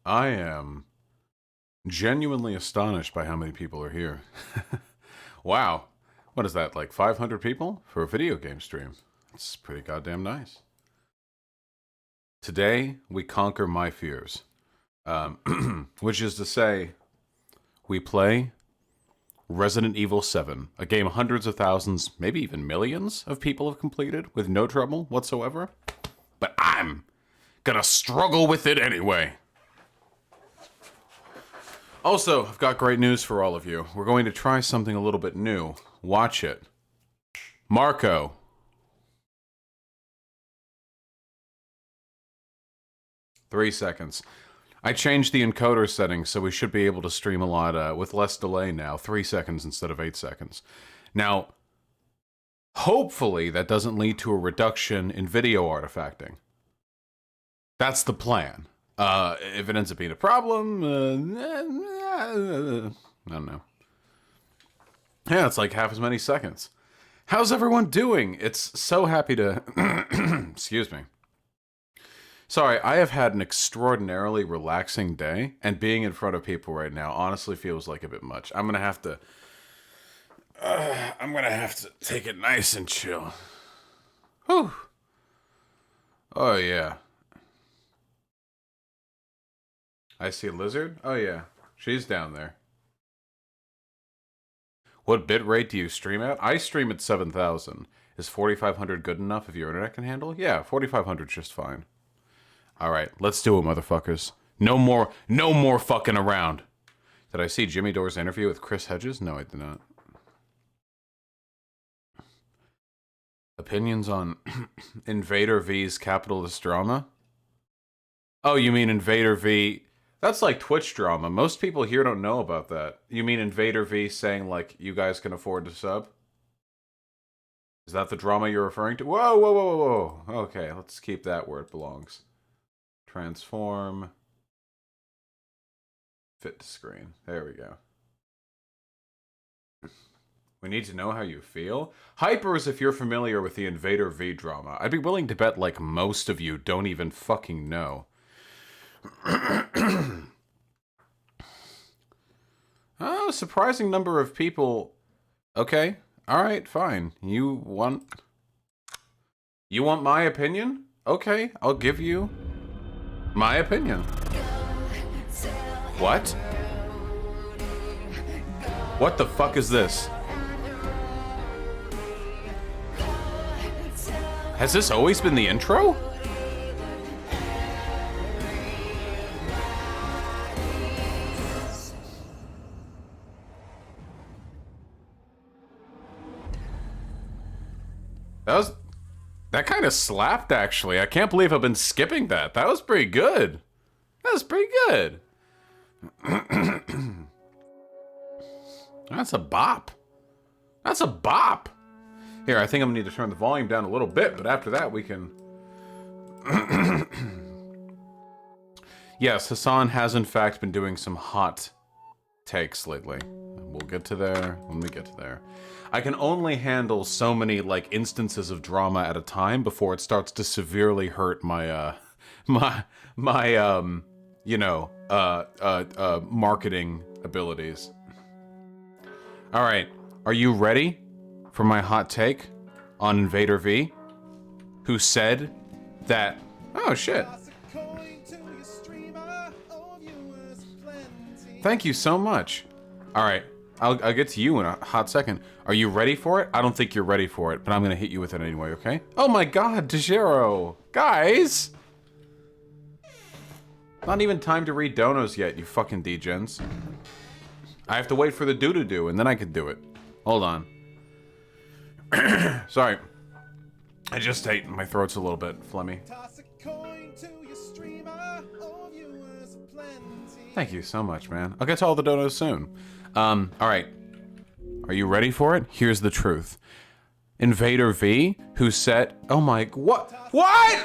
I am genuinely astonished by how many people are here. Wow. What is that, like 500 people for a video game stream? It's pretty goddamn nice. Today, we conquer my fears. Which is to say, we play Resident Evil 7, a game hundreds of thousands, maybe even millions of people have completed with no trouble whatsoever. But I'm gonna struggle with it anyway. Also, I've got great news for all of you. We're going to try something a little bit new. Watch it. Marco. Three seconds. I changed the encoder settings, so we should be able to stream a lot with less delay now. 3 seconds instead of 8 seconds. Now, hopefully that doesn't lead to a reduction in video artifacting. That's the plan. If it ends up being a problem, I don't know. Yeah, it's like half as many seconds. How's everyone doing? It's so happy to... Excuse me. Sorry, I have had an extraordinarily relaxing day, and being in front of people right now honestly feels like a bit much. I'm gonna have to take it nice and chill. Whew. Oh yeah. I see a lizard? Oh yeah, she's down there. What bitrate do you stream at? I stream at 7,000. Is 4,500 good enough if your internet can handle? Yeah, 4,500 just fine. All right, let's do it, motherfuckers. No more fucking around. Did I see Jimmy Dore's interview with Chris Hedges? No, I did not. Opinions on Invader V's capitalist drama? Oh, you mean Invader V? That's like Twitch drama. Most people here don't know about that. You mean Invader V saying, like, you guys can afford to sub? Is that the drama you're referring to? Whoa, whoa, whoa, whoa, whoa. Okay, let's keep that where it belongs. Transform. Fit to screen. There we go. We need to know how you feel? Hypers, if you're familiar with the Invader V drama, I'd be willing to bet like most of you don't even fucking know. Oh, surprising number of people. Okay. Alright, fine. You want my opinion? Okay, I'll give you my opinion. What? What the fuck is this? Has this always been the intro? That kind of slapped, actually. I can't believe I've been skipping that. That was pretty good. That was pretty good. That's a bop. That's a bop. Here, I think I'm gonna need to turn the volume down a little bit, but after that we can... Yes, Hassan has in fact been doing some hot takes lately. We'll get to there when we get to there. I can only handle so many, like, instances of drama at a time before it starts to severely hurt my, marketing abilities. Alright, are you ready for my hot take on Invader V? Who said that... Oh, shit. Thank you so much. Alright, I'll get to you in a hot second. Are you ready for it? I don't think you're ready for it, but I'm gonna hit you with it anyway, okay? Oh my god, DeGero! Guys! Not even time to read donos yet, you fucking degens. I have to wait for the do-do-do, and then I can do it. Hold on. Sorry. I just ate, my throat's a little bit phlegmy. Thank you so much, man. I'll get to all the donos soon. Alright. Are you ready for it? Here's the truth. Invader V, who said... Oh my... What? What?!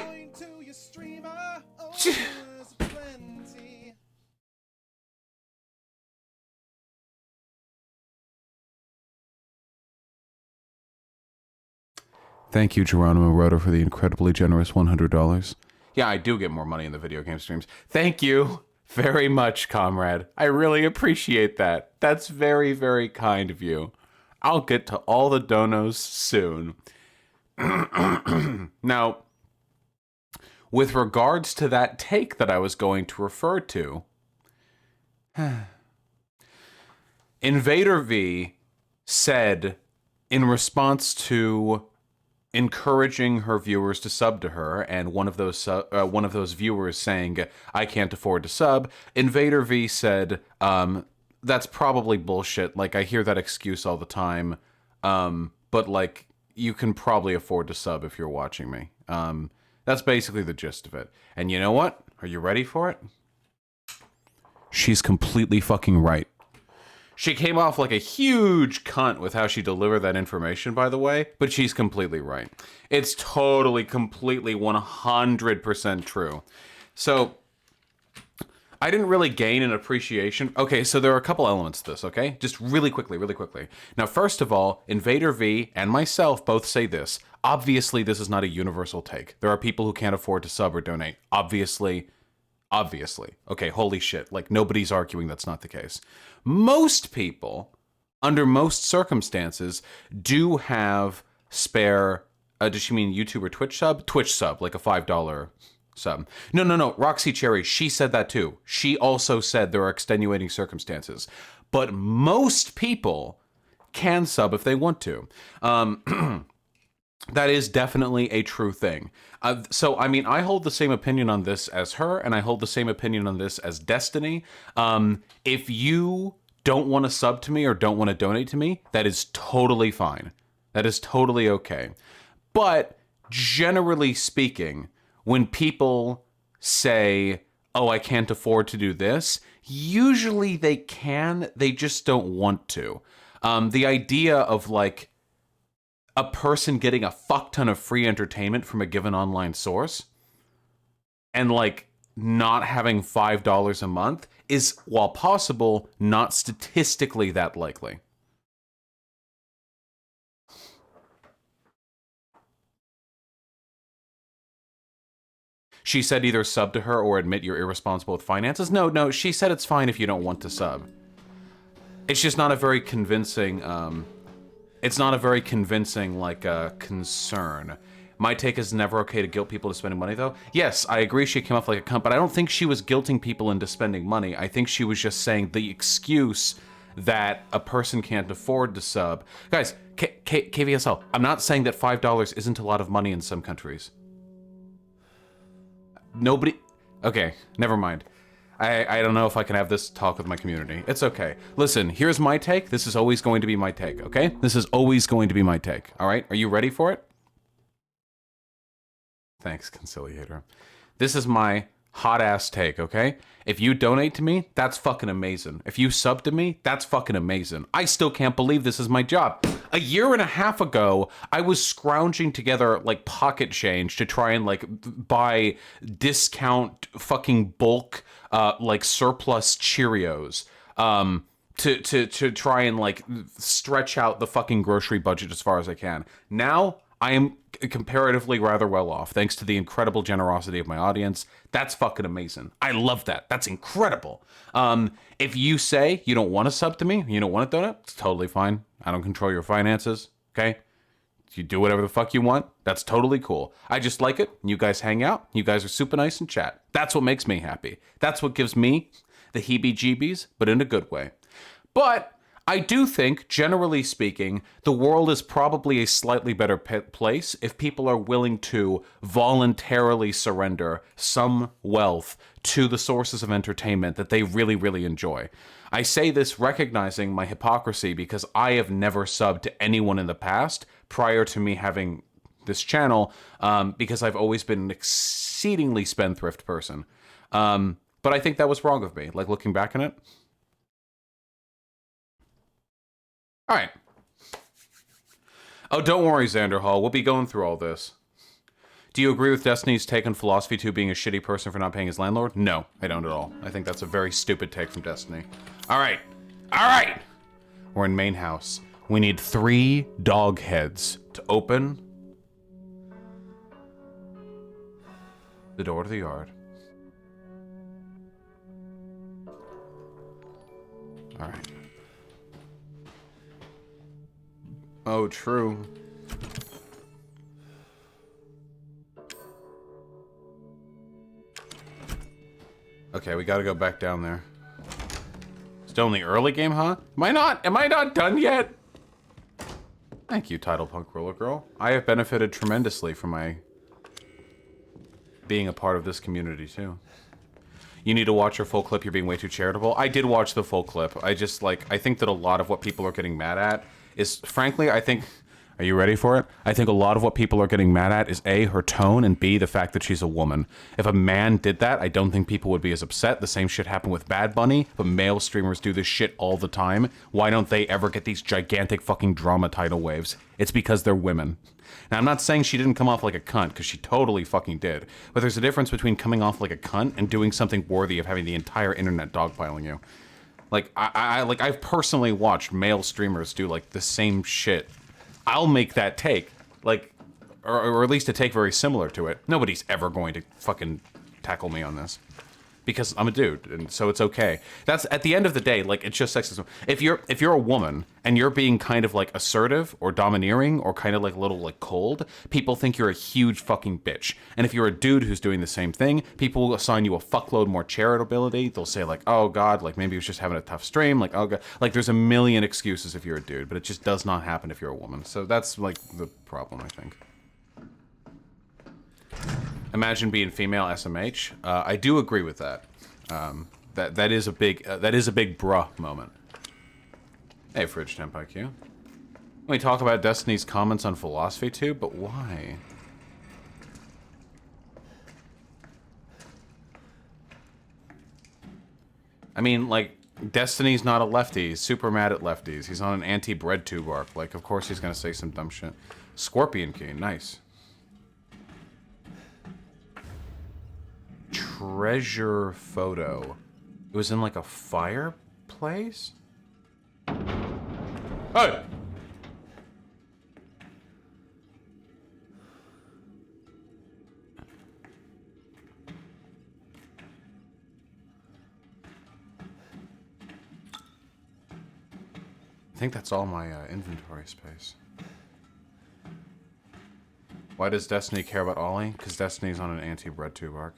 Thank you, Geronimo Roto, for the incredibly generous $100. Yeah, I do get more money in the video game streams. Thank you! very much, comrade. I really appreciate that. That's very, very kind of you. I'll get to all the donos soon. Now, with regards to that take that I was going to refer to, Invader V said in response to encouraging her viewers to sub to her, and one of those viewers saying, "I can't afford to sub," Invader V said, "That's probably bullshit. Like, I hear that excuse all the time, but like, you can probably afford to sub if you're watching me." That's basically the gist of it. And you know what? Are you ready for it? She's completely fucking right. She came off like a huge cunt with how she delivered that information, by the way, but she's completely right. It's totally, completely, 100% true. So, I didn't really gain an appreciation. Okay, so there are a couple elements to this, okay? Just really quickly, really quickly. Now, first of all, Invader V and myself both say this. Obviously, this is not a universal take. There are people who can't afford to sub or donate. Obviously. Okay, holy shit. Like, nobody's arguing that's not the case. Most people, under most circumstances, do have spare, does she mean YouTube or Twitch sub? Twitch sub, like a $5 sub. No. Roxy Cherry, she said that too. She also said there are extenuating circumstances. But most people can sub if they want to. That is definitely a true thing. So, I mean, I hold the same opinion on this as her, and I hold the same opinion on this as Destiny. If you don't want to sub to me or don't want to donate to me, that is totally fine. That is totally okay. But generally speaking, when people say, "Oh, I can't afford to do this," usually they can, they just don't want to. The idea of like a person getting a fuck ton of free entertainment from a given online source and like not having $5 a month is, while possible, not statistically that likely. She said either sub to her or admit you're irresponsible with finances. No, she said it's fine if you don't want to sub. It's just not a very convincing, it's not a very convincing, like, concern. My take is never okay to guilt people into spending money, though. Yes, I agree she came off like a cunt, but I don't think she was guilting people into spending money. I think she was just saying the excuse that a person can't afford to sub. Guys, KVSL, I'm not saying that $5 isn't a lot of money in some countries. Nobody... Okay, never mind. I don't know if I can have this talk with my community. It's okay. Listen, here's my take. This is always going to be my take, okay? This is always going to be my take, all right? Are you ready for it? Thanks, Conciliator. This is my hot-ass take, okay? If you donate to me, that's fucking amazing. If you sub to me, that's fucking amazing. I still can't believe this is my job. A year and a half ago, I was scrounging together, like, pocket change to try and, like, buy discount fucking bulk, like, surplus Cheerios. To try and, like, stretch out the fucking grocery budget as far as I can. Now, I am comparatively rather well off, thanks to the incredible generosity of my audience. That's fucking amazing. I love that. That's incredible. If you say you don't want to sub to me, you don't want to donate, it's totally fine. I don't control your finances, okay? You do whatever the fuck you want. That's totally cool. I just like it. You guys hang out. You guys are super nice and chat. That's what makes me happy. That's what gives me the heebie-jeebies, but in a good way. But I do think, generally speaking, the world is probably a slightly better place if people are willing to voluntarily surrender some wealth to the sources of entertainment that they really, really enjoy. I say this recognizing my hypocrisy because I have never subbed to anyone in the past prior to me having this channel, because I've always been an exceedingly spendthrift person. But I think that was wrong of me, like looking back on it. All right. Oh, don't worry, Xander Hall. We'll be going through all this. Do you agree with Destiny's take on Philosophy 2 being a shitty person for not paying his landlord? No, I don't at all. I think that's a very stupid take from Destiny. All right. All right. We're in main house. We need 3 dog heads to open the door to the yard. All right. Oh, true. Okay, we gotta go back down there. Still in the early game, huh? Am I not done yet? Thank you, Title Punk Roller Girl. I have benefited tremendously from my being a part of this community, too. You need to watch your full clip, you're being way too charitable. I did watch the full clip. I think that a lot of what people are getting mad at is, frankly, are you ready for it? I think a lot of what people are getting mad at is A, her tone, and B, the fact that she's a woman. If a man did that, I don't think people would be as upset. The same shit happened with Bad Bunny, but male streamers do this shit all the time. Why don't they ever get these gigantic fucking drama tidal waves? It's because they're women. Now, I'm not saying she didn't come off like a cunt, because she totally fucking did. But there's a difference between coming off like a cunt and doing something worthy of having the entire internet dogpiling you. Like, I've personally watched male streamers do, like, the same shit. I'll make that take, like, or at least a take very similar to it. Nobody's ever going to fucking tackle me on this. Because I'm a dude, and so it's okay. That's, at the end of the day, like, it's just sexism. If you're a woman, and you're being kind of, like, assertive, or domineering, or kind of, like, a little, like, cold, people think you're a huge fucking bitch. And if you're a dude who's doing the same thing, people will assign you a fuckload more charitability. They'll say, like, oh, God, like, maybe he was just having a tough stream, like, oh, God. Like, there's a million excuses if you're a dude, but it just does not happen if you're a woman. So that's, like, the problem, I think. Imagine being female SMH. I do agree with that. That is a big bruh moment. Hey, Fridge Temp IQ. We talk about Destiny's comments on philosophy too, but why? I mean, like, Destiny's not a lefty. He's super mad at lefties. He's on an anti-bread tube arc. Like, of course he's gonna say some dumb shit. Scorpion Key, nice. Treasure photo. It was in like a fireplace? Hey! I think that's all my inventory space. Why does Destiny care about Ollie? Because Destiny's on an anti-bread tube arc.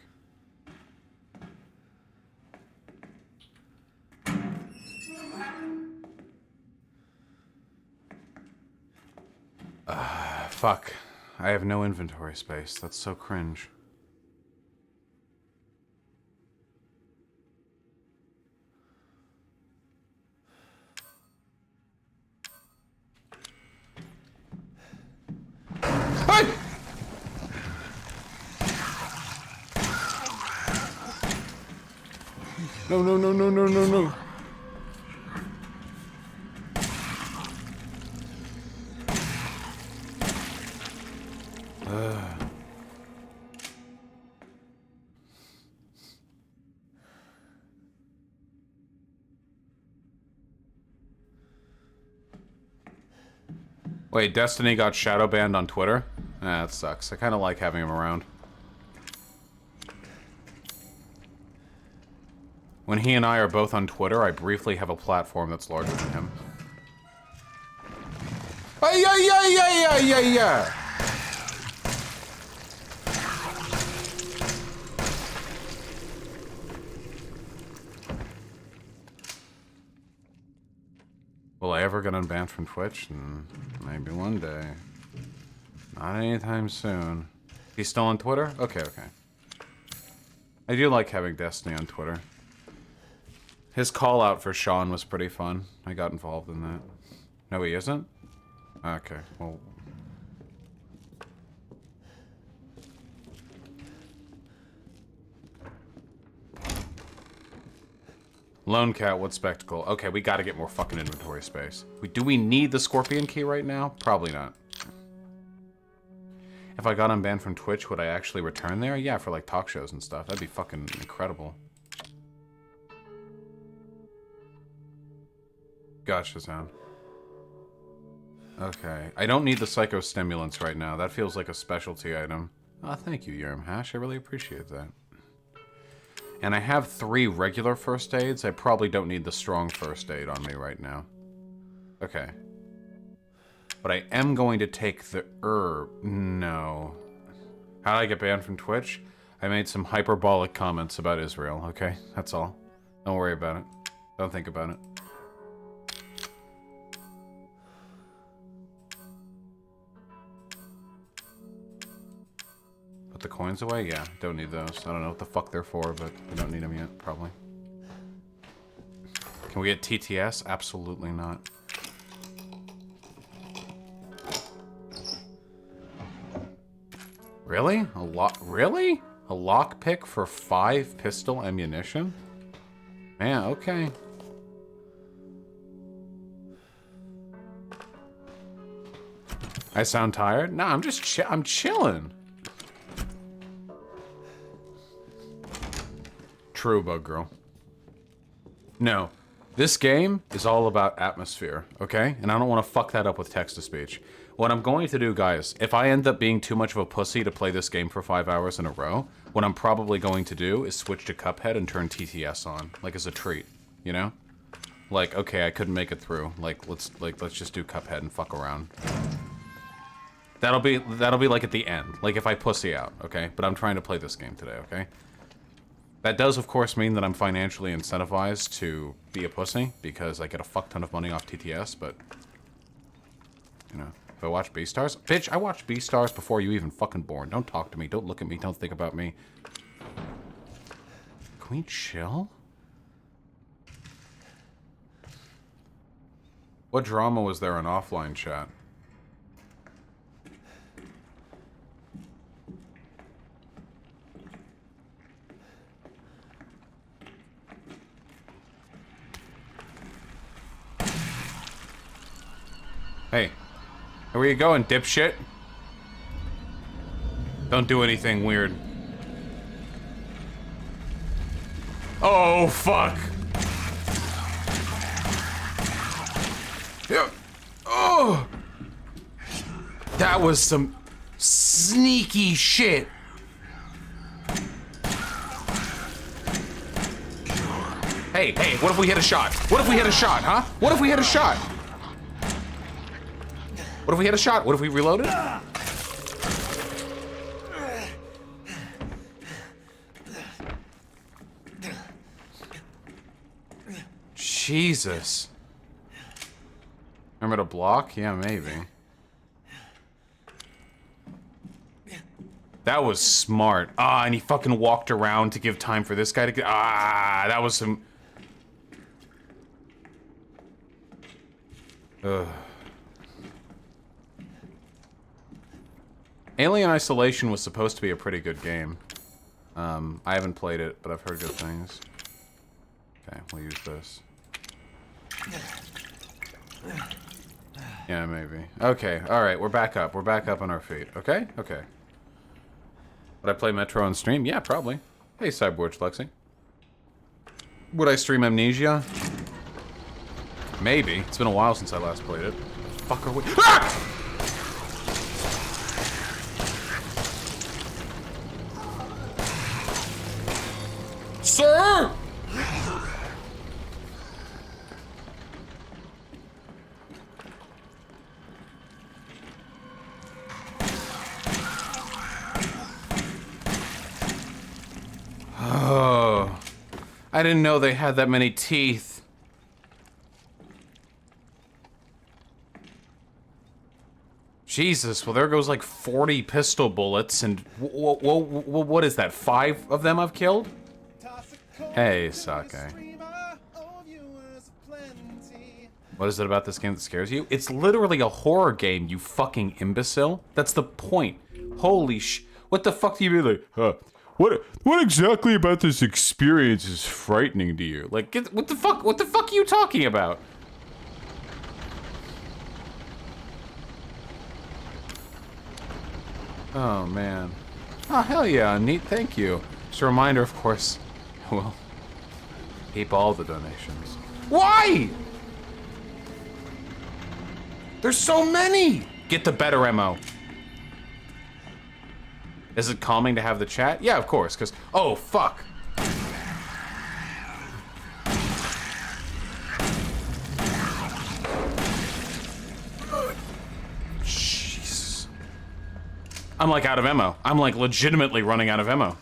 Fuck. I have no inventory space. That's so cringe. Hey! No, no, no, no, no, no, no. Wait, Destiny got shadow banned on Twitter? That sucks. I kind of like having him around. When he and I are both on Twitter, I briefly have a platform that's larger than him. Yeah. Will I ever get unbanned from Twitch? Maybe one day. Not anytime soon. He's still on Twitter? Okay. I do like having Destiny on Twitter. His call out for Sean was pretty fun. I got involved in that. No, he isn't? Okay, well... Lone Cat, what spectacle? Okay, we gotta get more fucking inventory space. Do we need the Scorpion Key right now? Probably not. If I got unbanned from Twitch, would I actually return there? Yeah, for like talk shows and stuff. That'd be fucking incredible. Gotcha, sound. Okay. I don't need the psychostimulants right now. That feels like a specialty item. Oh, thank you, Yerm Hash. I really appreciate that. And I have 3 regular first aids. I probably don't need the strong first aid on me right now. Okay. But I am going to take the herb. No. How did I get banned from Twitch? I made some hyperbolic comments about Israel, okay? That's all. Don't worry about it. Don't think about it. Put the coins away? Yeah, don't need those. I don't know what the fuck they're for, but we don't need them yet, probably. Can we get TTS? Absolutely not. Really? Really? A lockpick for 5 pistol ammunition? Man, okay. I sound tired? Nah, I'm just I'm chilling. True, Bug Girl. No. This game is all about atmosphere, okay? And I don't want to fuck that up with text-to-speech. What I'm going to do, guys, if I end up being too much of a pussy to play this game for 5 hours in a row, what I'm probably going to do is switch to Cuphead and turn TTS on, like as a treat, you know? Like, okay, I couldn't make it through. Let's just do Cuphead and fuck around. That'll be like at the end, like if I pussy out, okay? But I'm trying to play this game today, okay? That does, of course, mean that I'm financially incentivized to be a pussy, because I get a fuck ton of money off TTS, but... You know, if I watch Beastars... Bitch, I watched Beastars before you even fucking born. Don't talk to me, don't look at me, don't think about me. Can we chill? What drama was there in offline chat? Hey, where you going, dipshit? Don't do anything weird. Oh, fuck! Yeah. Oh! That was some sneaky shit. Hey, what if we hit a shot? What if we hit a shot, huh? What if we hit a shot? What if we hit a shot? What if we reloaded? Jesus. Remember to block? Yeah, maybe. That was smart. Ah, and he fucking walked around to give time for this guy to get... Ah, that was some... Ugh. Alien Isolation was supposed to be a pretty good game. I haven't played it, but I've heard good things. Okay, we'll use this. Yeah, maybe. Okay, alright, we're back up. We're back up on our feet. Okay? Okay. Would I play Metro on stream? Yeah, probably. Hey, Cyborg Lexi. Would I stream Amnesia? Maybe. It's been a while since I last played it. The fuck are we- Ah! Sir! Oh, I didn't know they had that many teeth. Jesus, well there goes like 40 pistol bullets and what is that, 5 of them I've killed? Hey, Sake. What is it about this game that scares you? It's literally a horror game, you fucking imbecile. That's the point. Holy sh... What the fuck do you mean, like, what exactly about this experience is frightening to you? Like, what the fuck are you talking about? Oh, man. Oh, hell yeah, neat, thank you. Just a reminder, of course, we'll keep all the donations. Why? There's so many! Get the better ammo. Is it calming to have the chat? Yeah, of course, because... Oh, fuck. I'm like out of ammo. I'm like legitimately running out of ammo.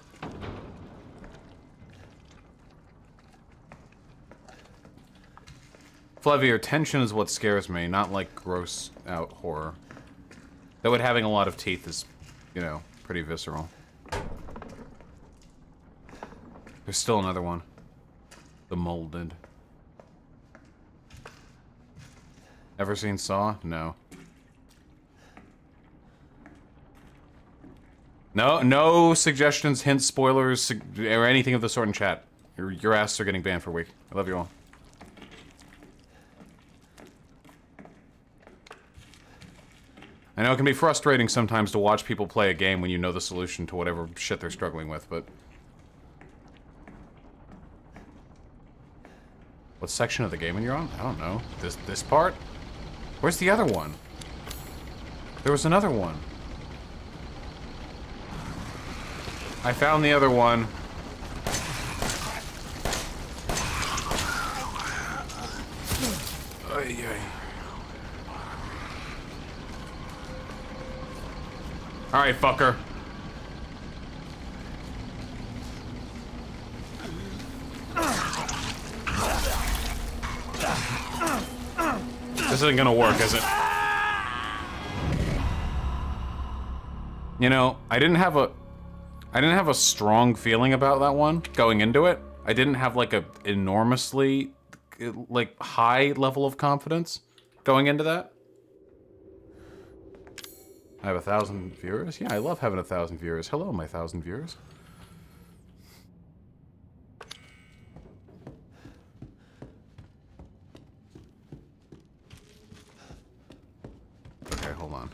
Flavier, tension is what scares me, not like gross out horror. Though it having a lot of teeth is, you know, pretty visceral. There's still another one. The molded. Ever seen Saw? No. No suggestions, hints, spoilers, or anything of the sort in chat. Your asses are getting banned for a week. I love you all. I know it can be frustrating sometimes to watch people play a game when you know the solution to whatever shit they're struggling with, but... What section of the game are you on? I don't know. This part? Where's the other one? There was another one. I found the other one. Alright, fucker. This isn't gonna work, is it? You know, I didn't have a strong feeling about that one going into it. I didn't have like a enormously like high level of confidence going into that. I have 1,000 viewers? Yeah, I love having 1,000 viewers. Hello, my 1,000 viewers. Okay, hold on.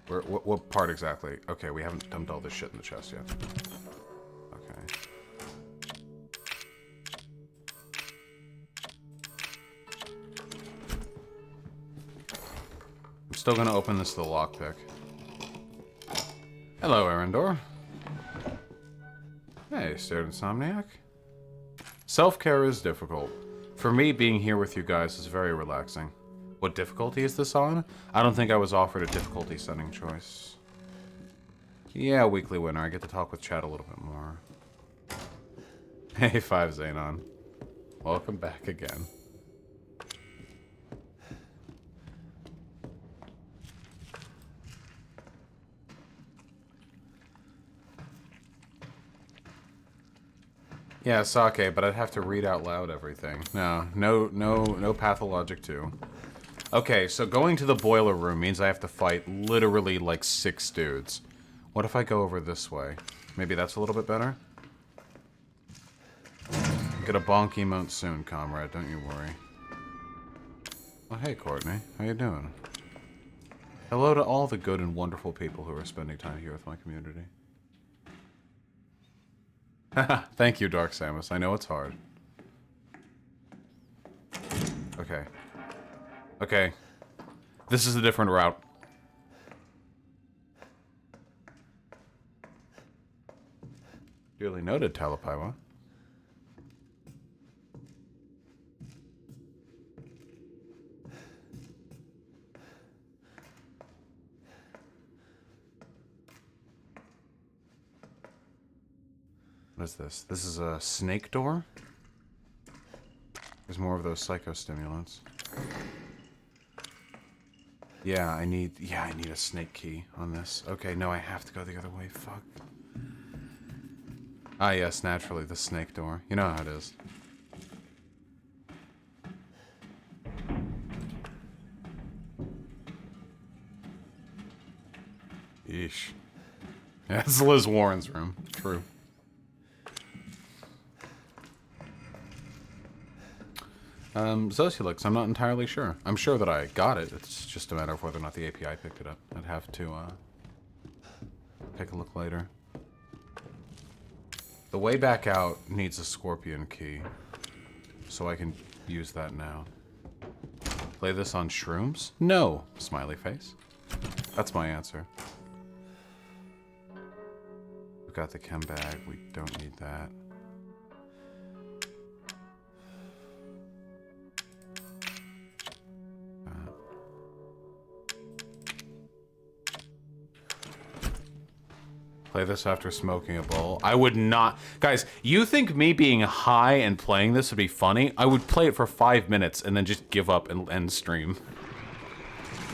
What part exactly? Okay, we haven't dumped all this shit in the chest yet. Okay. I'm still gonna open this to the lockpick. Hello, Arendor. Hey, Stared Insomniac. Self-care is difficult. For me, being here with you guys is very relaxing. What difficulty is this on? I don't think I was offered a difficulty setting choice. Yeah, weekly winner. I get to talk with chat a little bit more. Hey, 5 Xenon. Welcome back again. Yeah, sake, but I'd have to read out loud everything. No pathologic 2. Okay, so going to the boiler room means I have to fight literally like 6 dudes. What if I go over this way? Maybe that's a little bit better? Get a bonk emote soon, comrade, don't you worry. Oh, hey, Courtney. How you doing? Hello to all the good and wonderful people who are spending time here with my community. Thank you, Dark Samus. I know it's hard. Okay. Okay. This is a different route. Duly noted, Talapaiwa. What is this? This is a snake door? There's more of those psychostimulants. Yeah, I need a snake key on this. Okay, no, I have to go the other way. Fuck. Ah, yes, naturally, the snake door. You know how it is. Yeesh. Yeah, it's Liz Warren's room. True. Sociolix, I'm not entirely sure. I'm sure that I got it. It's just a matter of whether or not the API picked it up. I'd have to, take a look later. The way back out needs a scorpion key. So I can use that now. Play this on shrooms? No, smiley face. That's my answer. We've got the chem bag. We don't need that. Play this after smoking a bowl. I would not. Guys, you think me being high and playing this would be funny? I would play it for 5 minutes and then just give up and end stream.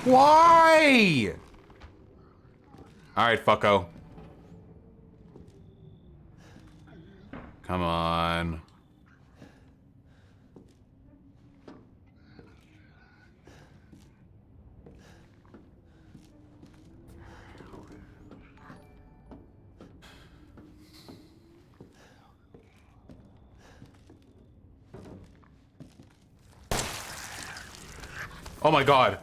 Why? Alright, fucko. Come on. Oh my god.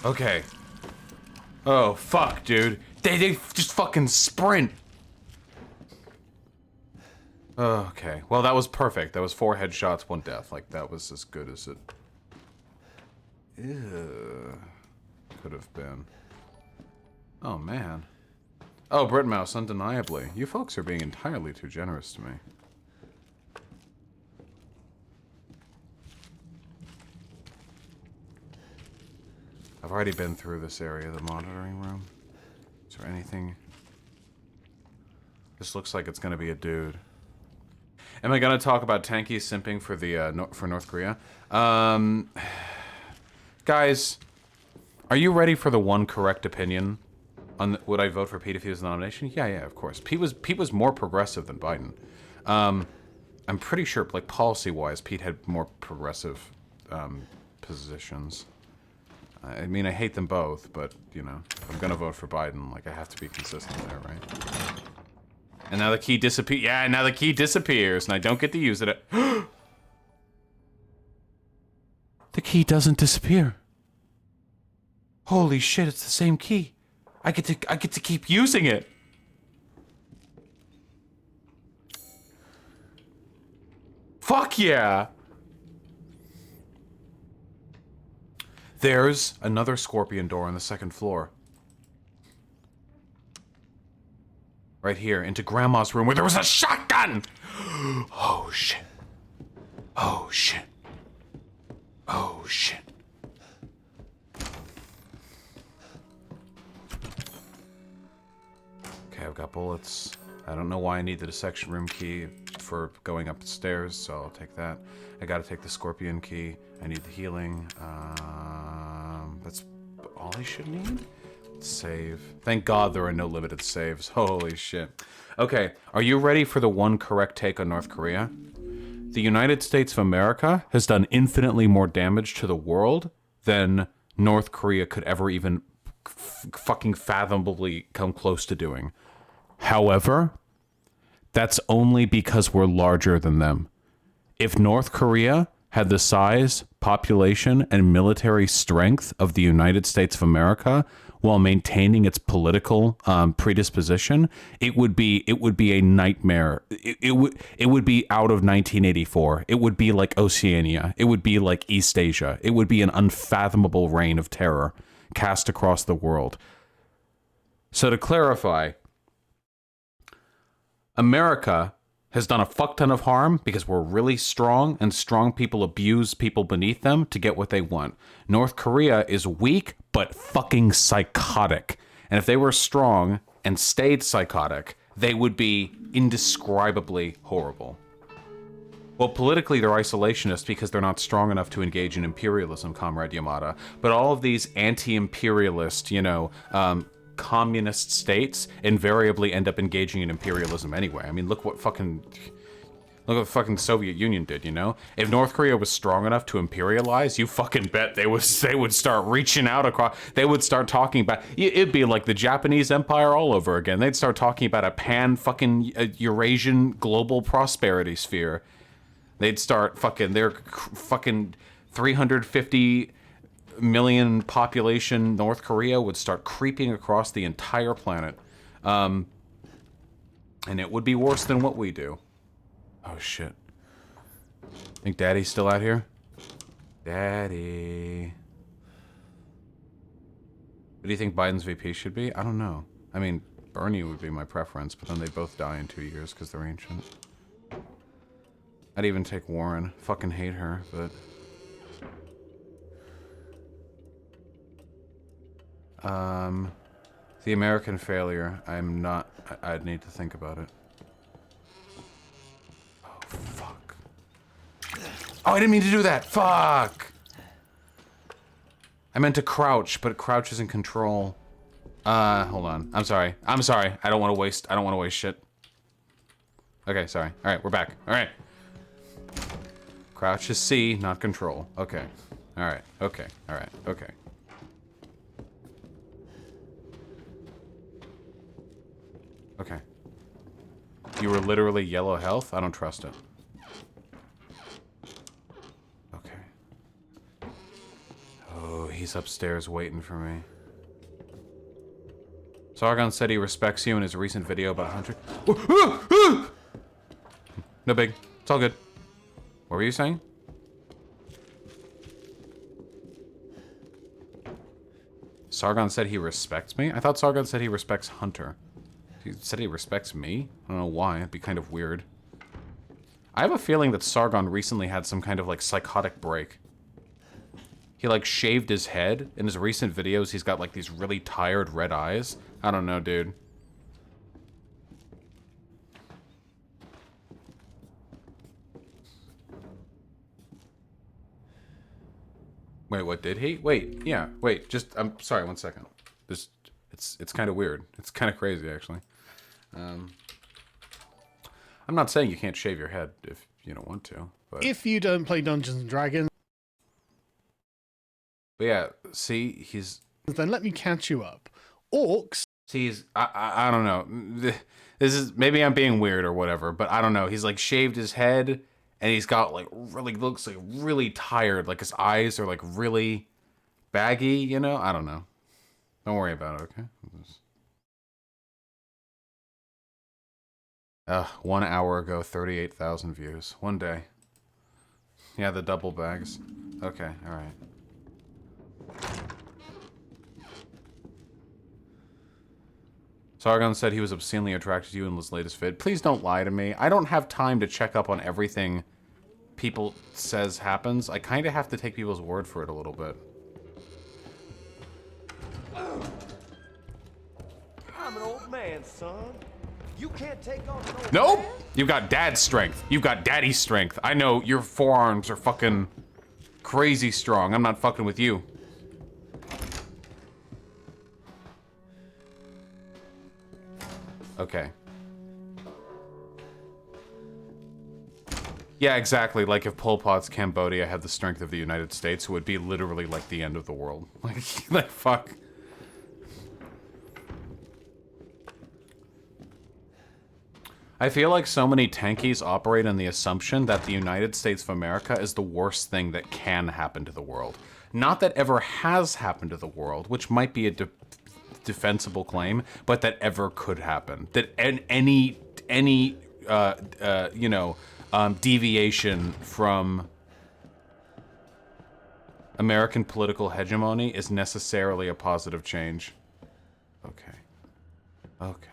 Okay. Oh, fuck, dude. They just fucking sprint. Okay. Well, that was perfect. That was 4 headshots, 1 death. Like, that was as good as it... Ew. Could have been. Oh, man. Oh, Britmouse, undeniably. You folks are being entirely too generous to me. I've already been through this area, the monitoring room. Is there anything? This looks like it's gonna be a dude. Am I gonna talk about tanky simping for the for North Korea? Guys, are you ready for the one correct opinion on would I vote for Pete if he was the nomination? Yeah, of course. Pete was more progressive than Biden. I'm pretty sure, like policy-wise, Pete had more progressive positions. I mean, I hate them both, but you know, if I'm gonna vote for Biden, like I have to be consistent there, right? And now the key disappears. Yeah, now the key disappears, and I don't get to use it. The key doesn't disappear. Holy shit! It's the same key. I get to keep using it. Fuck yeah! There's another scorpion door on the 2nd floor. Right here, into Grandma's room where there was a shotgun! Oh shit. Oh shit. Oh shit. Okay, I've got bullets. I don't know why I need the dissection room key for going up the stairs, so I'll take that. I gotta take the scorpion key. I need the healing. That's all I should need? Save. Thank God there are no limited saves. Holy shit. Okay, are you ready for the one correct take on North Korea? The United States of America has done infinitely more damage to the world than North Korea could ever even fucking fathomably come close to doing. However, that's only because we're larger than them. If North Korea had the size, population, and military strength of the United States of America while maintaining its political predisposition, it would be a nightmare. It would be out of 1984. It would be like Oceania. It would be like East Asia. It would be an unfathomable reign of terror cast across the world. So to clarify, America has done a fuck ton of harm because we're really strong, and strong people abuse people beneath them to get what they want. North Korea is weak, but fucking psychotic. And if they were strong and stayed psychotic, they would be indescribably horrible. Well, politically, they're isolationists because they're not strong enough to engage in imperialism, Comrade Yamada. But all of these anti-imperialist, communist states invariably end up engaging in imperialism anyway. I mean, look what the fucking Soviet Union did, you know? If North Korea was strong enough to imperialize, you fucking bet they would start reaching out across, they would start talking about, it'd be like the Japanese Empire all over again. They'd start talking about a Eurasian global prosperity sphere. They'd start their 350 million population North Korea would start creeping across the entire planet. And it would be worse than what we do. Oh shit. Think Daddy's still out here? Daddy. What do you think Biden's VP should be? I don't know. I mean, Bernie would be my preference, but then they both die in 2 years because they're ancient. I'd even take Warren. Fucking hate her, but... The American failure. I'm not... I'd need to think about it. Oh, fuck. Oh, I didn't mean to do that! Fuck! I meant to crouch, but crouch isn't control. Hold on. I'm sorry. I'm sorry. I don't want to waste shit. Okay, sorry. Alright, we're back. Alright. Crouch is C, not control. Okay. Alright. Okay. Alright. Okay. Okay. You were literally yellow health? I don't trust it. Okay. Oh, he's upstairs waiting for me. Sargon said he respects you in his recent video about Hunter. No big. It's all good. What were you saying? Sargon said he respects me? I thought Sargon said he respects Hunter. He said he respects me? I don't know why. It'd be kind of weird. I have a feeling that Sargon recently had some kind of, like, psychotic break. He, like, shaved his head. In his recent videos, he's got, like, these really tired red eyes. I don't know, dude. Wait, what did he? Wait, yeah, wait, just, I'm sorry, 1 second. This, it's kind of weird. It's kind of crazy, actually. I'm not saying you can't shave your head if you don't want to, but... If you don't play Dungeons & Dragons... But yeah, see, he's... Then let me catch you up. Orcs... See, I don't know. This is, maybe I'm being weird or whatever, but I don't know. He's, like, shaved his head... And he's got, like, really, looks like really tired. Like, his eyes are, like, really baggy, you know? I don't know. Don't worry about it, okay? 1 hour ago, 38,000 views. One day. Yeah, the double bags. Okay, alright. Sargon said he was obscenely attracted to you in his latest vid. Please don't lie to me. I don't have time to check up on everything people says happens. I kind of have to take people's word for it a little bit. I'm an old man, son. You can't take on an old Nope! man? You've got dad's strength. You've got daddy's strength. I know your forearms are fucking crazy strong. I'm not fucking with you. Okay. Yeah, exactly. Like if Pol Pot's Cambodia had the strength of the United States, it would be literally like the end of the world. Like fuck. I feel like so many tankies operate on the assumption that the United States of America is the worst thing that can happen to the world. Not that ever has happened to the world, which might be a defensible claim, but that ever could happen. That any you know, deviation from American political hegemony is necessarily a positive change. Okay. Okay.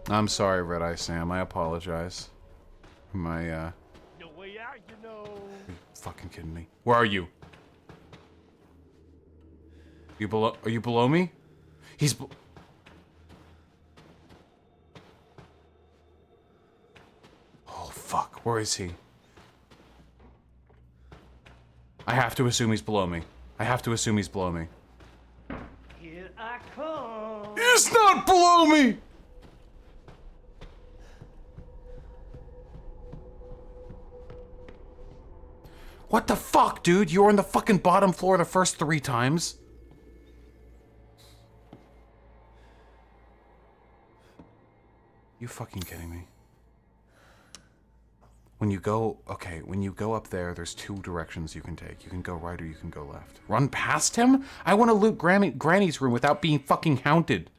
I'm sorry, Red Eye Sam. I apologize. My, No way out, you know. Are you fucking kidding me? Where are you? Are you below me? He's oh, fuck. Where is he? I have to assume he's below me. I have to assume he's below me. Here I come. He's not below me! What the fuck, dude? You were on the fucking bottom floor the first 3 times. You fucking kidding me? When you go, okay, when you go up there, there's 2 directions you can take. You can go right or you can go left. Run past him? I want to loot Granny's room without being fucking haunted.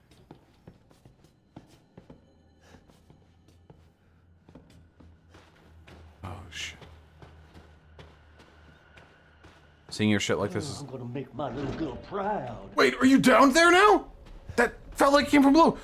Oh, shit. Seeing your shit like this is... I'm gonna make my little girl proud. Wait, are you down there now? That felt like it came from below.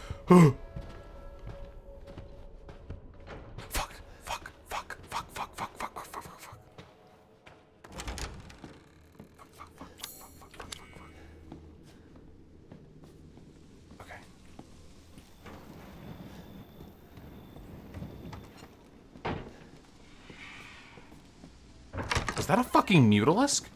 Is that a fucking Mutalisk?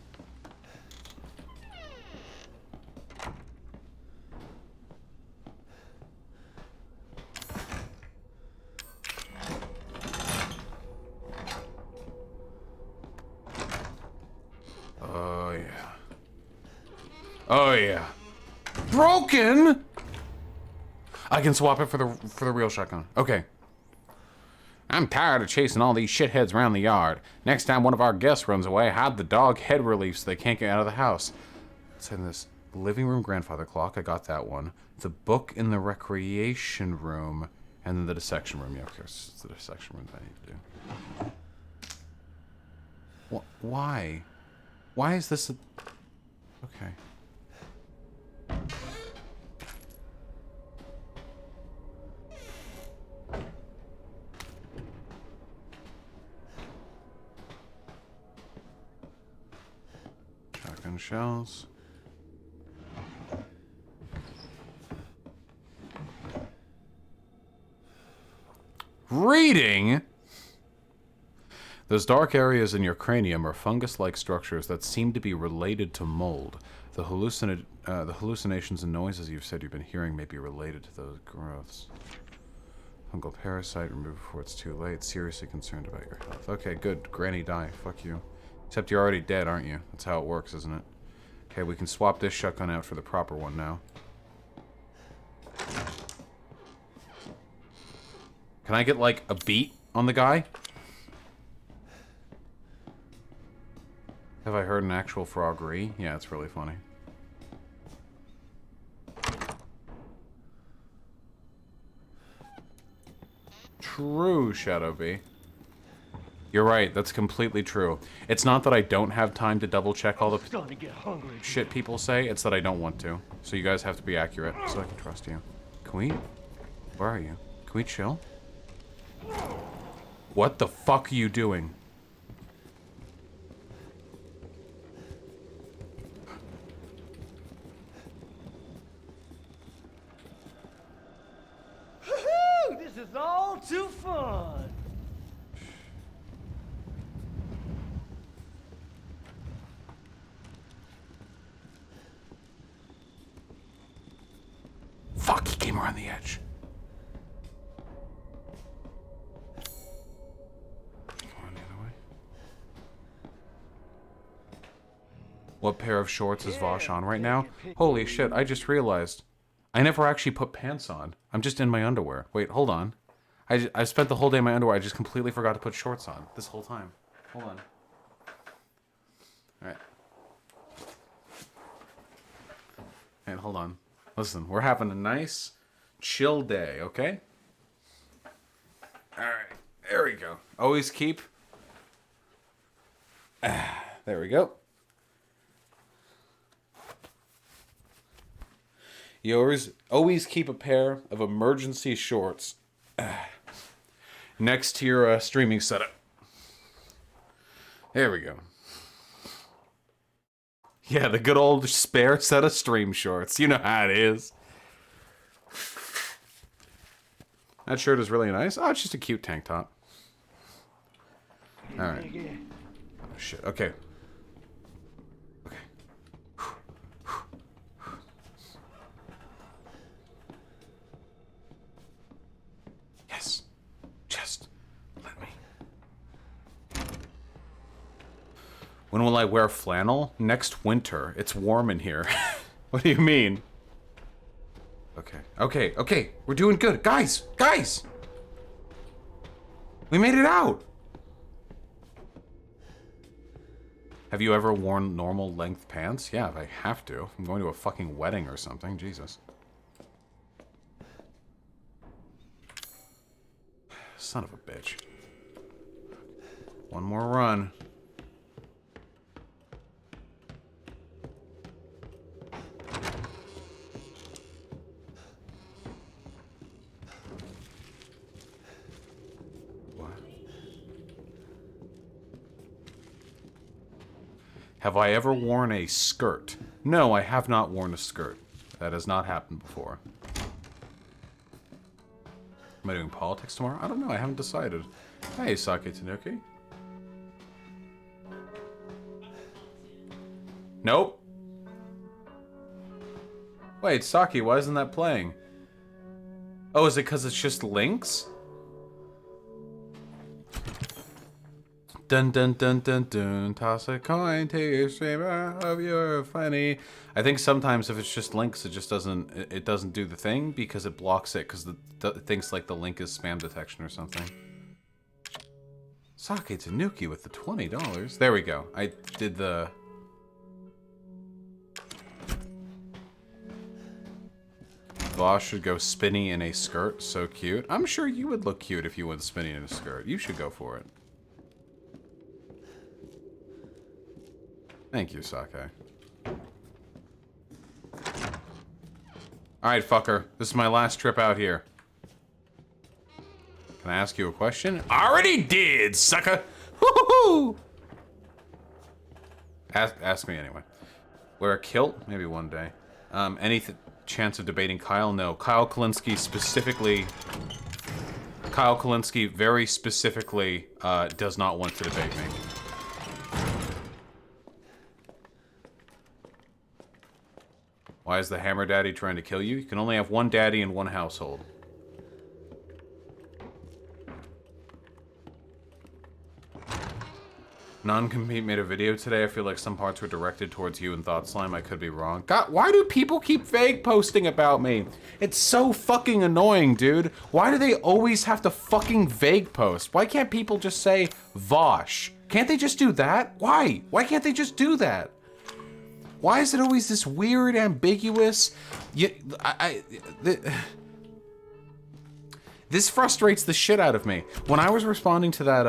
Oh, yeah. Oh, yeah. Broken? I can swap it for the real shotgun. Okay. I'm tired of chasing all these shitheads around the yard. Next time one of our guests runs away, hide the dog head relief so they can't get out of the house. Let's send this. Living room grandfather clock. I got that one. The book in the recreation room. And then the dissection room. Yeah, of course. It's the dissection room that I need to do. Why? Why is this a... Okay. Shotgun shells. Reading? Those dark areas in your cranium are fungus-like structures that seem to be related to mold. The hallucinations and noises you've said you've been hearing may be related to those growths. Fungal parasite removed before it's too late. Seriously concerned about your health. Okay, good. Granny die. Fuck you. Except you're already dead, aren't you? That's how it works, isn't it? Okay, we can swap this shotgun out for the proper one now. Can I get, like, a beat on the guy? Have I heard an actual froggery? Yeah, it's really funny. True, Shadowbee. You're right, that's completely true. It's not that I don't have time to double check all the shit people say, it's that I don't want to. So you guys have to be accurate, so I can trust you. Can we... Where are you? Can we chill? What the fuck are you doing? This is all too fun. Fuck, he came around the edge. Going the other way. What pair of shorts is Vosh on right now? Holy shit, I just realized. I never actually put pants on. I'm just in my underwear. Wait, hold on. I spent the whole day in my underwear. I just completely forgot to put shorts on this whole time. Hold on. Alright. And hold on. Listen, we're having a nice, chill day, okay? Alright, there we go. Always keep... there we go. You always keep a pair of emergency shorts next to your streaming setup. There we go. Yeah, the good old spare set of stream shorts. You know how it is. That shirt is really nice. Oh, it's just a cute tank top. Alright. Oh, shit. Okay. Okay. Yes. Just let me. When will I wear flannel? Next winter. It's warm in here. What do you mean? Okay. Okay. Okay. We're doing good. Guys! Guys! We made it out! Have you ever worn normal length pants? Yeah, I have to. I'm going to a fucking wedding or something. Jesus. Son of a bitch. One more run. Have I ever worn a skirt? No, I have not worn a skirt. That has not happened before. Am I doing politics tomorrow? I don't know, I haven't decided. Hey, Sake Tanuki. Nope. Wait, Saki, why isn't that playing? Oh, is it because it's just links? Dun dun dun dun dun. Toss a coin to your streamer of your funny. I think sometimes if it's just links, it just doesn't. It doesn't do the thing because it blocks it because it thinks like the link is spam detection or something. Sake Tanuki with the $20. There we go. I did the. Vosh should go spinny in a skirt. So cute. I'm sure you would look cute if you went spinny in a skirt. You should go for it. Thank you, Sake. Alright, fucker. This is my last trip out here. Can I ask you a question? Already did, sucker! Woo-hoo-hoo! Ask me anyway. Wear a kilt? Maybe one day. Any chance of debating Kyle? No. Kyle Kalinske specifically... Kyle Kalinske very specifically does not want to debate me. Why is the Hammer Daddy trying to kill you? You can only have one daddy in one household. Non-compete made a video today. I feel like some parts were directed towards you and Thought Slime. I could be wrong. God, why do people keep vague posting about me? It's so fucking annoying, dude. Why do they always have to fucking vague post? Why can't people just say Vosh? Can't they just do that? Why? Why can't they just do that? Why is it always this weird, ambiguous? This frustrates the shit out of me. When I was responding to that,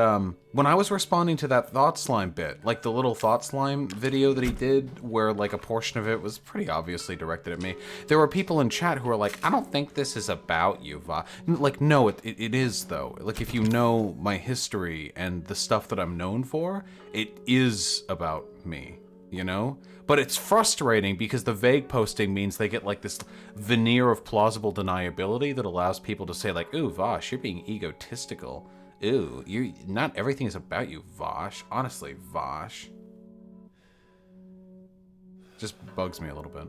Thought Slime bit, like the little Thought Slime video that he did, where like a portion of it was pretty obviously directed at me. There were people in chat who were like, "I don't think this is about you, Va." Like, no, it is though. Like, if you know my history and the stuff that I'm known for, it is about me. You know? But it's frustrating because the vague posting means they get like this veneer of plausible deniability that allows people to say like, "Ooh, Vosh, you're being egotistical. Ooh, not everything is about you, Vosh. Honestly, Vosh." Just bugs me a little bit.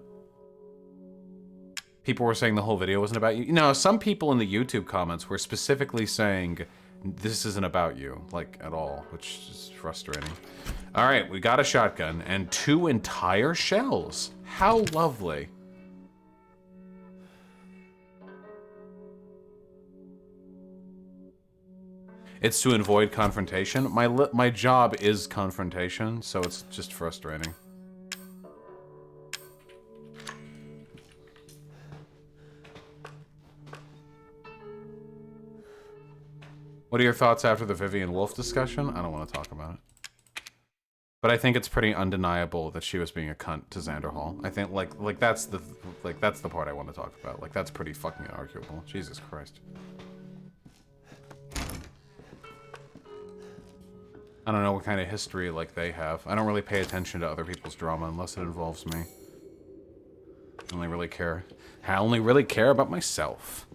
People were saying the whole video wasn't about you. No, some people in the YouTube comments were specifically saying this isn't about you, like, at all, which is frustrating. All right, we got a shotgun and 2 entire shells. How lovely. It's to avoid confrontation. My job is confrontation, so it's just frustrating. What are your thoughts after the Vivian Wolf discussion? I don't want to talk about it. But I think it's pretty undeniable that she was being a cunt to Xander Hall. I think like that's the part I want to talk about. Like, that's pretty fucking inarguable. Jesus Christ. I don't know what kind of history like they have. I don't really pay attention to other people's drama unless it involves me. I only really care about myself.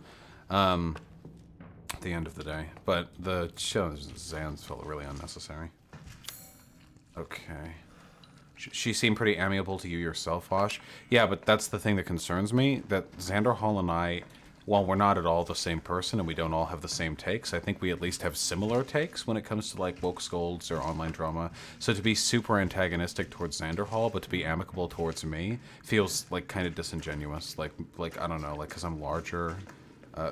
At the end of the day. But the show Zans felt really unnecessary. Okay. She seemed pretty amiable to you yourself, Vosh. Yeah, but that's the thing that concerns me, that Xander Hall and I, while we're not at all the same person and we don't all have the same takes, I think we at least have similar takes when it comes to like woke scolds or online drama. So to be super antagonistic towards Xander Hall, but to be amicable towards me, feels like kind of disingenuous. Like I don't know, like because I'm larger,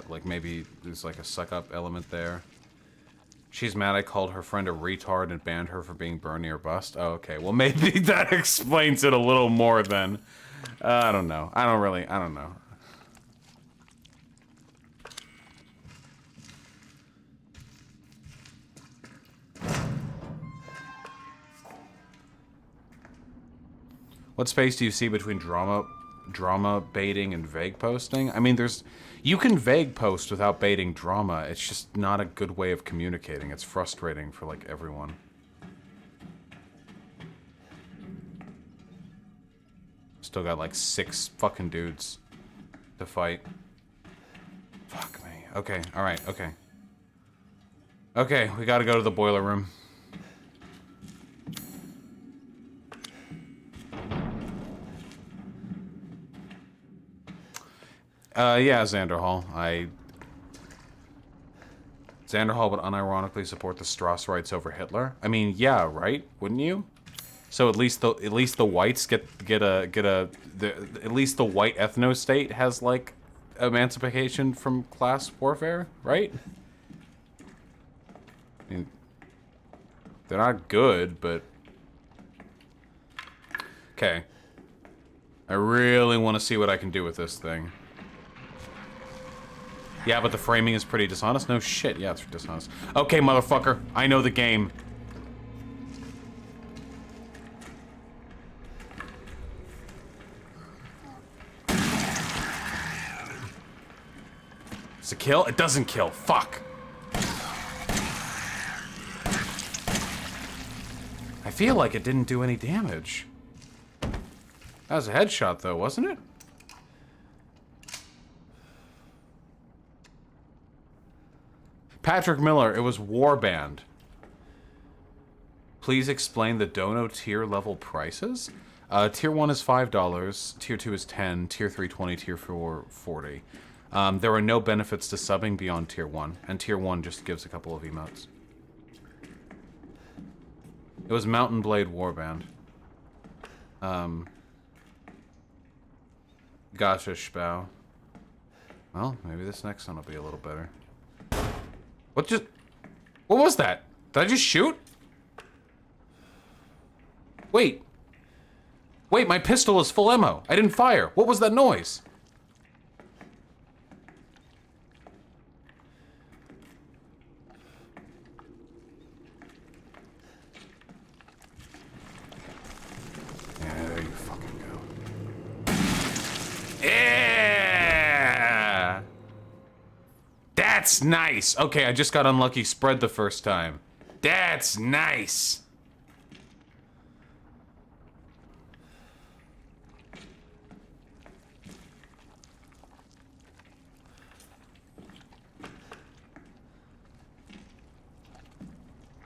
like maybe there's like a suck-up element there. She's mad I called her friend a retard and banned her for being Bernie or bust. Oh, okay. Well, maybe that explains it a little more then. I don't know. I don't know. What space do you see between drama baiting and vague posting? I mean, you can vague post without baiting drama. It's just not a good way of communicating. It's frustrating for like everyone. Still got like 6 fucking dudes to fight. Fuck me. Okay, alright, okay. Okay, we gotta go to the boiler room. Yeah, Xanderhall. Xanderhall would unironically support the Strauss rights over Hitler. I mean, yeah, right? Wouldn't you? So at least the whites at least the white ethno state has like emancipation from class warfare, right? I mean, they're not good, but okay. I really want to see what I can do with this thing. Yeah, but the framing is pretty dishonest. No shit. Yeah, it's dishonest. Okay, motherfucker. I know the game. Does it kill? It doesn't kill. Fuck. I feel like it didn't do any damage. That was a headshot, though, wasn't it? Patrick Miller, it was Warband. Please explain the Dono tier level prices. Tier 1 is $5, Tier 2 is $10, Tier 3 $20, Tier 4 $40. There are no benefits to subbing beyond Tier 1, and Tier 1 just gives a couple of emotes. It was Mountain Blade Warband. Gotcha, Spau. Well, maybe this next one will be a little better. What was that? Did I just shoot? Wait. Wait, my pistol is full ammo. I didn't fire. What was that noise? Yeah, there you fucking go. Yeah! That's nice. Okay, I just got unlucky spread the first time. That's nice.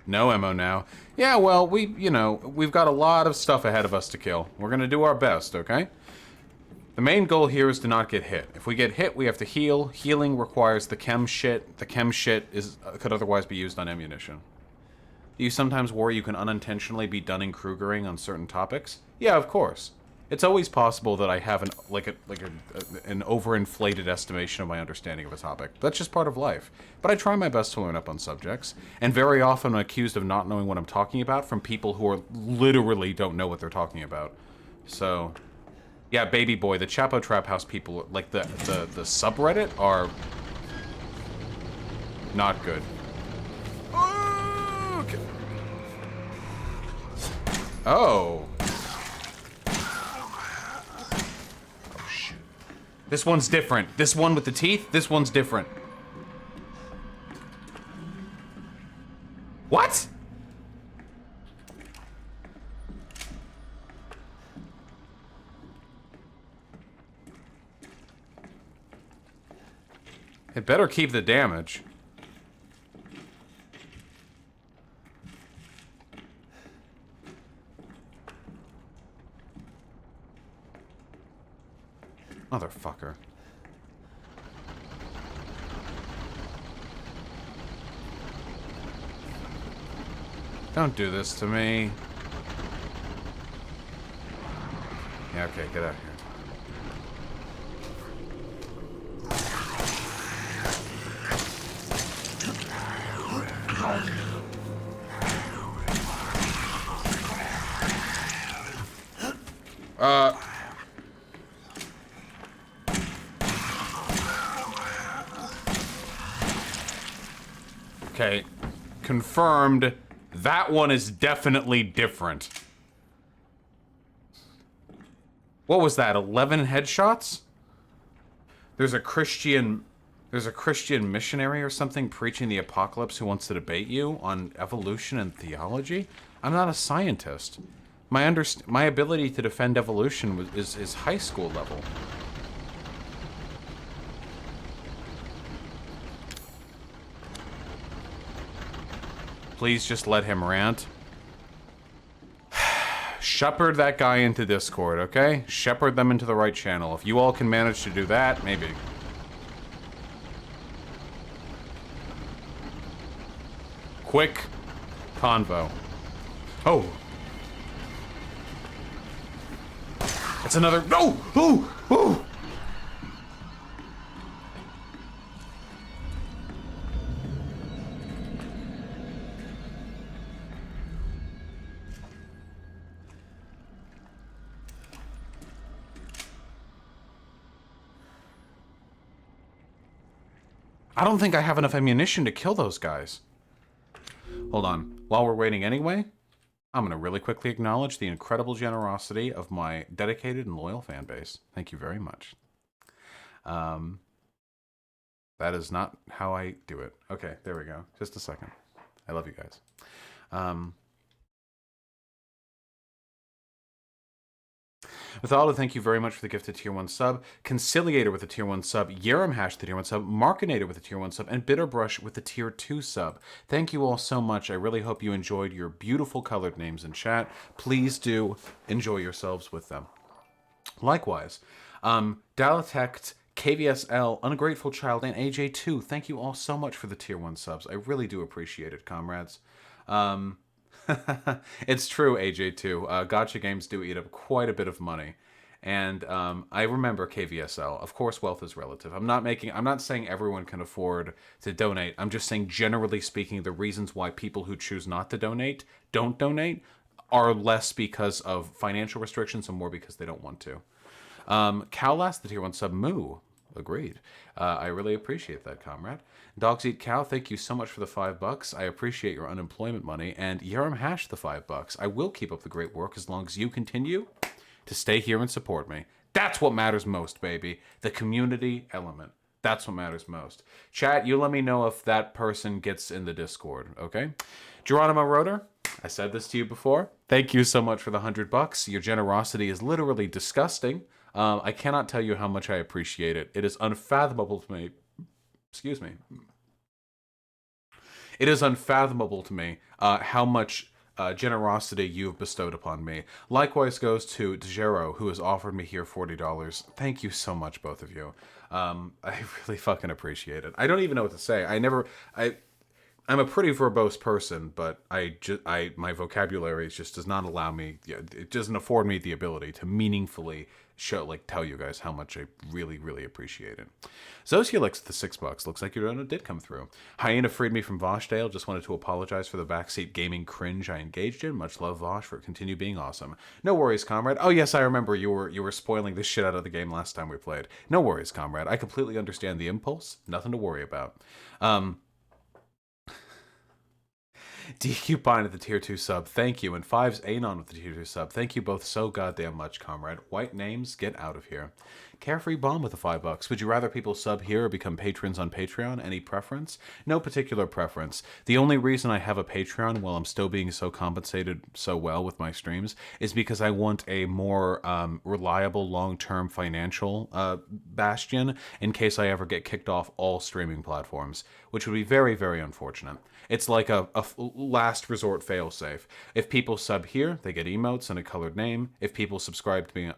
No ammo now. Yeah, well, we've got a lot of stuff ahead of us to kill. We're gonna do our best, okay? The main goal here is to not get hit. If we get hit, we have to heal. Healing requires the chem shit. The chem shit could otherwise be used on ammunition. Do you sometimes worry you can unintentionally be Dunning-Krugering on certain topics? Yeah, of course. It's always possible that I have an overinflated estimation of my understanding of a topic. That's just part of life. But I try my best to learn up on subjects, and very often I'm accused of not knowing what I'm talking about from people who are literally don't know what they're talking about. So, yeah, baby boy, the Chapo Trap House people, like the subreddit, are not good. Okay. Oh. This one's different. This one with the teeth, this one's different. What? It better keep the damage. Motherfucker. Don't do this to me. Yeah, okay, get out of here. Okay, confirmed. That one is definitely different. What was that, 11 headshots? There's a Christian missionary or something preaching the apocalypse who wants to debate you on evolution and theology? I'm not a scientist. My ability to defend evolution is high school level. Please just let him rant. Shepherd that guy into Discord, okay? Shepherd them into the right channel. If you all can manage to do that, maybe. quick convo. Oh. It's another. No! Ooh! Ooh! I don't think I have enough ammunition to kill those guys. Hold on. While we're waiting anyway, I'm going to really quickly acknowledge the incredible generosity of my dedicated and loyal fan base. Thank you very much. That is not how I do it. Okay, there we go. Just a second. I love you guys. Withalda, thank you very much for the gifted tier 1 sub. Conciliator with the tier 1 sub. Yerum Hash the tier 1 sub. Markinator with the tier 1 sub. And Bitterbrush with the tier 2 sub. Thank you all so much. I really hope you enjoyed your beautiful colored names in chat. Please do enjoy yourselves with them. Likewise, Dalatect, KVSL, Ungrateful Child, and AJ2, thank you all so much for the tier 1 subs. I really do appreciate it, comrades. It's true, AJ2. Gacha games do eat up quite a bit of money. And I remember KVSL. Of course, wealth is relative. I'm not saying everyone can afford to donate. I'm just saying, generally speaking, the reasons why people who choose not to donate don't donate are less because of financial restrictions and more because they don't want to. Cowlast, the tier 1 sub. Moo. Agreed. I really appreciate that, comrade. Dogs Eat Cow, thank you so much for the $5. I appreciate your unemployment money. And Yerum Hash, the $5. I will keep up the great work as long as you continue to stay here and support me. That's what matters most, baby. The community element. That's what matters most. Chat, you let me know if that person gets in the Discord, okay? Geronimo Rotor, I said this to you before. Thank you so much for the $100. Your generosity is literally disgusting. I cannot tell you how much I appreciate it. It is unfathomable to me. Excuse me. It is unfathomable to me how much generosity you have bestowed upon me. Likewise goes to Dejero, who has offered me here $40. Thank you so much, both of you. I really fucking appreciate it. I don't even know what to say. I'm a pretty verbose person, but my vocabulary just does not allow me. It doesn't afford me the ability to meaningfully tell you guys how much I really, really appreciate it. Zosialix the $6. Looks like your donut did come through. Hyena freed me from Voshdale. Just wanted to apologize for the backseat gaming cringe I engaged in. Much love, Vosh, for continue being awesome. No worries, comrade. Oh yes, I remember you were spoiling the shit out of the game last time we played. No worries, comrade. I completely understand the impulse. Nothing to worry about. DQ Pine at the tier 2 sub, thank you. And Fives Anon with the tier 2 sub, thank you both so goddamn much, comrade. White names, get out of here. Carefree Bomb with the $5. Would you rather people sub here or become patrons on Patreon? Any preference? No particular preference. The only reason I have a Patreon while I'm still being so compensated so well with my streams is because I want a more reliable long-term financial bastion in case I ever get kicked off all streaming platforms, which would be very, very unfortunate. It's like a last resort failsafe. If people sub here, they get emotes and a colored name. If people subscribe to me,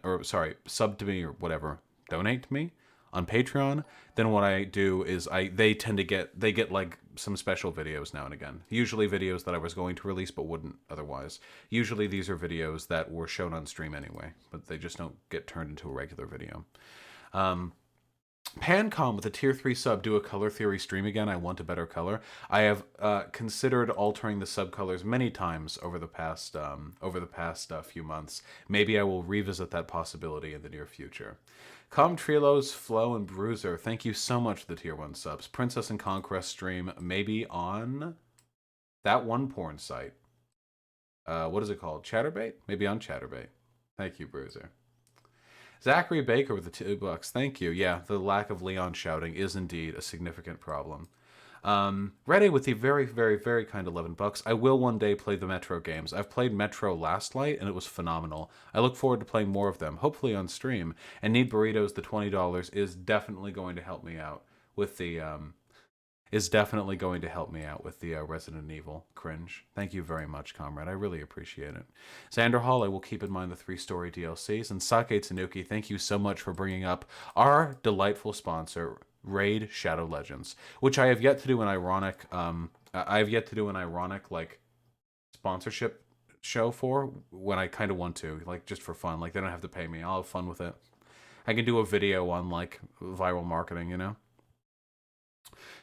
sub to me or whatever, donate to me on Patreon, then what I do is they get like some special videos now and again. Usually videos that I was going to release but wouldn't otherwise. Usually these are videos that were shown on stream anyway, but they just don't get turned into a regular video. Pancom with a tier 3 sub, do a color theory stream again. I want a better color. I have considered altering the sub colors many times over the past few months. Maybe I will revisit that possibility in the near future. Trilos, Flow, and Bruiser, thank you so much for the tier 1 subs. Princess and Conquest stream, maybe on that one porn site. What is it called? Chatterbait? Maybe on Chatterbait. Thank you, Bruiser. Zachary Baker with the $2. Thank you. Yeah, the lack of Leon shouting is indeed a significant problem. Ready with the very, very, very kind $11. I will one day play the Metro games. I've played Metro last night and it was phenomenal. I look forward to playing more of them, hopefully on stream. And Need Burritos, the $20 is definitely going to help me out with the Resident Evil cringe. Thank you very much, comrade. I really appreciate it. Xander Hall, I will keep in mind the 3-story DLCs. And Sake Tanuki, thank you so much for bringing up our delightful sponsor, Raid Shadow Legends, which I have yet to do an ironic I've yet to do an ironic, like, sponsorship show for when I kind of want to, like, just for fun. Like, they don't have to pay me. I'll have fun with it. I can do a video on, like, viral marketing, you know?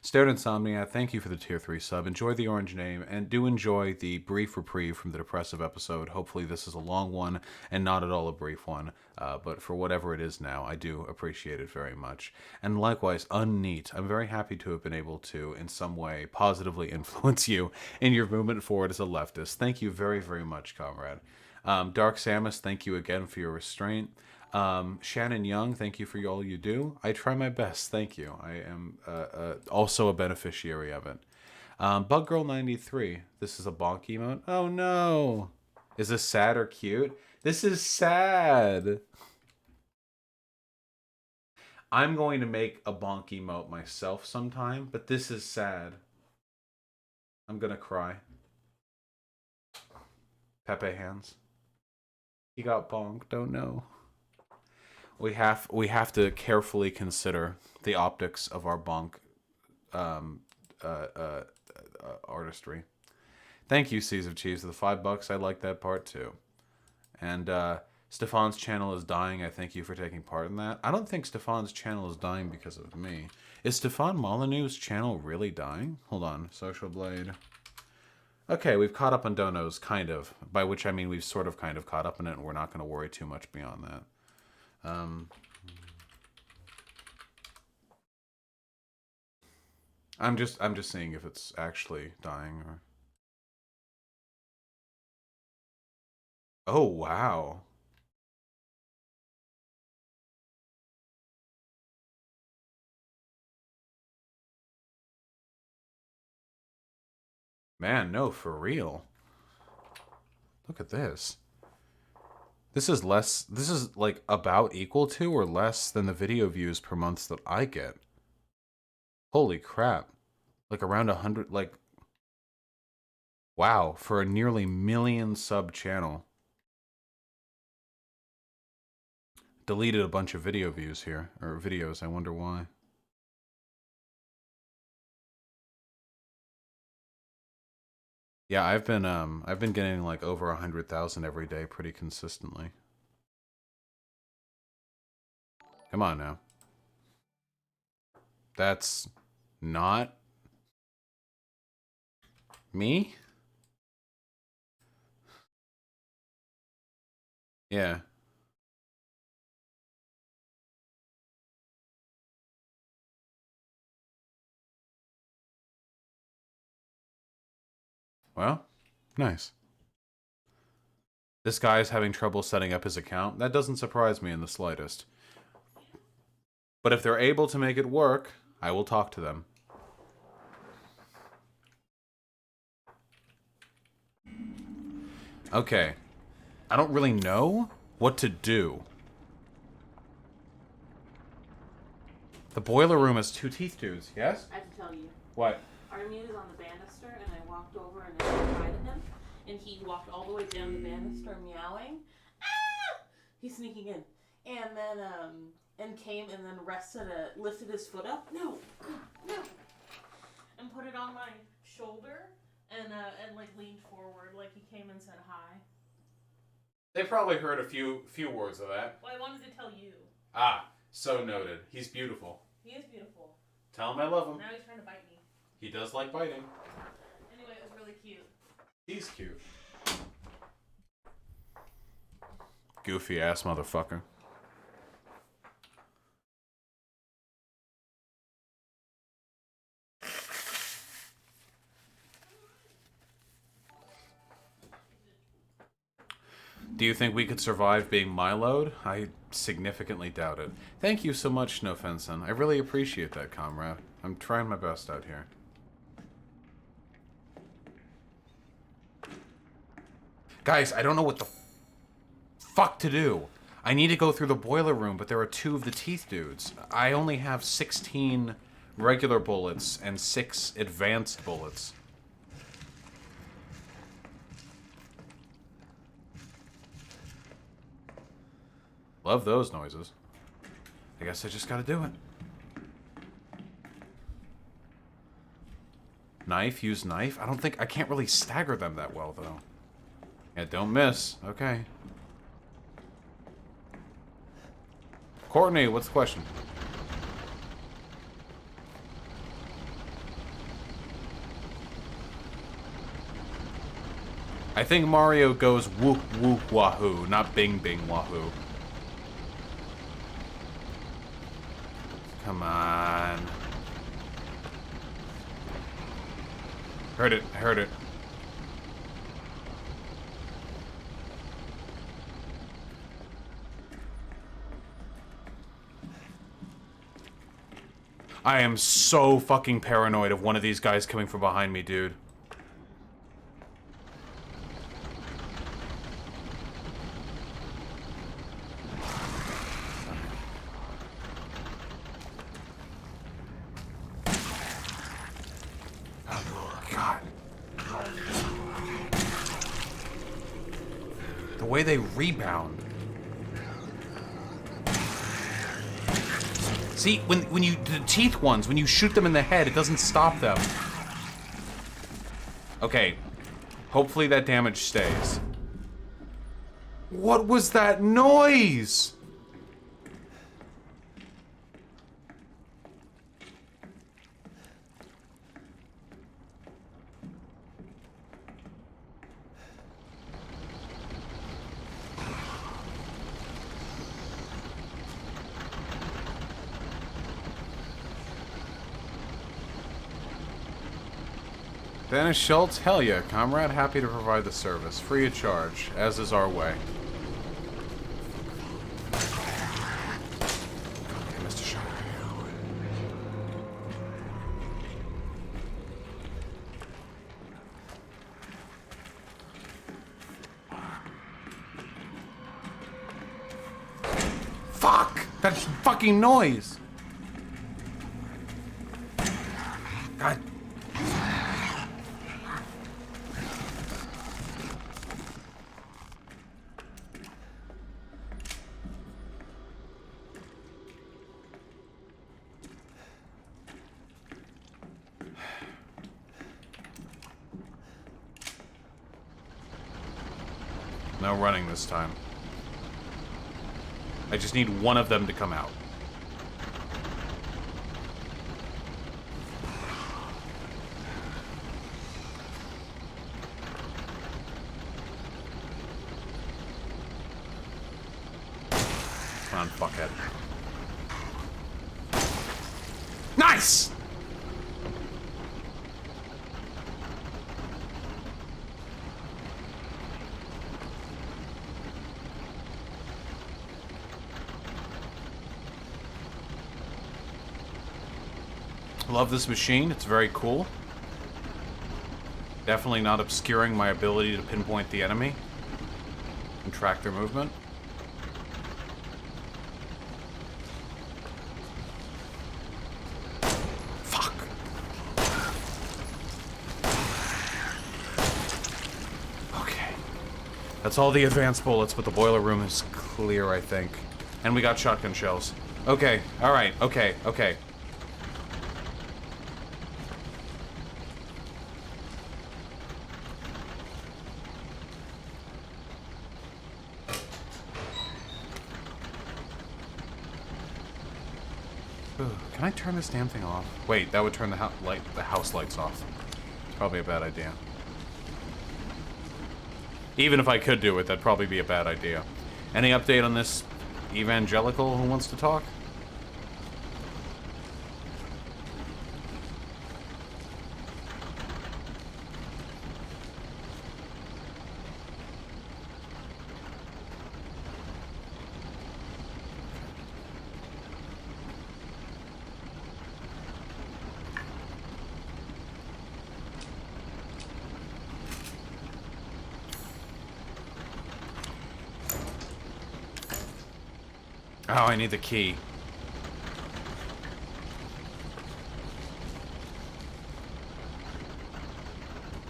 Stared Insomnia, thank you for the tier 3 sub. Enjoy the orange name, and do enjoy the brief reprieve from the depressive episode. Hopefully this is a long one, and not at all a brief one. But for whatever it is now, I do appreciate it very much. And likewise, Unneat, I'm very happy to have been able to, in some way, positively influence you in your movement forward as a leftist. Thank you very, very much, comrade. Dark Samus, thank you again for your restraint. Shannon Young, thank you for all you do. I try my best. Thank you. I am also a beneficiary of it. Buggirl93, this is a bonk emote. Oh no. Is this sad or cute? This is sad. I'm going to make a bonk emote myself sometime, but this is sad. I'm gonna cry. Pepe hands. He got bonked. Oh no. We have to carefully consider the optics of our bonk artistry. Thank you, Seas of Cheese, for the $5. I like that part too. And Stefan's channel is dying. I thank you for taking part in that. I don't think Stefan's channel is dying because of me. Is Stefan Molyneux's channel really dying? Hold on. Social Blade. Okay, we've caught up on donos, kind of. By which I mean we've sort of kind of caught up in it, and we're not going to worry too much beyond that. I'm just seeing if it's actually dying or. Oh wow. Man, no, for real. Look at this. This is like about equal to or less than the video views per month that I get. Holy crap. Like around 100, like, wow, for a nearly million sub channel. Deleted a bunch of video views here, or videos, I wonder why. Yeah, I've been getting like over 100,000 every day pretty consistently. Come on now. That's not me? Yeah. Well, nice. This guy is having trouble setting up his account. That doesn't surprise me in the slightest. But if they're able to make it work, I will talk to them. Okay. I don't really know what to do. The boiler room has 2 teeth dudes, yes? I have to tell you. What? Armin is on the banister, and I walked over and I said hi to him, and he walked all the way down the banister meowing. Ah! He's sneaking in. And then, and came and then lifted his foot up. No! No! And put it on my shoulder, and like leaned forward like he came and said hi. They probably heard a few words of that. Well, I wanted to tell you. Ah, so noted. He's beautiful. He is beautiful. Tell him I love him. Now he's trying to bite me. He does like biting. Anyway, it was really cute. He's cute. Goofy ass motherfucker. Do you think we could survive being Milo'd? I significantly doubt it. Thank you so much, Snowfenson. I really appreciate that, comrade. I'm trying my best out here. Guys, I don't know what the fuck to do. I need to go through the boiler room, but there are 2 of the teeth dudes. I only have 16 regular bullets and 6 advanced bullets. Love those noises. I guess I just gotta do it. Knife, use knife. I can't really stagger them that well, though. Yeah, don't miss. Okay. Courtney, what's the question? I think Mario goes whoop whoop wahoo, not bing bing wahoo. Come on. Heard it, heard it. I am so fucking paranoid of one of these guys coming from behind me, dude. God. The way they rebound. See, when you, the teeth ones, when you shoot them in the head, it doesn't stop them. Okay. Hopefully that damage stays. What was that noise? Dennis Schultz, hell yeah, comrade, happy to provide the service, free of charge, as is our way. Okay, Mr. Shaw. Fuck! That fucking noise! God. No running this time. I just need one of them to come out. Come on, fuckhead. Nice! Love this machine, it's very cool. Definitely not obscuring my ability to pinpoint the enemy and track their movement. Fuck. Okay. That's all the advanced bullets, but the boiler room is clear, I think. And we got shotgun shells. Okay, alright, okay, okay. Can I turn this damn thing off? Wait, that would turn the house lights off. Probably a bad idea. Even if I could do it, that'd probably be a bad idea. Any update on this evangelical who wants to talk? Oh, I need the key.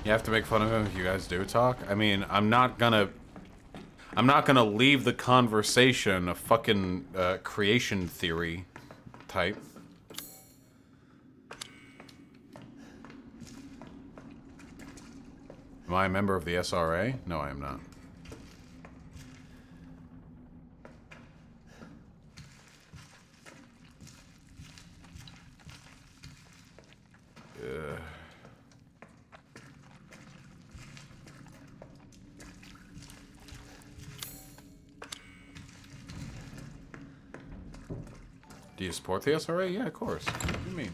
You have to make fun of him if you guys do talk? I mean, I'm not gonna leave the conversation a fucking creation theory type. Am I a member of the SRA? No, I am not. Do you support the SRA? Yeah, of course. What do you mean?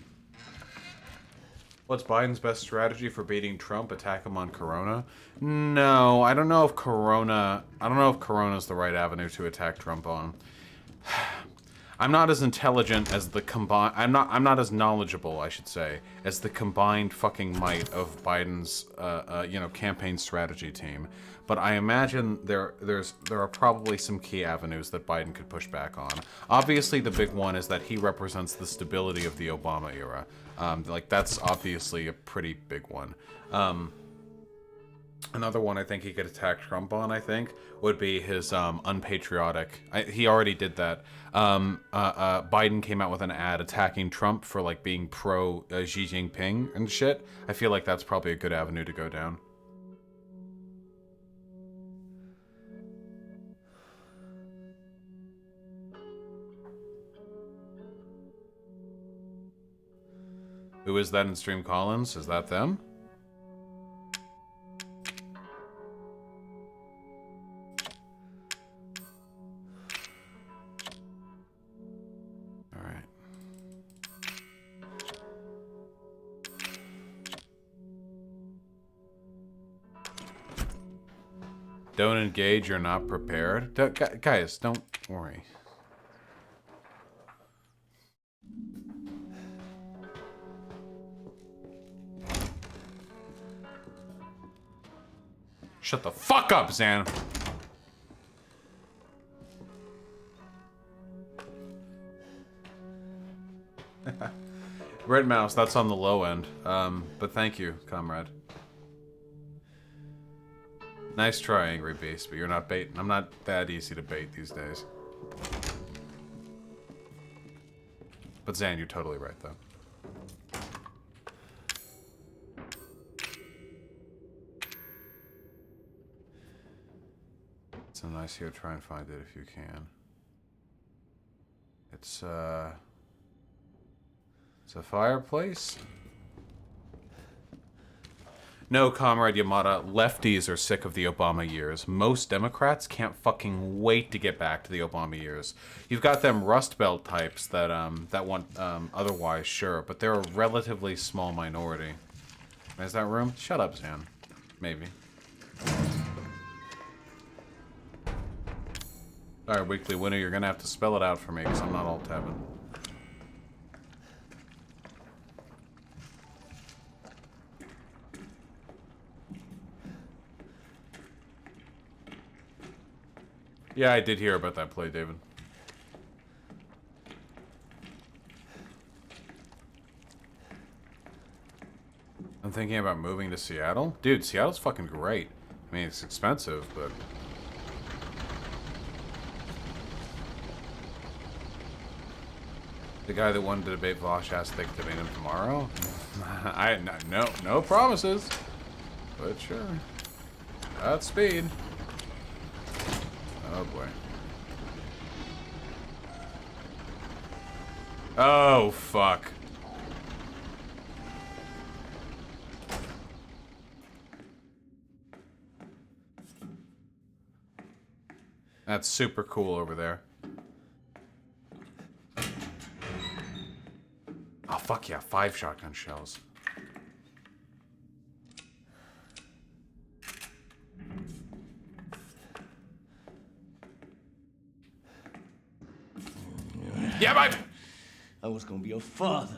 What's Biden's best strategy for beating Trump? Attack him on Corona? No, I don't know if Corona... I don't know if Corona's the right avenue to attack Trump on. I'm not as intelligent as the combined... I'm not as knowledgeable, I should say, as the combined fucking might of Biden's, campaign strategy team. But I imagine there are probably some key avenues that Biden could push back on. Obviously, the big one is that he represents the stability of the Obama era. That's obviously a pretty big one. Another one I think he could attack Trump on, I think, would be his unpatriotic... he already did that. Biden came out with an ad attacking Trump for, like, being pro Xi Jinping and shit. I feel like that's probably a good avenue to go down. Who is that in Stream Collins? Is that them? Alright. Don't engage, you're not prepared. Guys, don't worry. Shut the fuck up, Zan. Red Mouse, that's on the low end. But thank you, comrade. Nice try, Angry Beast, but you're not bait. I'm not that easy to bait these days. But Zan, you're totally right, though. It's a nice here. Try and find it if you can. It's a fireplace? No, Comrade Yamada, lefties are sick of the Obama years. Most Democrats can't fucking wait to get back to the Obama years. You've got them Rust Belt types that want otherwise, sure, but they're a relatively small minority. Is that room? Shut up, Zan. Maybe. Alright, Weekly Winner, you're gonna have to spell it out for me, because I'm not alt tabbing. Yeah, I did hear about that play, David. I'm thinking about moving to Seattle. Dude, Seattle's fucking great. I mean, it's expensive, but... The guy that wanted to debate Vosh asked they could debate him tomorrow? No promises. But sure. Godspeed. Oh boy. Oh fuck. That's super cool over there. Oh fuck yeah, 5 shotgun shells. Yeah, mate! I was gonna be your father.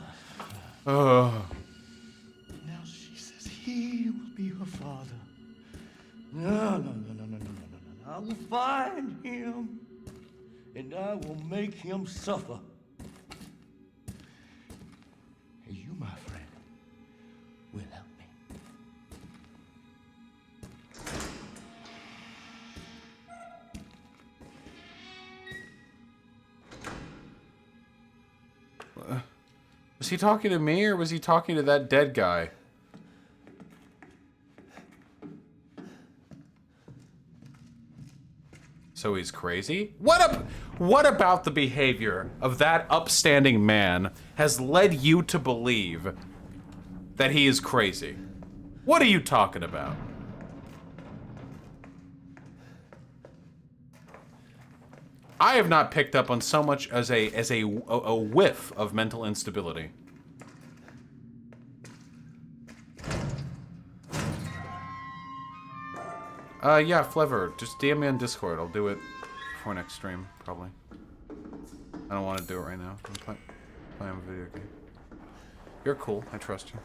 Oh. Now she says he will be her father. No. I will find him, and I will make him suffer. And you, my friend, will help me. Was he talking to me, or was he talking to that dead guy? So he's crazy? What about the behavior of that upstanding man has led you to believe that he is crazy? What are you talking about? I have not picked up on so much as a whiff of mental instability. Yeah, Flever, just DM me on Discord. I'll do it before next stream, probably. I don't want to do it right now. I'm playing a video game. You're cool. I trust you.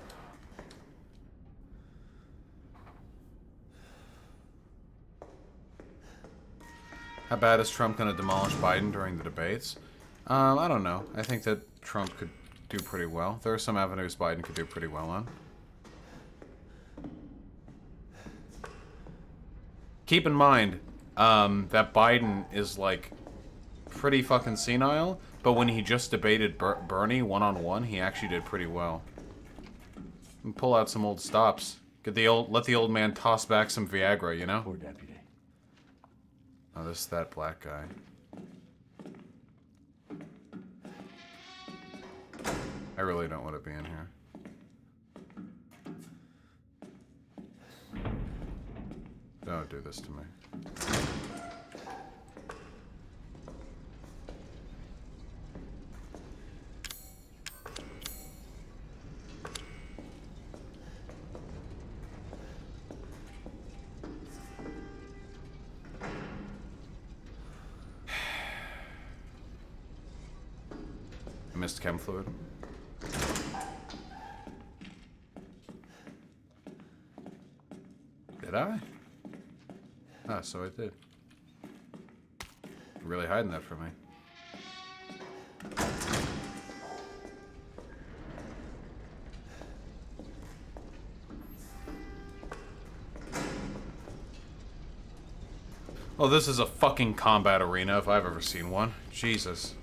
How bad is Trump going to demolish Biden during the debates? I don't know. I think that Trump could do pretty well. There are some avenues Biden could do pretty well on. Keep in mind that Biden is, like, pretty fucking senile, but when he just debated Bernie one-on-one, he actually did pretty well. And pull out some old stops. Let the old man toss back some Viagra, you know? Poor deputy. Oh, this is that black guy. I really don't want to be in here. Don't do this to me. I missed chem fluid. Did I? Ah, so I did. You're really hiding that from me. Oh, this is a fucking combat arena if I've ever seen one. Jesus.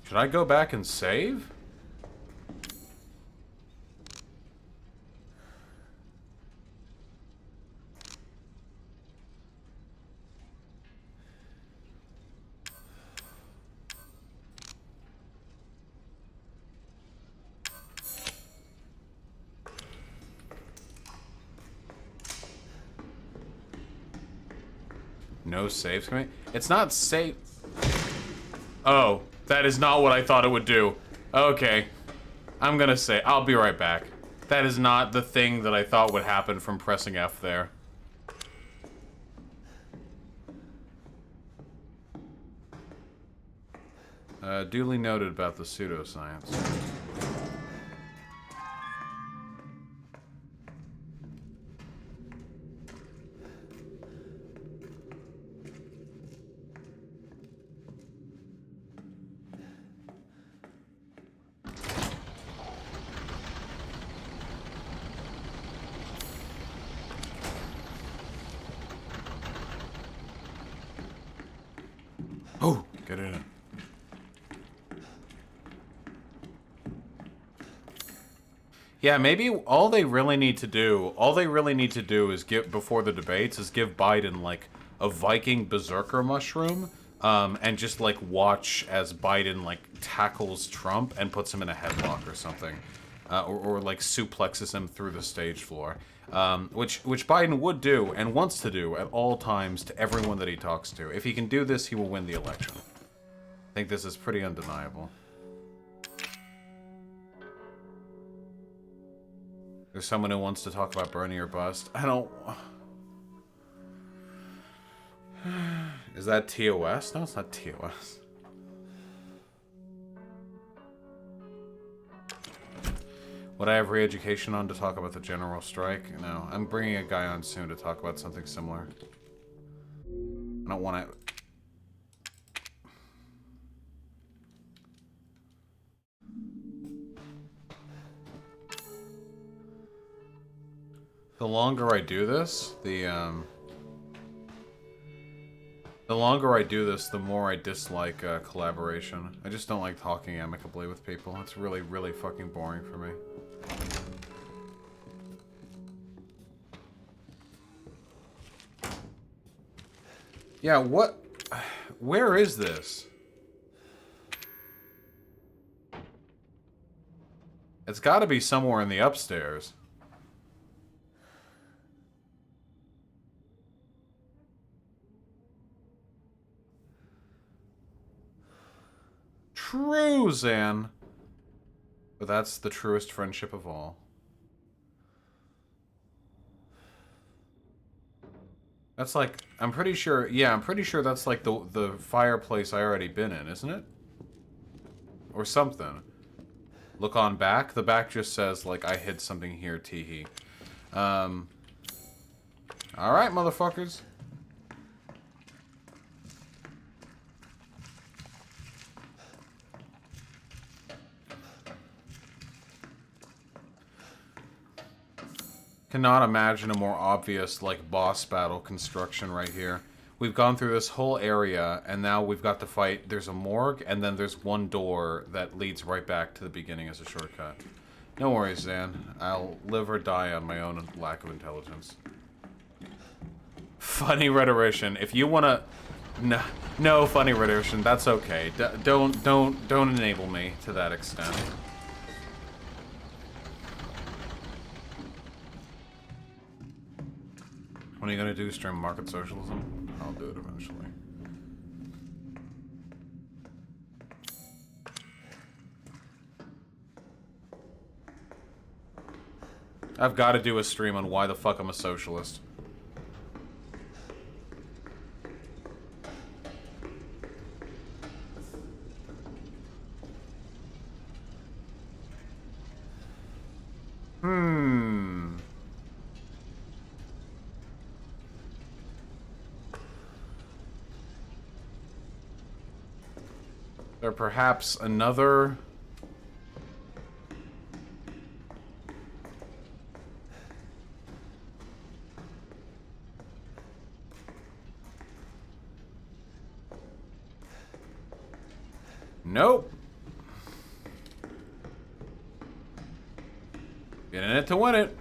Should I go back and save? No saves coming? It's not safe. Oh. That is not what I thought it would do. Okay. I'm gonna say, I'll be right back. That is not the thing that I thought would happen from pressing F there. Duly noted about the pseudoscience. Oh, get in. Yeah, maybe all they really need to do is before the debates is give Biden like a Viking berserker mushroom, and just like watch as Biden like tackles Trump and puts him in a headlock or something, or like suplexes him through the stage floor, which Biden would do and wants to do at all times to everyone that he talks to. If he can do this, he will win the election. I think this is pretty undeniable. There's someone who wants to talk about Bernie or bust. I don't... Is that TOS? No, it's not TOS. Would I have re-education on to talk about the general strike? No, I'm bringing a guy on soon to talk about something similar. I don't want to... The longer I do this, the The longer I do this, the more I dislike collaboration. I just don't like talking amicably with people. It's really, really fucking boring for me. Yeah, what? Where is this? It's gotta be somewhere in the upstairs. True, Zan. But that's the truest friendship of all. That's like, I'm pretty sure, yeah, I'm pretty sure that's like the fireplace I already been in, isn't it? Or something. Look on back. The back just says, like, I hid something here, teehee. Alright, motherfuckers. Cannot imagine a more obvious, like, boss battle construction right here. We've gone through this whole area, and now we've got to fight. There's a morgue, and then there's one door that leads right back to the beginning as a shortcut. No worries, Zan. I'll live or die on my own lack of intelligence. Funny rhetorician. If you wanna... No, funny rhetorician. That's okay. Don't enable me to that extent. When are you gonna do stream market socialism? I'll do it eventually. I've got to do a stream on why the fuck I'm a socialist. Or perhaps another... Nope. Get in it to win it.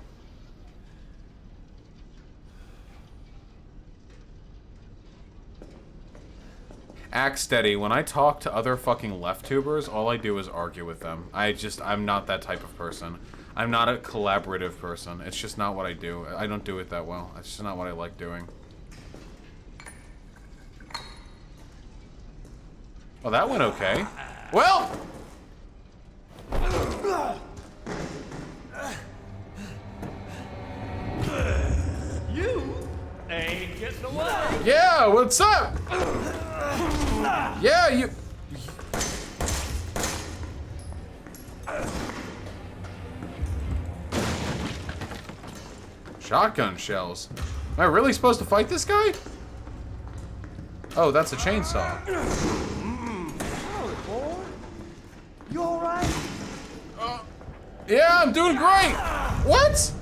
Act steady. When I talk to other fucking left tubers, all I do is argue with them. I'm not that type of person. I'm not a collaborative person. It's just not what I do. I don't do it that well. It's just not what I like doing. Well, that went okay. Well! You ain't getting away. Yeah, what's up? Yeah, you... Shotgun shells. Am I really supposed to fight this guy? Oh, that's a chainsaw. Howdy, boy. You all right? Yeah, I'm doing great. What?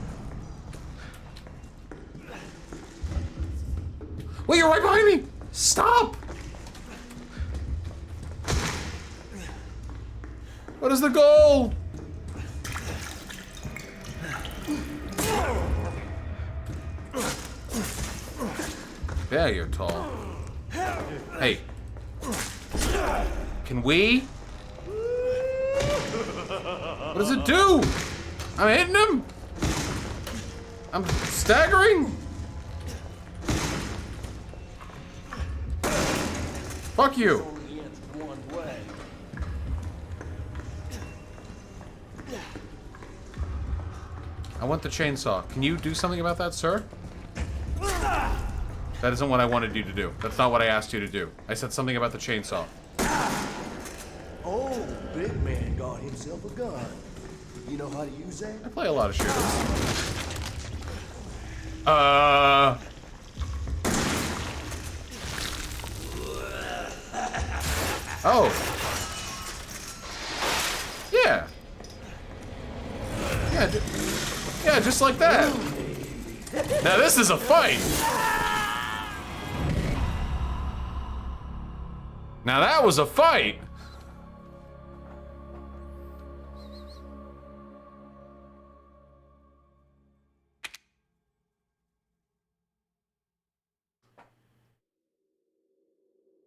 Wait, you're right behind me. Stop. What is the goal? Yeah, you're tall. Hey. Can we? What does it do? I'm hitting him. I'm staggering. Fuck you. Only ends one way. I want the chainsaw. Can you do something about that, sir? That isn't what I wanted you to do. That's not what I asked you to do. I said something about the chainsaw. Oh, big man got himself a gun. You know how to use that? I play a lot of shooters. Oh. Yeah. Yeah, just like that. Now this is a fight. Now that was a fight!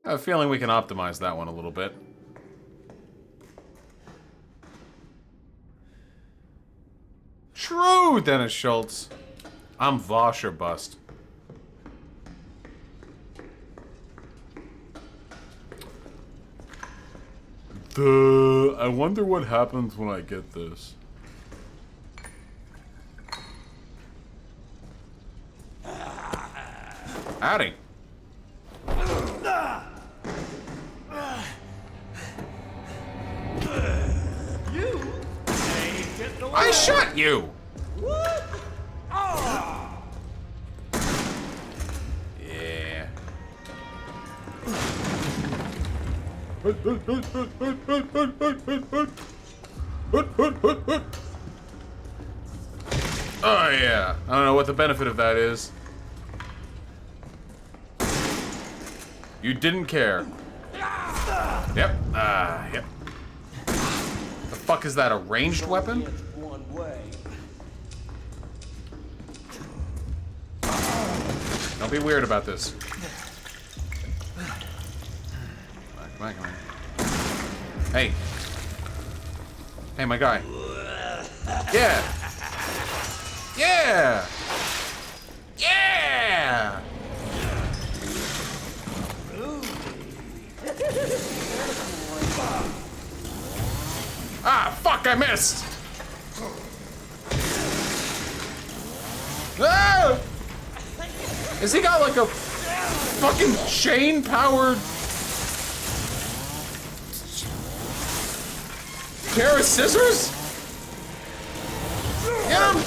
I have a feeling we can optimize that one a little bit. True, Dennis Schultz. I'm Vosh or bust. I wonder what happens when I get this. Howdy. I shot you! Yeah. Oh yeah. I don't know what the benefit of that is. You didn't care. Yep. Yep. The fuck is that, a ranged weapon? One way. Don't be weird about this. Come on, come on. Hey. Hey, my guy. Yeah. Yeah. Yeah. Ah, fuck, I missed. Ah! Has he got like a fucking chain-powered pair of scissors? Get him!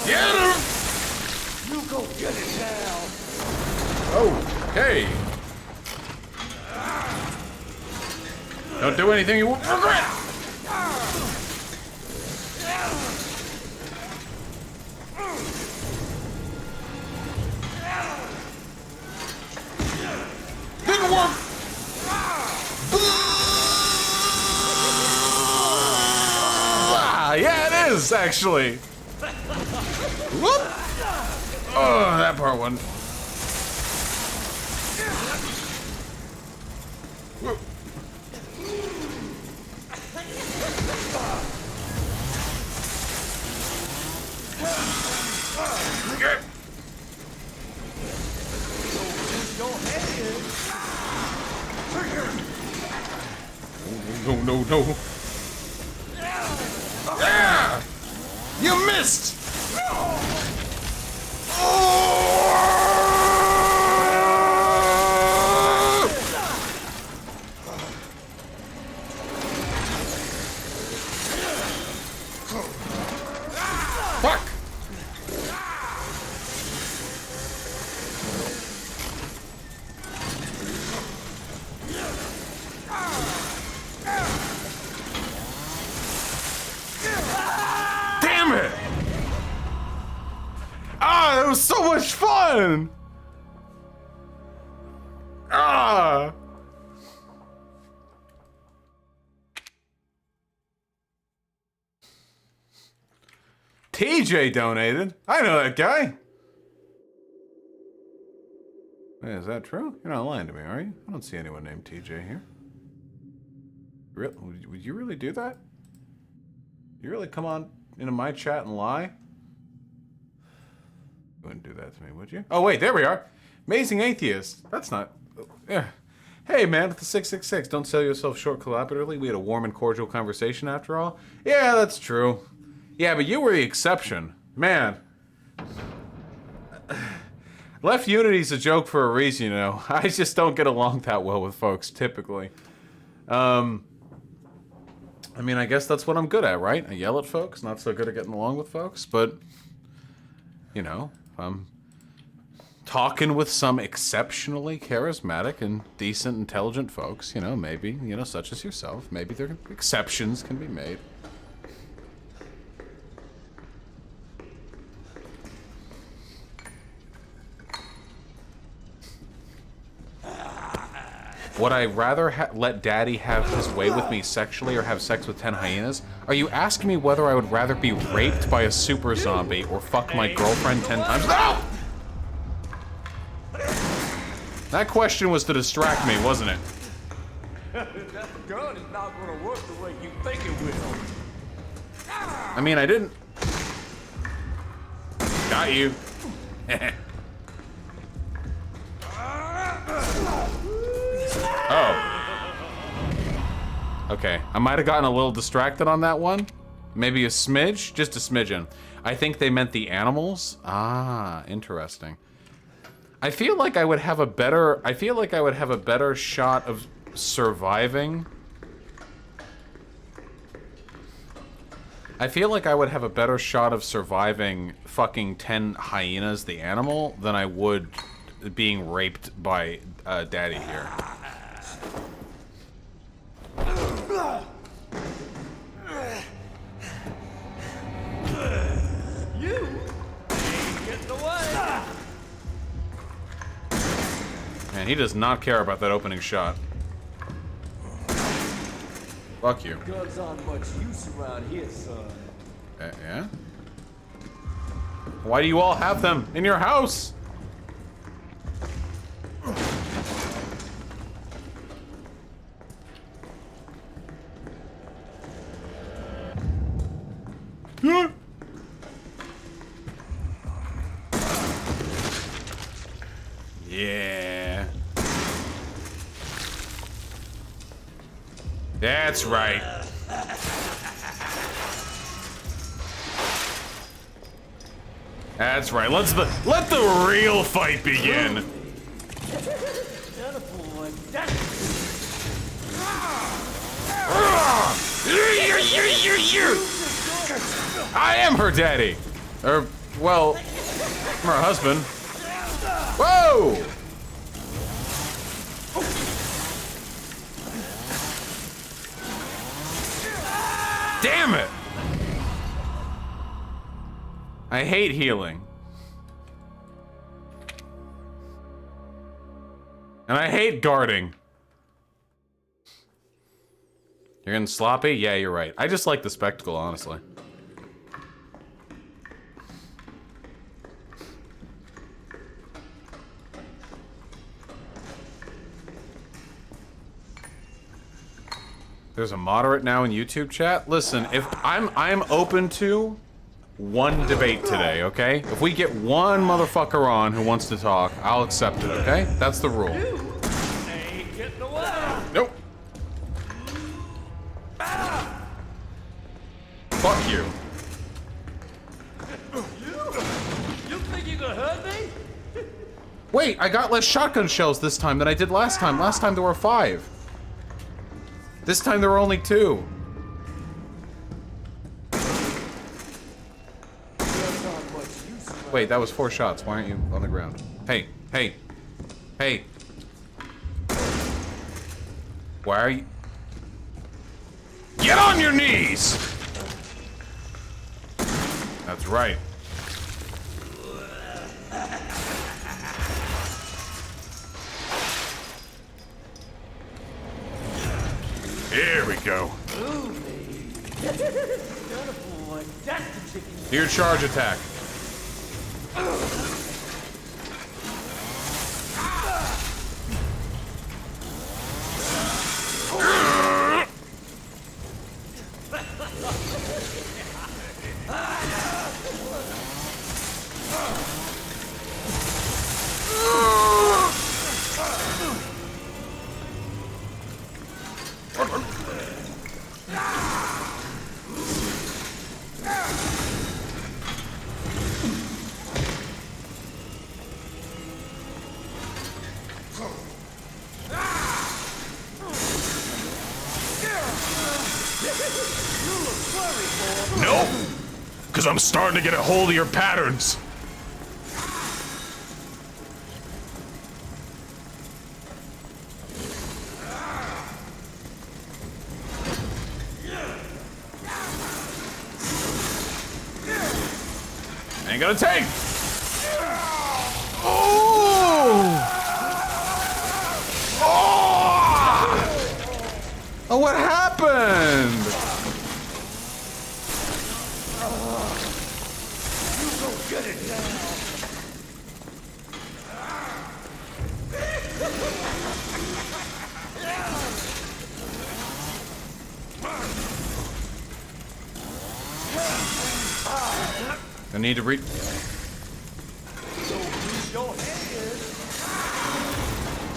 Get him! You go get it now. Okay. Don't do anything you won't regret! Didn't work! Yeah, it is, actually. Whoop! Oh, that part one. No, no, no. Ah! You missed! Fuck! Damn it! Ah, that was so much fun! Ah! TJ donated. I know that guy. Wait, is that true? You're not lying to me, are you? I don't see anyone named TJ here. Would you really do that? You really come on into my chat and lie? You wouldn't do that to me, would you? Oh wait, there we are. Amazing Atheist. That's not... Yeah. Hey man, with the 666, don't sell yourself short collaboratively. We had a warm and cordial conversation after all. Yeah, that's true. Yeah, but you were the exception. Man. Left Unity's a joke for a reason, you know. I just don't get along that well with folks, typically. I mean, I guess that's what I'm good at, right? I yell at folks, not so good at getting along with folks, but, you know, if I'm talking with some exceptionally charismatic and decent, intelligent folks, you know, maybe, you know, such as yourself, maybe there exceptions can be made. Would I rather let Daddy have his way with me sexually or have sex with 10 hyenas? Are you asking me whether I would rather be raped by a super zombie or fuck my girlfriend 10 times? No! That question was to distract me, wasn't it? That gun is not gonna work the way you think it will. I mean, I didn't... Got you. Oh. Okay, I might have gotten a little distracted on that one. Maybe a smidge? Just a smidgen. I think they meant the animals. Ah, interesting. I feel like I would have a better shot of surviving. I feel like I would have a better shot of surviving fucking 10 hyenas, the animal, than I would being raped by Daddy here. You ain't getting away. Man, he does not care about that opening shot. Fuck you. Guns aren't much use around here, son. Yeah? Why do you all have them in your house? Yeah. That's right. That's right. Let the real fight begin. I am her daddy. Or, well, I'm her husband. Whoa! Damn it! I hate healing. And I hate guarding. You're getting sloppy? Yeah, you're right. I just like the spectacle, honestly. There's a moderate now in YouTube chat. Listen, if I'm open to one debate today, okay? If we get one motherfucker on who wants to talk, I'll accept it, okay? That's the rule. Ain't getting away. Nope. Fuck you. You think you gonna hurt me? Wait, I got less shotgun shells this time than I did last time. Last time there were 5. This time there were only 2. Wait, that was 4 shots. Why aren't you on the ground? Hey, hey, hey. Why are you... Get on your knees! That's right. Here we go. Your charge attack. Nope, because I'm starting to get a hold of your patterns. Ain't gonna take. Oh! Oh! Oh, what happened? You go get it now. I need to read. So use your head.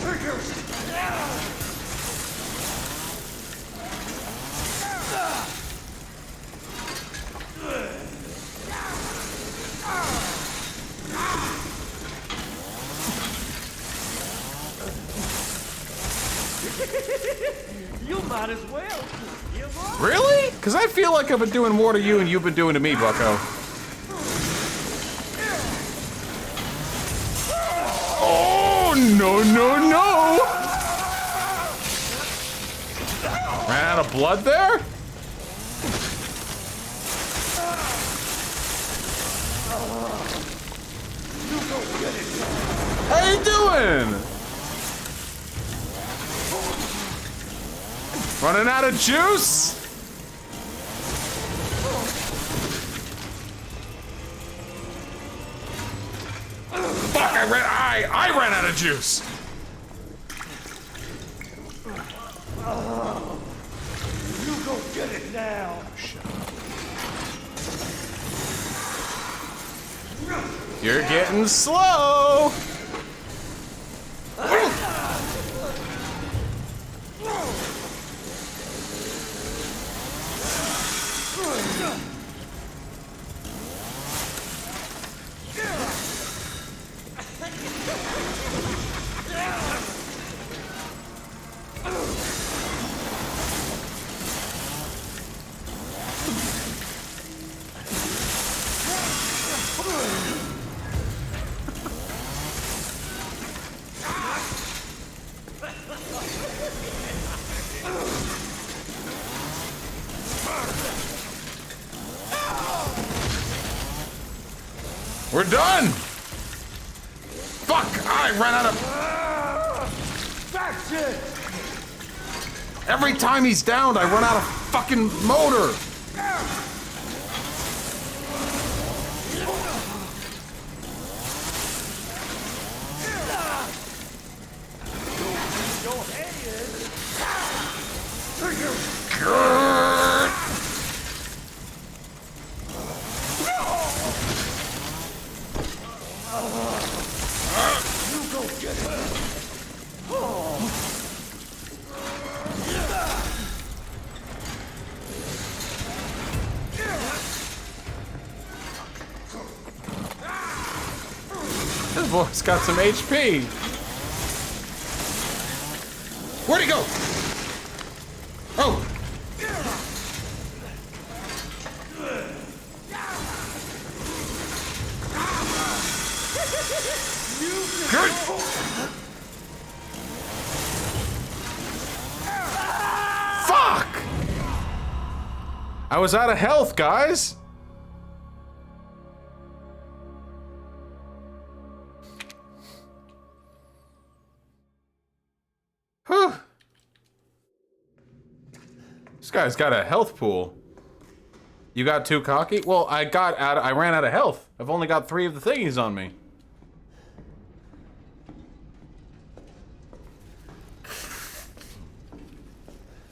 Triggers. You might as well. Give up. Really? Because I feel like I've been doing more to you than you've been doing to me, Bucko. Oh, no, no, no! Ran out of blood there? How you doing? Running out of juice? Fuck, I ran out of juice. You go get it now. You're getting slow. We're done! Fuck! I ran out of... That's it. Every time he's downed, I run out of fucking motor! Your head. Grrr. You go get it. This boy's got some HP. Where'd he go? Oh! Good. Fuck! I was out of health, guys. Whew. This guy's got a health pool. You got too cocky? Well, I ran out of health. I've only got 3 of the thingies on me.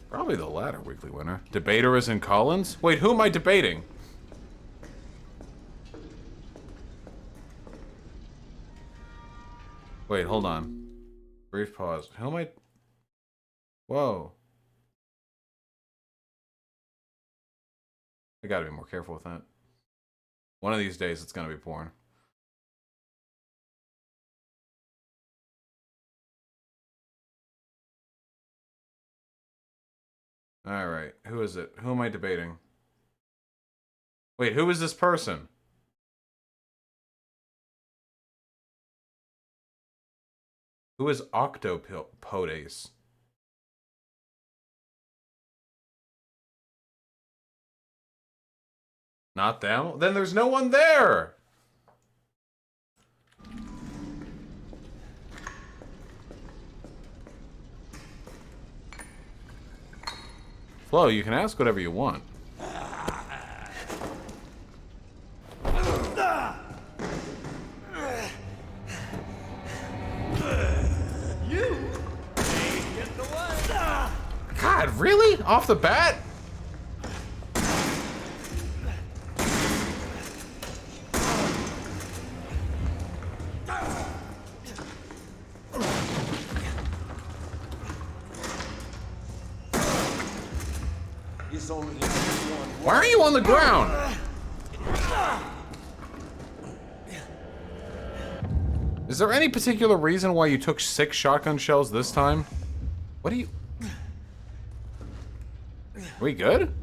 Probably the latter, weekly winner. Debater is in Collins? Wait, who am I debating? Wait, hold on. Brief pause. Who am I... Whoa. I gotta be more careful with that. One of these days, it's gonna be porn. Alright, who is it? Who am I debating? Wait, who is this person? Who is Octopodes? Not them? Then there's no one there! Flo, you can ask whatever you want. God, really? Off the bat? Why are you on the ground? Is there any particular reason why you took 6 shotgun shells this time? What are you... Are we good?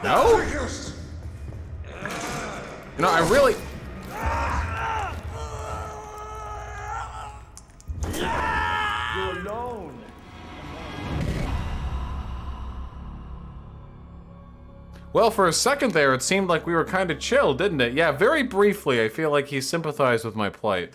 No? You know, I really... You're alone. Well, for a second there, it seemed like we were kind of chill, didn't it? Yeah, very briefly, I feel like he sympathized with my plight.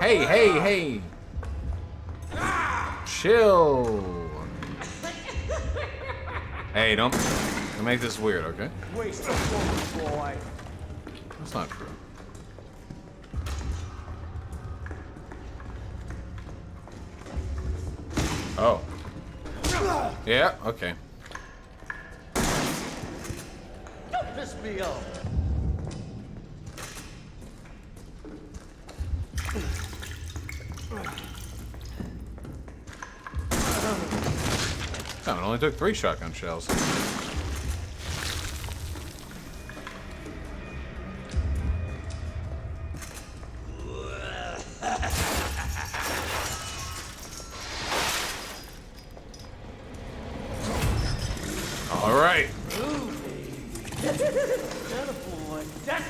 Hey, hey, hey! Chill. Hey, don't make this weird, okay? Waste of bullet, boy. That's not true. Oh. Yeah, okay. Don't piss me off. Oh, it only took 3 shotgun shells. All right. Boy, that's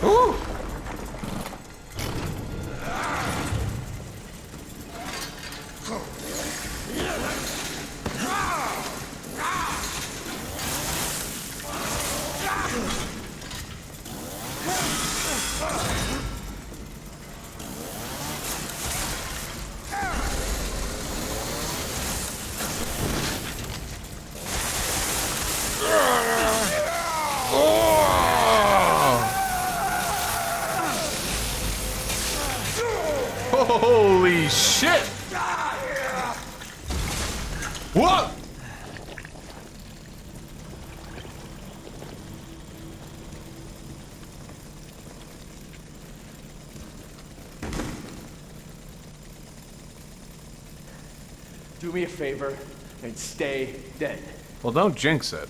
Ooh. Holy shit! What? Do me a favor and stay dead. Well, don't jinx it.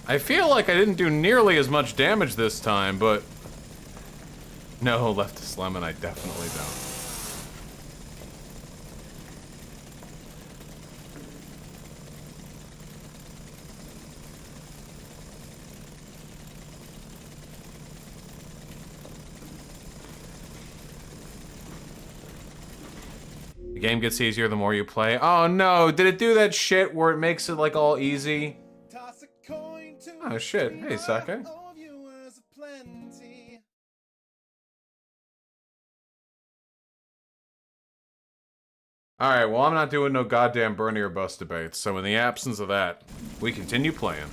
I feel like I didn't do nearly as much damage this time, but... No, Leftist Lemon, I definitely don't. The game gets easier the more you play. Oh no, did it do that shit where it makes it like all easy? Oh shit, hey Sake. Alright, well I'm not doing no goddamn Bernier bus debates, so in the absence of that, we continue playing.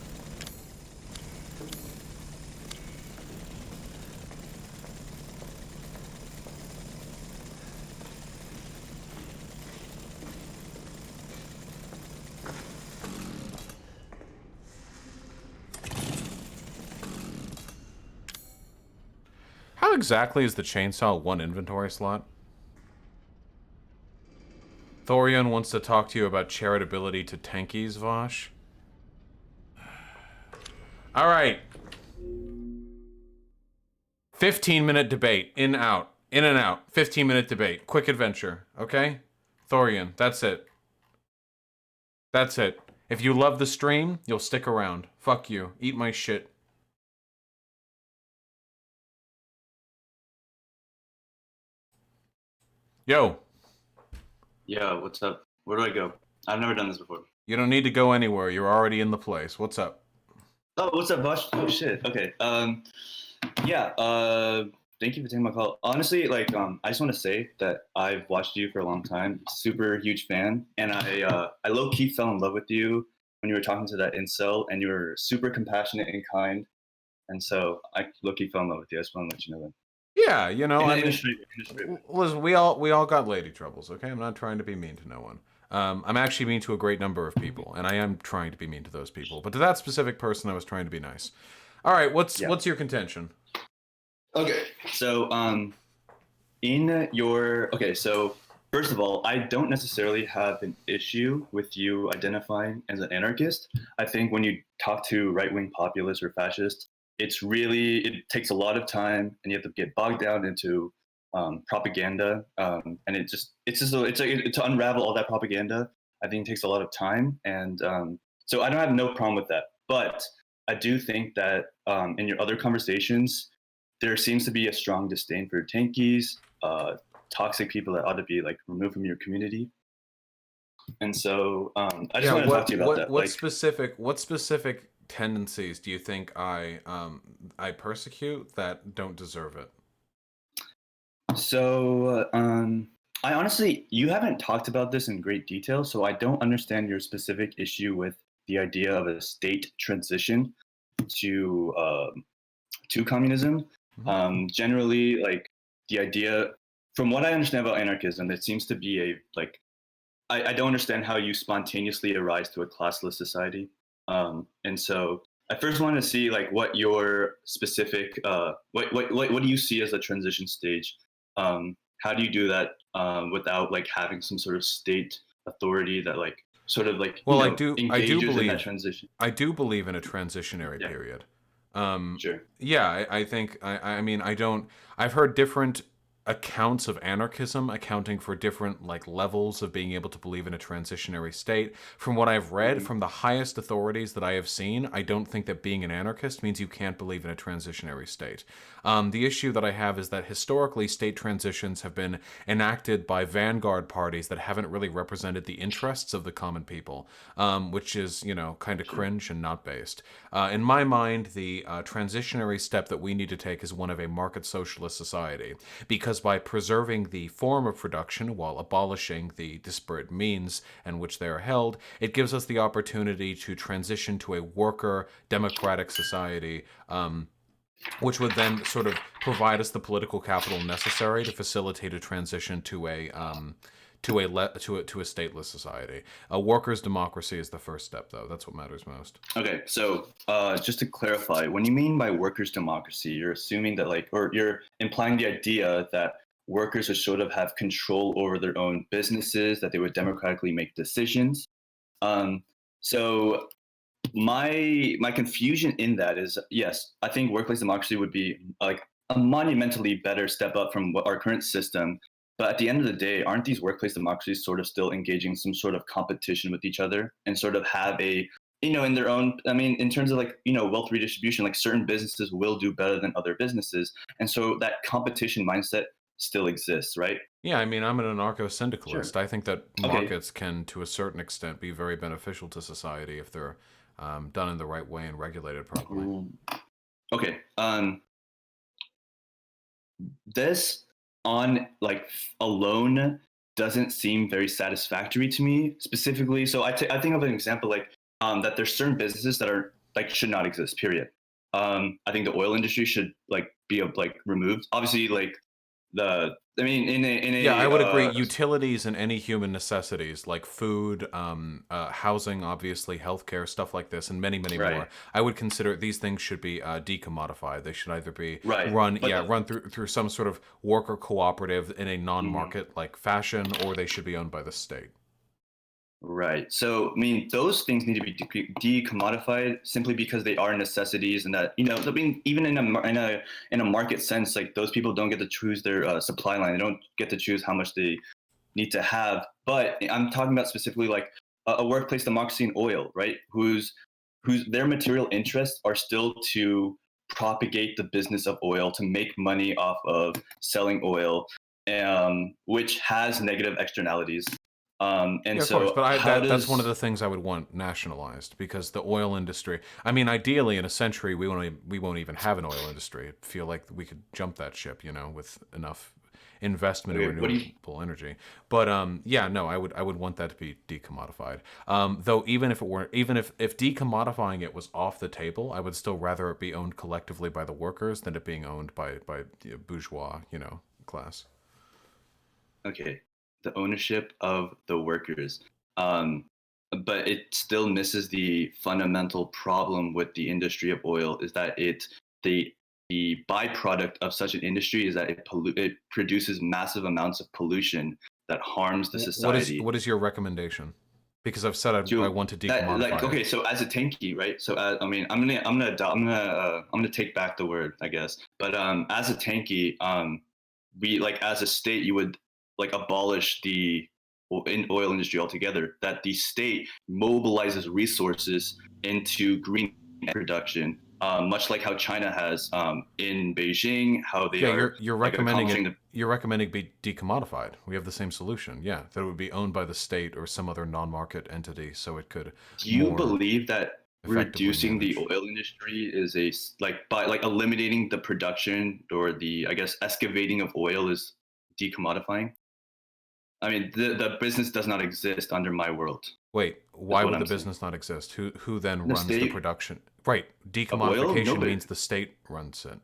exactly is the chainsaw one inventory slot? Thorian wants to talk to you about charitability to tankies, Vosh. All right. 15-minute debate. In, out. In and out. 15-minute debate. Quick adventure. Okay? Thorian, that's it. That's it. If you love the stream, you'll stick around. Fuck you. Eat my shit. Yo. Yeah, what's up? Where do I go? I've never done this before. You don't need to go anywhere. You're already in the place. What's up? Oh, what's up, Vosh? Oh shit. Okay. Yeah. Thank you for taking my call. Honestly, like, I just want to say that I've watched you for a long time. Super huge fan, and I low key fell in love with you when you were talking to that incel, and you were super compassionate and kind, and so I low key fell in love with you. I just want to let you know that. Yeah, you know, In a straight way. listen, we all got lady troubles, okay? I'm not trying to be mean to no one. I'm actually mean to a great number of people, and I am trying to be mean to those people. But to that specific person, I was trying to be nice. All right, what's your contention? Okay, so so first of all, I don't necessarily have an issue with you identifying as an anarchist. I think when you talk to right-wing populists or fascists, it takes a lot of time, and you have to get bogged down into propaganda, and to unravel all that propaganda, I think it takes a lot of time, and so I don't have no problem with that. But I do think that in your other conversations, there seems to be a strong disdain for tankies, toxic people that ought to be like removed from your community. And so I just want to talk to you about that. What specific tendencies do you think I persecute that don't deserve it? So I honestly, you haven't talked about this in great detail, so I don't understand your specific issue with the idea of a state transition to communism. Mm-hmm. Generally, like the idea, from what I understand about anarchism, it seems to be I don't understand how you spontaneously arise to a classless society. And so I first want to see like what your specific, what do you see as a transition stage? How do you do that without like having some sort of state authority that like sort of like I do believe in that transition? I do believe in a transitionary period. Sure. Yeah, I think I mean I've heard different accounts of anarchism accounting for different like levels of being able to believe in a transitionary state. From what I've read from the highest authorities that I have seen, I don't think that being an anarchist means you can't believe in a transitionary state. The issue that I have is that historically state transitions have been enacted by vanguard parties that haven't really represented the interests of the common people, which is, kind of cringe and not based. In my mind, the transitionary step that we need to take is one of a market socialist society, because by preserving the form of production while abolishing the disparate means in which they are held, it gives us the opportunity to transition to a worker democratic society, which would then sort of provide us the political capital necessary to facilitate a transition to a stateless society. A workers' democracy is the first step, though. That's what matters most. Okay, so just to clarify, when you mean by workers' democracy, you're assuming that or you're implying the idea that workers would sort of have control over their own businesses, that they would democratically make decisions. So my confusion in that is, yes, I think workplace democracy would be like a monumentally better step up from what our current system. But at the end of the day, aren't these workplace democracies sort of still engaging some sort of competition with each other and sort of have a, in their own, in terms of wealth redistribution, like certain businesses will do better than other businesses. And so that competition mindset still exists, right? Yeah, I'm an anarcho-syndicalist. Sure. I think that markets can, to a certain extent, be very beneficial to society if they're done in the right way and regulated properly. Okay. This on alone doesn't seem very satisfactory to me specifically. So I think of an example that there's certain businesses that are should not exist, period. I think the oil industry should be removed. Obviously I mean, in a Yeah, I would agree. Utilities and any human necessities like food, housing, obviously, healthcare, stuff like this, and many, many right, more. I would consider these things should be decommodified. They should either be right, run, but yeah, run through some sort of worker cooperative in a mhm. non-market like fashion, or they should be owned by the state. Right. So, I mean, those things need to be decommodified simply because they are necessities, and that I mean, even in a market sense, like those people don't get to choose their supply line. They don't get to choose how much they need to have. But I'm talking about specifically like a workplace democracy in oil, right? Whose their material interests are still to propagate the business of oil, to make money off of selling oil, which has negative externalities. And Yeah, of course, so but how that's one of does the things I would want nationalized because the oil industry. I mean, ideally, in a century, we won't even have an oil industry. I feel like we could jump that ship, with enough investment in okay, what do you renewable energy. But yeah, no, I would want that to be decommodified. Though even if decommodifying it was off the table, I would still rather it be owned collectively by the workers than it being owned by the bourgeois, class. okay, the ownership of the workers. Um, but it still misses the fundamental problem with the industry of oil is that the byproduct of such an industry is that it produces massive amounts of pollution that harms the What is society. what is your recommendation? Because I've said I So want to that like decommodify it. okay, so as a tanky, right? So I mean, I'm gonna take back the word, I guess. But as a tanky, we like as a state, you would like abolish the in oil industry altogether. That the state mobilizes resources into green production, much like how China has in Beijing, how they Yeah, are you're like recommending accomplishing it. the. You're recommending be decommodified. We have the same solution. Yeah, that it would be owned by the state or some other non-market entity, so it could Do you more believe that effectively reducing the manage. oil industry is like by like eliminating the production or the I guess excavating of oil is decommodifying? I mean, the business does not exist under my world, Wait, is why what would the I'm saying. business not exist? Who then The runs the state production? Right, of oil, decommodification nobody. means the state runs it.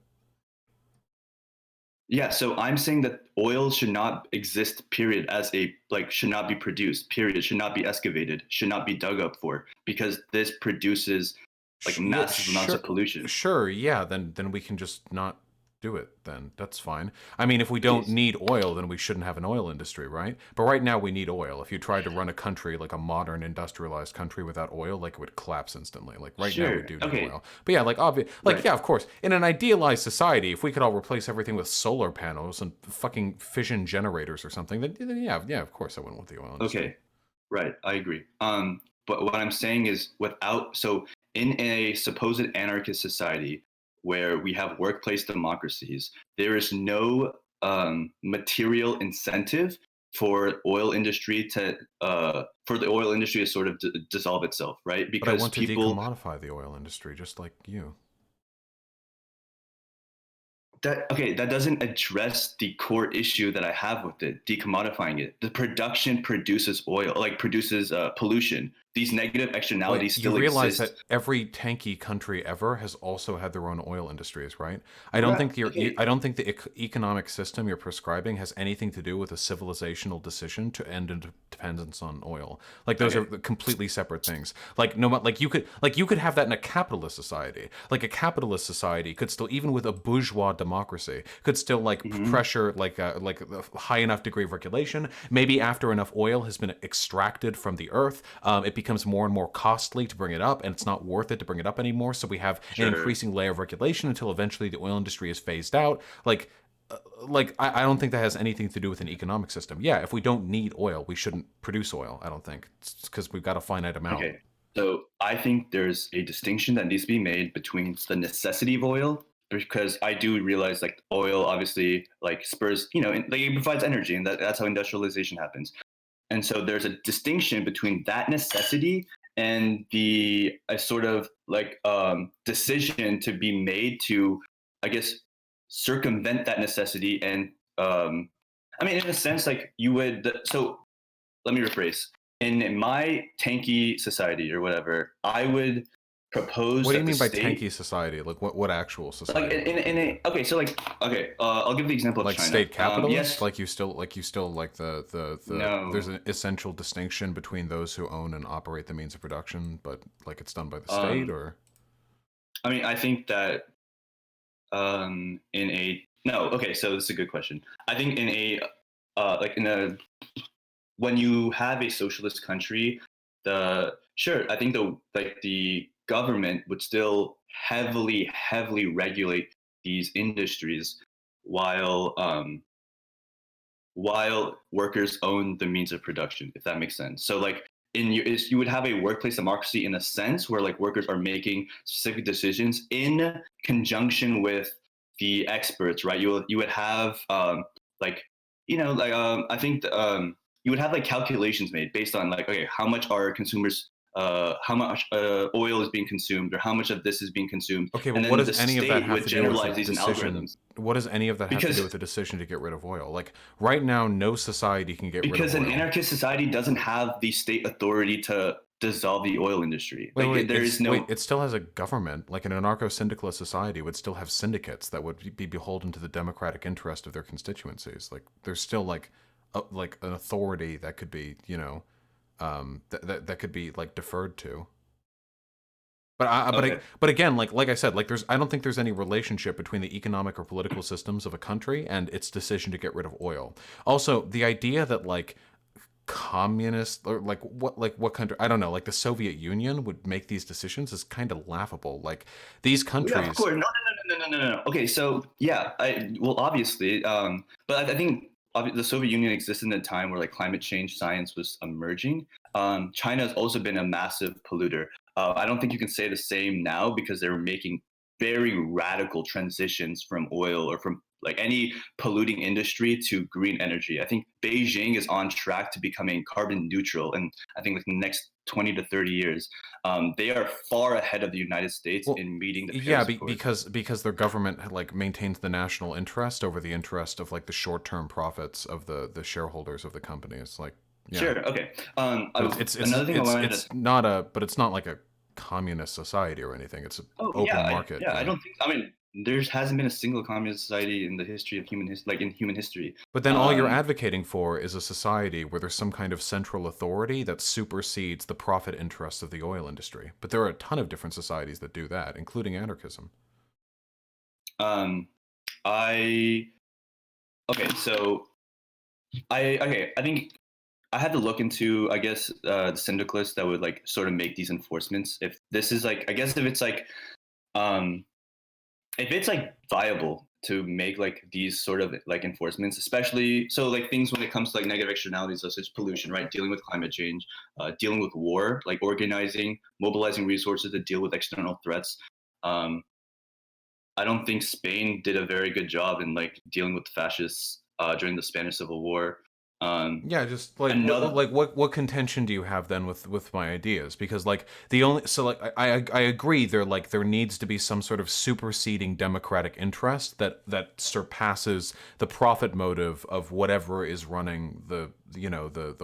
Yeah, so I'm saying that oil should not exist, period, as a like should not be produced, period, should not be excavated, should not be dug up for, because this produces like Yeah, massive amounts sure, of pollution. sure. Yeah, then we can just not do it. Then that's fine. I mean, if we Okay, don't need oil, then we shouldn't have an oil industry, right? But right now we need oil. If you tried to run a country like a modern industrialized country without oil, like it would collapse instantly. Like right now we sure. do need Okay, oil. But yeah, like obvious, like right. yeah, of course. In an idealized society, if we could all replace everything with solar panels and fucking fission generators or something, then yeah, of course I wouldn't want the oil industry. Okay, right. I agree. But what I'm saying is, so in a supposed anarchist society where we have workplace democracies, there is no material incentive for the oil industry to sort of dissolve itself, right? But I Because want to people decommodify the oil industry, just like you. that doesn't address the core issue that I have with it, decommodifying it. The production produces oil, like produces pollution. These negative Wait, externalities you still realize exist. that every tanky country ever has also had their own oil industries, right? I don't Right. think Okay. I don't think the economic system you're prescribing has anything to do with a civilizational decision to end dependence on oil. Like those are Okay. completely separate things. Like no, like you could have that in a capitalist society. Like a capitalist society could still, even with a bourgeois democracy, could still like Hmm. pressure like a high enough degree of regulation. Maybe after enough oil has been extracted from the earth, it becomes more and more costly to bring it up, and it's not worth it to bring it up anymore. So we have an Sure. increasing layer of regulation until eventually the oil industry is phased out. I don't think that has anything to do with an economic system. Yeah, if we don't need oil, we shouldn't produce oil. I don't think it's because we've got a finite amount. Okay. So I think there's a distinction that needs to be made between the necessity of oil, because I do realize like oil obviously like spurs, like it provides energy, and that's how industrialization happens. And so there's a distinction between that necessity and the a sort of like decision to be made to, I guess, circumvent that necessity. And I mean, in a sense, like you would. So let me rephrase. In my tanky society or whatever, I would proposed What do you that mean the by state, tanky society? Like what actual like society? in a okay, so like okay, I'll give the example of Like China. state capitalist? Yes, Like you still like the there's no. an essential distinction between those who own and operate the means of production, but like it's done by the state, Um, or I mean, I think that in a no. Okay, so this is a good question. I think in a like in a when you have a socialist country, the sure, I think the government would still heavily regulate these industries while while workers own the means of production, if that makes sense. So like you would have a workplace democracy in a sense where like workers are making specific decisions in conjunction with the experts, right? You would have like like I think you would have like calculations made based on like okay how much are consumers how much oil is being consumed or how much of this is being consumed, okay, but and what then does the any of that state have would to do with the generalize these in decision? algorithms What does any of that have to do because with the decision to get rid of oil? Like right now, no society can get rid of because an oil. anarchist society doesn't have the state authority to dissolve the oil industry. Like there is Wait, no it still has a government. Like an anarcho-syndicalist society would still have syndicates that would be beholden to the democratic interest of their constituencies. Like there's still like an authority that could be, that could be like deferred to. okay. But again, like I said, like I don't think there's any relationship between the economic or political systems of a country and its decision to get rid of oil. Also, the idea that like communist or like what country, I don't know, like the Soviet Union would make these decisions is kind of laughable. Like these Yeah, of countries. course. No. Okay, so yeah, well obviously, but I think the Soviet Union existed in a time where like climate change science was emerging. China has also been a massive polluter. I don't think you can say the same now because they're making very radical transitions from oil or from like any polluting industry to green energy. I think Beijing is on track to becoming carbon neutral, and I think like the next 20 to 30 years. They are far ahead of the United States Well, in meeting the yeah, Paris Accord. because their government like maintains the national interest over the interest of like the short-term profits of the shareholders of the companies. Like, yeah. Sure. Okay. But it's Another thing I wanted to. it's not a but it's not like a communist society or anything. It's an Oh yeah, open market. yeah. I Yeah. don't think. I mean, there hasn't been a single communist society in the history of like in human history. But then all you're Um, advocating for is a society where there's some kind of central authority that supersedes the profit interests of the oil industry. But there are a ton of different societies that do that, including anarchism. um, I okay. So I think I had to look into I guess the syndicalists that would like sort of make these enforcements. If this is like I guess um if it's like viable to make like these sort of like enforcements, especially so like things when it comes to like negative externalities such as pollution, right? Dealing with climate change, dealing with war, like organizing, mobilizing resources to deal with external threats. Um, I don't think Spain did a very good job in like dealing with fascists during the Spanish Civil War. Um, Yeah, just like another what contention do you have then with my ideas? Because like the only so like I agree there needs to be some sort of superseding democratic interest that surpasses the profit motive of whatever is running the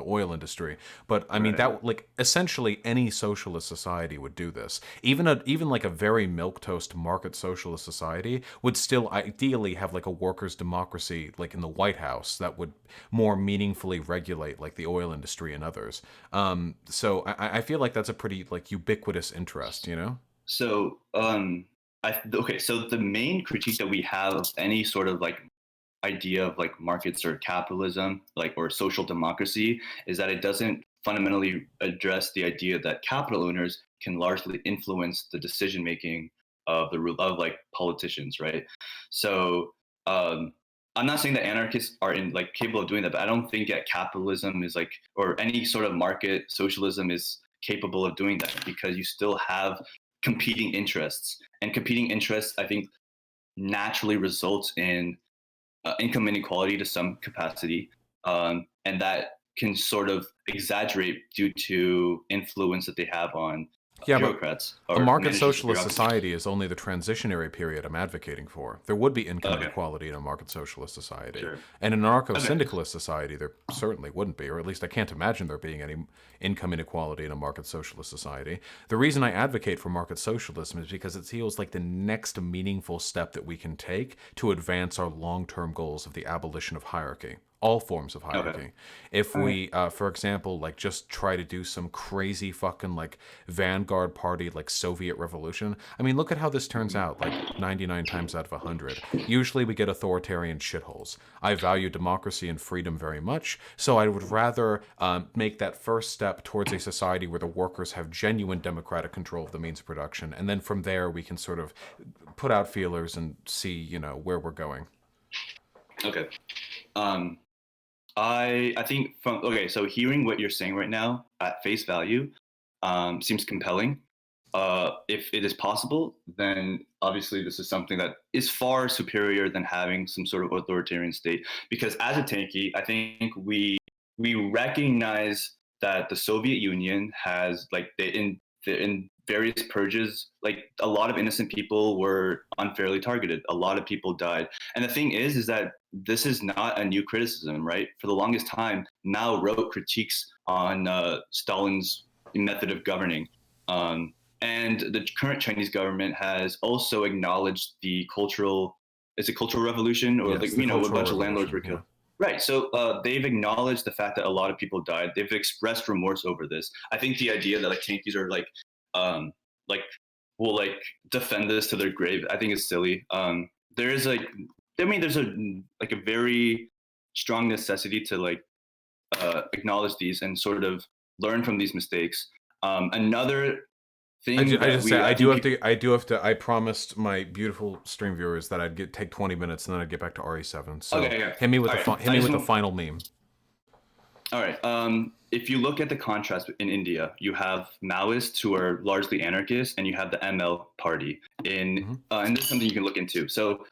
oil industry. But I mean right. that like essentially any socialist society would do this. Even like a very milquetoast market socialist society would still ideally have like a workers' democracy like in the White House that would more meaningfully regulate like the oil industry and others. So I feel like that's a pretty like ubiquitous interest, you know? So okay, so the main critique that we have of any sort of like idea of like markets or capitalism, like or social democracy, is that it doesn't fundamentally address the idea that capital owners can largely influence the decision making of of like politicians, right? So I'm not saying that anarchists are in like capable of doing that, but I don't think that capitalism is like or any sort of market socialism is capable of doing that because you still have competing interests, and competing interests I think naturally results in income inequality to some capacity, and that can sort of exaggerate due to influence that they have on Yeah, but bureaucrats. a or market managers of socialist bureaucracy. society is only the transitionary period I'm advocating for. There would be income Okay. inequality in a market socialist society. Sure. And in an Okay. anarcho-syndicalist society, there certainly wouldn't be, or at least I can't imagine there being any income inequality in a market socialist society. The reason I advocate for market socialism is because it feels like the next meaningful step that we can take to advance our long-term goals of the abolition of hierarchy. All forms of hierarchy. If we, for example, like just try to do some crazy fucking like vanguard party like Soviet revolution. I mean, look at how this turns out. Like 99 times out of 100, usually we get authoritarian shitholes. I value democracy and freedom very much, so I would rather make that first step towards a society where the workers have genuine democratic control of the means of production, and then from there we can sort of put out feelers and see, you know, where we're going. Okay. I think so hearing what you're saying right now at face value seems compelling. If it is possible, then obviously this is something that is far superior than having some sort of authoritarian state. Because as a tanky, I think we recognize that the Soviet Union has in various purges, like a lot of innocent people were unfairly targeted. A lot of people died. And the thing is that this is not a new criticism, right? For the longest time, Mao wrote critiques on Stalin's method of governing. And the current Chinese government has also acknowledged the cultural revolution, or Yes, a bunch cultural of landlords were revolution, killed. Right. So they've acknowledged the fact that a lot of people died. They've expressed remorse over this. I think the idea that like tankies are will defend this to their grave, I think is silly. There's a very strong necessity to acknowledge these and sort of learn from these mistakes. Another thing I promised my beautiful stream viewers that I'd take 20 minutes and then I'd get back to RE7. So hit me with the final meme. All right. If you look at the contrast in India, you have Maoists who are largely anarchists, and you have the ML party. And this is something you can look into. So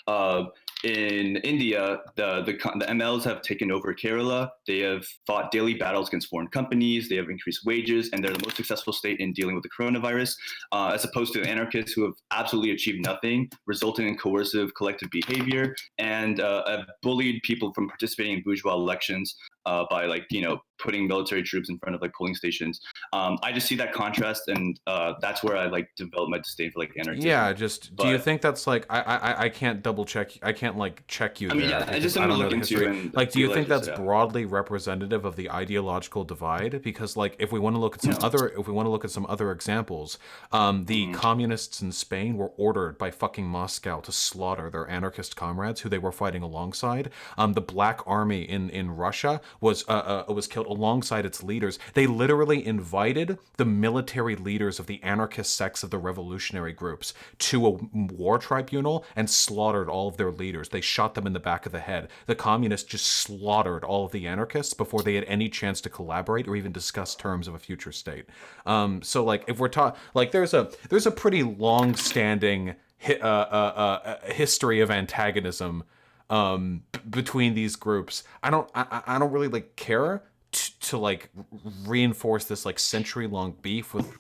in India, the MLs have taken over Kerala. They have fought daily battles against foreign companies. They have increased wages, and they're the most successful state in dealing with the coronavirus, as opposed to the anarchists who have absolutely achieved nothing, resulting in coercive collective behavior, and have bullied people from participating in bourgeois elections by putting military troops in front of polling stations. I just see that contrast, and that's where I develop my disdain for anarchism. Yeah, do you think that's I can't double check, I can't check you. I mean, there yeah, I just don't look into it. Do you think that's broadly representative of the ideological divide? Because if we want to look at some other examples, the communists in Spain were ordered by fucking Moscow to slaughter their anarchist comrades who they were fighting alongside. The Black Army in Russia was killed alongside its leaders. They literally invited the military leaders of the anarchist sects of the revolutionary groups to a war tribunal and slaughtered all of their leaders. They shot them in the back of the head. The communists just slaughtered all of the anarchists before they had any chance to collaborate or even discuss terms of a future state. So if we're talking, there's a pretty long-standing history of antagonism between these groups. I don't really care to reinforce this century-long beef with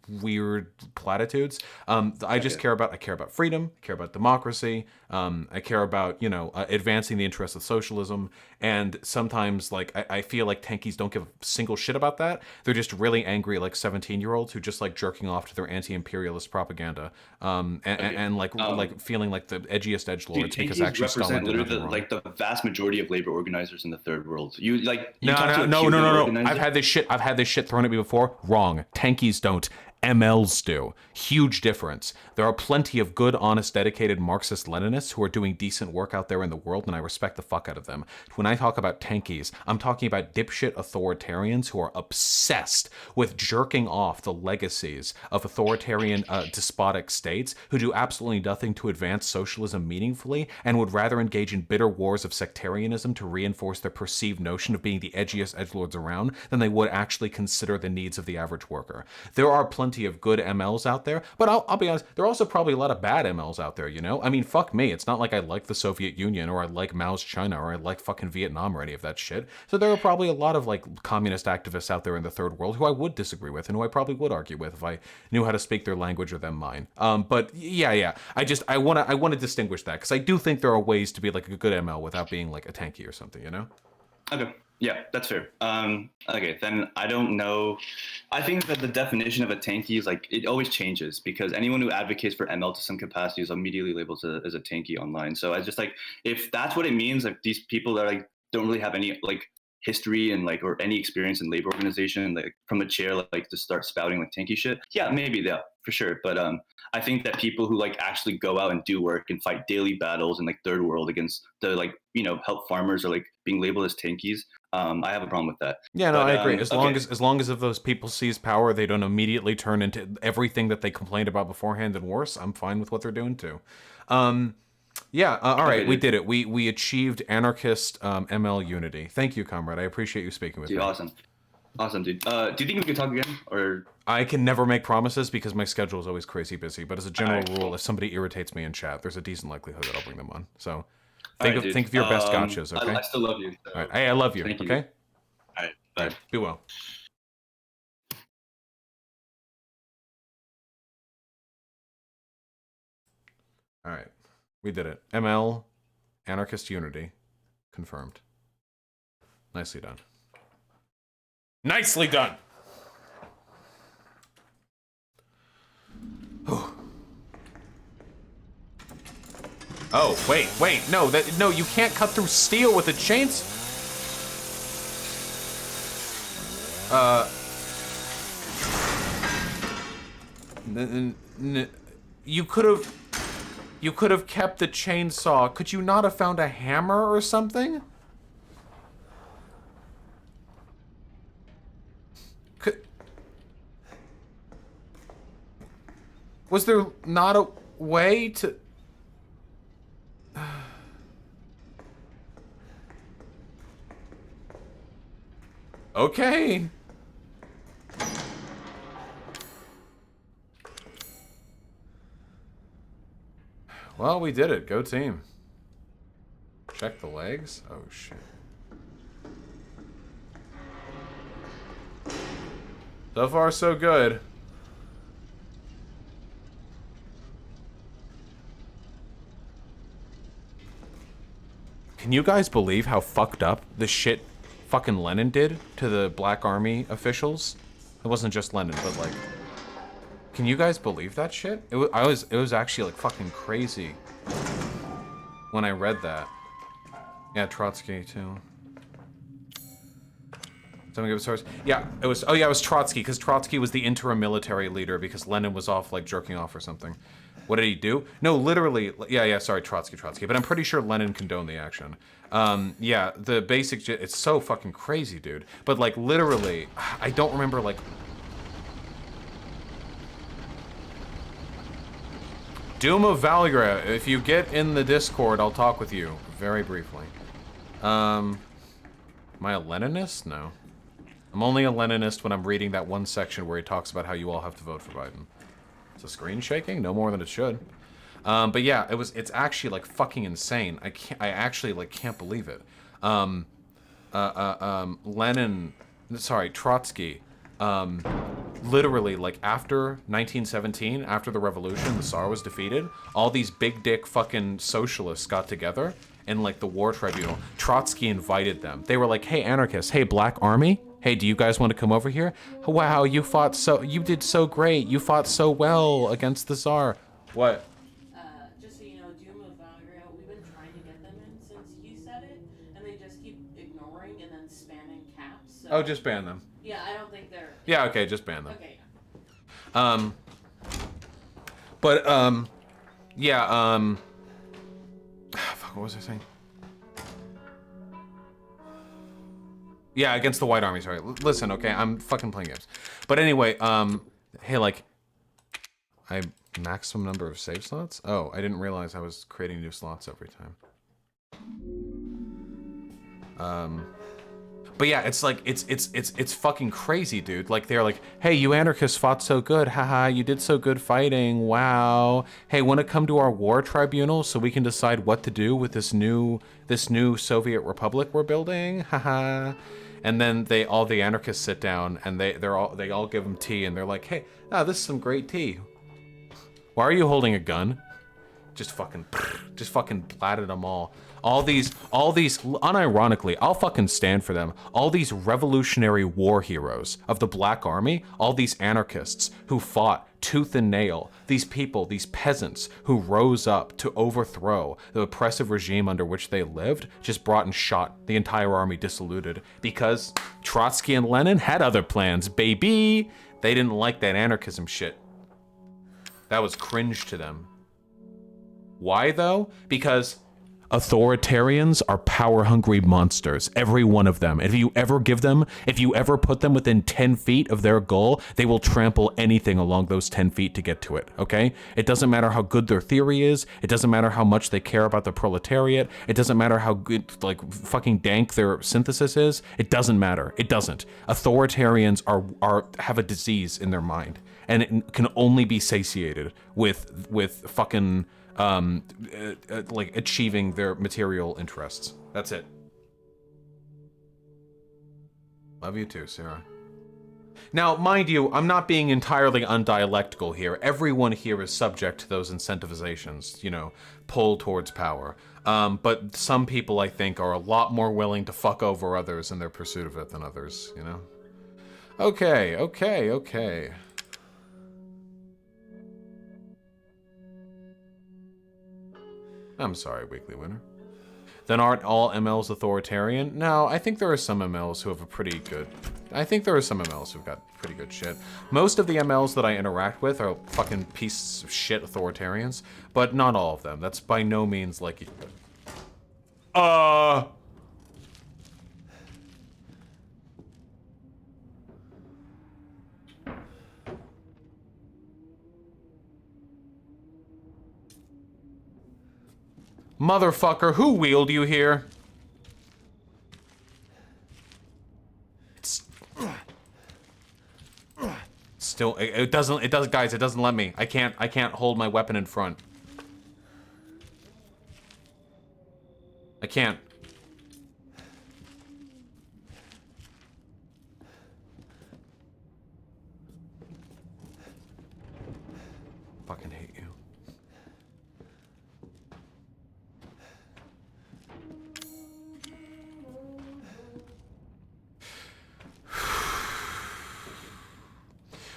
weird platitudes. I care about freedom, I care about democracy, I care about advancing the interests of socialism, and sometimes I feel like tankies don't give a single shit about that. They're just really angry 17-year-olds who just jerking off to their anti-imperialist propaganda, and feeling like the edgiest edgelords because actually Stalin did nothing wrong. The vast majority of labor organizers in the third world. No. I've had this shit thrown at me before. Wrong. Tankies don't. MLs do. Huge difference. There are plenty of good, honest, dedicated Marxist-Leninists who are doing decent work out there in the world, and I respect the fuck out of them. When I talk about tankies, I'm talking about dipshit authoritarians who are obsessed with jerking off the legacies of authoritarian, despotic states who do absolutely nothing to advance socialism meaningfully and would rather engage in bitter wars of sectarianism to reinforce their perceived notion of being the edgiest edgelords around than they would actually consider the needs of the average worker. There are plenty plenty of good MLs out there, but I'll be honest, there are also probably a lot of bad MLs out there, you know? I mean, fuck me. It's not like I like the Soviet Union or I like Mao's China or I like fucking Vietnam or any of that shit. So there are probably a lot of like communist activists out there in the third world who I would disagree with and who I probably would argue with if I knew how to speak their language or them mine. But yeah. I want to distinguish that because I do think there are ways to be like a good ML without being like a tanky or something, you know? Okay. Yeah, that's fair. Okay, then I don't know. I think that the definition of a tanky is like, it always changes because anyone who advocates for ML to some capacity is immediately labeled as a tanky online. So I just like, if that's what it means, like these people that like don't really have any like history and like, or any experience in labor organization, like from a chair, like to start spouting like tanky shit. Yeah, maybe yeah, for sure. But I think that people who like actually go out and do work and fight daily battles in like third world against the like, you know, help farmers or like being labeled as tankies. I have a problem with that. Yeah, no, but, I agree. As long as if those people seize power, they don't immediately turn into everything that they complained about beforehand and worse. I'm fine with what they're doing too. Yeah, all right, we did it. We achieved anarchist ML unity. Thank you, comrade. I appreciate you speaking with dude, me. Awesome, dude. Do you think we could talk again, or? I can never make promises because my schedule is always crazy busy. But as a general Alright, rule, cool. if somebody irritates me in chat, there's a decent likelihood that I'll bring them on. So Alright, think of your best gotchas, okay? I still love you. So. All right. Hey, I love you. Thank you. Okay. All right. All right. Be well. All right. We did it. ML, anarchist unity, confirmed. Nicely done. Nicely done. Oh, wait, no, you can't cut through steel with a chainsaw. You could have kept the chainsaw. Could you not have found a hammer or something? Was there not a way to... Okay. Well, we did it. Go team. Check the legs. Oh, shit. So far, so good. Can you guys believe how fucked up the shit fucking Lenin did to the Black Army officials? It wasn't just Lenin, but like... Can you guys believe that shit? It was actually like fucking crazy when I read that. Yeah, Trotsky too. Someone give a source. Yeah, it was. Oh yeah, it was Trotsky because Trotsky was the interim military leader because Lenin was off like jerking off or something. What did he do? No, literally. Yeah. Sorry, Trotsky. But I'm pretty sure Lenin condoned the action. Yeah, the basic. It's so fucking crazy, dude. But like literally, I don't remember like. Doom of Valgra, if you get in the Discord, I'll talk with you very briefly. Am I a Leninist? No. I'm only a Leninist when I'm reading that one section where he talks about how you all have to vote for Biden. Is the screen shaking? No more than it should. But yeah, it's actually like fucking insane. I actually like can't believe it. Trotsky, literally, like, after 1917, after the revolution, the Tsar was defeated, all these big dick fucking socialists got together in, like, the war tribunal. Trotsky invited them. They were like, hey, anarchists, hey, Black Army, hey, do you guys want to come over here? Wow, you did so great. You fought so well against the Tsar. What? Just so you know, Doom of Valkyria, we've been trying to get them in since you said it, and they just keep ignoring and then spamming caps. So... Oh, just ban them. Yeah, I don't think they're... Yeah, okay, just ban them. Okay, yeah. Fuck, what was I saying? Yeah, against the White Army, sorry. Listen, okay, I'm fucking playing games. But anyway, hey, like, maximum number of save slots? Oh, I didn't realize I was creating new slots every time. But yeah, it's like it's fucking crazy, dude. Like they're like, hey, you anarchists fought so good, haha, you did so good fighting, wow. Hey, want to come to our war tribunal so we can decide what to do with this new Soviet republic we're building, haha. And then all the anarchists sit down and they all give them tea and they're like, hey, this is some great tea. Why are you holding a gun? Just fucking blatted them all. All these, unironically, I'll fucking stand for them. All these revolutionary war heroes of the Black Army, all these anarchists who fought tooth and nail, these people, these peasants who rose up to overthrow the oppressive regime under which they lived, just brought and shot the entire army disillusioned because Trotsky and Lenin had other plans, baby. They didn't like that anarchism shit. That was cringe to them. Why though? Because authoritarians are power-hungry monsters, every one of them. If you ever put them within 10 feet of their goal, they will trample anything along those 10 feet to get to it, okay? It doesn't matter how good their theory is, it doesn't matter how much they care about the proletariat, it doesn't matter how good, like, fucking dank their synthesis is, it doesn't matter, it doesn't. Authoritarians have a disease in their mind, and it can only be satiated with fucking like achieving their material interests. That's it. Love you too, Sarah. Now, mind you, I'm not being entirely undialectical here. Everyone here is subject to those incentivizations, you know, pull towards power. But some people, I think, are a lot more willing to fuck over others in their pursuit of it than others, you know? Okay. I'm sorry, Weekly Winner. Then aren't all MLs authoritarian? No, I think there are some MLs who have a pretty good... I think there are some MLs who've got pretty good shit. Most of the MLs that I interact with are fucking pieces of shit authoritarians, but not all of them. That's by no means like... Motherfucker, who wheeled you here? Still, it does, guys, it doesn't let me. I can't hold my weapon in front. I can't. Fucking hate you.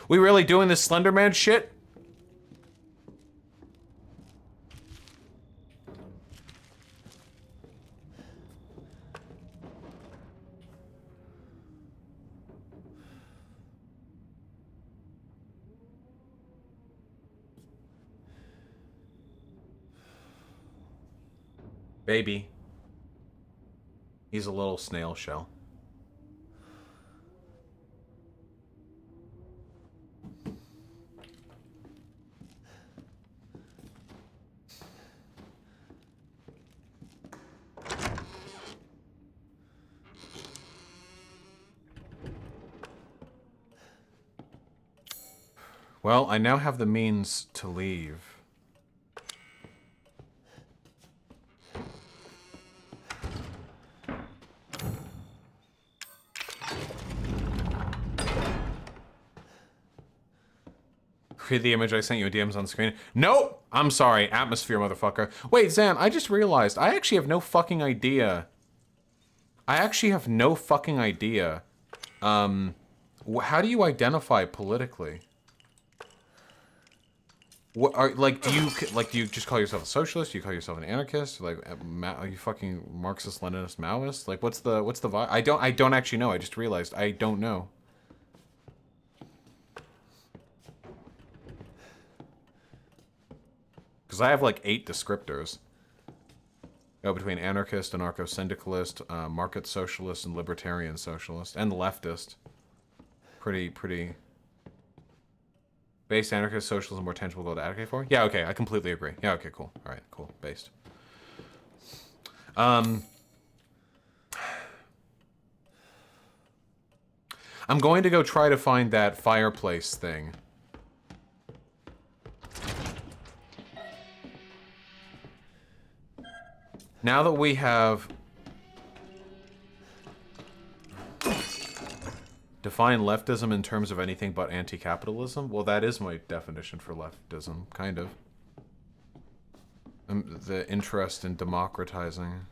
We really doing this Slenderman shit? Baby. He's a little snail shell. Well, I now have the means to leave. Read the image I sent you, DMs on screen. Nope! I'm sorry, atmosphere, motherfucker. Wait, Zan, I just realized, I actually have no fucking idea. How do you identify politically? What are, like, do you just call yourself a socialist? Do you call yourself an anarchist? Like, are you fucking Marxist, Leninist, Maoist? Like, what's the vibe? I don't actually know. I just realized I don't know. Because I have like 8 descriptors. Go between anarchist, anarcho-syndicalist, market socialist, and libertarian socialist, and leftist. Pretty. Based, anarchist, socialism, more tangible goal to advocate for? Yeah, okay, I completely agree. Yeah, okay, cool. All right, cool. Based. I'm going to go try to find that fireplace thing. Now that we have... Define leftism in terms of anything but anti-capitalism? Well, that is my definition for leftism, kind of. The interest in democratizing.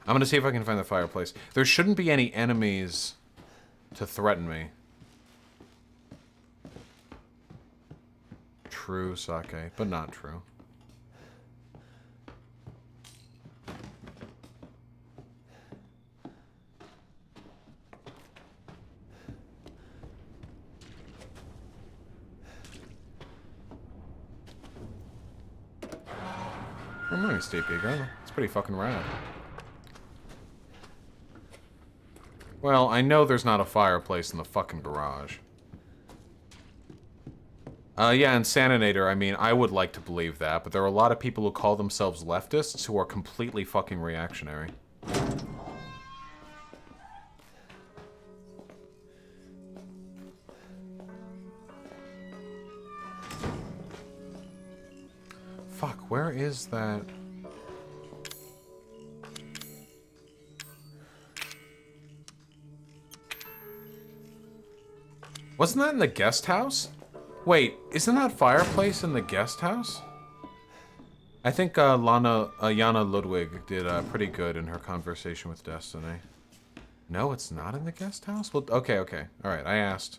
I'm gonna see if I can find the fireplace. There shouldn't be any enemies to threaten me. True, Sake, but not true. I'm not State Pico. It's pretty fucking rad. Well, I know there's not a fireplace in the fucking garage. Yeah, Insaninator, I mean, I would like to believe that, but there are a lot of people who call themselves leftists who are completely fucking reactionary. Fuck, where is that? Wasn't that in the guest house? Wait, isn't that fireplace in the guest house? I think Yana Ludwig did pretty good in her conversation with Destiny. No, it's not in the guest house? Well, okay. Alright, I asked.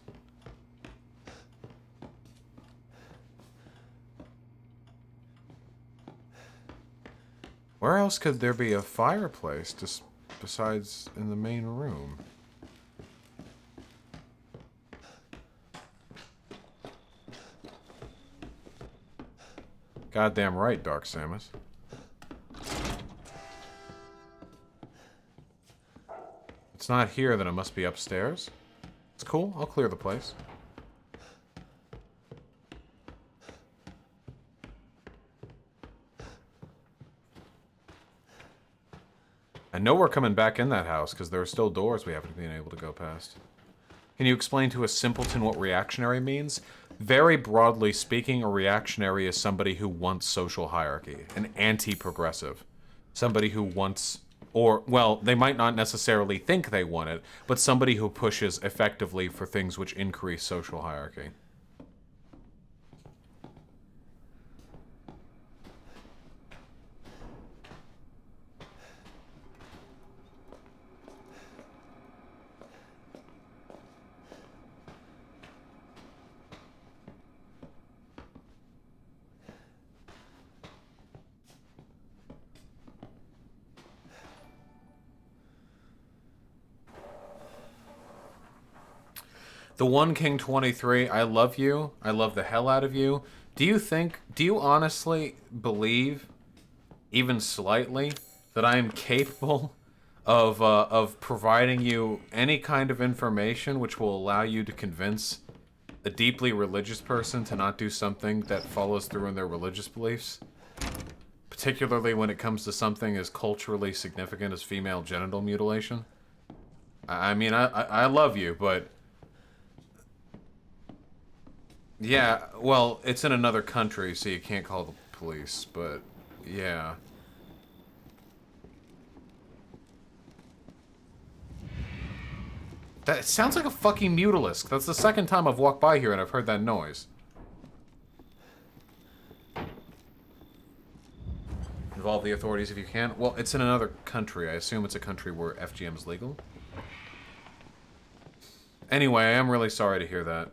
Where else could there be a fireplace just besides in the main room? Goddamn right, Dark Samus. It's not here, then it must be upstairs. It's cool, I'll clear the place. I know we're coming back in that house, because there are still doors we haven't been able to go past. Can you explain to a simpleton what reactionary means? Very broadly speaking, a reactionary is somebody who wants social hierarchy. An anti-progressive. Somebody who wants, or, well, they might not necessarily think they want it, but somebody who pushes effectively for things which increase social hierarchy. The One King 23, I love you. I love the hell out of you. Do you honestly believe, even slightly, that I am capable of providing you any kind of information which will allow you to convince a deeply religious person to not do something that follows through in their religious beliefs? Particularly when it comes to something as culturally significant as female genital mutilation? I mean, I love you, but... Yeah, well, it's in another country, so you can't call the police, but yeah. That sounds like a fucking mutalisk. That's the second time I've walked by here and I've heard that noise. Involve the authorities if you can. Well, it's in another country. I assume it's a country where FGM is legal. Anyway, I am really sorry to hear that.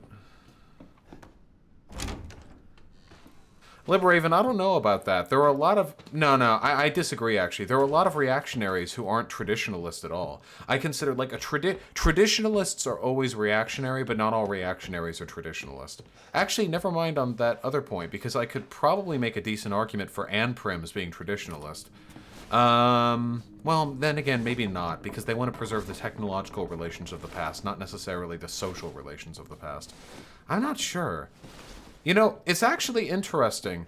Liberaven, I don't know about that. There are a lot of... No, I disagree, actually. There are a lot of reactionaries who aren't traditionalists at all. I consider, like, traditionalists are always reactionary, but not all reactionaries are traditionalist. Actually, never mind on that other point, because I could probably make a decent argument for Anprims being traditionalist. Well, then again, maybe not, because they want to preserve the technological relations of the past, not necessarily the social relations of the past. I'm not sure. You know, it's actually interesting.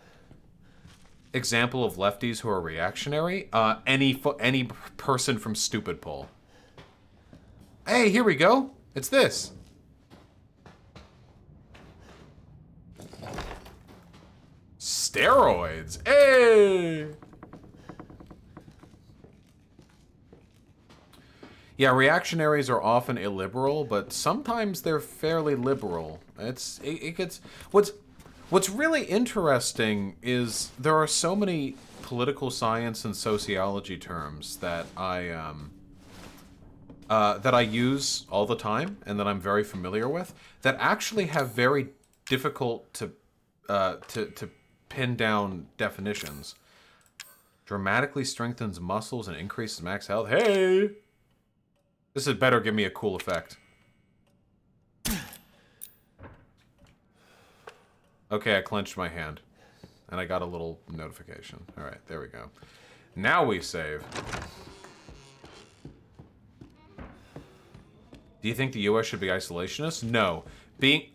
example of lefties who are reactionary? Any person from Stupid Poll. Hey, here we go. It's this. Steroids. Hey. Yeah, reactionaries are often illiberal, but sometimes they're fairly liberal. It gets what's really interesting is there are so many political science and sociology terms that I use all the time and that I'm very familiar with that actually have very difficult to pin down definitions. Dramatically strengthens muscles and increases max health. Hey! This had better give me a cool effect. Okay, I clenched my hand. And I got a little notification. Alright, there we go. Now we save. Do you think the US should be isolationist? No. Being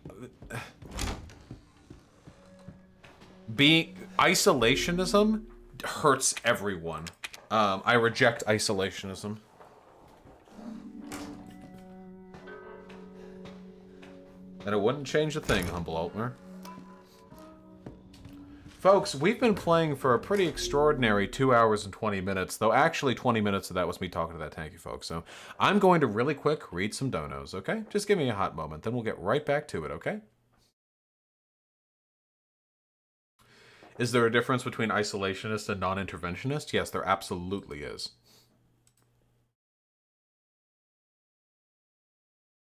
isolationism hurts everyone. I reject isolationism. And it wouldn't change a thing, humble Altmer. Folks, we've been playing for a pretty extraordinary 2 hours and 20 minutes, though actually 20 minutes of that was me talking to that tanky folks. So I'm going to really quick read some donos, okay? Just give me a hot moment, then we'll get right back to it, okay? Is there a difference between isolationist and non-interventionist? Yes, there absolutely is.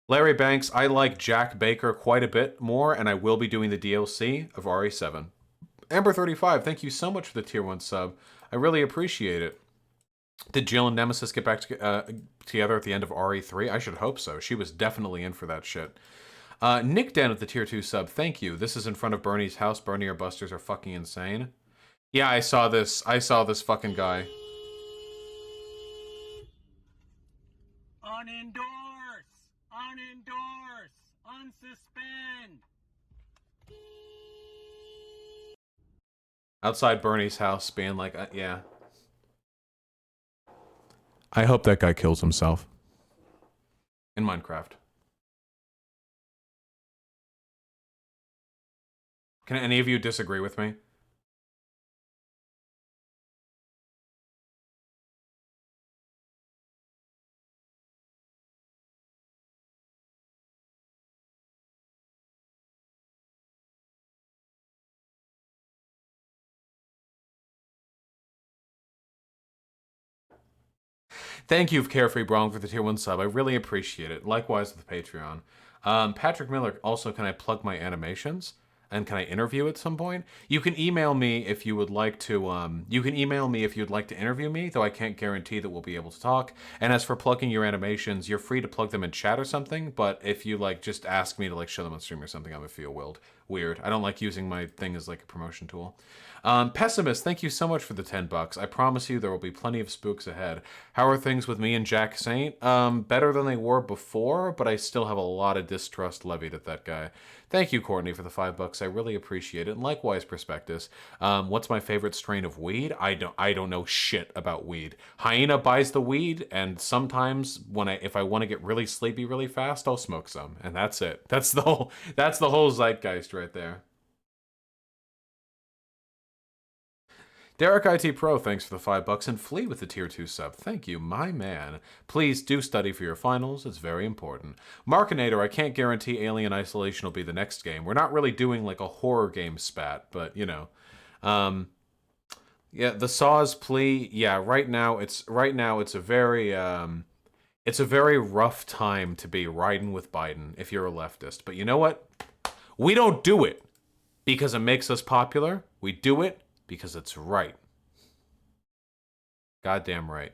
Larry Banks, I like Jack Baker quite a bit more, and I will be doing the DLC of RE7. Amber35, thank you so much for the tier 1 sub. I really appreciate it. Did Jill and Nemesis get back together at the end of RE3? I should hope so. She was definitely in for that shit. Nick Den at the tier 2 sub, thank you. This is in front of Bernie's house. Bernie or Busters are fucking insane. Yeah, I saw this. I saw this fucking guy. Unendorse! Unendorse! Unsuspend! Outside Bernie's house being like, yeah. I hope that guy kills himself. In Minecraft. Can any of you disagree with me? Thank you, Carefree Bronc, for the tier 1 sub. I really appreciate it. Likewise with the Patreon. Patrick Miller, also, can I plug my animations? And can I interview at some point? You can email me if you would like to, interview me, though I can't guarantee that we'll be able to talk. And as for plugging your animations, you're free to plug them in chat or something, but if you, just ask me to, show them on stream or something, I'm gonna feel weird. I don't like using my thing as, a promotion tool. Pessimist, thank you so much for the $10. I promise you there will be plenty of spooks ahead. How are things with me and Jack Saint? Better than they were before, but I still have a lot of distrust levied at that guy. Thank you, Courtney, for the $5. I really appreciate it. And likewise, Prospectus. What's my favorite strain of weed? I don't know shit about weed. Hyena buys the weed, and sometimes if I want to get really sleepy really fast, I'll smoke some, and that's it. That's the whole zeitgeist right there. Derek IT Pro, thanks for the $5, and Flea with the tier 2 sub. Thank you, my man. Please do study for your finals. It's very important. Markinator, I can't guarantee Alien Isolation will be the next game. We're not really doing a horror game spat, but you know. Yeah, the Saw's plea. Yeah, right now it's a very rough time to be riding with Biden if you're a leftist. But you know what? We don't do it because it makes us popular. We do it because it's right. Goddamn right.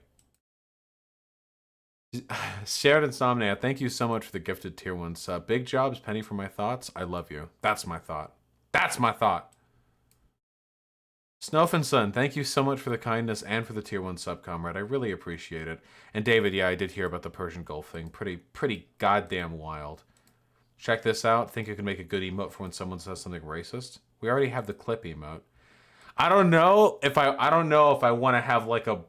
Shared Insomnia, thank you so much for the gifted tier 1 sub. Big jobs, Penny, for my thoughts. I love you. That's my thought. That's my thought. Snowfinson, thank you so much for the kindness and for the tier 1 sub, comrade. I really appreciate it. And David, yeah, I did hear about the Persian Gulf thing. Pretty goddamn wild. Check this out. Think you can make a good emote for when someone says something racist? We already have the clip emote. I don't know if I want to have like a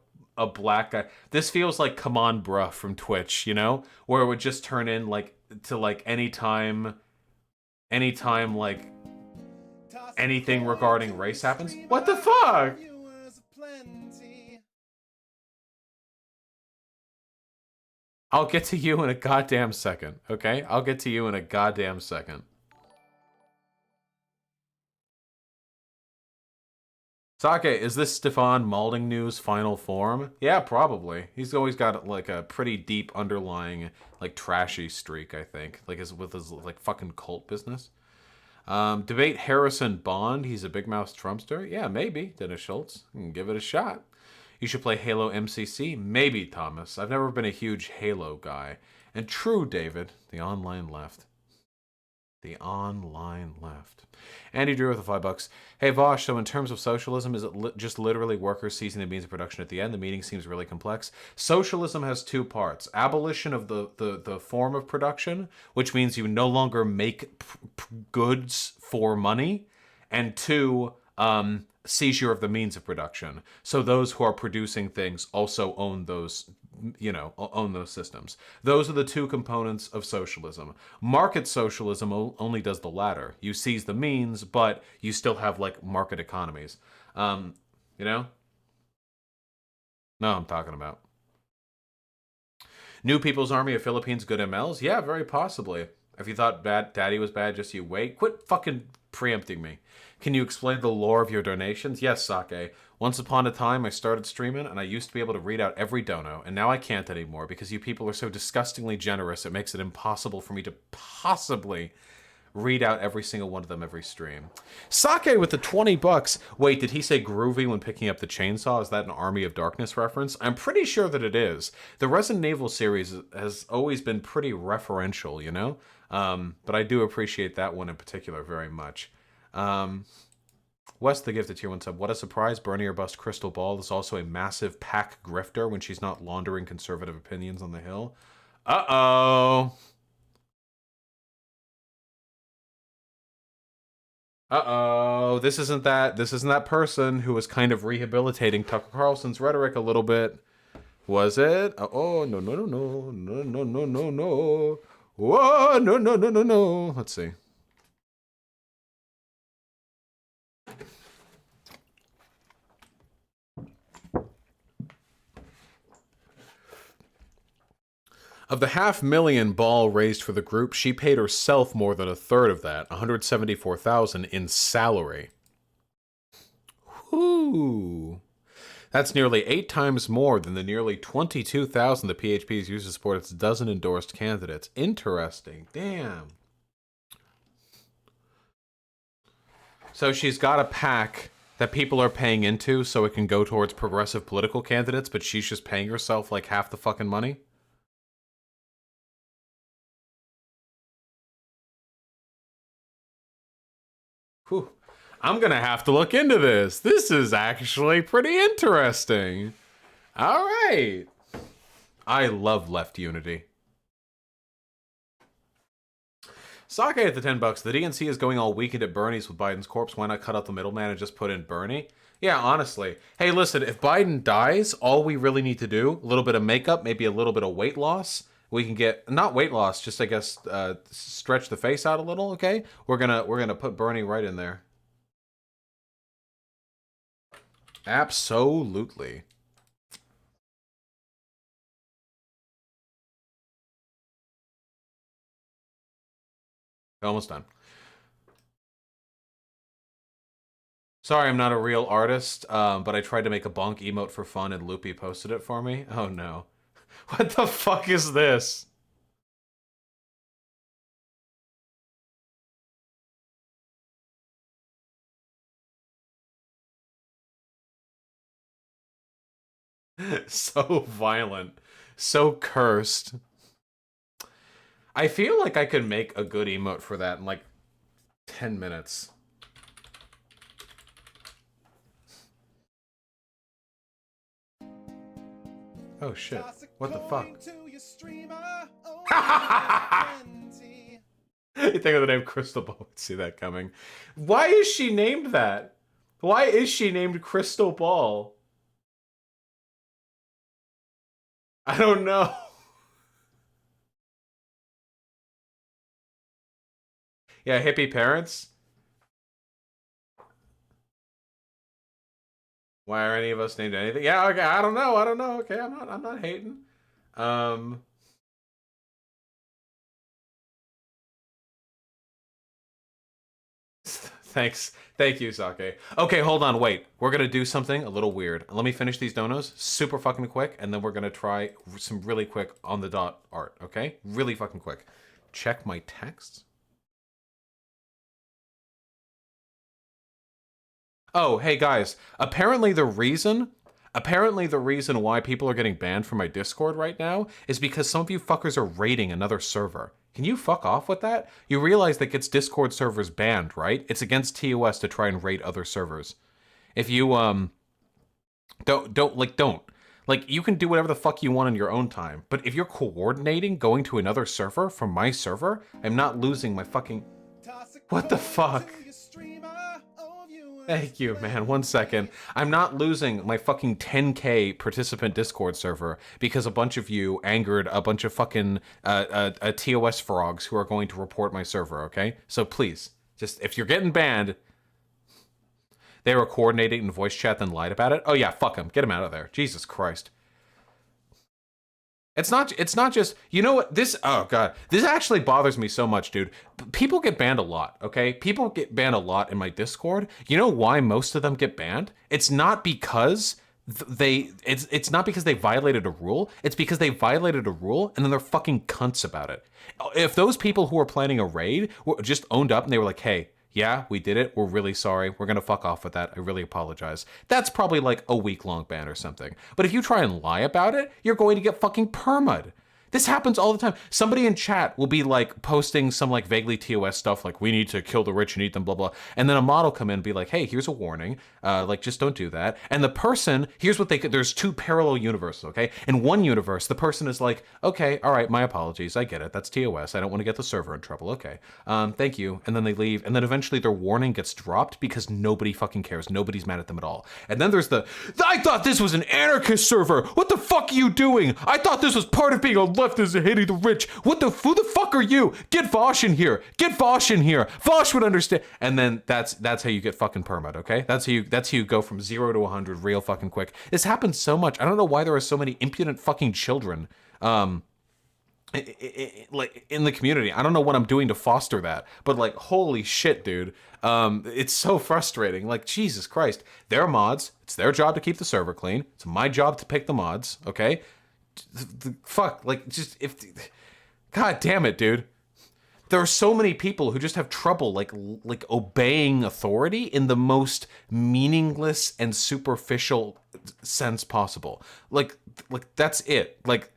black guy. This feels like Come On Bruh from Twitch, you know, where it would just turn in like to like anytime like anything regarding race happens. What the fuck? I'll get to you in a goddamn second, okay? I'll get to you in a goddamn second. Sake, is this Stefan Maldingnu's final form? Yeah, probably. He's always got like a pretty deep underlying like trashy streak, I think. Like with his like fucking cult business. Debate Harrison Bond. He's a big mouse Trumpster. Yeah, maybe. Dennis Schultz. Give it a shot. You should play Halo MCC. Maybe, Thomas. I've never been a huge Halo guy. And true, David. The online left. The online left. Andy Drew with the $5. Hey Vosh, so in terms of socialism, is it just literally workers seizing the means of production at the end? The meaning seems really complex. Socialism has two parts. Abolition of the form of production, which means you no longer make goods for money. And two, seizure of the means of production. So those who are producing things also own those, you know, own those systems. Those are the two components of socialism. Market socialism only does the latter. You seize the means, but you still have like market economies. You know? No, I'm talking about. New People's Army of Philippines good MLs? Yeah, very possibly. If you thought Daddy was bad, just you wait. Quit fucking preempting me. Can you explain the lore of your donations? Yes, Sake. Once upon a time, I started streaming, and I used to be able to read out every dono, and now I can't anymore because you people are so disgustingly generous, it makes it impossible for me to possibly read out every single one of them every stream. Sake with the $20. Wait, did he say groovy when picking up the chainsaw? Is that an Army of Darkness reference? I'm pretty sure that it is. The Resident Evil series has always been pretty referential, you know? But I do appreciate that one in particular very much. West the Gifted Tier 1 sub. What a surprise. Bernie or bust Crystal Ball is also a massive pack grifter when she's not laundering conservative opinions on the Hill. Uh-oh. Uh-oh. This isn't that person who was kind of rehabilitating Tucker Carlson's rhetoric a little bit. Was it? Oh, no, no, no, no. No, no, no, no, no. Whoa, no, no, no, no, no. Let's see. Of the $500,000 Ball raised for the group, she paid herself more than a third of that, $174,000 in salary. Whoo! That's nearly 8 times more than the nearly 22,000 the PHP's used to support its dozen endorsed candidates. Interesting. Damn. So she's got a PAC that people are paying into so it can go towards progressive political candidates, but she's just paying herself like half the fucking money? Whew. I'm gonna have to look into this. This is actually pretty interesting. All right. I love left unity. Sake at the $10. The DNC is going all weekend at Bernie's with Biden's corpse. Why not cut out the middleman and just put in Bernie? Yeah, honestly. Hey, listen, if Biden dies, all we really need to do, a little bit of makeup, maybe a little bit of weight loss. We can get, not weight loss, just I guess stretch the face out a little, okay? We're gonna put Bernie right in there. Absolutely. Almost done. Sorry, I'm not a real artist, but I tried to make a bonk emote for fun and Loopy posted it for me. Oh no. What the fuck is this? So violent. So cursed. I feel like I could make a good emote for that in like 10 minutes. Oh shit. What the fuck? You think of the name Crystal Ball would see that coming. Why is she named that? Why is she named Crystal Ball? I don't know. Yeah, hippie parents. Why are any of us named anything? Yeah, okay, I don't know. I don't know. Okay, I'm not hating. Thanks. Thank you, Sake. Okay, hold on, wait. We're gonna do something a little weird. Let me finish these donos super fucking quick, and then we're gonna try some really quick on the dot art, okay? Really fucking quick. Check my texts. Oh, hey guys. Apparently the reason why people are getting banned from my Discord right now is because some of you fuckers are raiding another server. Can you fuck off with that? You realize that gets Discord servers banned, right? It's against TOS to try and raid other servers. If you don't. Like, you can do whatever the fuck you want in your own time, but if you're coordinating going to another server from my server, I'm not losing my fucking... What the fuck? Thank you, man. 1 second. I'm not losing my fucking 10K participant Discord server because a bunch of you angered a bunch of fucking TOS frogs who are going to report my server, okay? So please, just, if you're getting banned, they were coordinating in voice chat then lied about it. Oh yeah, fuck them. Get them out of there. Jesus Christ. It's not just, you know what, this, oh god, this actually bothers me so much, dude. People get banned a lot, okay? People get banned a lot in my Discord. You know why most of them get banned? It's not because it's not because they violated a rule. It's because they violated a rule and then they're fucking cunts about it. If those people who were planning a raid just owned up and they were like, hey, yeah, we did it. We're really sorry. We're going to fuck off with that. I really apologize. That's probably like a week-long ban or something. But if you try and lie about it, you're going to get fucking perma'd. This happens all the time. Somebody in chat will be like posting some like vaguely TOS stuff like we need to kill the rich and eat them, blah, blah. And then a mod will come in and be like, hey, here's a warning. Like, just don't do that. And the person, here's what there's two parallel universes, okay? In one universe, the person is like, okay, all right, my apologies. I get it. That's TOS. I don't want to get the server in trouble. Okay. Thank you. And then they leave. And then eventually their warning gets dropped because nobody fucking cares. Nobody's mad at them at all. And then there's I thought this was an anarchist server. What the fuck are you doing? I thought this was part of being a leftist and hating the rich. Who the fuck are you? Get Vosh in here. Get Vosh in here. Vosh would understand. And then that's how you get fucking permit, okay? That's how you go from 0 to 100 real fucking quick. This happens so much. I don't know why there are so many impudent fucking children like in the community. I don't know what I'm doing to foster that, but like, holy shit, dude. It's so frustrating. Like, Jesus Christ. They're mods. It's their job to keep the server clean. It's my job to pick the mods, okay? Fuck, like, just, god damn it, dude. There are so many people who just have trouble like obeying authority in the most meaningless and superficial sense possible. Like that's it. Like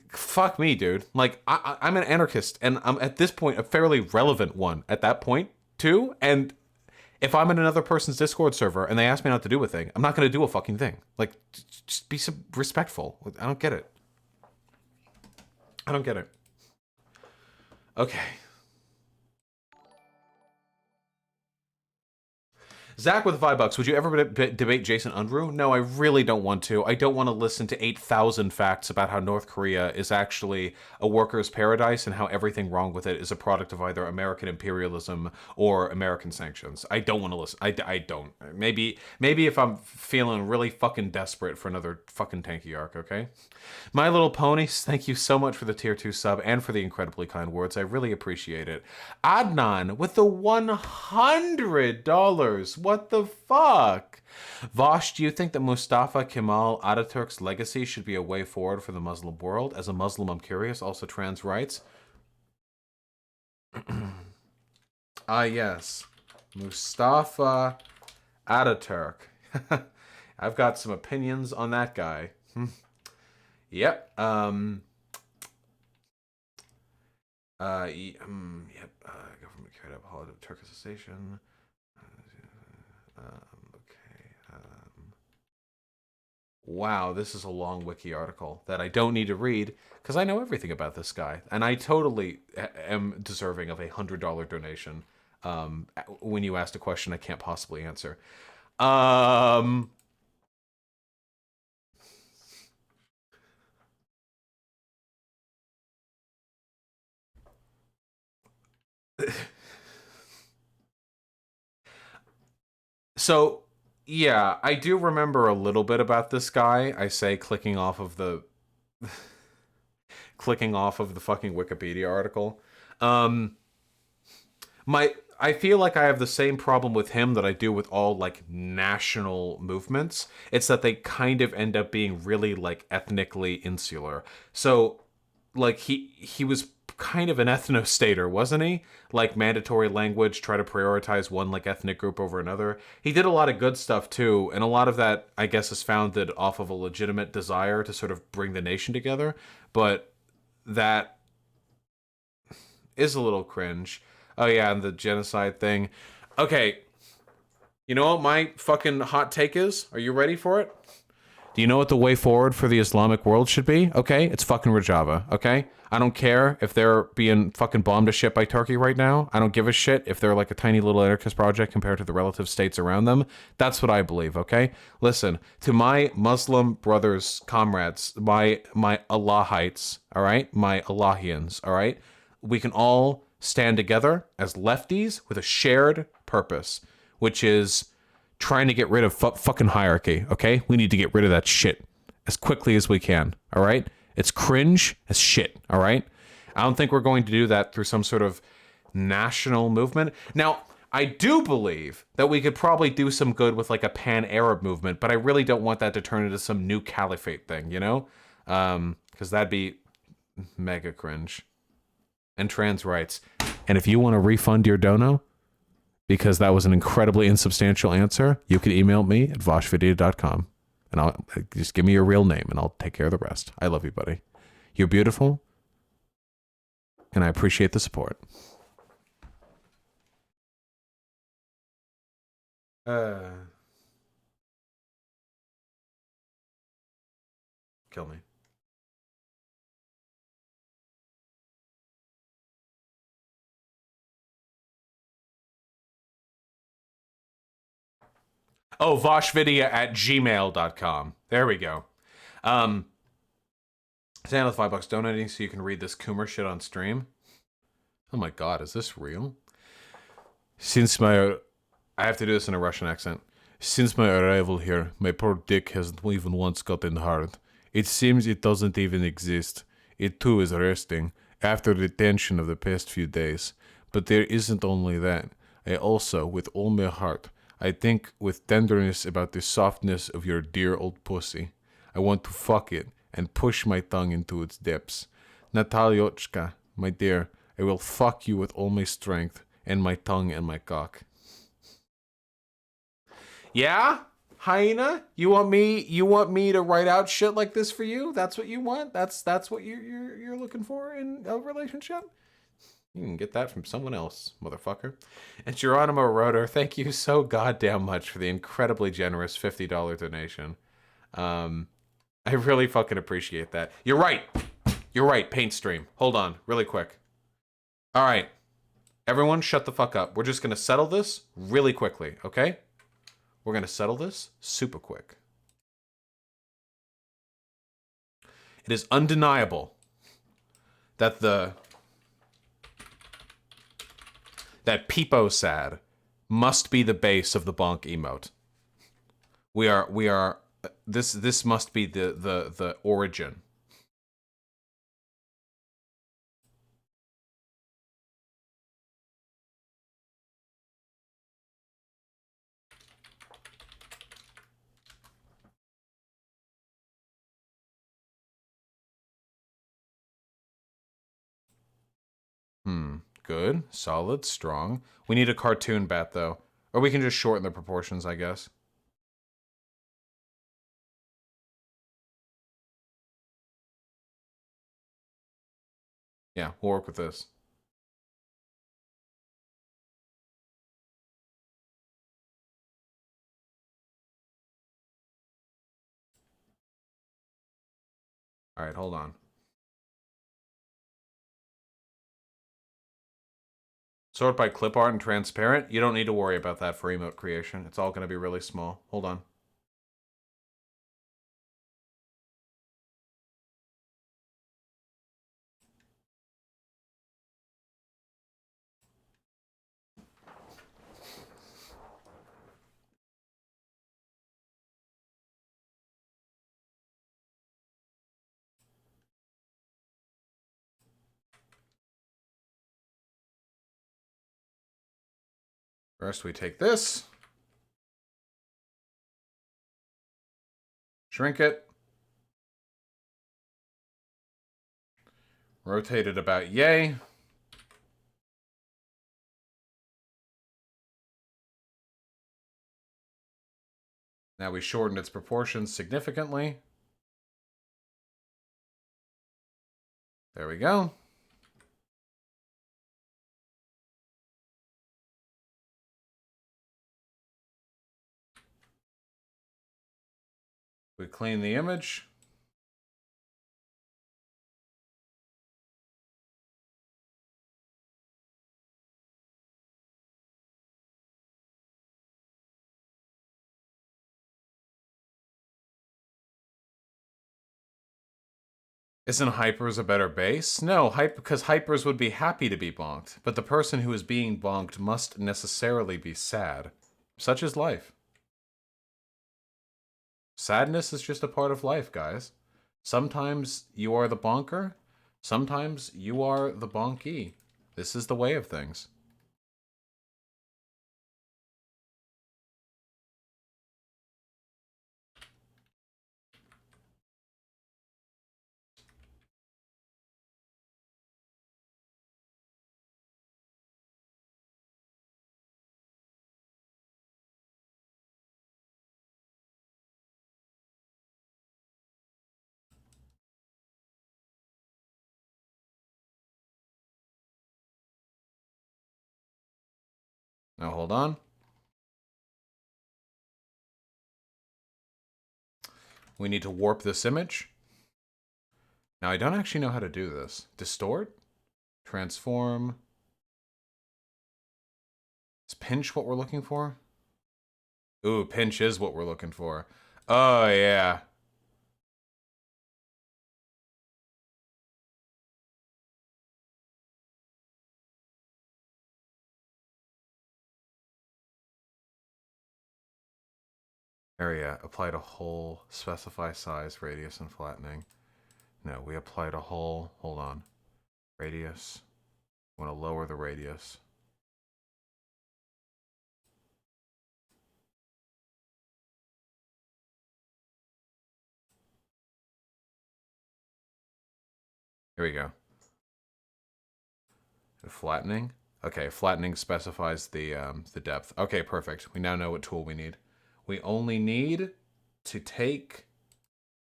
fuck me, dude. Like I'm an anarchist, and I'm at this point a fairly relevant one at that point too. And if I'm in another person's Discord server and they ask me not to do a thing, I'm not going to do a fucking thing. Like, just be respectful. I don't get it. I don't get it. Okay. Zach with $5. Would you ever debate Jason Unruh? No, I really don't want to. I don't want to listen to 8,000 facts about how North Korea is actually a workers' paradise and how everything wrong with it is a product of either American imperialism or American sanctions. I don't want to listen. I don't. Maybe if I'm feeling really fucking desperate for another fucking tanky arc, okay? My Little Ponies, thank you so much for the tier 2 sub and for the incredibly kind words. I really appreciate it. Adnan with the $100. What the fuck? Vosh, do you think that Mustafa Kemal Ataturk's legacy should be a way forward for the Muslim world? As a Muslim, I'm curious. Also, trans rights. Yes. Mustafa Ataturk. I've got some opinions on that guy. Yep. Government carried out a holiday of Turkicization. Wow, this is a long wiki article that I don't need to read because I know everything about this guy, and I totally am deserving of a $100 donation. when you asked a question I can't possibly answer. Um, so yeah, I do remember a little bit about this guy. I say clicking off of the clicking off of the fucking Wikipedia article. Um, I feel like I have the same problem with him that I do with all like national movements. It's that they kind of end up being really like ethnically insular. So like he was kind of an ethnostater, wasn't he? Like mandatory language, try to prioritize one like ethnic group over another. He did a lot of good stuff too, and a lot of that I guess is founded off of a legitimate desire to sort of bring the nation together, but that is a little cringe. Oh yeah, and the genocide thing. Okay, you know what my fucking hot take is? Are you ready for it? Do you know what the way forward for the Islamic world should be? Okay, it's fucking Rojava, okay? I don't care if they're being fucking bombed to shit by Turkey right now. I don't give a shit if they're like a tiny little anarchist project compared to the relative states around them. That's what I believe, okay? Listen, to my Muslim brothers, comrades, my Allahites, all right? My Allahians, all right? We can all stand together as lefties with a shared purpose, which is trying to get rid of fucking hierarchy, okay? We need to get rid of that shit as quickly as we can, all right? It's cringe as shit, all right? I don't think we're going to do that through some sort of national movement. Now, I do believe that we could probably do some good with like a pan-Arab movement, but I really don't want that to turn into some new caliphate thing, you know? Because that'd be mega cringe. And trans rights. And if you want to refund your dono, because that was an incredibly insubstantial answer, you can email me at voshvideo.com. And I'll just give me your real name and I'll take care of the rest. I love you, buddy. You're beautiful. And I appreciate the support. Kill me. Oh, voshvideo@gmail.com. There we go. Santa with $5 donating so you can read this Coomer shit on stream. Oh my god, is this real? I have to do this in a Russian accent. Since my arrival here, my poor dick hasn't even once gotten hard. It seems it doesn't even exist. It too is resting after the tension of the past few days. But there isn't only that. I also, with all my heart, I think with tenderness about the softness of your dear old pussy. I want to fuck it and push my tongue into its depths. Natalyochka, my dear, I will fuck you with all my strength and my tongue and my cock. Yeah? Hyena? You want me to write out shit like this for you? That's what you want? That's what you're looking for in a relationship? You can get that from someone else, motherfucker. And Geronimo Rotor, thank you so goddamn much for the incredibly generous $50 donation. I really fucking appreciate that. You're right. You're right, paint stream. Hold on, really quick. All right. Everyone shut the fuck up. We're just going to settle this really quickly, okay? We're going to settle this super quick. It is undeniable that that Peepo sad must be the base of the bonk emote. This must be the origin. Good, solid, strong. We need a cartoon bat though. Or we can just shorten the proportions, I guess. Yeah, we'll work with this. All right, hold on. Sort by clip art and transparent. You don't need to worry about that for emote creation. It's all going to be really small. Hold on. First, we take this, shrink it, rotate it about yay. Now we shorten its proportions significantly. There we go. We clean the image. Isn't Hypers a better base? No, because Hypers would be happy to be bonked, but the person who is being bonked must necessarily be sad. Such is life. Sadness is just a part of life, guys. Sometimes you are the bonker, sometimes you are the bonkee. This is the way of things. Now hold on. We need to warp this image. Now I don't actually know how to do this. Distort? Transform? Is pinch what we're looking for? Ooh, pinch is what we're looking for. Oh, yeah. Area, apply to whole, specify size, radius, and flattening. No, we apply to whole, hold on. Radius. Want to lower the radius. Here we go. The flattening. Okay, flattening specifies the depth. Okay, perfect. We now know what tool we need. We only need to take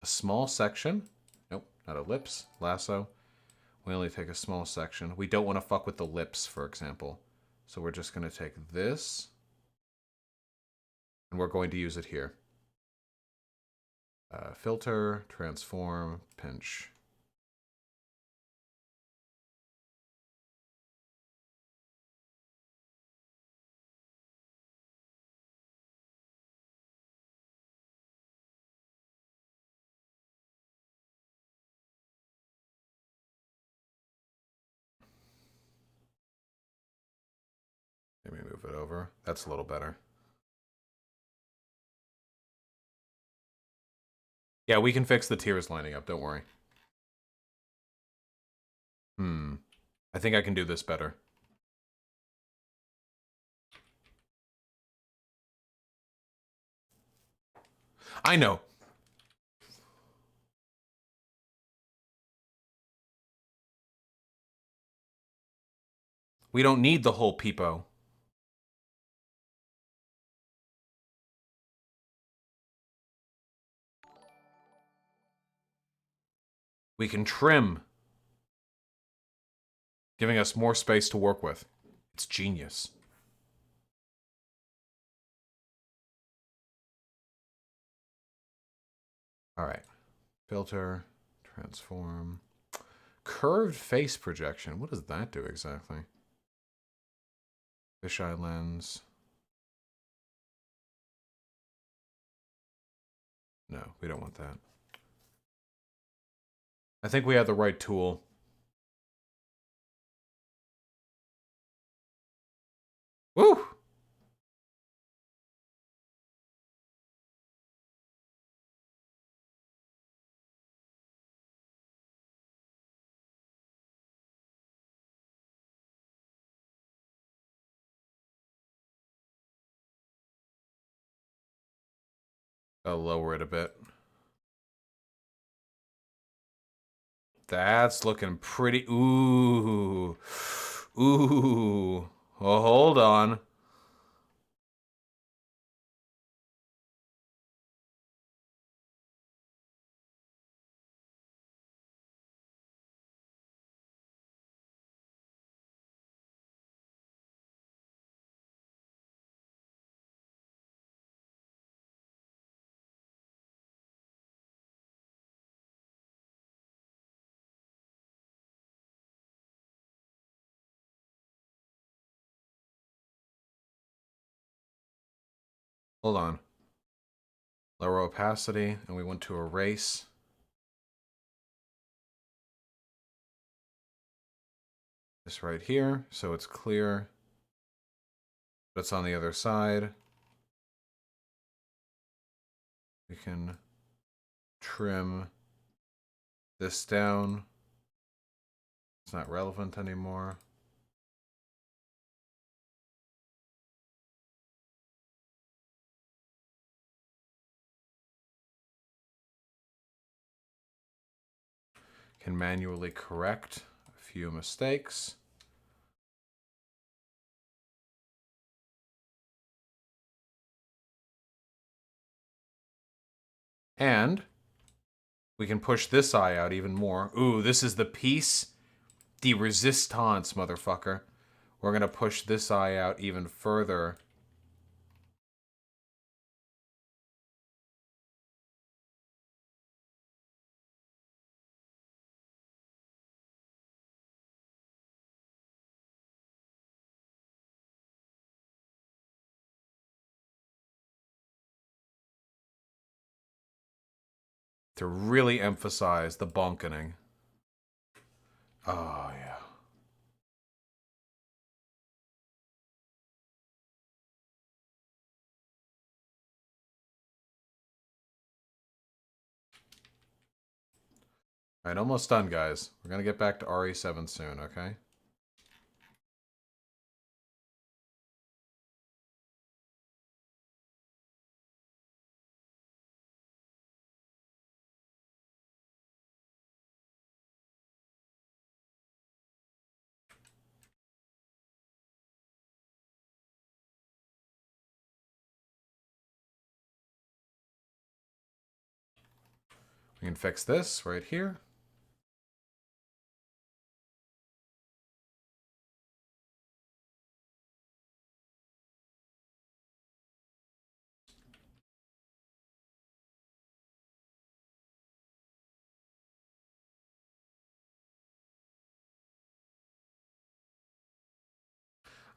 a small section. Nope, not ellipse. Lasso. We only take a small section. We don't want to fuck with the lips, for example. So we're just going to take this. And we're going to use it here. Filter, transform, pinch. Let me move it over. That's a little better. Yeah, we can fix the tiers lining up, don't worry. I think I can do this better. I know. We don't need the whole peepo. We can trim, giving us more space to work with. It's genius. All right. Filter, transform. Curved face projection. What does that do exactly? Fisheye lens. No, we don't want that. I think we have the right tool. Woo! I'll lower it a bit. That's looking pretty... Ooh. Ooh. Oh, hold on. Hold on. Lower opacity, and we want to erase. This right here, so it's clear. But it's on the other side. We can trim this down. It's not relevant anymore. Can manually correct a few mistakes. And we can push this eye out even more. Ooh, this is the piece de resistance, motherfucker. We're going to push this eye out even further. To really emphasize the bonkening. Oh, yeah. All right, almost done, guys. We're going to get back to RE7 soon, okay? We can fix this right here.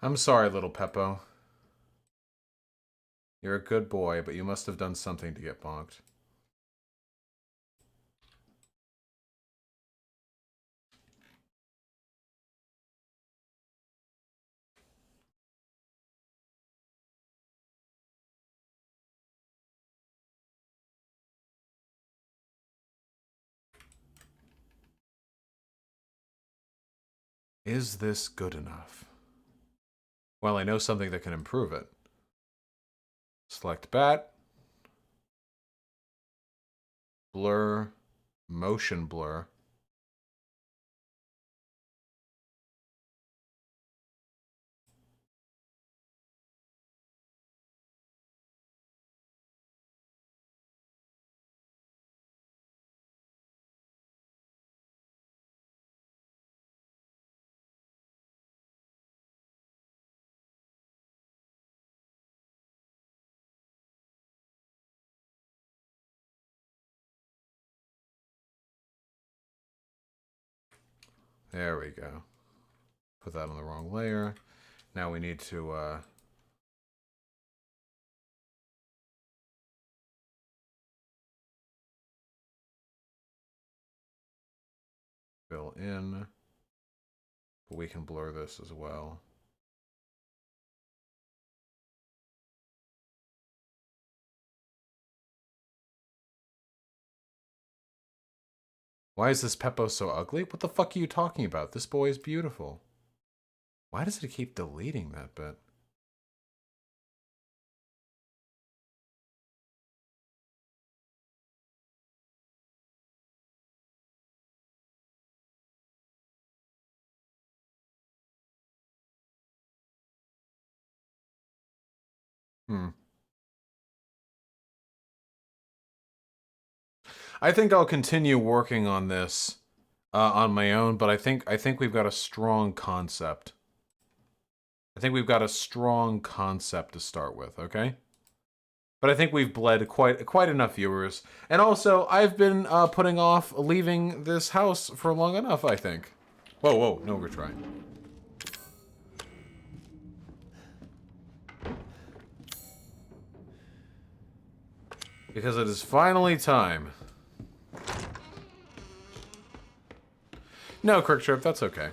I'm sorry, little Peppo. You're a good boy, but you must have done something to get bonked. Is this good enough? Well, I know something that can improve it. Select bat. Blur. Motion blur. There we go. Put that on the wrong layer. Now we need to, fill in. But we can blur this as well. Why is this Peppo so ugly? What the fuck are you talking about? This boy is beautiful. Why does it keep deleting that bit? I think I'll continue working on this on my own, but I think we've got a strong concept. I think we've got a strong concept to start with, okay? But I think we've bled quite enough viewers. And also, I've been putting off leaving this house for long enough, I think. Whoa, whoa, no retry. Because it is finally time. No, Quick Trip, that's okay.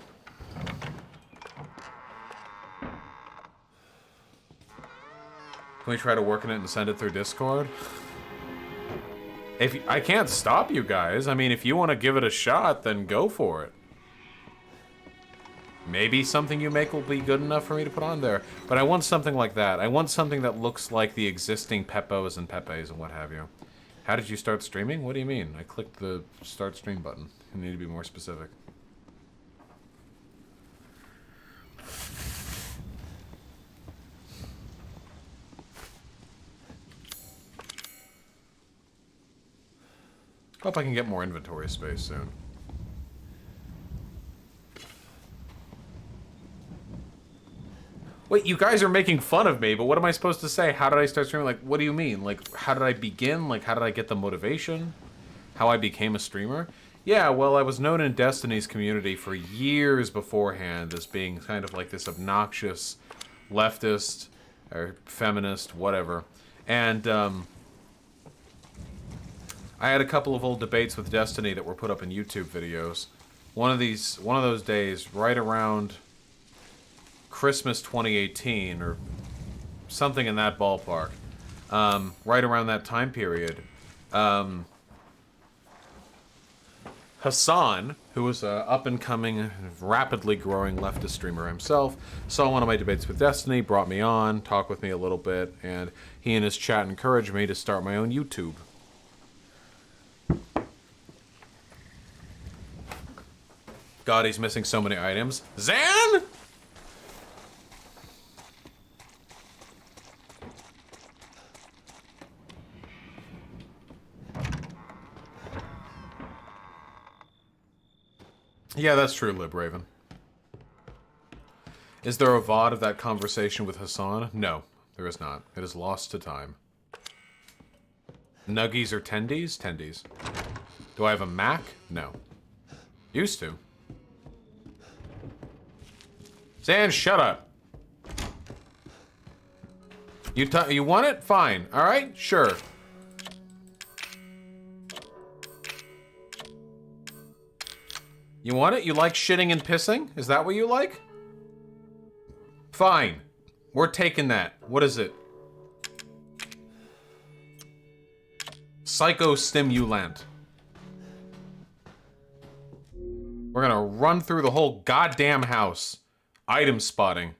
Can we try to work on it and send it through Discord? I can't stop you guys. I mean, if you want to give it a shot, then go for it. Maybe something you make will be good enough for me to put on there. But I want something like that. I want something that looks like the existing Peppos and Pepes and what have you. How did you start streaming? What do you mean? I clicked the start stream button. You need to be more specific. Hope I can get more inventory space soon. Wait, you guys are making fun of me, but what am I supposed to say? How did I start streaming? Like, what do you mean? Like, how did I begin? Like, how did I get the motivation? How I became a streamer? Yeah, well, I was known in Destiny's community for years beforehand as being kind of like this obnoxious leftist or feminist, whatever. And, I had a couple of old debates with Destiny that were put up in YouTube videos. One of those days, right around Christmas 2018, or something in that ballpark, right around that time period, Hassan, who was an up-and-coming, rapidly growing leftist streamer himself, saw one of my debates with Destiny, brought me on, talked with me a little bit, and he and his chat encouraged me to start my own YouTube. God, he's missing so many items. Zan? Yeah, that's true, Libraven. Is there a VOD of that conversation with Hassan? No, there is not. It is lost to time. Nuggies or tendies? Tendies. Do I have a Mac? No. Used to. Zan, shut up. You want it? Fine. All right? Sure. You want it? You like shitting and pissing? Is that what you like? Fine. We're taking that. What is it? Psychostimulant. We're gonna run through the whole goddamn house. Item spotting.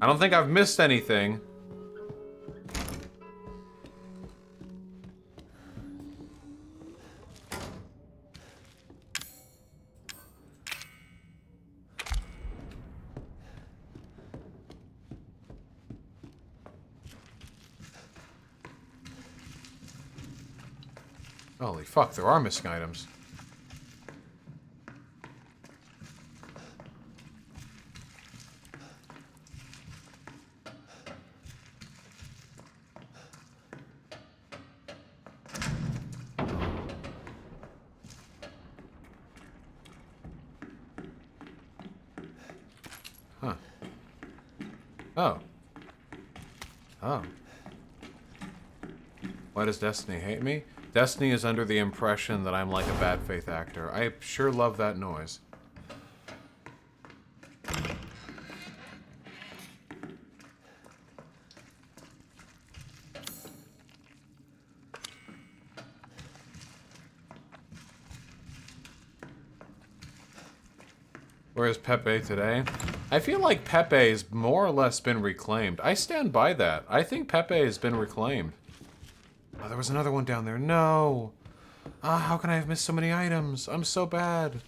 I don't think I've missed anything. Holy fuck, there are missing items. Huh. Oh. Oh. Why does Destiny hate me? Destiny is under the impression that I'm like a bad faith actor. I sure love that noise. Where's Pepe today? I feel like Pepe's more or less been reclaimed. I stand by that. I think Pepe has been reclaimed. Oh, there was another one down there. No! Ah, how can I have missed so many items? I'm so bad.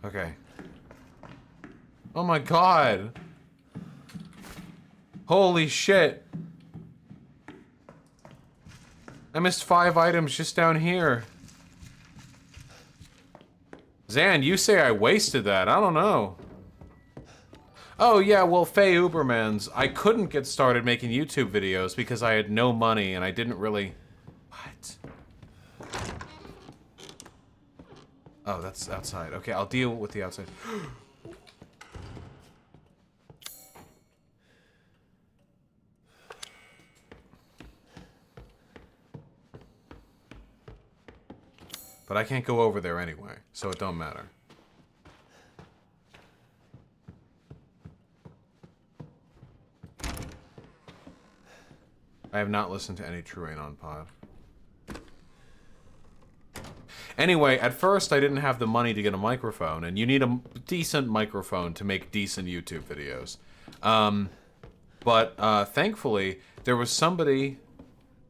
Okay. Oh my god! Holy shit! I missed 5 items just down here. Zan, you say I wasted that. I don't know. Oh yeah, well, Faye Ubermans, I couldn't get started making YouTube videos because I had no money and I didn't really... What? Oh, that's outside. Okay, I'll deal with the outside. But I can't go over there anyway, so it don't matter. I have not listened to any True Anon Pod. Anyway, at first I didn't have the money to get a microphone, and you need a decent microphone to make decent YouTube videos. But thankfully, there was somebody...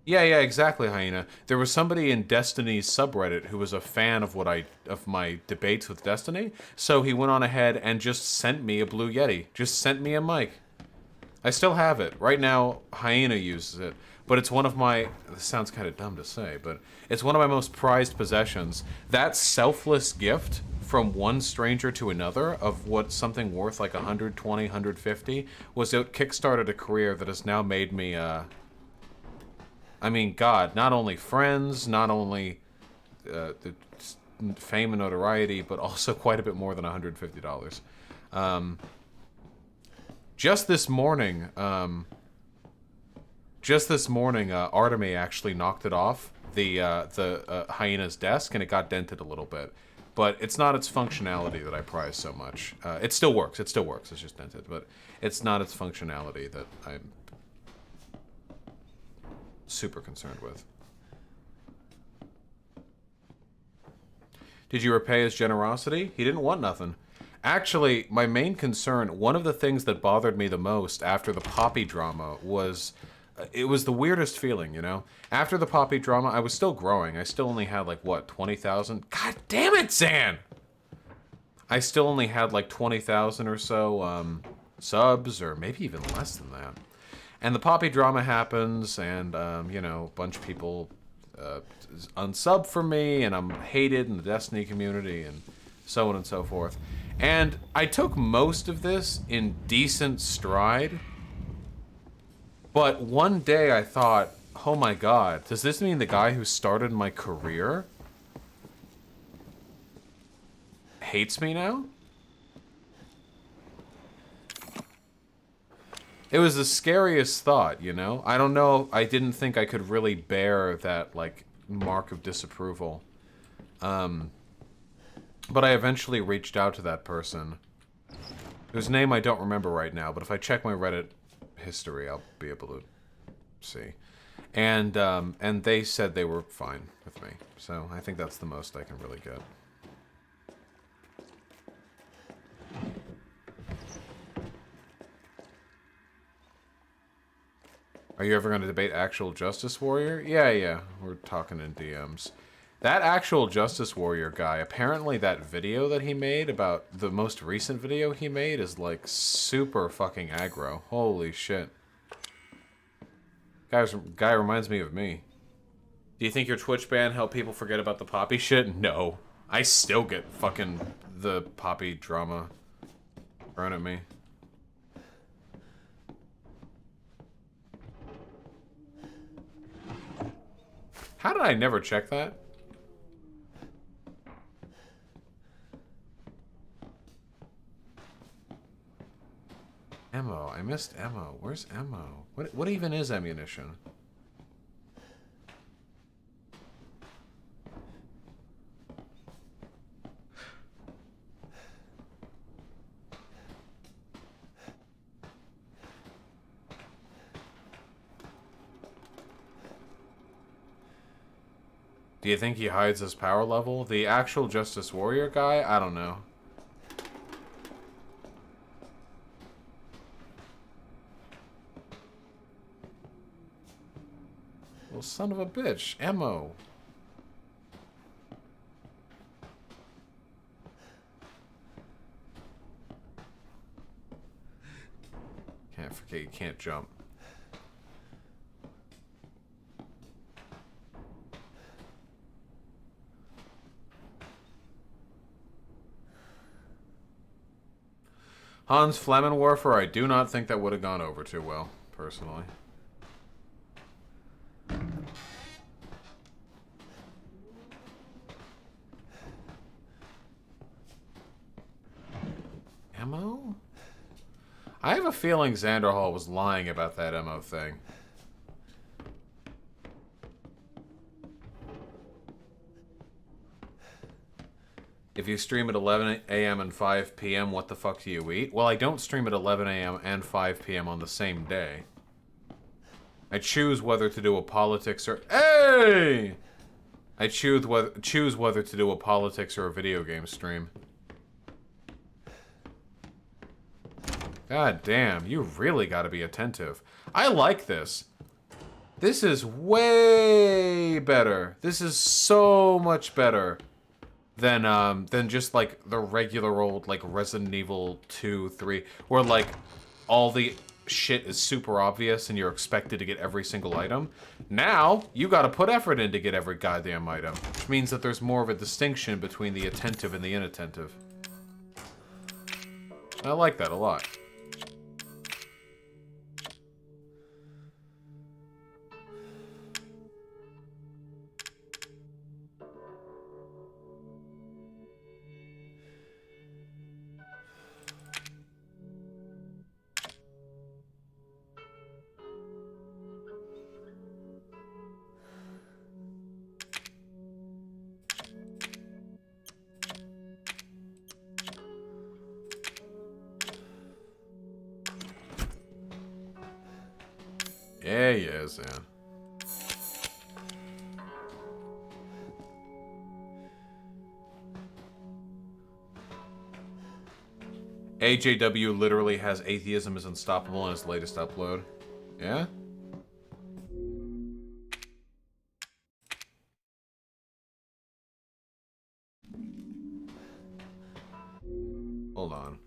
Yeah, exactly, Hyena. There was somebody in Destiny's subreddit who was a fan of my debates with Destiny, so he went on ahead and just sent me a Blue Yeti. Just sent me a mic. I still have it. Right now, Hyena uses it, but it's one of my... This sounds kind of dumb to say, but it's one of my most prized possessions. That selfless gift from one stranger to another of what something worth like 120, 150 was it kickstarted a career that has now made me... I mean, God, not only friends, not only the fame and notoriety, but also quite a bit more than $150. Just this morning, Artemy actually knocked it off the Hyena's desk, and it got dented a little bit. But it's not its functionality that I prize so much. It still works. It's just dented, but it's not its functionality that I'm super concerned with. Did you repay his generosity? He didn't want nothing. Actually, my main concern, one of the things that bothered me the most after the Poppy drama was, it was the weirdest feeling, you know? After the Poppy drama, I was still growing. I still only had like, what, 20,000? God damn it, Zan! I still only had like 20,000 or so subs, or maybe even less than that. And the Poppy drama happens, and, you know, a bunch of people unsub from me, and I'm hated in the Destiny community, and so on and so forth. And I took most of this in decent stride, but one day I thought, oh my god, does this mean the guy who started my career hates me now? It was the scariest thought, you know? I don't know, I didn't think I could really bear that, like, mark of disapproval. But I eventually reached out to that person, whose name I don't remember right now, but if I check my Reddit history, I'll be able to see. And they said they were fine with me. So I think that's the most I can really get. Are you ever going to debate Actual Justice Warrior? Yeah, we're talking in DMs. That Actual Justice Warrior guy, apparently that video that he made about the most recent video he made is like super fucking aggro. Holy shit. Guy reminds me of me. Do you think your Twitch ban helped people forget about the Poppy shit? No. I still get fucking the Poppy drama thrown at me. How did I never check that? Ammo. I missed ammo. Where's ammo? What even is ammunition? Do you think he hides his power level? The actual Justice Warrior guy? I don't know. Well, son of a bitch. Ammo. Can't forget you can't jump. Hans Flammenwerfer, I do not think that would have gone over too well, personally. Ammo? I have a feeling Xanderhal was lying about that ammo thing. If you stream at 11 a.m. and 5 p.m., what the fuck do you eat? Well, I don't stream at 11 a.m. and 5 p.m. on the same day. I choose whether to do a politics or... Hey! I choose whether to do a politics or a video game stream. God damn, you really gotta be attentive. I like this. This is way better. This is so much better than just like the regular old like Resident Evil 2, 3, where like all the shit is super obvious and you're expected to get every single item. Now you got to put effort in to get every goddamn item, which means that there's more of a distinction between the attentive and the inattentive. I like that a lot. Yeah, he is, man. AJW literally has Atheism is Unstoppable in his latest upload. Yeah? Hold on.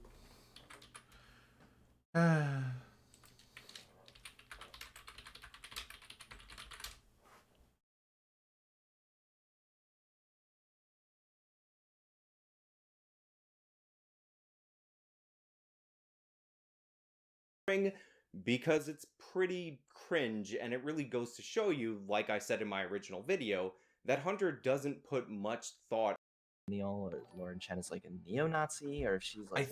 Because it's pretty cringe, and it really goes to show you, like I said in my original video, that Hunter doesn't put much thought. Neil or Lauren Chen is like a neo-Nazi, or if she's like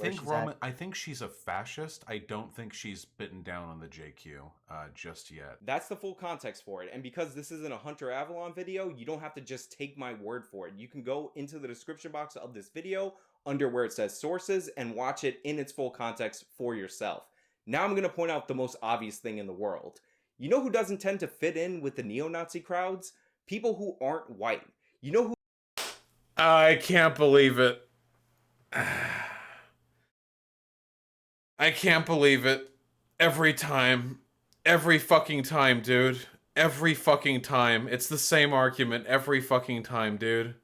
I think she's a fascist. I don't think she's bitten down on the JQ just yet. That's the full context for it, and because this isn't a Hunter Avalon video, you don't have to just take my word for it. You can go into the description box of this video under where it says sources and watch it in its full context for yourself. Now I'm going to point out the most obvious thing in the world. You know who doesn't tend to fit in with the neo-Nazi crowds? People who aren't white. You know who... I can't believe it. I can't believe it. Every time. Every fucking time, dude. Every fucking time. It's the same argument every fucking time, dude.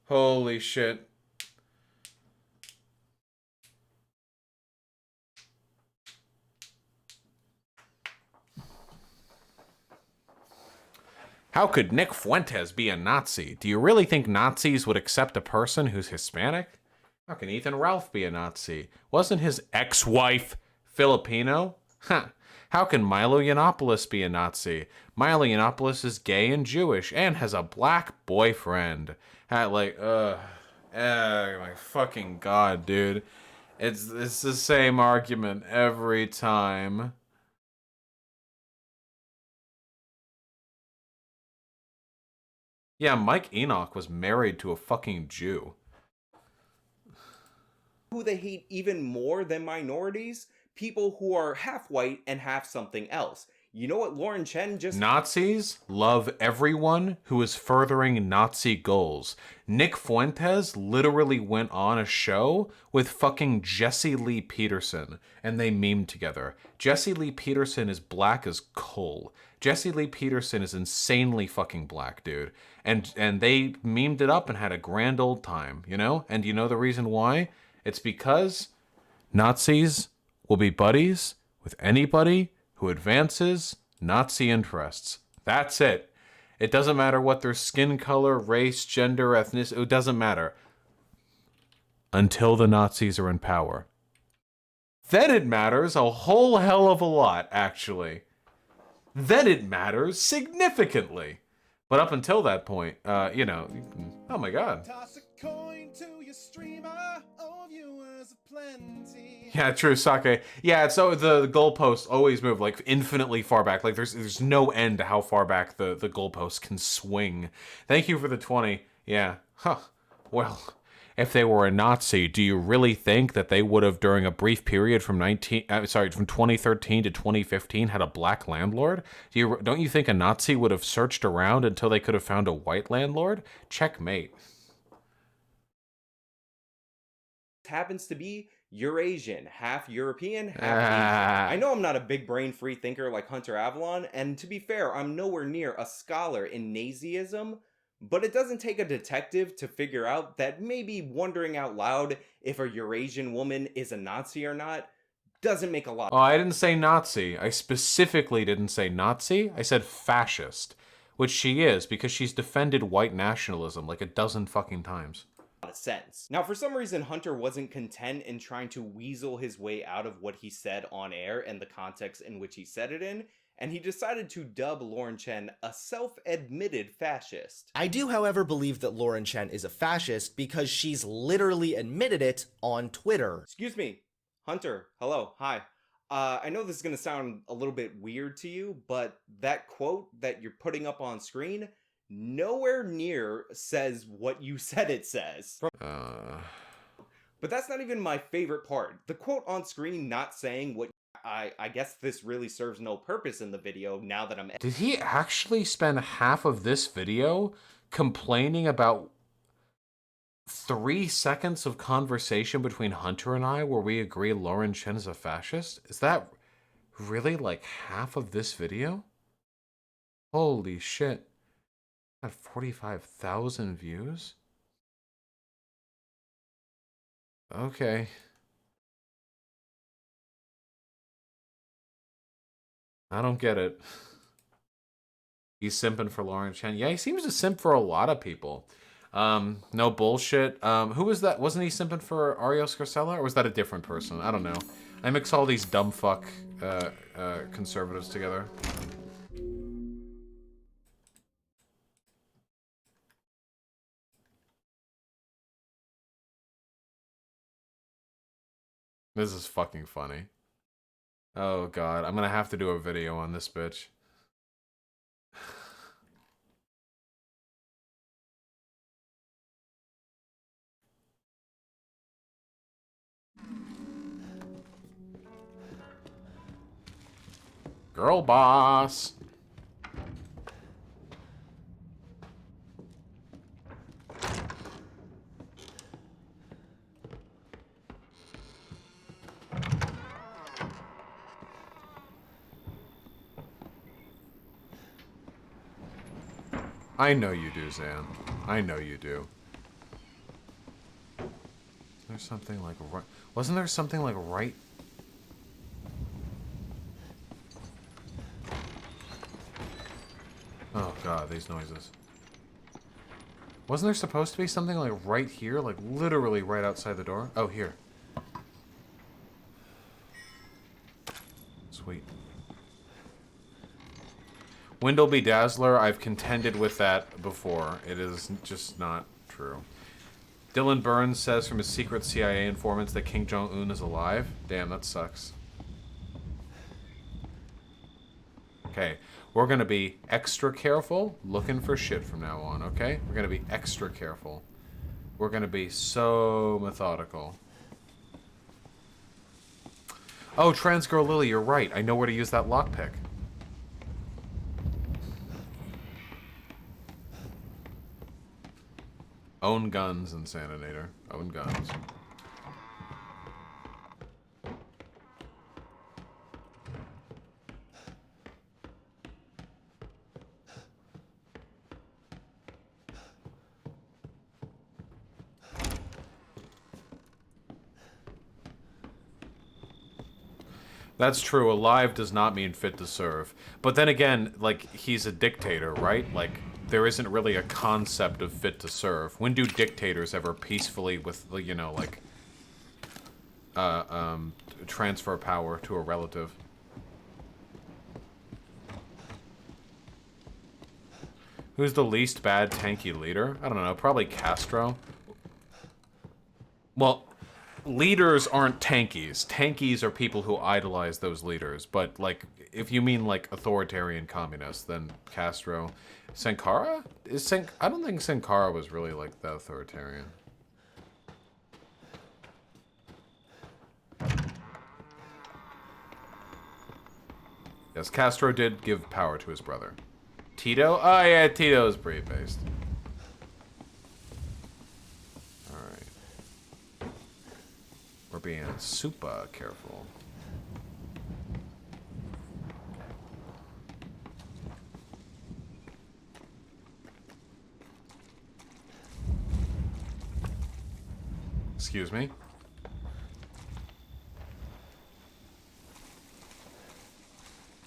Holy shit. How could Nick Fuentes be a Nazi? Do you really think Nazis would accept a person who's Hispanic? How can Ethan Ralph be a Nazi? Wasn't his ex-wife Filipino? Huh. How can Milo Yiannopoulos be a Nazi? Milo Yiannopoulos is gay and Jewish and has a black boyfriend. My fucking god, dude. It's the same argument every time. Yeah, Mike Enoch was married to a fucking Jew. Who they hate even more than minorities? People who are half white and half something else. You know what Lauren Chen just... Nazis love everyone who is furthering Nazi goals. Nick Fuentes literally went on a show with fucking Jesse Lee Peterson, and they memed together. Jesse Lee Peterson is black as coal. Jesse Lee Peterson is insanely fucking black, dude. And they memed it up and had a grand old time, you know? And you know the reason why? It's because Nazis will be buddies with anybody who advances Nazi interests. That's it. It doesn't matter what their skin color, race, gender, ethnicity, it doesn't matter. Until the Nazis are in power. Then it matters a whole hell of a lot, actually. Then it matters significantly. But up until that point, you know, oh my god. Toss a coin to your streamer, oh viewers aplenty. Yeah, true, Sake. Yeah, so the goalposts always move like infinitely far back. Like there's no end to how far back the goalposts can swing. Thank you for the 20. Yeah. Huh. Well, if they were a Nazi, do you really think that they would have, during a brief period from 2013 to 2015, had a black landlord? Don't you think a Nazi would have searched around until they could have found a white landlord? Checkmate. happens to be Eurasian, half European, half Asian. I know I'm not a big brain free thinker like Hunter Avalon, and to be fair, I'm nowhere near a scholar in Nazism, but it doesn't take a detective to figure out that maybe wondering out loud if a Eurasian woman is a Nazi or not doesn't make a lot. Oh, I didn't say Nazi. I specifically didn't say Nazi. I said fascist, which she is because she's defended white nationalism like a dozen fucking times. Sense. Now, for some reason, Hunter wasn't content in trying to weasel his way out of what he said on air and the context in which he said it in, and he decided to dub Lauren Chen a self-admitted fascist. I do, however, believe that Lauren Chen is a fascist because she's literally admitted it on Twitter. Excuse me, Hunter, hello, hi. I know this is going to sound a little bit weird to you, but that quote that you're putting up on screen nowhere near says what you said it says. But that's not even my favorite part. The quote on screen not saying what I guess this really serves no purpose in the video now that I'm... Did he actually spend half of this video complaining about 3 seconds of conversation between Hunter and I where we agree Lauren Chen is a fascist? Is that really like half of this video? Holy shit. 45,000 views? Okay. I don't get it. He's simping for Lauren Chen. Yeah, he seems to simp for a lot of people. No bullshit. Who was that? Wasn't he simping for Ariel Scarcella, or was that a different person? I don't know. I mix all these dumb fuck conservatives together. This is fucking funny. Oh god, I'm gonna have to do a video on this bitch. Girl boss. I know you do, Zan. I know you do. There's something like right... Wasn't there something like right... Oh god, these noises. Wasn't there supposed to be something like right here? Like literally right outside the door? Oh, here. Sweet. Windleby Dazzler, I've contended with that before. It is just not true. Dylan Burns says from his secret CIA informants that Kim Jong-un is alive. Damn, that sucks. Okay, we're gonna be extra careful looking for shit from now on, okay? We're gonna be extra careful. We're gonna be so methodical. Oh, Transgirl Lily, you're right. I know where to use that lockpick. Own guns, Insaninator. Own guns. That's true. Alive does not mean fit to serve. But then again, like, he's a dictator, right? Like, there isn't really a concept of fit to serve. When do dictators ever peacefully, with, you know, like, transfer power to a relative? Who's the least bad tanky leader? I don't know. Probably Castro. Well, leaders aren't tankies. Tankies are people who idolize those leaders. But, like, if you mean, like, authoritarian communists, then Castro. Sankara? I don't think Sankara was really, like, the authoritarian. Yes, Castro did give power to his brother. Tito? Oh, yeah, Tito is pretty based. Alright. We're being super careful. Excuse me?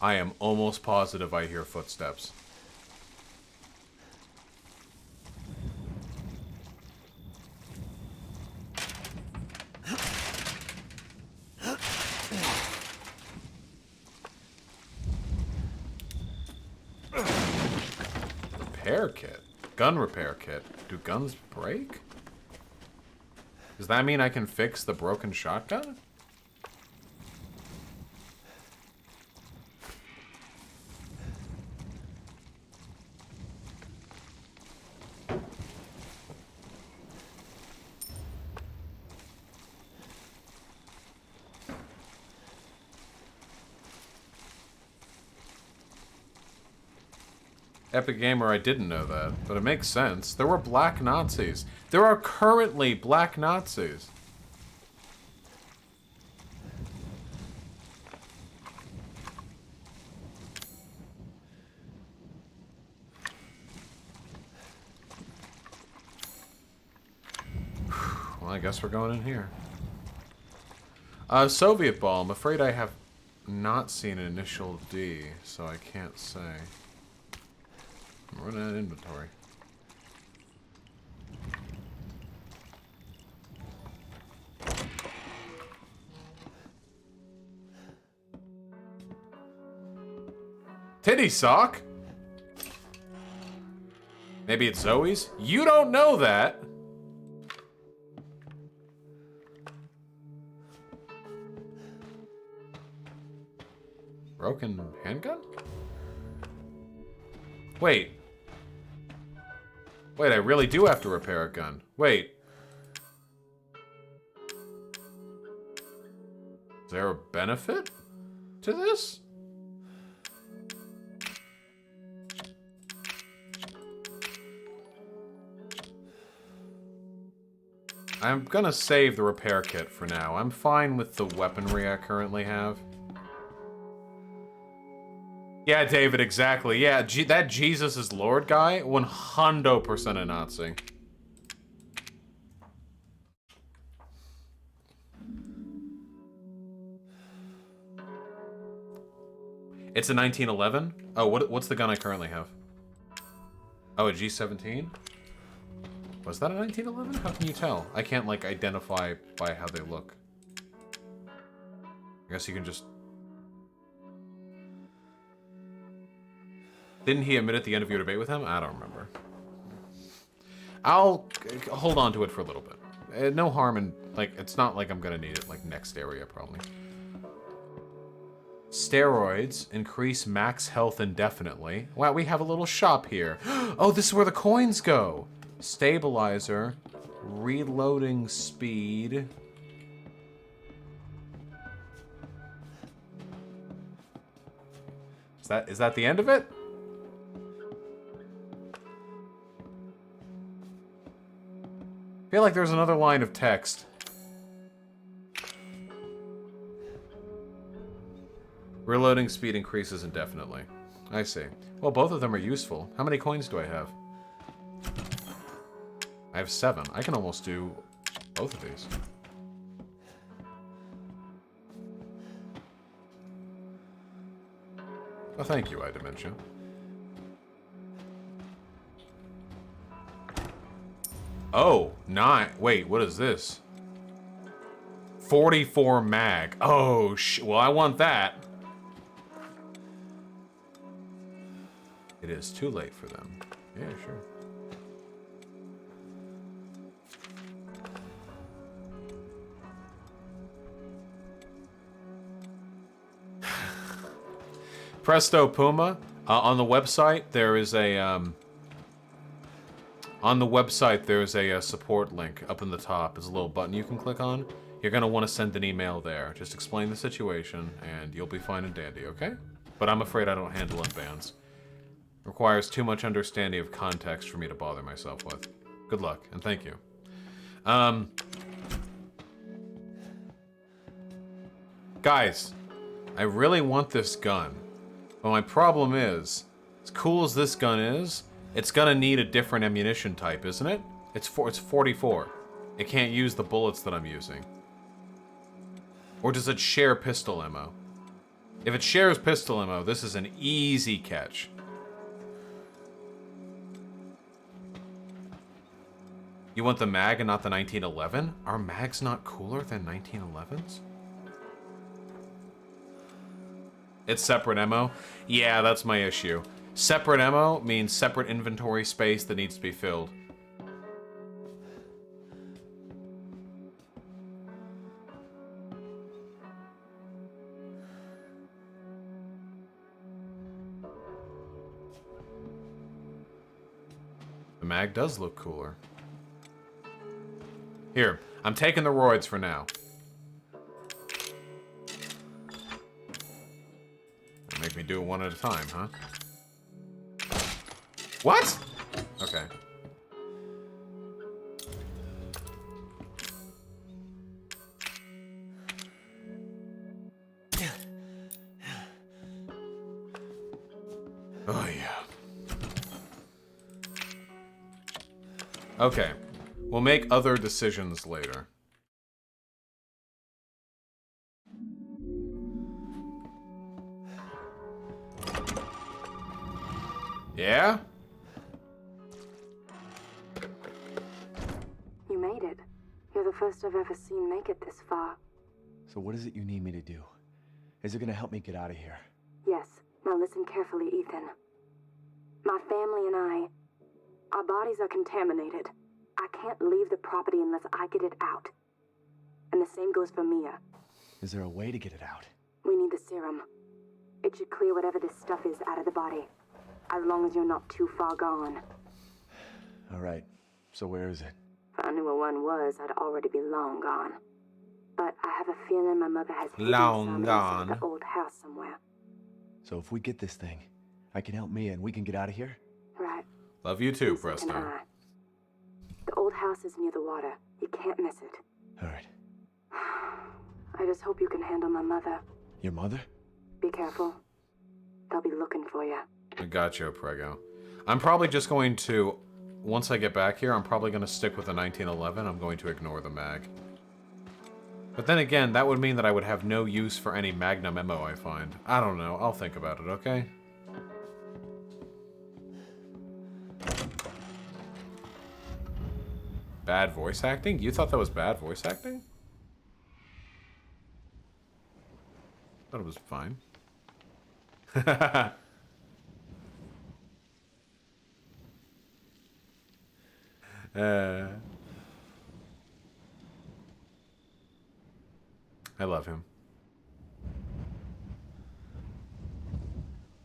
I am almost positive I hear footsteps. Repair kit? Gun repair kit. Do guns break? Does that mean I can fix the broken shotgun? Epic Gamer, I didn't know that, but it makes sense. There were black Nazis. There are currently black Nazis. Well, I guess we're going in here. Soviet Ball. I'm afraid I have not seen Initial D, so I can't say. I'm running out of inventory. Titty sock? Maybe it's Zoe's? You don't know that! Broken handgun? Wait. Wait, I really do have to repair a gun. Wait. Is there a benefit to this? I'm gonna save the repair kit for now. I'm fine with the weaponry I currently have. Yeah, David, exactly. Yeah, that Jesus is Lord guy, 100% a Nazi. It's a 1911? Oh, what's the gun I currently have? Oh, a G17? Was that a 1911? How can you tell? I can't, like, identify by how they look. I guess you can just... Didn't he admit at the end of your debate with him? I don't remember. I'll hold on to it for a little bit. No harm in, like, it's not like I'm gonna need it, like, next area, probably. Steroids increase max health indefinitely. Wow, we have a little shop here. Oh, this is where the coins go. Stabilizer. Reloading speed. Is that the end of it? I feel like there's another line of text. Reloading speed increases indefinitely. I see. Well, both of them are useful. How many coins do I have? I have 7. I can almost do both of these. Oh, thank you, iDimension. Oh, 9. Wait, what is this? 44 mag. Oh, well, I want that. It is too late for them. Yeah, sure. Presto Puma. On the website, there is a support link up in the top. There's a little button you can click on. You're gonna want to send an email there. Just explain the situation, and you'll be fine and dandy. Okay? But I'm afraid I don't handle unbans. Requires too much understanding of context for me to bother myself with. Good luck, and thank you. Guys, I really want this gun. But my problem is, as cool as this gun is, it's gonna need a different ammunition type, isn't it? It's 44. It can't use the bullets that I'm using. Or does it share pistol ammo? If it shares pistol ammo, this is an easy catch. You want the mag and not the 1911? Are mags not cooler than 1911s? It's separate ammo? Yeah, that's my issue. Separate ammo means separate inventory space that needs to be filled. The mag does look cooler. Here, I'm taking the roids for now. Make me do it one at a time, huh? What? Okay. Oh, yeah. Okay. We'll make other decisions later. Yeah? You made it. You're the first I've ever seen make it this far. So what is it you need me to do? Is it gonna help me get out of here? Yes. Now listen carefully, Ethan. My family and our bodies are contaminated. I can't leave the property unless I get it out. And the same goes for Mia. Is there a way to get it out? We need the serum. It should clear whatever this stuff is out of the body. As long as you're not too far gone. All right. So where is it? If I knew where one was, I'd already be long gone. But I have a feeling my mother has hidden Long some gone. inside the old house somewhere. So if we get this thing, I can help Mia and we can get out of here? Right. Love you too, And so can Presto. I. The old house is near the water. You can't miss it. All right. I just hope you can handle my mother. Your mother? Be careful. They'll be looking for you. I got you, Prego. I'm probably just going to, once I get back here, I'm probably going to stick with the 1911. I'm going to ignore the mag. But then again, that would mean that I would have no use for any Magnum ammo I find. I don't know. I'll think about it, okay? Bad voice acting? You thought that was bad voice acting? Thought it was fine. I love him.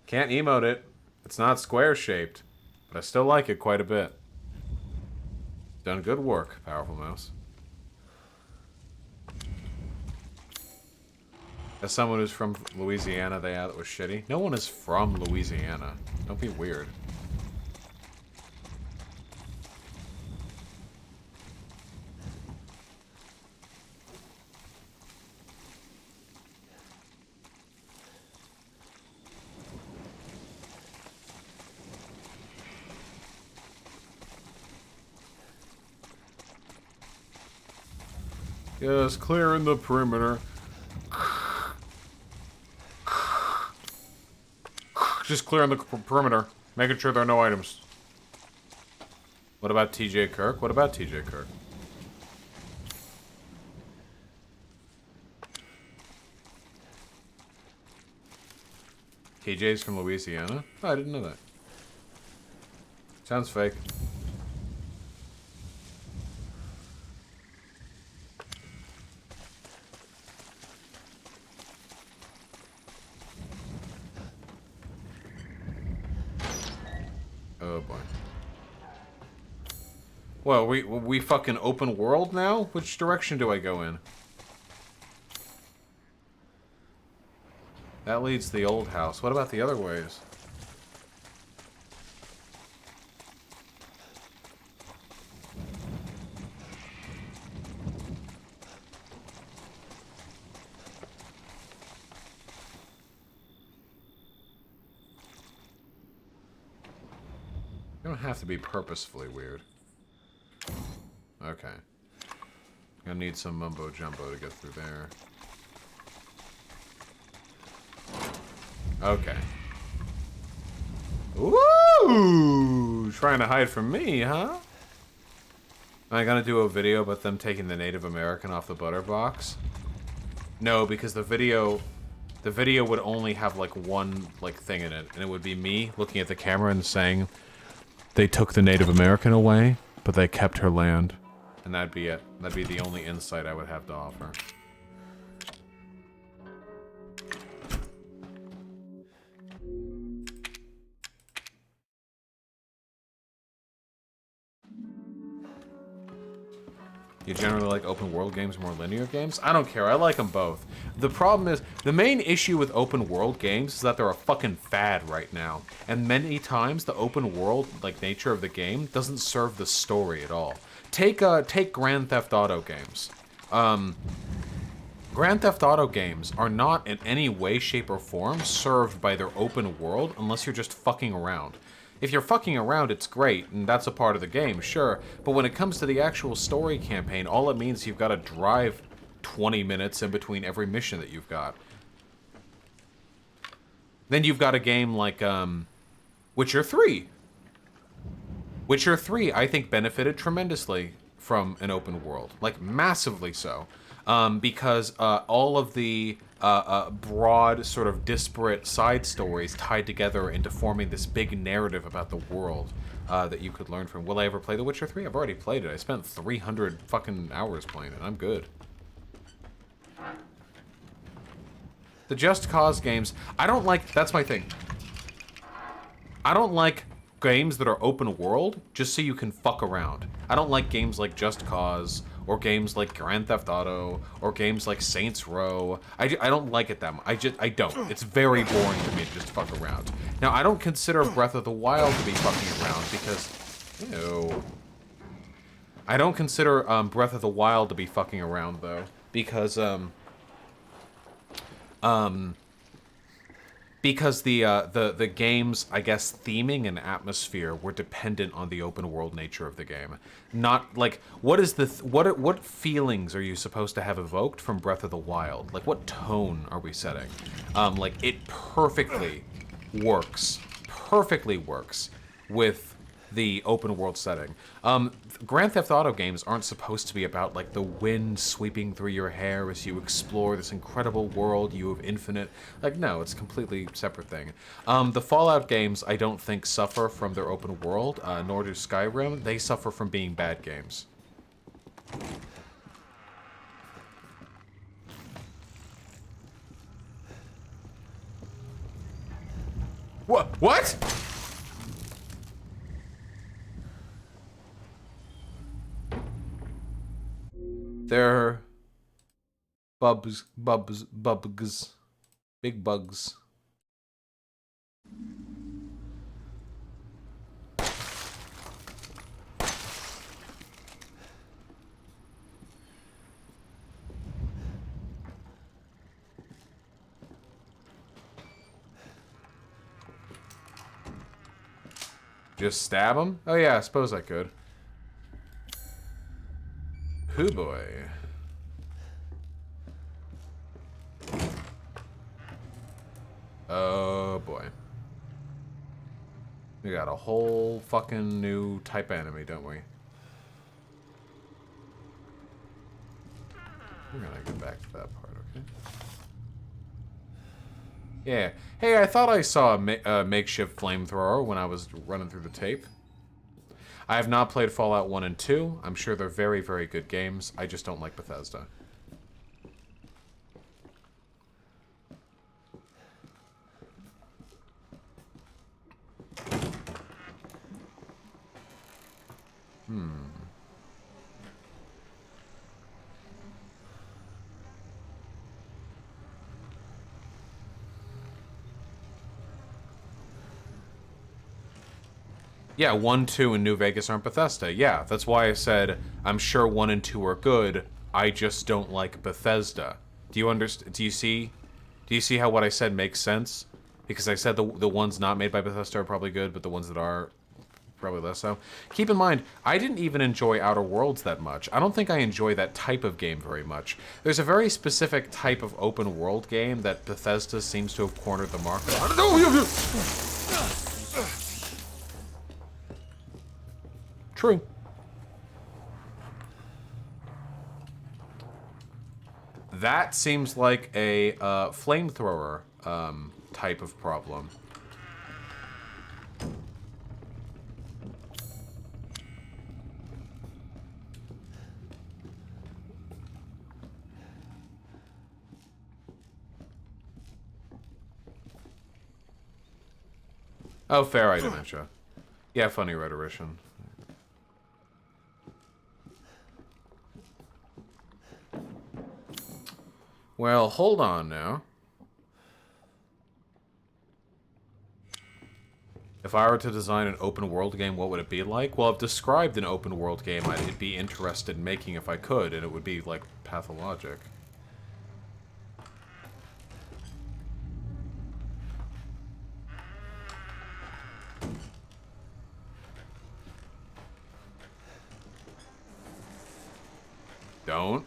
Can't emote it. It's not square shaped, but I still like it quite a bit. Done good work, Powerful Mouse. As someone who's from Louisiana, they thought it was shitty. No one is from Louisiana. Don't be weird. Yes, clearing the perimeter. Just clearing the perimeter. Making sure there are no items. What about TJ Kirk? What about TJ Kirk? TJ's from Louisiana? Oh, I didn't know that. Sounds fake. Oh boy. Well, we fucking open world now? Which direction do I go in? That leads to the old house. What about the other ways? You don't have to be purposefully weird. Okay. Gonna need some mumbo jumbo to get through there. Okay. Ooh! Trying to hide from me, huh? Am I gonna do a video about them taking the Native American off the butter box? No, because the video would only have like one like thing in it, and it would be me looking at the camera and saying, "They took the Native American away, but they kept her land." And that'd be it. That'd be the only insight I would have to offer. You generally like open world games more linear games? I don't care, I like them both. The problem is, the main issue with open world games is that they're a fucking fad right now. And many times, the open world, like, nature of the game doesn't serve the story at all. Take Grand Theft Auto games. Grand Theft Auto games are not in any way, shape, or form served by their open world unless you're just fucking around. If you're fucking around, it's great, and that's a part of the game, sure. But when it comes to the actual story campaign, all it means is you've got to drive 20 minutes in between every mission that you've got. Then you've got a game like Witcher 3. Witcher 3, I think, benefited tremendously from an open world. Like, massively so. Because all of the broad, sort of disparate side stories tied together into forming this big narrative about the world that you could learn from. Will I ever play The Witcher 3? I've already played it. I spent 300 fucking hours playing it. I'm good. The Just Cause games, I don't like... That's my thing. I don't like games that are open world just so you can fuck around. I don't like games like Just Cause, or games like Grand Theft Auto, or games like Saints Row. I don't like it that much. I don't. It's very boring to me to just fuck around. Now, I don't consider Breath of the Wild to be fucking around because... Ew. I don't consider Breath of the Wild to be fucking around, though, because the game's, I guess, theming and atmosphere were dependent on the open world nature of the game. Not like what feelings are you supposed to have evoked from Breath of the Wild? Like, what tone are we setting? Like, it perfectly works with the open world setting. Grand Theft Auto games aren't supposed to be about like the wind sweeping through your hair as you explore this incredible world you have infinite. Like, no, it's a completely separate thing. The Fallout games I don't think suffer from their open world, nor do Skyrim. They suffer from being bad games. What? They're bugs, big bugs. Just stab him? Oh yeah, I suppose I could. Hoo boy. Oh boy. We got a whole fucking new type enemy, don't we? We're gonna get back to that part, okay? Yeah. Hey, I thought I saw a makeshift flamethrower when I was running through the tape. I have not played Fallout 1 and 2. I'm sure they're very, very good games. I just don't like Bethesda. Yeah, 1, 2, and New Vegas aren't Bethesda. Yeah, that's why I said I'm sure 1 and 2 are good. I just don't like Bethesda. Do you understand? Do you see how what I said makes sense? Because I said the ones not made by Bethesda are probably good, but the ones that are probably less so. Keep in mind, I didn't even enjoy Outer Worlds that much. I don't think I enjoy that type of game very much. There's a very specific type of open world game that Bethesda seems to have cornered the market on. True. That seems like a flamethrower type of problem. Oh, fair eye dementia. Yeah, funny rhetorician. Well, hold on now. If I were to design an open world game, what would it be like? Well, I've described an open world game I'd be interested in making if I could, and it would be like Pathologic. Don't.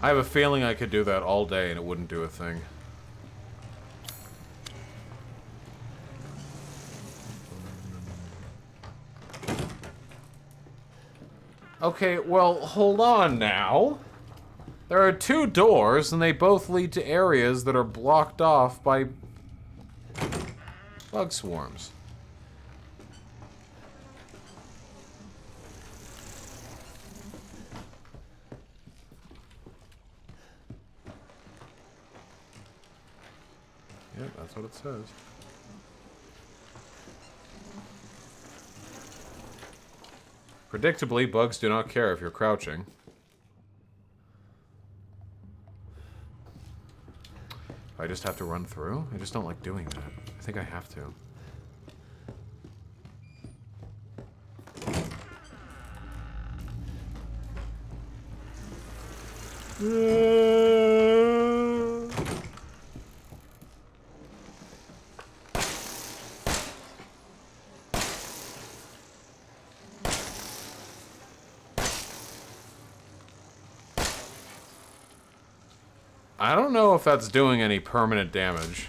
I have a feeling I could do that all day and it wouldn't do a thing. Okay, well, hold on now. There are 2 doors and they both lead to areas that are blocked off by bug swarms. Yep, that's what it says. Predictably, bugs do not care if you're crouching. I just have to run through? I just don't like doing that. I think I have to. I don't know if that's doing any permanent damage.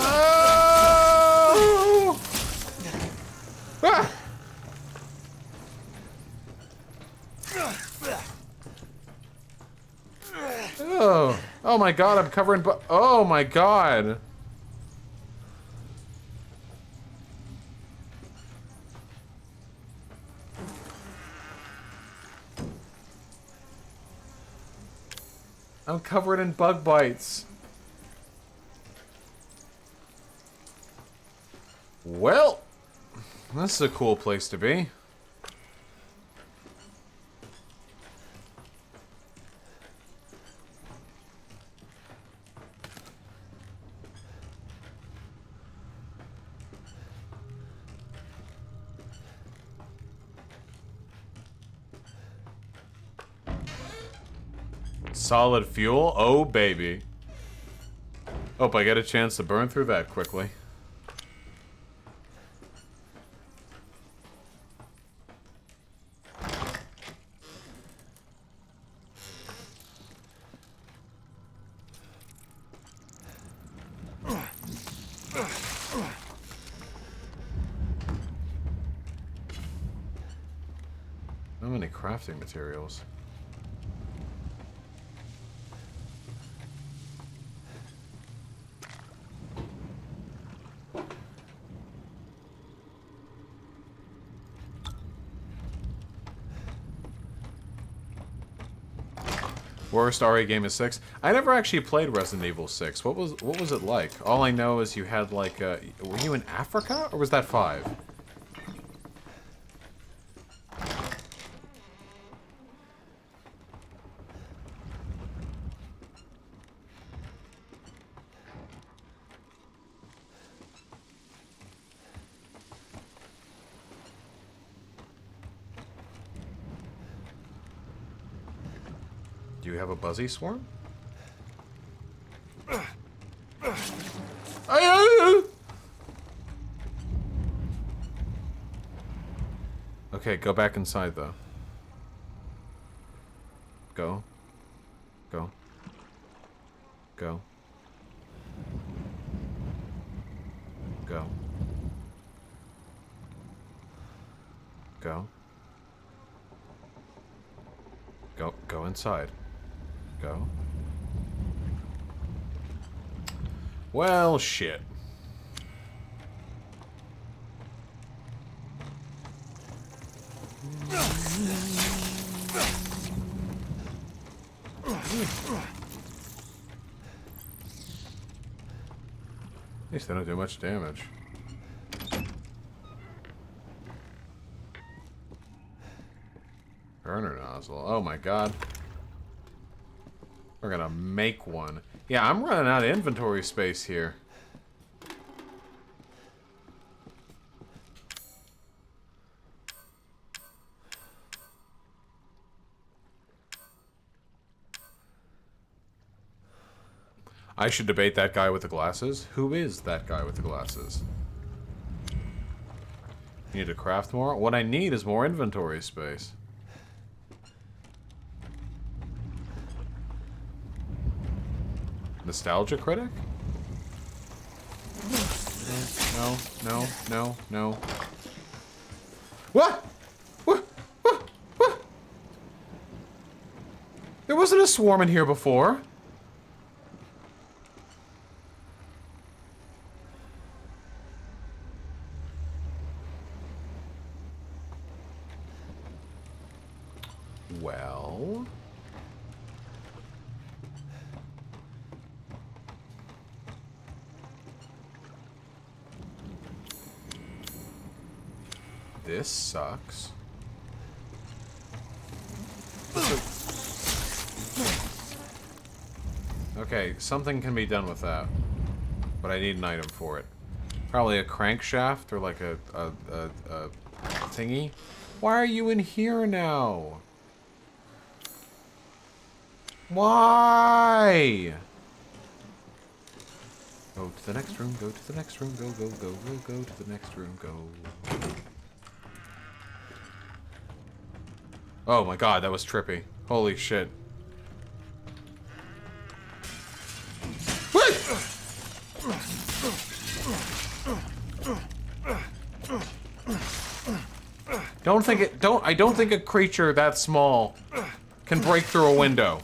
Oh! Ah! Oh. Oh my god, I'm covering oh my god. I'm covered in bug bites. Well, this is a cool place to be. Solid fuel? Oh, baby. Hope I get a chance to burn through that quickly. So many crafting materials. Worst RE game is 6. I never actually played Resident Evil 6. What was it like? All I know is you had like were you in Africa or was that 5? Do you have a Buzzy Swarm? Okay, go back inside though. Go. Go. Go. Go. Go. Go inside. Go. Well, shit. At least they don't do much damage. Burner nozzle. Oh my god. We're gonna make one. Yeah, I'm running out of inventory space here. I should debate that guy with the glasses. Who is that guy with the glasses? You need to craft more? What I need is more inventory space. Nostalgia critic? No, no, no, no. What? What? What? What? There wasn't a swarm in here before. Well... This sucks. Okay, something can be done with that. But I need an item for it. Probably a crankshaft or like a thingy. Why are you in here now? Why? Go to the next room, go to the next room, go to the next room, go. Oh my god, that was trippy. Holy shit. I don't think a creature that small can break through a window.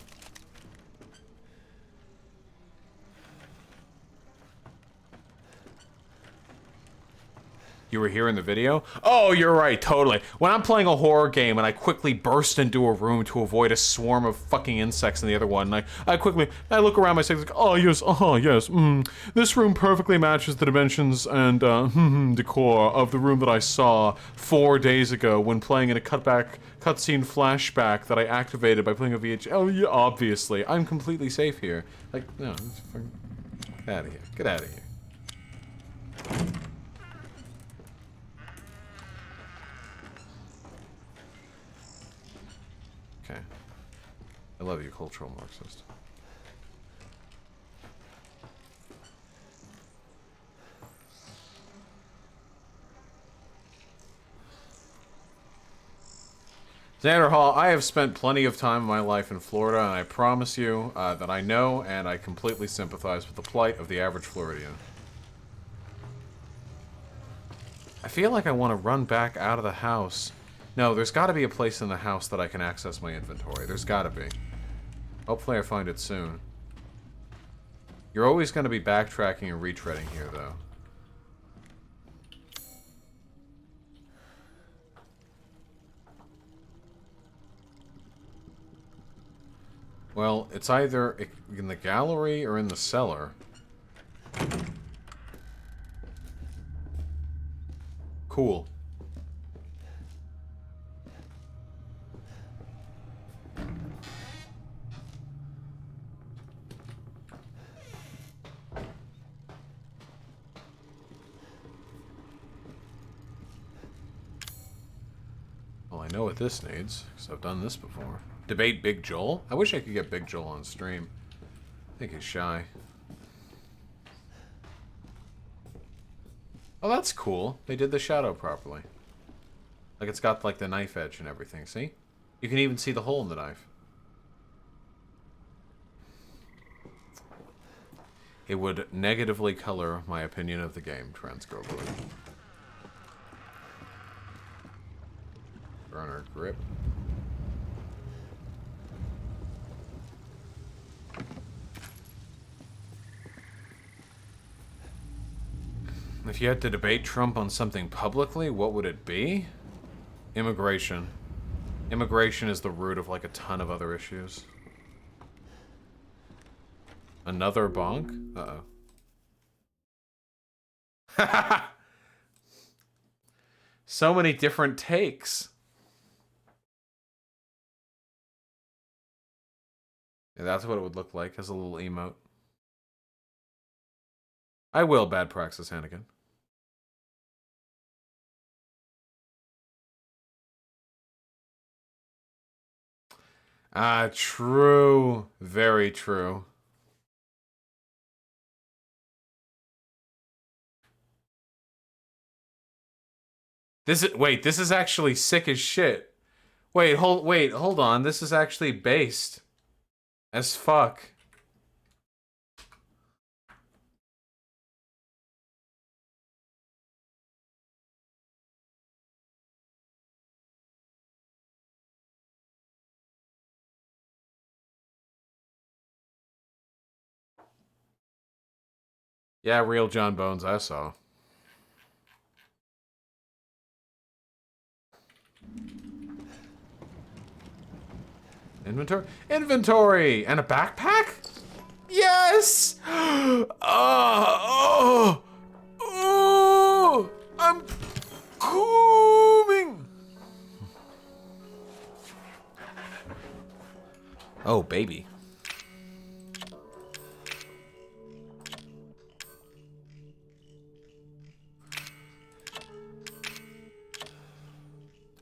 You were here in the video? Oh, you're right, totally. When I'm playing a horror game and I quickly burst into a room to avoid a swarm of fucking insects in the other one, and I look around my sex like, oh yes, yes, this room perfectly matches the dimensions and decor of the room that I saw 4 days ago when playing in a cutscene flashback that I activated by playing a VH. Oh yeah, obviously, I'm completely safe here. Like, no, it's fucking, get out of here. Get out of here. Okay. I love you, cultural Marxist. Xander Hall, I have spent plenty of time in my life in Florida, and I promise you that I know and I completely sympathize with the plight of the average Floridian. I feel like I want to run back out of the house. No, there's got to be a place in the house that I can access my inventory. There's got to be. Hopefully I find it soon. You're always going to be backtracking and retreading here, though. Well, it's either in the gallery or in the cellar. Cool. Well, I know what this needs, because I've done this before. Debate Big Joel? I wish I could get Big Joel on stream. I think he's shy. Oh, that's cool. They did the shadow properly. Like, it's got, like, the knife edge and everything, see? You can even see the hole in the knife. It would negatively color my opinion of the game, Transgobler. Burner grip. If you had to debate Trump on something publicly, what would it be? Immigration. Immigration is the root of, like, a ton of other issues. Another bonk? Uh-oh. So many different takes. Yeah, that's what it would look like as a little emote. I will, bad praxis, Hannigan. Ah, true. Very true. This is actually sick as shit. Hold on. This is actually based as fuck. Yeah, real John Bones, I saw. Inventory? Inventory! And a backpack? Yes! Oh! I'm coming! Oh, baby.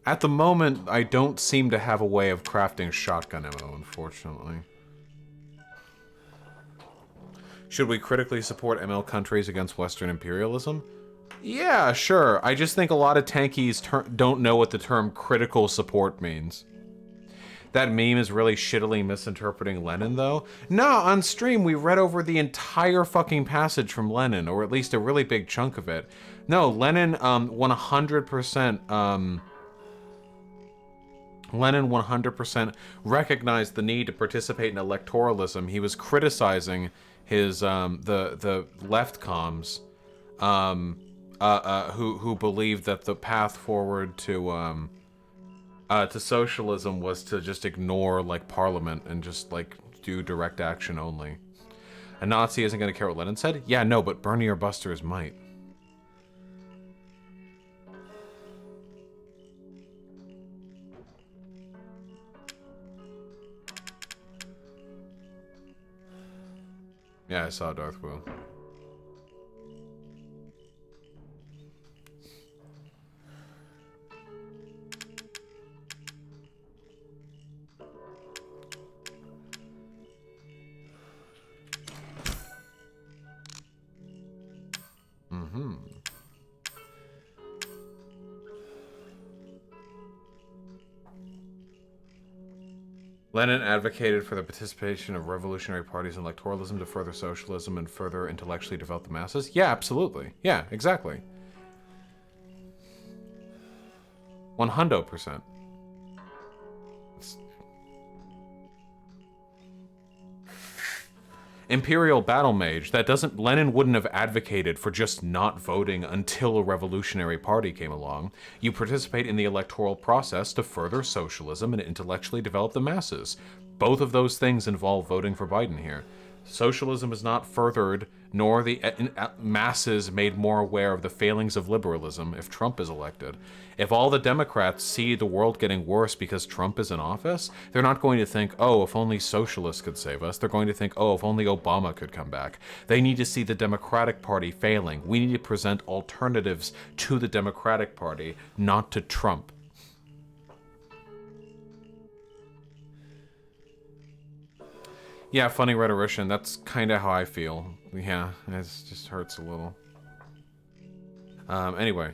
At the moment, I don't seem to have a way of crafting shotgun ammo, unfortunately. Should we critically support ML countries against Western imperialism? Yeah, sure. I just think a lot of tankies don't know what the term critical support means. That meme is really shittily misinterpreting Lenin, though. No, on stream, we read over the entire fucking passage from Lenin, or at least a really big chunk of it. No, Lenin, 100%, Lenin 100% recognized the need to participate in electoralism. He was criticizing his, the left comms, who believed that the path forward to socialism was to just ignore, like, parliament and just, like, do direct action only. A Nazi isn't going to care what Lenin said? Yeah, no, but Bernie or Busters might. Yeah, I saw Darth Will. Mm-hmm. Lenin advocated for the participation of revolutionary parties in electoralism to further socialism and further intellectually develop the masses. Yeah, absolutely. Yeah, exactly. 100%. Imperial Battle Mage, that doesn't... Lenin wouldn't have advocated for just not voting until a revolutionary party came along. You participate in the electoral process to further socialism and intellectually develop the masses. Both of those things involve voting for Biden here. Socialism is not furthered, nor the masses made more aware of the failings of liberalism if Trump is elected. If all the Democrats see the world getting worse because Trump is in office, they're not going to think, oh, if only socialists could save us. They're going to think, oh, if only Obama could come back. They need to see the Democratic Party failing. We need to present alternatives to the Democratic Party, not to Trump. Yeah, funny rhetorician. That's kind of how I feel. Yeah, it just hurts a little. Anyway.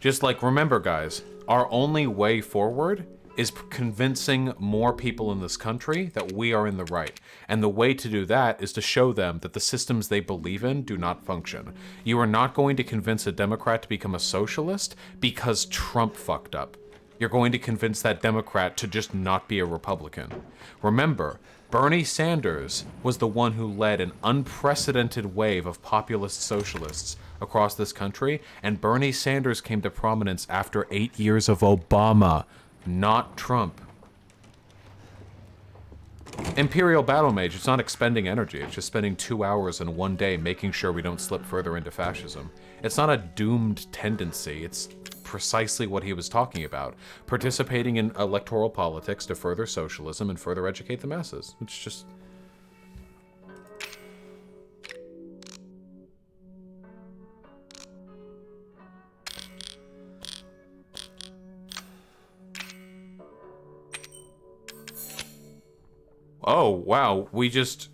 Just like, remember guys, our only way forward is convincing more people in this country that we are in the right. And the way to do that is to show them that the systems they believe in do not function. You are not going to convince a Democrat to become a socialist because Trump fucked up. You're going to convince that Democrat to just not be a Republican. Remember, Bernie Sanders was the one who led an unprecedented wave of populist socialists across this country, and Bernie Sanders came to prominence after 8 years of Obama, not Trump. Imperial Battle Mage, it's not expending energy, it's just spending 2 hours in one day making sure we don't slip further into fascism. It's not a doomed tendency, it's precisely what he was talking about. Participating in electoral politics to further socialism and further educate the masses. It's just... Oh, wow, we just...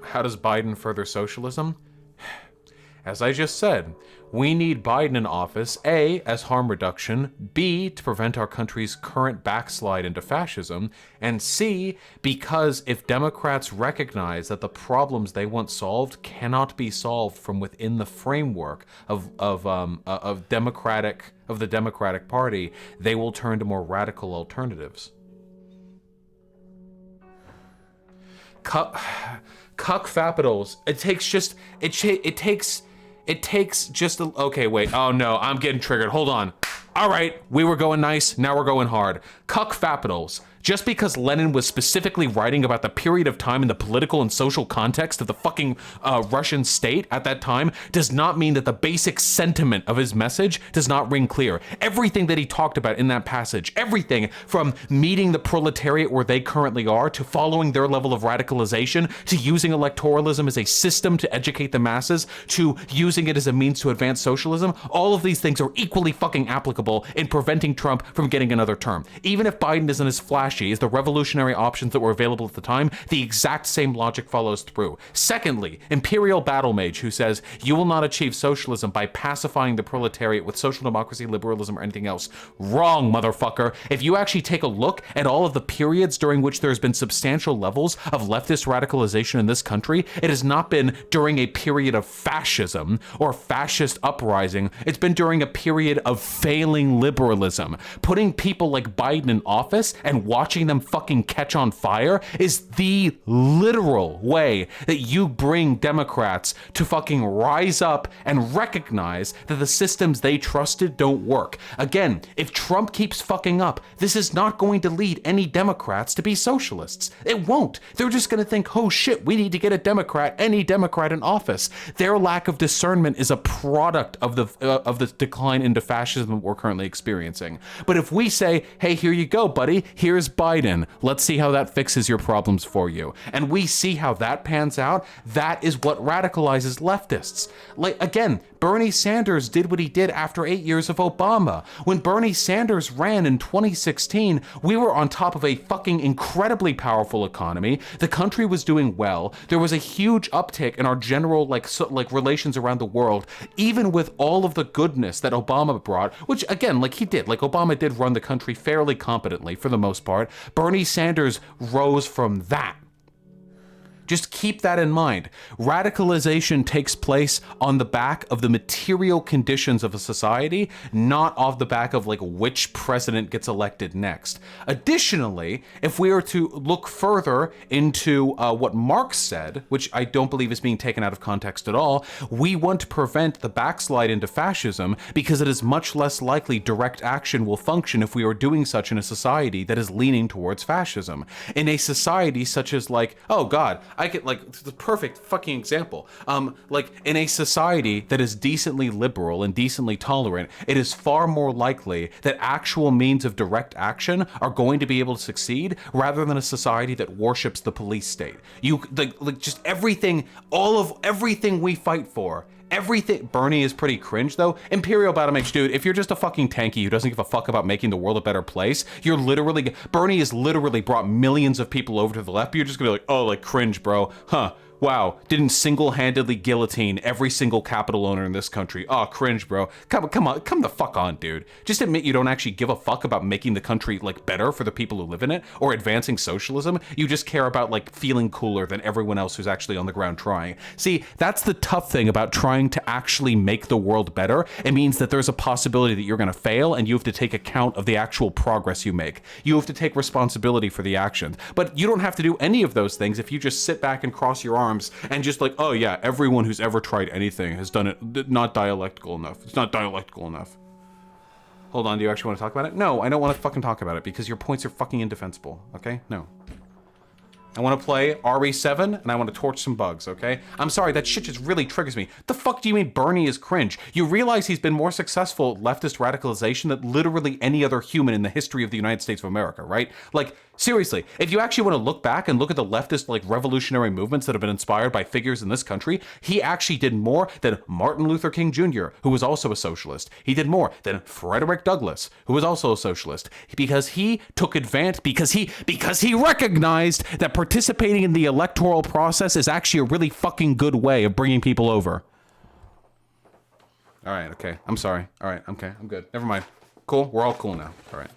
How does Biden further socialism? As I just said, we need Biden in office, A, as harm reduction, B, to prevent our country's current backslide into fascism, and C, because if Democrats recognize that the problems they want solved cannot be solved from within the framework of the Democratic Party, they will turn to more radical alternatives. Cuck fapitals. It takes just a... Okay, wait. Oh no, I'm getting triggered. Hold on. All right, we were going nice, now we're going hard. Cuck fapitals. Just because Lenin was specifically writing about the period of time in the political and social context of the fucking Russian state at that time does not mean that the basic sentiment of his message does not ring clear. Everything that he talked about in that passage, everything from meeting the proletariat where they currently are, to following their level of radicalization, to using electoralism as a system to educate the masses, to using it as a means to advance socialism, all of these things are equally fucking applicable in preventing Trump from getting another term. Even if Biden isn't as flashy flashy as the revolutionary options that were available at the time, the exact same logic follows through. Secondly, Imperial Battle Mage, who says, you will not achieve socialism by pacifying the proletariat with social democracy, liberalism, or anything else. Wrong, motherfucker. If you actually take a look at all of the periods during which there's been substantial levels of leftist radicalization in this country, it has not been during a period of fascism or fascist uprising. It's been during a period of failing liberalism. Putting people like Biden in office and watching them fucking catch on fire is the literal way that you bring Democrats to fucking rise up and recognize that the systems they trusted don't work. Again, if Trump keeps fucking up, this is not going to lead any Democrats to be socialists. It won't. They're just going to think, oh shit, we need to get a Democrat, any Democrat in office. Their lack of discernment is a product of the decline into fascism that we're currently experiencing. But if we say, hey, here you go, buddy, here's Biden, let's see how that fixes your problems for you, and we see how that pans out, that is what radicalizes leftists. Like, again, Bernie Sanders did what he did after 8 years of Obama. When Bernie Sanders ran in 2016, we were on top of a fucking incredibly powerful economy. The country was doing well. There was a huge uptick in our general like relations around the world, even with all of the goodness that Obama brought, which again, like he did, like Obama did run the country fairly competently for the most part. Bernie Sanders rose from that. Just keep that in mind. Radicalization takes place on the back of the material conditions of a society, not off the back of like which president gets elected next. Additionally, if we are to look further into what Marx said, which I don't believe is being taken out of context at all, we want to prevent the backslide into fascism because it is much less likely direct action will function if we are doing such in a society that is leaning towards fascism. In a society such as like, oh God, I get like the perfect fucking example. Like in a society that is decently liberal and decently tolerant, it is far more likely that actual means of direct action are going to be able to succeed rather than a society that worships the police state. You like just everything, all of everything we fight for. Everything. Bernie is pretty cringe though. Imperial Battle Mage, dude, if you're just a fucking tanky who doesn't give a fuck about making the world a better place, you're literally, Bernie has literally brought millions of people over to the left. You're just gonna be like, oh, like cringe, bro. Huh. Wow, didn't single-handedly guillotine every single capital owner in this country. Oh, cringe, bro. Come on, come the fuck on, dude. Just admit you don't actually give a fuck about making the country, like, better for the people who live in it, or advancing socialism. You just care about, like, feeling cooler than everyone else who's actually on the ground trying. See, that's the tough thing about trying to actually make the world better. It means that there's a possibility that you're gonna fail, and you have to take account of the actual progress you make. You have to take responsibility for the actions. But you don't have to do any of those things if you just sit back and cross your arms and just like, oh yeah, everyone who's ever tried anything has done it not dialectical enough. It's not dialectical enough. Hold on, do you actually want to talk about it? No, I don't want to fucking talk about it because your points are fucking indefensible, okay? No. I want to play RE7 and I want to torch some bugs, okay? I'm sorry, that shit just really triggers me. The fuck do you mean Bernie is cringe? You realize he's been more successful at leftist radicalization than literally any other human in the history of the United States of America, right? Like, seriously, if you actually want to look back and look at the leftist, like, revolutionary movements that have been inspired by figures in this country, he actually did more than Martin Luther King Jr., who was also a socialist. He did more than Frederick Douglass, who was also a socialist, because he took advantage, because he recognized that participating in the electoral process is actually a really fucking good way of bringing people over. All right, okay, I'm sorry. All right, okay, I'm good. Never mind. Cool, we're all cool now. All right.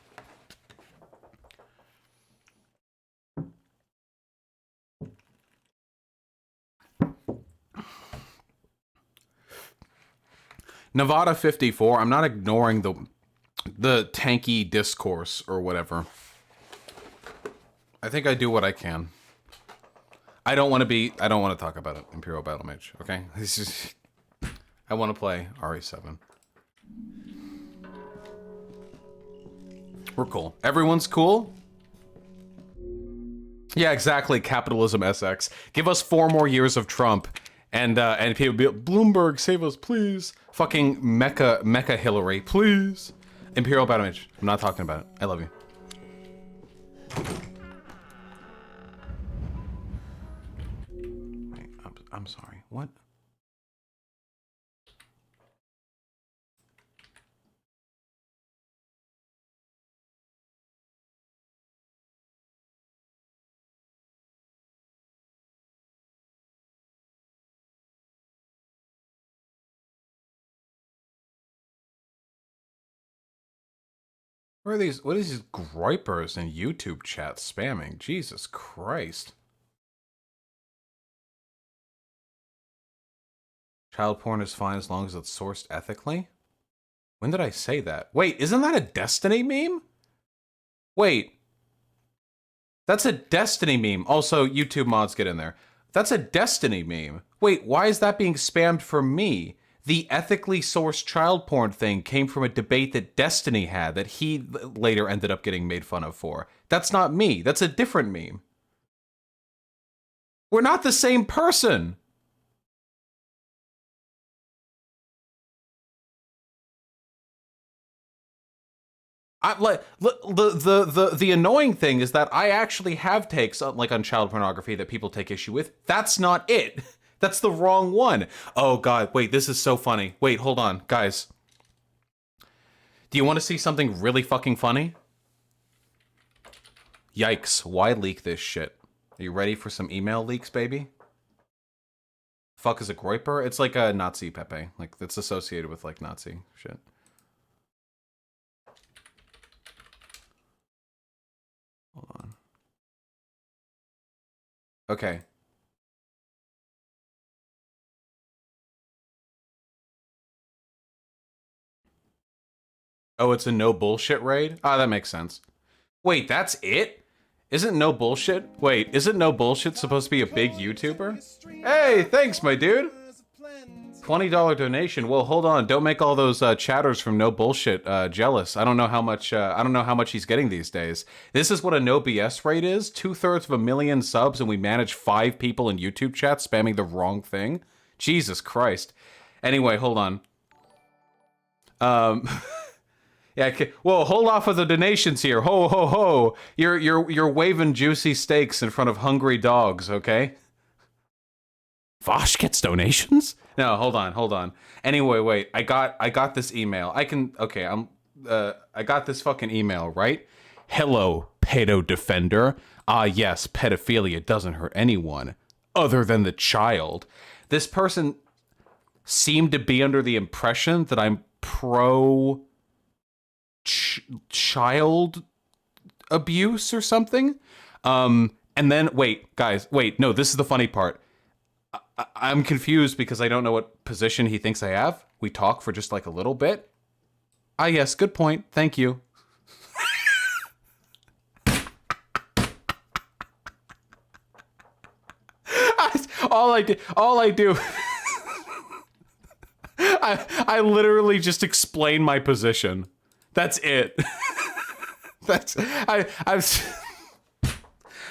Nevada 54, I'm not ignoring the tanky discourse or whatever. I think I do what I can. I don't want to talk about it, Imperial Battle Mage, okay? This is, I want to play RE7. We're cool. Everyone's cool? Yeah, exactly, capitalism SX. Give us 4 more years of Trump and people be like, Bloomberg, save us, please. Fucking Mecca Hillary, please. Imperial Battle Mage, I'm not talking about it. I love you. Wait, I'm sorry, what? What are these groypers in YouTube chat spamming? Jesus Christ. Child porn is fine as long as it's sourced ethically? When did I say that? Wait, isn't that a Destiny meme? Wait. That's a Destiny meme. Also, YouTube mods, get in there. That's a Destiny meme. Wait, why is that being spammed for me? The ethically sourced child porn thing came from a debate that Destiny had that he later ended up getting made fun of for. That's not me. That's a different meme. We're not the same person. The annoying thing is that I actually have takes on child pornography that people take issue with. That's not it. That's the wrong one. Oh god, wait, this is so funny. Wait, hold on, guys. Do you want to see something really fucking funny? Yikes, why leak this shit? Are you ready for some email leaks, baby? Fuck is a groyper? It's like a Nazi Pepe. Like, that's associated with, like, Nazi shit. Hold on. Okay. Oh, it's a no bullshit raid? Ah, that makes sense. Wait, that's it? Isn't no bullshit? Wait, isn't no bullshit supposed to be a big YouTuber? Hey, thanks, my dude. $20 donation. Well, hold on. Don't make all those chatters from No Bullshit jealous. I don't know how much he's getting these days. This is what a no BS rate is. 2/3 of a million subs, and we manage 5 people in YouTube chat spamming the wrong thing. Jesus Christ. Anyway, hold on. Yeah. Whoa, hold off with the donations here. Ho ho ho. You're waving juicy steaks in front of hungry dogs. Okay. Vosh gets donations? No, hold on. Anyway, wait. I got this email. I got this fucking email, right? Hello, pedo defender. Ah, yes, pedophilia doesn't hurt anyone other than the child. This person seemed to be under the impression that I'm pro child abuse or something. And then wait, guys, no, this is the funny part. I'm confused because I don't know what position he thinks I have. We talk for just like a little bit. Ah, yes, good point. Thank you. All I do. I literally just explain my position. That's it. I'm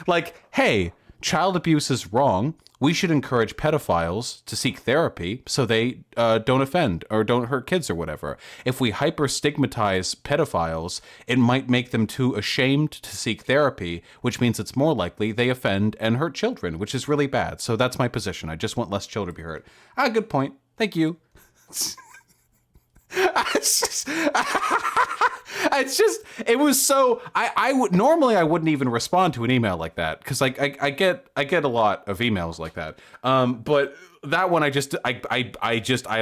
like, hey, child abuse is wrong. We should encourage pedophiles to seek therapy so they don't offend or don't hurt kids or whatever. If we hyper-stigmatize pedophiles, it might make them too ashamed to seek therapy, which means it's more likely they offend and hurt children, which is really bad. So that's my position. I just want less children to be hurt. Ah, good point. Thank you. It was so I would normally I wouldn't even respond to an email like that because I get a lot of emails like that, but that one I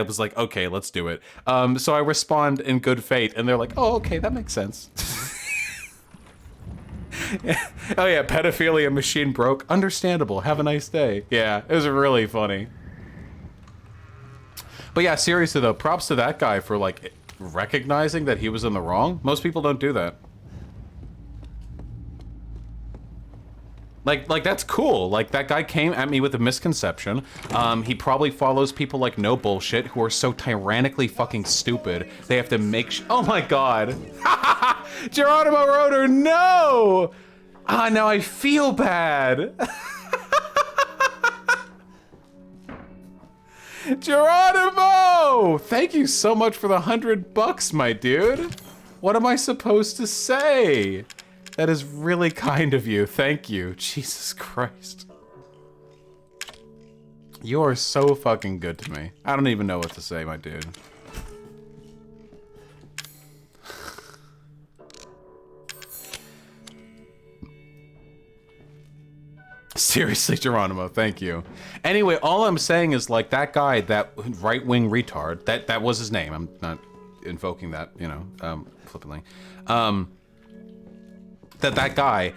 was like, okay, let's do it. So I respond in good faith and they're like, oh, okay, that makes sense. Oh yeah, pedophilia machine broke. Understandable. Have a nice day. Yeah, it was really funny. But yeah, seriously though, props to that guy for like recognizing that he was in the wrong. Most people don't do that. Like that's cool. Like that guy came at me with a misconception. He probably follows people like No Bullshit who are so tyrannically fucking stupid. They have to make oh my god. Geronimo Rotor, no! Ah, now I feel bad. Geronimo! Thank you so much for the $100, my dude. What am I supposed to say? That is really kind of you. Thank you. Jesus Christ. You are so fucking good to me. I don't even know what to say, my dude. Seriously, Geronimo, thank you. Anyway, all I'm saying is, like, that guy, that right-wing retard, that was his name. I'm not invoking that, you know, flippantly. that guy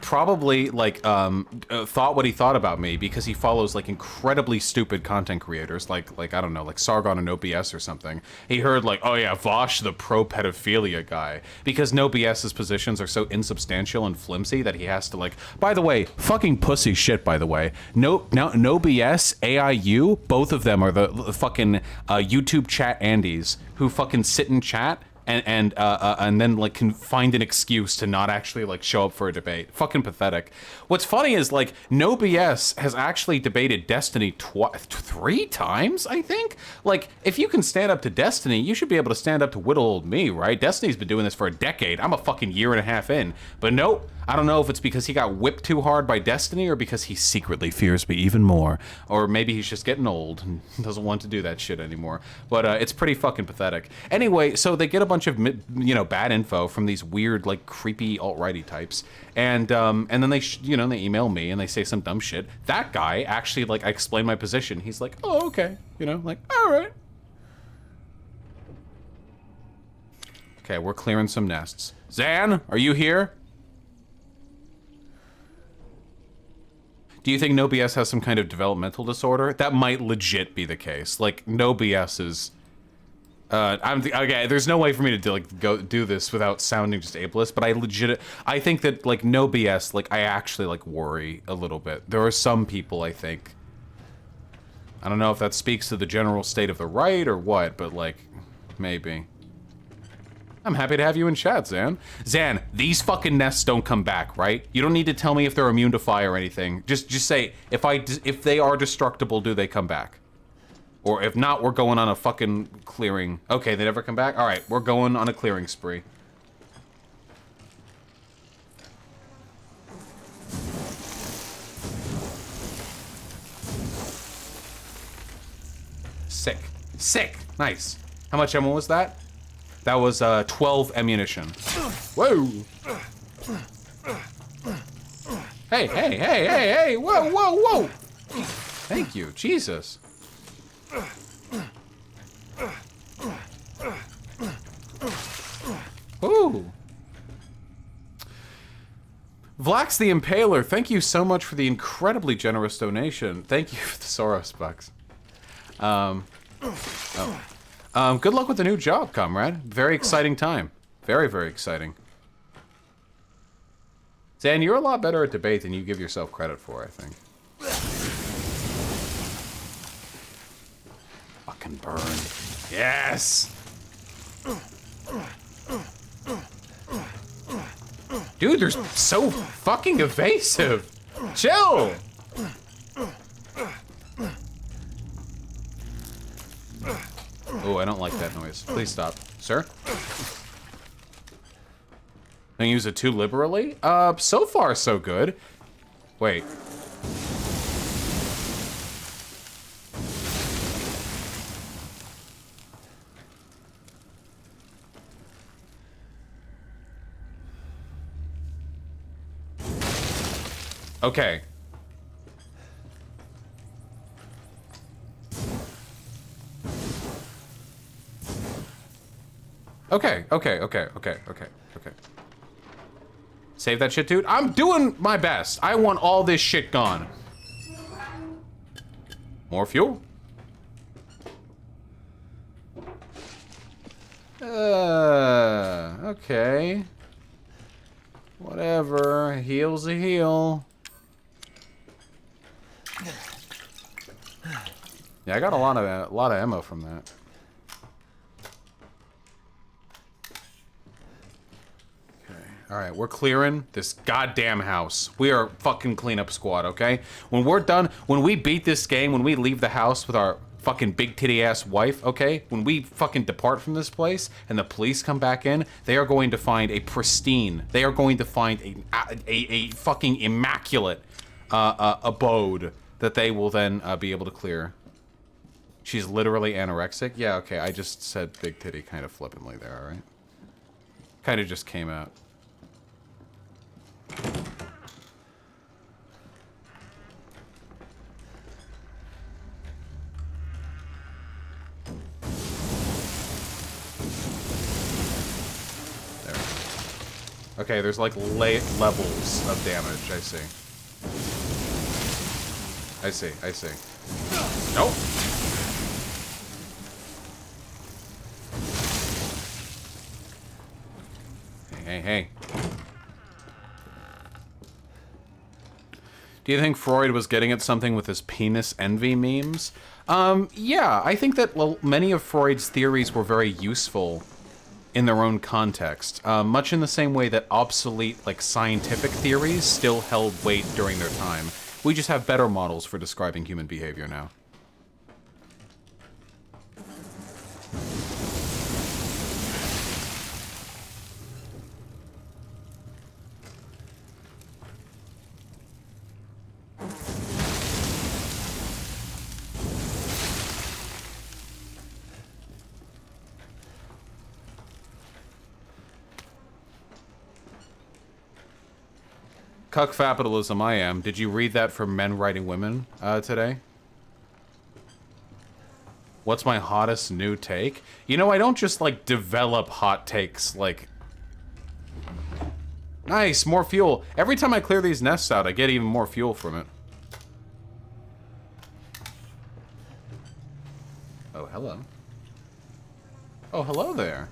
probably like thought what he thought about me because he follows like incredibly stupid content creators like I don't know, like Sargon and OBS or something. He heard like, oh yeah, Vosh the pro pedophilia guy, because No BS's positions are so insubstantial and flimsy that he has to like, by the way, fucking pussy shit, by the way. No BS, AIU, both of them are the fucking YouTube chat Andes who fucking sit in chat and then like can find an excuse to not actually like show up for a debate. Fucking pathetic. What's funny is like No BS has actually debated Destiny 3 times, I think. Like, if you can stand up to Destiny, you should be able to stand up to little old me, right? Destiny's been doing this for a decade. I'm a fucking year and a half in. But nope. I don't know if it's because he got whipped too hard by Destiny or because he secretly fears me even more. Or maybe he's just getting old and doesn't want to do that shit anymore. But it's pretty fucking pathetic. Anyway, so they get a bunch of, you know, bad info from these weird, like, creepy alt-righty types. And then they, you know, they email me and they say some dumb shit. That guy actually, like, I explained my position. He's like, oh, okay. You know, like, all right. Okay, we're clearing some nests. Zan, are you here? Do you think No BS has some kind of developmental disorder? That might legit be the case. Like, No BS is... okay, there's no way for me to like go do this without sounding just ableist, but I think that, like, No BS, like, I actually, like, worry a little bit. There are some people, I think... I don't know if that speaks to the general state of the right or what, but, like, maybe. I'm happy to have you in chat, Zan. Zan, these fucking nests don't come back, right? You don't need to tell me if they're immune to fire or anything. Just say, if they are destructible, do they come back? Or if not, we're going on a fucking clearing. Okay, they never come back? All right, we're going on a clearing spree. Sick. Sick. Nice. How much ammo was that? That was 12 ammunition. Whoa! Hey, hey, hey, hey, hey! Whoa, whoa, whoa! Thank you, Jesus. Ooh. Vlax the Impaler, thank you so much for the incredibly generous donation. Thank you for the Soros bucks. Good luck with the new job, comrade. Very exciting time. Very, very exciting. Zan, you're a lot better at debate than you give yourself credit for, I think. Fucking burn. Yes! Dude, they're so fucking evasive. Chill! Oh, I don't like that noise. Please stop. Sir? Don't use it too liberally? So far, so good. Wait. Okay. Okay. Save that shit, dude. I'm doing my best. I want all this shit gone. More fuel. Okay. Whatever. A heal's a heal. Yeah, I got a lot of ammo from that. All right, we're clearing this goddamn house. We are fucking cleanup squad, okay? When we're done, when we beat this game, when we leave the house with our fucking big titty ass wife, okay? When we fucking depart from this place and the police come back in, they are going to find a pristine, they are going to find a fucking immaculate abode that they will then be able to clear. She's literally anorexic? Yeah, okay, I just said big titty kind of flippantly there, all right? Kind of just came out. Okay, there's like levels of damage. I see. I see. I see. Nope. Hey, hey, hey. Do you think Freud was getting at something with his penis envy memes? Yeah, I think that many of Freud's theories were very useful in their own context, much in the same way that obsolete, like, scientific theories still held weight during their time. We just have better models for describing human behavior now. Cuck Capitalism, I am. Did you read that from Men Writing Women today? What's my hottest new take? You know, I don't just, like, develop hot takes, like... Nice, more fuel. Every time I clear these nests out, I get even more fuel from it. Oh, hello. Oh, hello there.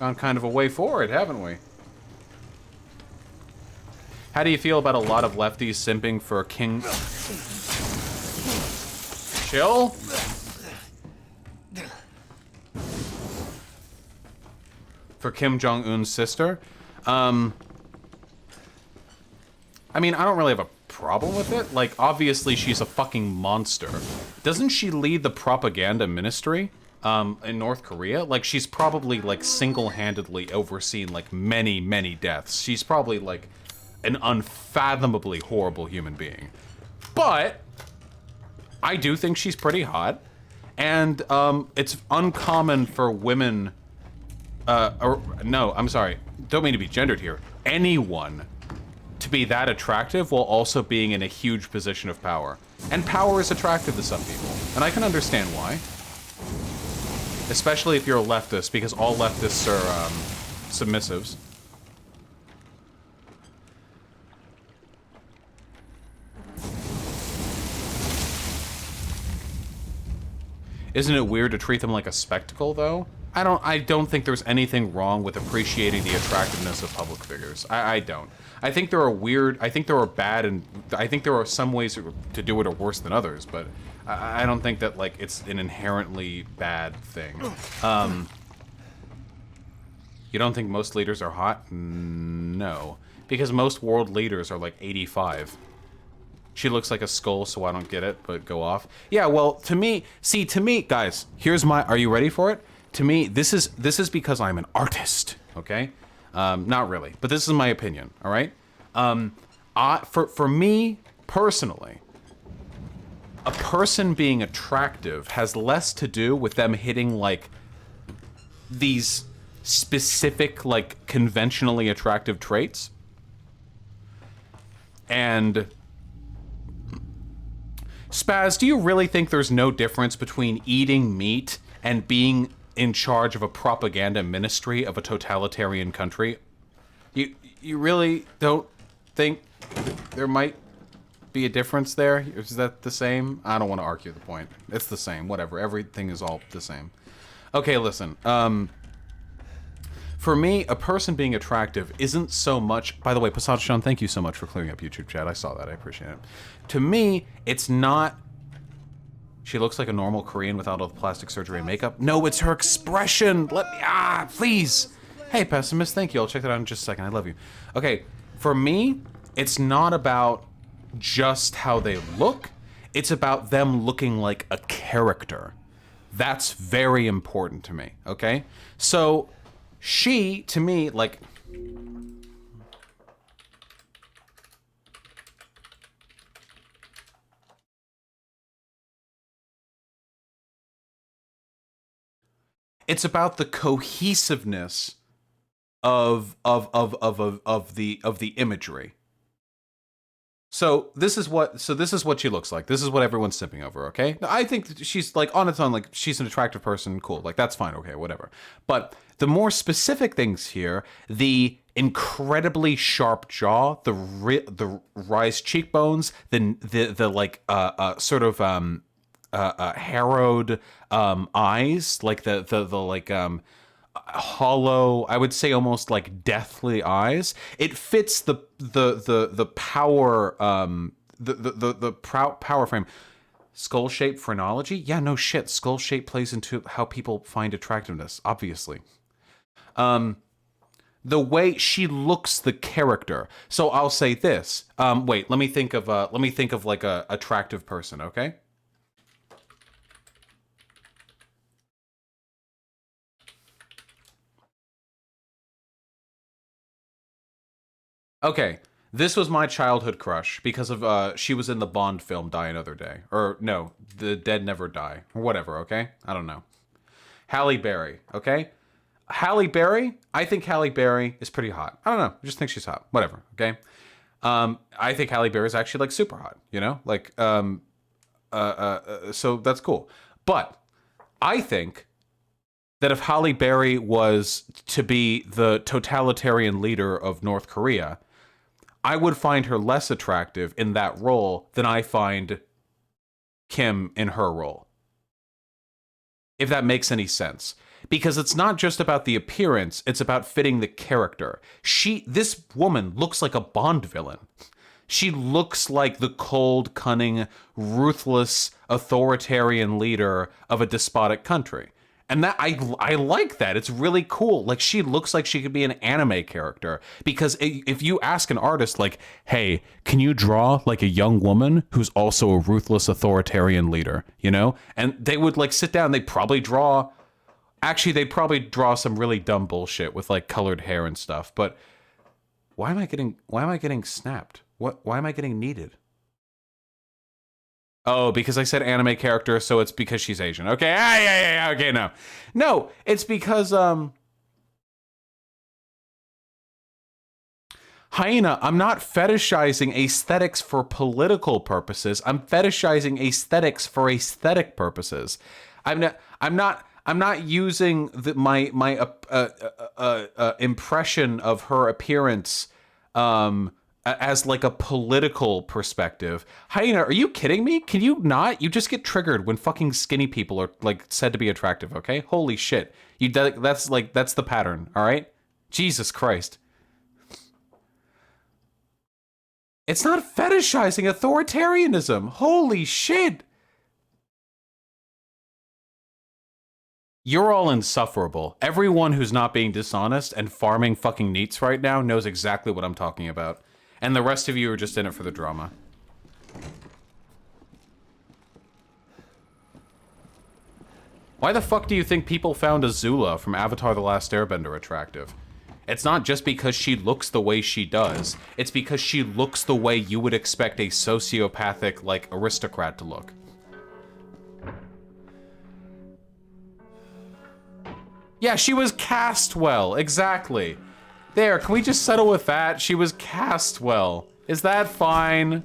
Gone kind of a way forward, haven't we? How do you feel about a lot of lefties simping for King... Chill? For Kim Jong-un's sister? I mean, I don't really have a problem with it. Like, obviously she's a fucking monster. Doesn't she lead the propaganda ministry in North Korea? Like, she's probably, like, single-handedly overseen, like, many, many deaths. She's probably, like... an unfathomably horrible human being. But I do think she's pretty hot. And it's uncommon for women no, I'm sorry. Don't mean to be gendered here. Anyone to be that attractive while also being in a huge position of power. And power is attractive to some people. And I can understand why. Especially if you're a leftist, because all leftists are submissives. Isn't it weird to treat them like a spectacle, though? I don't think there's anything wrong with appreciating the attractiveness of public figures. I don't. I think there are weird, I think there are bad, and I think there are some ways to do it are worse than others, but I don't think that, like, it's an inherently bad thing. You don't think most leaders are hot? No. Because most world leaders are, like, 85. She looks like a skull, so I don't get it, but go off. Yeah, well, to me, guys, here's my, are you ready for it? To me, this is because I'm an artist, okay? Not really, but this is my opinion, all right? For me, personally, a person being attractive has less to do with them hitting, like, these specific, like, conventionally attractive traits. And... Spaz, do you really think there's no difference between eating meat and being in charge of a propaganda ministry of a totalitarian country? You really don't think there might be a difference there? Is that the same? I don't want to argue the point. It's the same, whatever. Everything is all the same. Okay, listen. For me, a person being attractive isn't so much... By the way, Pasad-chan, thank you so much for clearing up YouTube chat. I saw that. I appreciate it. To me, it's not... She looks like a normal Korean without all the plastic surgery and makeup. No, it's her expression. Let me... please. Hey, Pessimist, thank you. I'll check that out in just a second. I love you. Okay, for me, it's not about just how they look. It's about them looking like a character. That's very important to me, okay? So... She, to me, like... It's about the cohesiveness of the imagery. So this is what she looks like. This is what everyone's sipping over, okay? Now, I think that she's like on its own, like she's an attractive person, cool. Like that's fine, okay, whatever. But the more specific things here, the incredibly sharp jaw, the raised cheekbones, the like sort of harrowed eyes, like the like hollow, I would say almost like deathly eyes. It fits the power power frame. Skull shape phrenology? Yeah, no shit. Skull shape plays into how people find attractiveness, obviously. The way she looks, the character. So I'll say this. Wait, let me think of like a attractive person, okay? Okay, this was my childhood crush because of she was in the Bond film Die Another Day. Or no, The Dead Never Die. Or whatever, okay? I don't know. Halle Berry, okay? Halle Berry, I think Halle Berry is pretty hot. I don't know, I just think she's hot. Whatever, okay? I think Halle Berry is actually like super hot, you know? Like, so that's cool. But I think that if Halle Berry was to be the totalitarian leader of North Korea, I would find her less attractive in that role than I find Kim in her role. If that makes any sense. Because it's not just about the appearance, it's about fitting the character. This woman looks like a Bond villain. She looks like the cold, cunning, ruthless, authoritarian leader of a despotic country. And that I like that. It's really cool. Like, she looks like she could be an anime character. Because if you ask an artist, like, hey, can you draw like a young woman who's also a ruthless authoritarian leader, you know? And they would like sit down, they'd probably draw some really dumb bullshit with like colored hair and stuff. But why am I getting snapped? Why am I getting needed? Oh, because I said anime character, so it's because she's Asian. Okay, yeah, okay, no, it's because Hyena, I'm not fetishizing aesthetics for political purposes. I'm fetishizing aesthetics for aesthetic purposes. I'm not using my impression of her appearance as like a political perspective. Hyena, are you kidding me? Can you not? You just get triggered when fucking skinny people are like said to be attractive, okay? Holy shit. That's the pattern, all right? Jesus Christ. It's not fetishizing authoritarianism. Holy shit. You're all insufferable. Everyone who's not being dishonest and farming fucking neats right now knows exactly what I'm talking about. And the rest of you are just in it for the drama. Why the fuck do you think people found Azula from Avatar: The Last Airbender attractive? It's not just because she looks the way she does. It's because she looks the way you would expect a sociopathic, like, aristocrat to look. Yeah, she was cast well, exactly. There, can we just settle with that? She was cast well. Is that fine?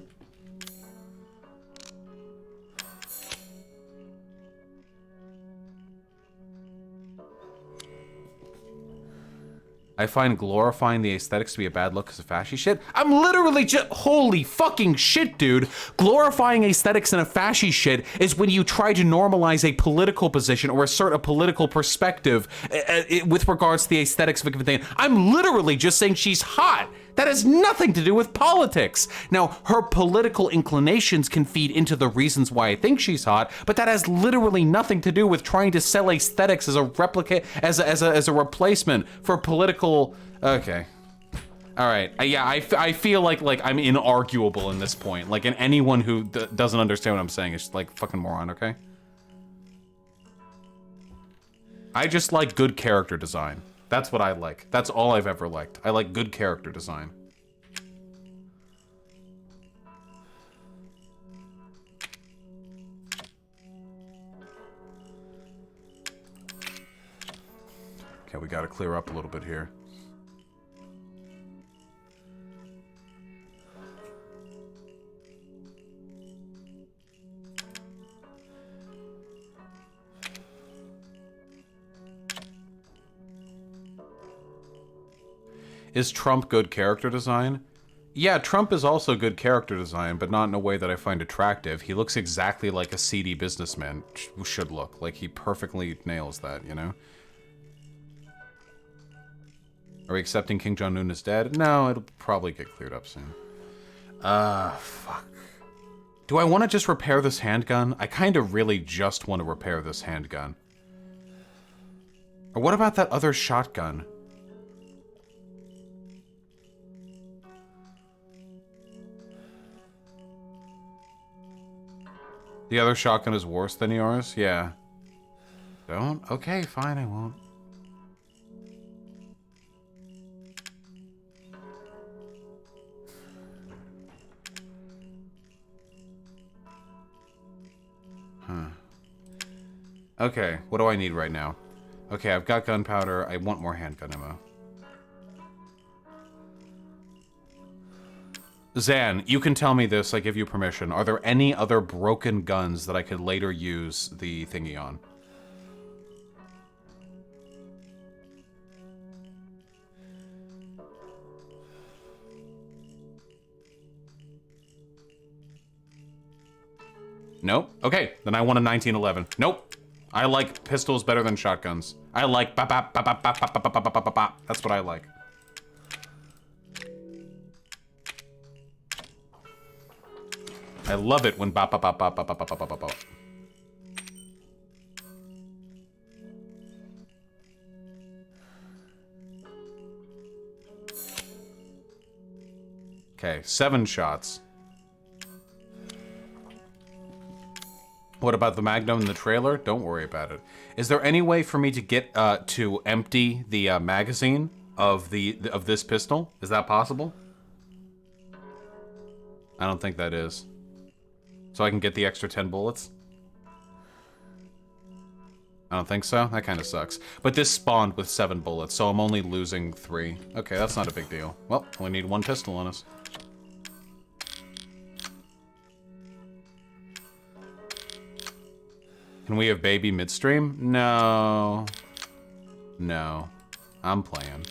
I find glorifying the aesthetics to be a bad look because of fashy shit. I'm literally just, holy fucking shit, dude. Glorifying aesthetics and a fashy shit is when you try to normalize a political position or assert a political perspective with regards to the aesthetics of a given thing. I'm literally just saying she's hot. That has nothing to do with politics. Now, her political inclinations can feed into the reasons why I think she's hot, but that has literally nothing to do with trying to sell aesthetics as a replica, as a replacement for political. Okay, all right. Yeah, I feel like I'm inarguable in this point. Like, and anyone who doesn't understand what I'm saying is just like fucking moron. Okay. I just like good character design. That's what I like. That's all I've ever liked. I like good character design. Okay, we gotta clear up a little bit here. Is Trump good character design? Yeah, Trump is also good character design, but not in a way that I find attractive. He looks exactly like a seedy businessman should look. Like, he perfectly nails that, you know? Are we accepting King Jong-un is dead? No, it'll probably get cleared up soon. Fuck. Do I want to just repair this handgun? I kind of really just want to repair this handgun. Or what about that other shotgun? The other shotgun is worse than yours? Yeah. Don't? Okay, fine, I won't. Huh. Okay, what do I need right now? Okay, I've got gunpowder. I want more handgun ammo. Zan, you can tell me this. I give you permission. Are there any other broken guns that I could later use the thingy on? Nope. Okay, then I want a 1911. Nope. I like pistols better than shotguns. I like bop bop bop bop bop bop bop bop bop bop. That's what I like. I love it when bop bop bop bop bop bop bop bop bop bop. Okay, 7 shots. What about the Magnum in the trailer? Don't worry about it. Is there any way for me to get to empty the magazine of this pistol? Is that possible? I don't think that is. So I can get the extra 10 bullets? I don't think so. That kind of sucks. But this spawned with 7 bullets, so I'm only losing 3. Okay, that's not a big deal. Well, we need 1 pistol on us. Can we have baby midstream? No. No. I'm playing.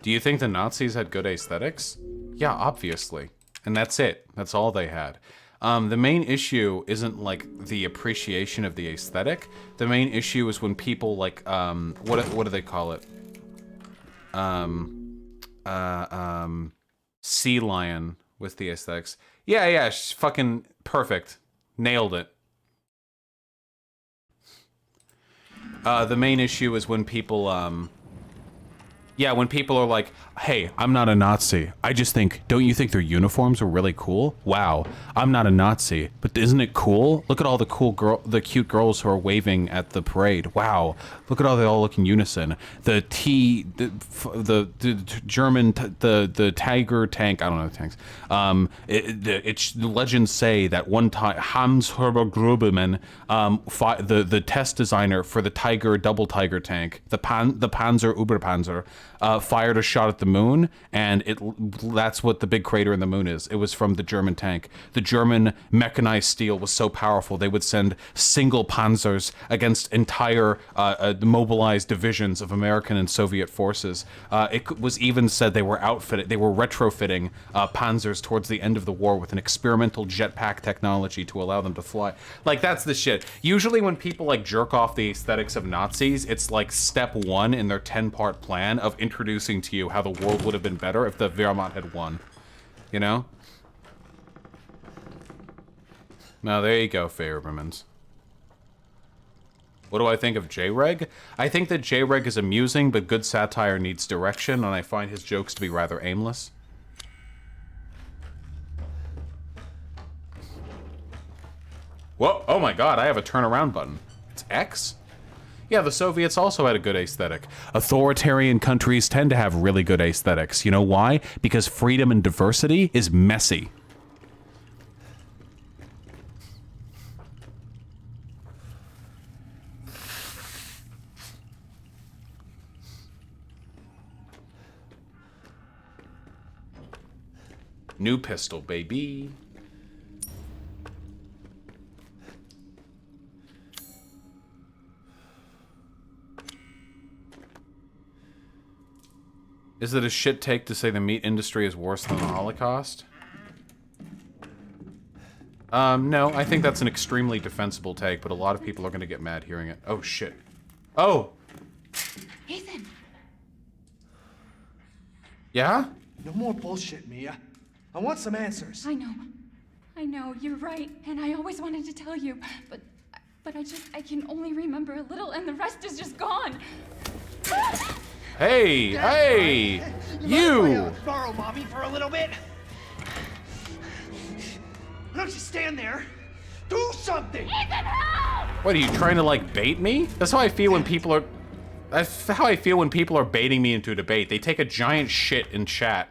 Do you think the Nazis had good aesthetics? Yeah, obviously. And that's it. That's all they had. The main issue isn't, like, the appreciation of the aesthetic. The main issue is when people, like, what do they call it? Sea lion with the aesthetics. Yeah, yeah, she's fucking perfect. Nailed it. The main issue is when people, yeah, when people are like, hey, I'm not a Nazi. I just think, don't you think their uniforms were really cool? Wow, I'm not a Nazi, but isn't it cool? Look at all the cute girls who are waving at the parade. Wow, look at how they all look in unison. The German, the Tiger tank, I don't know the tanks. The legends say that one time, Hans Herbert Grubemann, the test designer for the Tiger, double Tiger tank, the Panzer Oberpanzer, fired a shot at the moon, and that's what the big crater in the moon is. It was from the German tank. The German mechanized steel was so powerful, they would send single panzers against entire mobilized divisions of American and Soviet forces. It was even said they were retrofitting panzers towards the end of the war with an experimental jetpack technology to allow them to fly. Like, that's the shit. Usually when people, like, jerk off the aesthetics of Nazis, it's like step 1 in their 10-part plan of introducing to you how the world would have been better if the Wehrmacht had won. You know? Now, there you go, Fairbermans. What do I think of J-Reg? I think that J-Reg is amusing, but good satire needs direction, and I find his jokes to be rather aimless. Whoa, oh my god, I have a turnaround button. It's X? Yeah, the Soviets also had a good aesthetic. Authoritarian countries tend to have really good aesthetics. You know why? Because freedom and diversity is messy. New pistol, baby. Is it a shit take to say the meat industry is worse than the Holocaust? No, I think that's an extremely defensible take, but a lot of people are gonna get mad hearing it. Oh, shit. Oh! Ethan! Yeah? No more bullshit, Mia. I want some answers. I know, you're right, and I always wanted to tell you, but I can only remember a little, and the rest is just gone. Hey, hey! You! Borrow mommy for a little bit. Why don't you stand there? Do something! Ethan, help! What, are you trying to, like, bait me? That's how I feel when people are... That's how I feel when people are baiting me into a debate. They take a giant shit in chat.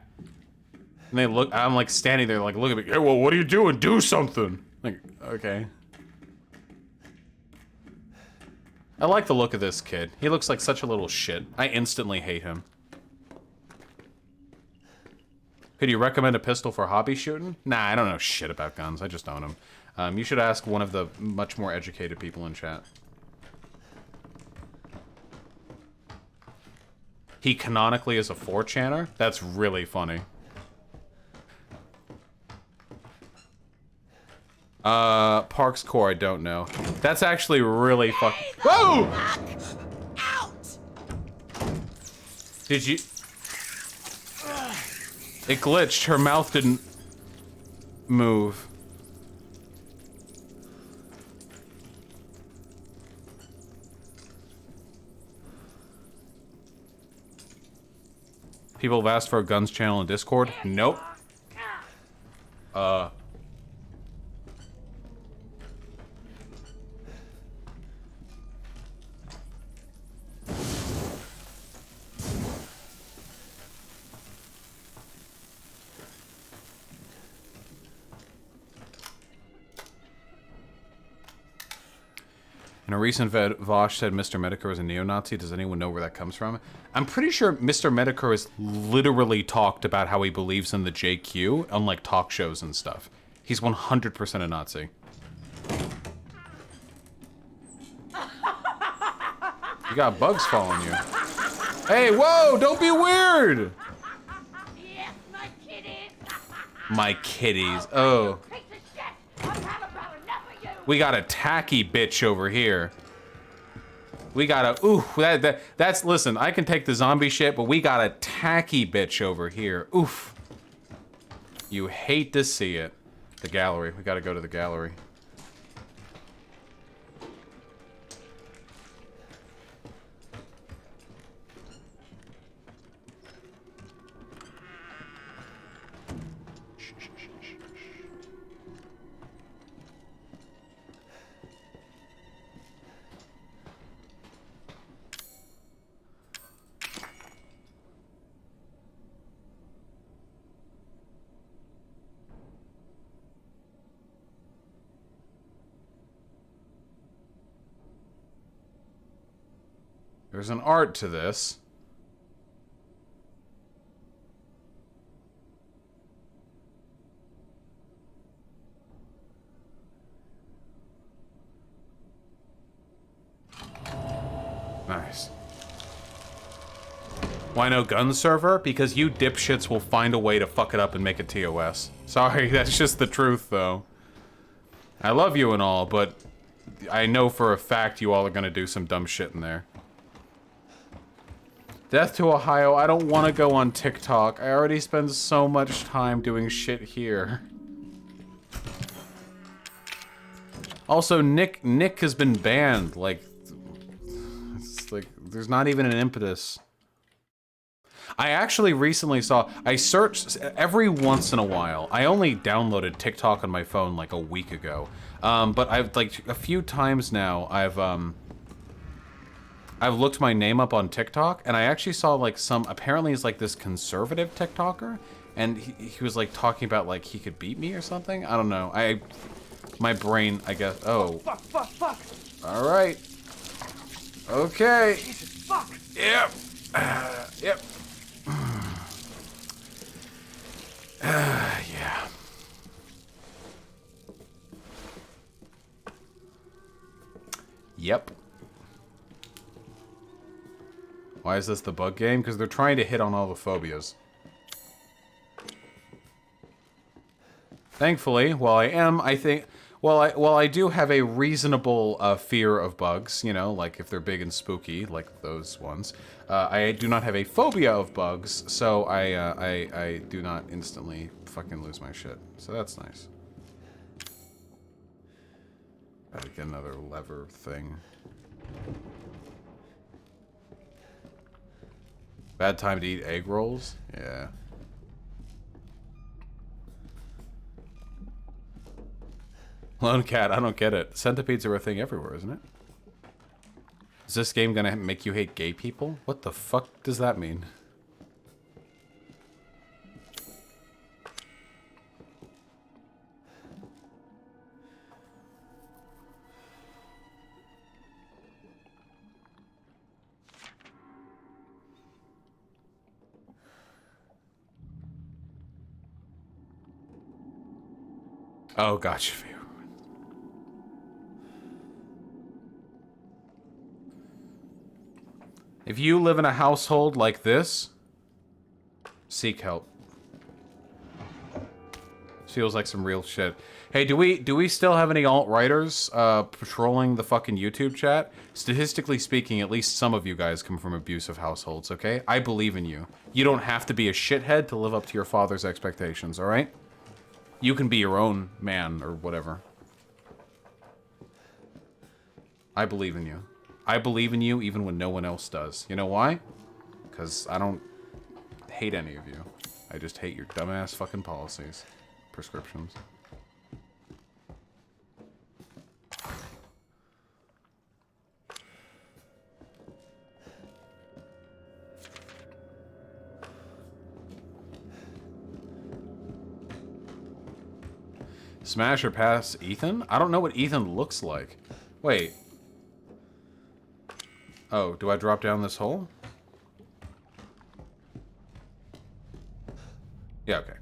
And they look... I'm, like, standing there, like, look at me. Hey, well, what are you doing? Do something! Like, okay. I like the look of this kid. He looks like such a little shit. I instantly hate him. Could you recommend a pistol for hobby shooting? Nah, I don't know shit about guns. I just own them. You should ask one of the much more educated people in chat. He canonically is a 4chaner? That's really funny. Parks Core, I don't know. That's actually really fucking... Whoa! Out! Did you... It glitched. Her mouth didn't move. People have asked for a guns channel in Discord. Nope. In a recent Vosh said Mr. Medicare is a neo-Nazi. Does anyone know where that comes from? I'm pretty sure Mr. Medicare has literally talked about how he believes in the JQ on like talk shows and stuff. He's 100% a Nazi. You got bugs following you. Hey, whoa! Don't be weird! Yes, my kitties! My kitties. Oh. We got a tacky bitch over here. We got a, ooh, that's, listen, I can take the zombie shit, but we got a tacky bitch over here. Oof. You hate to see it. The gallery, we gotta go to the gallery. There's an art to this. Nice. Why no gun server? Because you dipshits will find a way to fuck it up and make a TOS. Sorry, that's just the truth, though. I love you and all, but I know for a fact you all are gonna do some dumb shit in there. Death to Ohio, I don't want to go on TikTok. I already spend so much time doing shit here. Also, Nick has been banned. Like, it's like, there's not even an impetus. I actually recently saw, I searched every once in a while. I only downloaded TikTok on my phone like a week ago. But I've, like, a few times now, I've looked my name up on TikTok, and I actually saw, like, apparently he's, like, this conservative TikToker, and he was, like, talking about, like, he could beat me or something? I don't know. My brain, I guess, oh. Fuck. Alright. Okay. Jesus, fuck. Yep. Yep. Yeah. Yep. Why is this the bug game? Because they're trying to hit on all the phobias. Thankfully, while I do have a reasonable fear of bugs, you know, like if they're big and spooky, like those ones, I do not have a phobia of bugs, so I do not instantly fucking lose my shit. So that's nice. Gotta get another lever thing. Bad time to eat egg rolls? Yeah. Lone cat, I don't get it. Centipedes are a thing everywhere, isn't it? Is this game gonna make you hate gay people? What the fuck does that mean? Oh, gotcha. If you live in a household like this, seek help. Feels like some real shit. Hey, do we still have any alt-writers patrolling the fucking YouTube chat? Statistically speaking, at least some of you guys come from abusive households, okay? I believe in you. You don't have to be a shithead to live up to your father's expectations, alright? You can be your own man or whatever. I believe in you. I believe in you even when no one else does. You know why? Because I don't hate any of you. I just hate your dumbass fucking policies. Prescriptions. Smash or pass Ethan? I don't know what Ethan looks like. Wait. Oh, do I drop down this hole? Yeah, okay.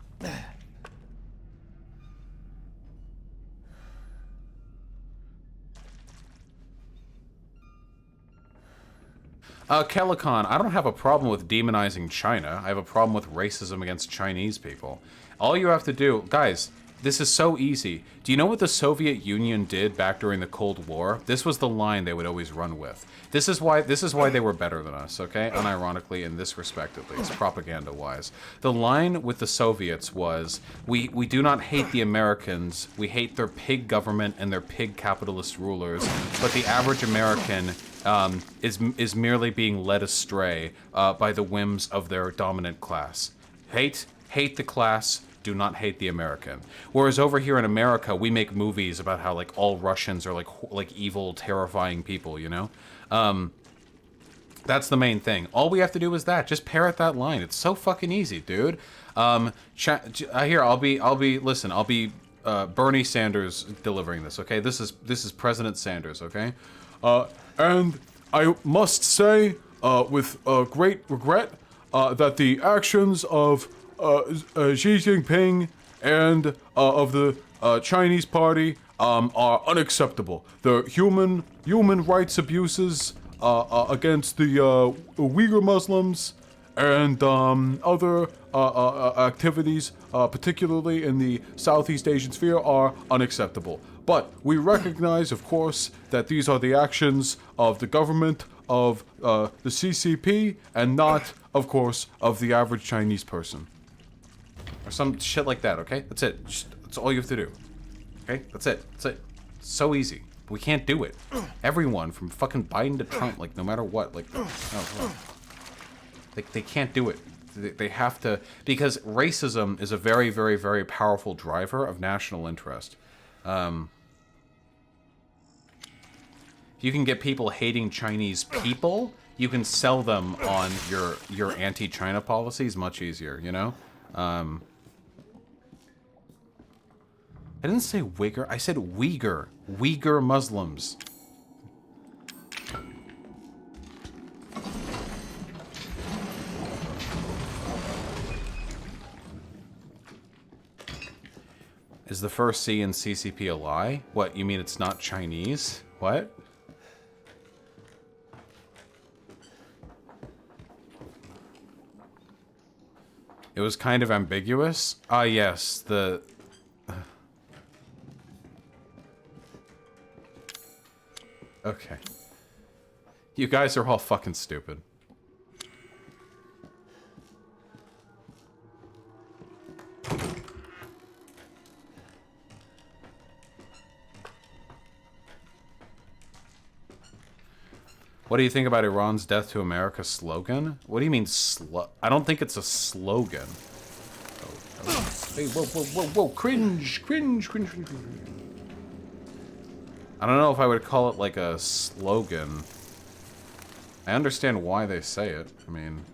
Kelikon, I don't have a problem with demonizing China. I have a problem with racism against Chinese people. All you have to do... Guys, this is so easy. Do you know what the Soviet Union did back during the Cold War? This was the line they would always run with. This is why they were better than us, okay? Unironically, in this respect at least, propaganda-wise. The line with the Soviets was, we do not hate the Americans, we hate their pig government and their pig capitalist rulers, but the average American is merely being led astray by the whims of their dominant class. Hate the class, do not hate the American. Whereas over here in America, we make movies about how like all Russians are like evil, terrifying people, you know? That's the main thing. All we have to do is that. Just parrot that line. It's so fucking easy, dude. Here, I'll be Bernie Sanders delivering this, okay? This is President Sanders, okay? And I must say, with great regret, that the actions of Xi Jinping and of the Chinese Party are unacceptable. The human rights abuses against the Uyghur Muslims and other activities, particularly in the Southeast Asian sphere, are unacceptable. But we recognize, of course, that these are the actions of the government of the CCP and not, of course, of the average Chinese person. Or some shit like that, okay? That's it. That's all you have to do. Okay? That's it. It's so easy. But we can't do it. Everyone, from fucking Biden to Trump, like, no matter what, like, they can't do it. They have to, because racism is a very, very, very powerful driver of national interest. If you can get people hating Chinese people, you can sell them on your anti-China policies much easier, you know? I didn't say Uyghur, I said Uyghur. Uyghur Muslims. Is the first C in CCP a lie? What, you mean it's not Chinese? What? It was kind of ambiguous. Ah, yes, the... Okay. You guys are all fucking stupid. What do you think about Iran's Death to America slogan? What do you mean I don't think it's a slogan. Oh. Hey, whoa, whoa, whoa, whoa, cringe, cringe, cringe, cringe, cringe. I don't know if I would call it like a slogan. I understand why they say it. I mean...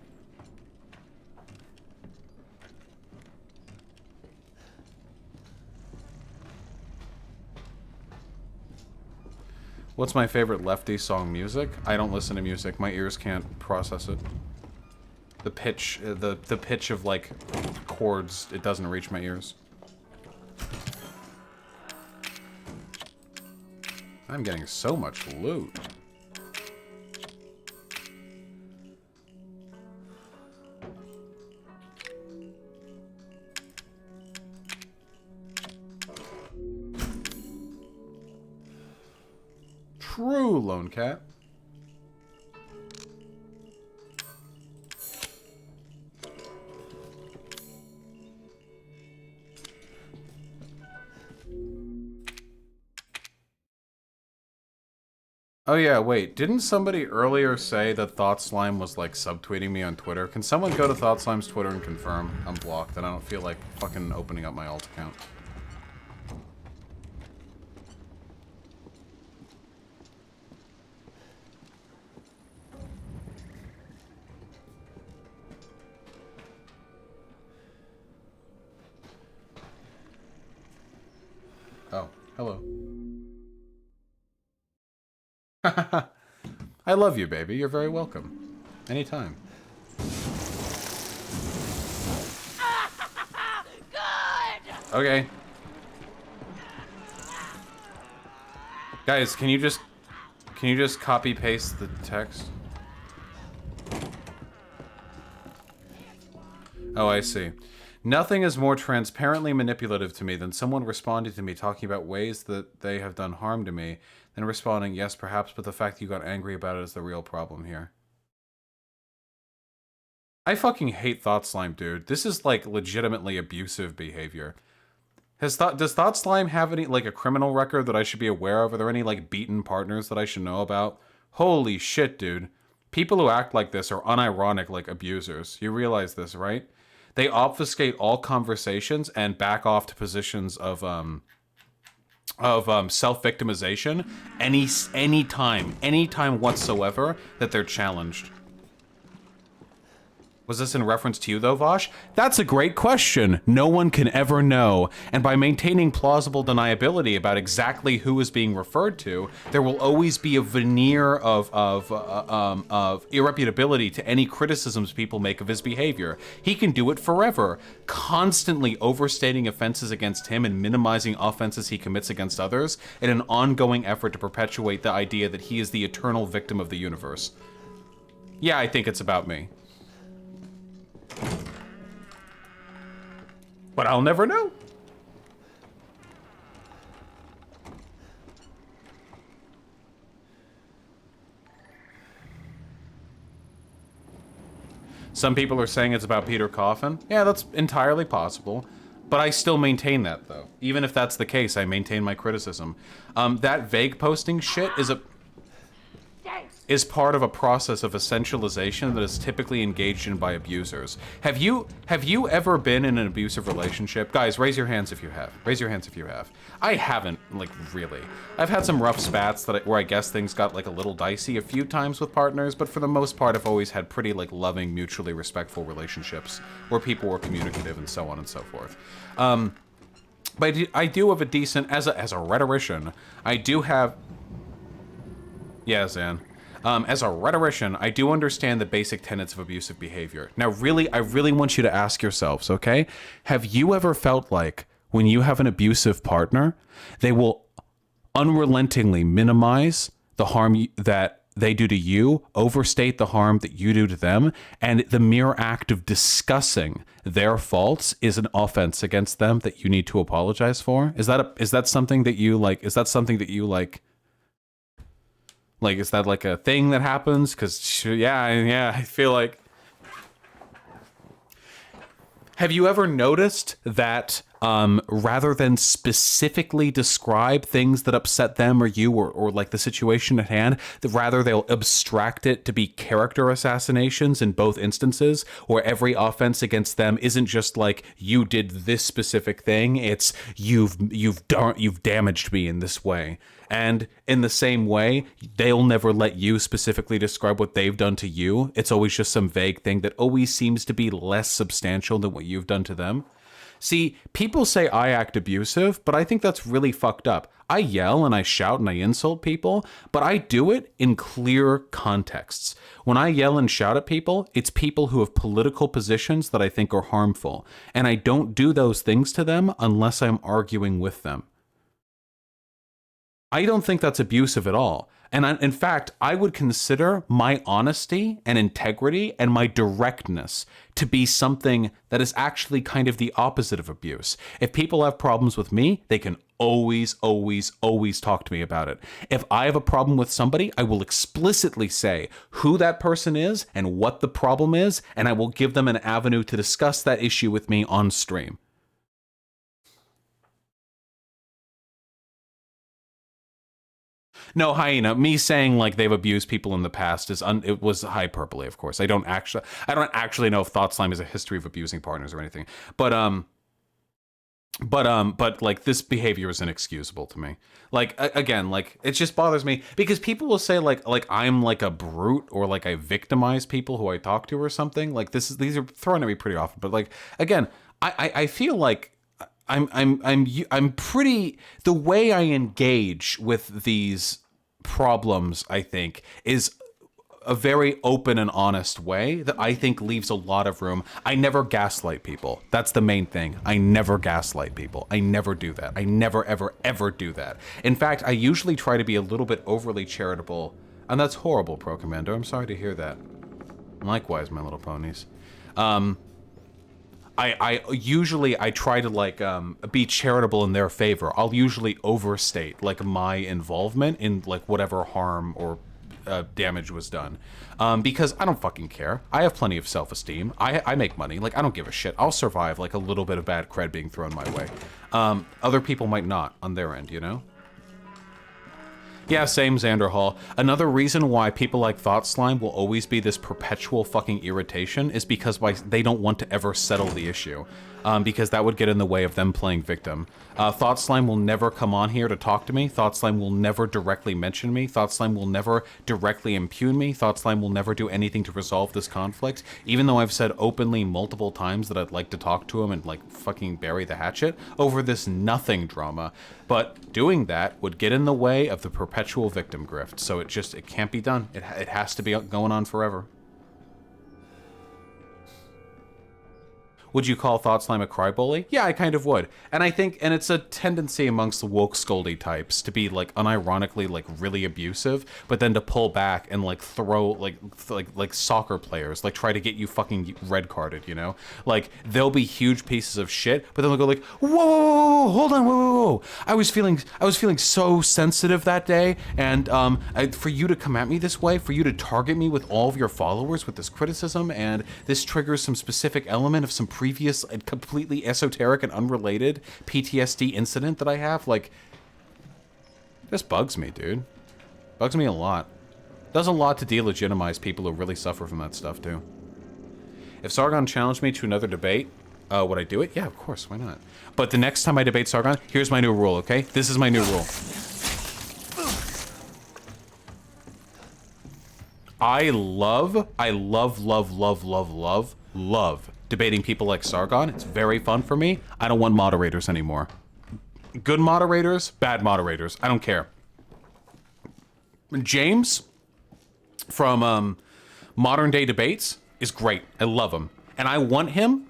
What's my favorite Lefty song music? I don't listen to music. My ears can't process it. The pitch, the pitch of like chords, it doesn't reach my ears. I'm getting so much loot. True, Lone Cat. Oh yeah, wait, didn't somebody earlier say that Thought Slime was like subtweeting me on Twitter? Can someone go to Thought Slime's Twitter and confirm I'm blocked and I don't feel like fucking opening up my alt account? Oh, hello. I love you, baby. You're very welcome. Anytime. Okay. Guys, can you just copy paste the text? Oh, I see. Nothing is more transparently manipulative to me than someone responding to me talking about ways that they have done harm to me, then responding, yes, perhaps, but the fact you got angry about it is the real problem here. I fucking hate Thought Slime, dude. This is, like, legitimately abusive behavior. Does Thought Slime have any, like, a criminal record that I should be aware of? Are there any, like, beaten partners that I should know about? Holy shit, dude. People who act like this are unironic, like, abusers. You realize this, right? They obfuscate all conversations and back off to positions of self-victimization anytime whatsoever that they're challenged. Was this in reference to you, though, Vosh? That's a great question. No one can ever know. And by maintaining plausible deniability about exactly who is being referred to, there will always be a veneer of irreputability to any criticisms people make of his behavior. He can do it forever, constantly overstating offenses against him and minimizing offenses he commits against others in an ongoing effort to perpetuate the idea that he is the eternal victim of the universe. Yeah, I think it's about me. But I'll never know. Some people are saying it's about Peter Coffin. Yeah, that's entirely possible. But I still maintain that, though. Even if that's the case, I maintain my criticism. That vague posting shit is part of a process of essentialization that is typically engaged in by abusers. Have you ever been in an abusive relationship? Guys, raise your hands if you have. Raise your hands if you have. I haven't, like, really. I've had some rough spats where I guess things got, like, a little dicey a few times with partners, but for the most part, I've always had pretty, like, loving, mutually respectful relationships where people were communicative and so on and so forth. But I do have a decent, as a rhetorician, I do have... Yeah, Zan. As a rhetorician, I do understand the basic tenets of abusive behavior. Now, really, I really want you to ask yourselves, okay? Have you ever felt like when you have an abusive partner, they will unrelentingly minimize the harm that they do to you overstate the harm that you do to them, and the mere act of discussing their faults is an offense against them that you need to apologize for? Is that something that you like? Is that something that you like? Like, is that like a thing that happens? Because yeah, I feel like. Have you ever noticed that rather than specifically describe things that upset them or you or like the situation at hand, that rather they'll abstract it to be character assassinations in both instances, where every offense against them isn't just like you did this specific thing, it's you've damaged me in this way. And in the same way, they'll never let you specifically describe what they've done to you. It's always just some vague thing that always seems to be less substantial than what you've done to them. See, people say I act abusive, but I think that's really fucked up. I yell and I shout and I insult people, but I do it in clear contexts. When I yell and shout at people, it's people who have political positions that I think are harmful, and I don't do those things to them unless I'm arguing with them. I don't think that's abusive at all. And in fact, I would consider my honesty and integrity and my directness to be something that is actually kind of the opposite of abuse. If people have problems with me, they can always talk to me about it. If I have a problem with somebody, I will explicitly say who that person is and what the problem is, and I will give them an avenue to discuss that issue with me on stream. No, Hyena, me saying like they've abused people in the past it was hyperbole, of course. I don't actually know if Thought Slime has a history of abusing partners or anything. But like this behavior is inexcusable to me. Like again, like it just bothers me because people will say like I'm like a brute or like I victimize people who I talk to or something. Like these are thrown at me pretty often. But like again, I feel like I'm pretty, the way I engage with these problems, I think, is a very open and honest way that I think leaves a lot of room. I never gaslight people. That's the main thing. I never gaslight people. I never do that. I never, ever do that. In fact, I usually try to be a little bit overly charitable, and that's horrible, Pro Commander. I'm sorry to hear that. Likewise, my little ponies. I usually try to like be charitable in their favor. I'll usually overstate like my involvement in like whatever harm or damage was done, because I don't fucking care. I have plenty of self-esteem. I make money. Like I don't give a shit. I'll survive like a little bit of bad cred being thrown my way. Other people might not on their end, you know? Yeah, same, Xander Hall. Another reason why people like Thought Slime will always be this perpetual fucking irritation is because they don't want to ever settle the issue. Because that would get in the way of them playing victim. Thought Slime will never come on here to talk to me. Thought Slime will never directly mention me. Thought Slime will never directly impugn me. Thought Slime will never do anything to resolve this conflict. Even though I've said openly multiple times that I'd like to talk to him and like fucking bury the hatchet over this nothing drama. But doing that would get in the way of the perpetual victim grift. So it can't be done. It has to be going on forever. Would you call Thought Slime a crybully? Yeah, I kind of would. And I think, and it's a tendency amongst the woke scoldy types to be like unironically like really abusive, but then to pull back and like throw like soccer players, like try to get you fucking red carded, you know? Like they'll be huge pieces of shit, but then they'll go like, whoa, hold on, whoa. I was feeling so sensitive that day, and for you to come at me this way, for you to target me with all of your followers with this criticism, and this triggers some specific element of some previous and completely esoteric and unrelated PTSD incident that I have, like, this bugs me, dude. Bugs me a lot. Does a lot to delegitimize people who really suffer from that stuff, too. If Sargon challenged me to another debate, would I do it? Yeah, of course, why not? But the next time I debate Sargon, here's my new rule, okay? This is my new rule. I love debating people like Sargon. It's very fun for me. I don't want moderators anymore. Good moderators, bad moderators, I don't care. James from Modern Day Debates is great. I love him. And I want him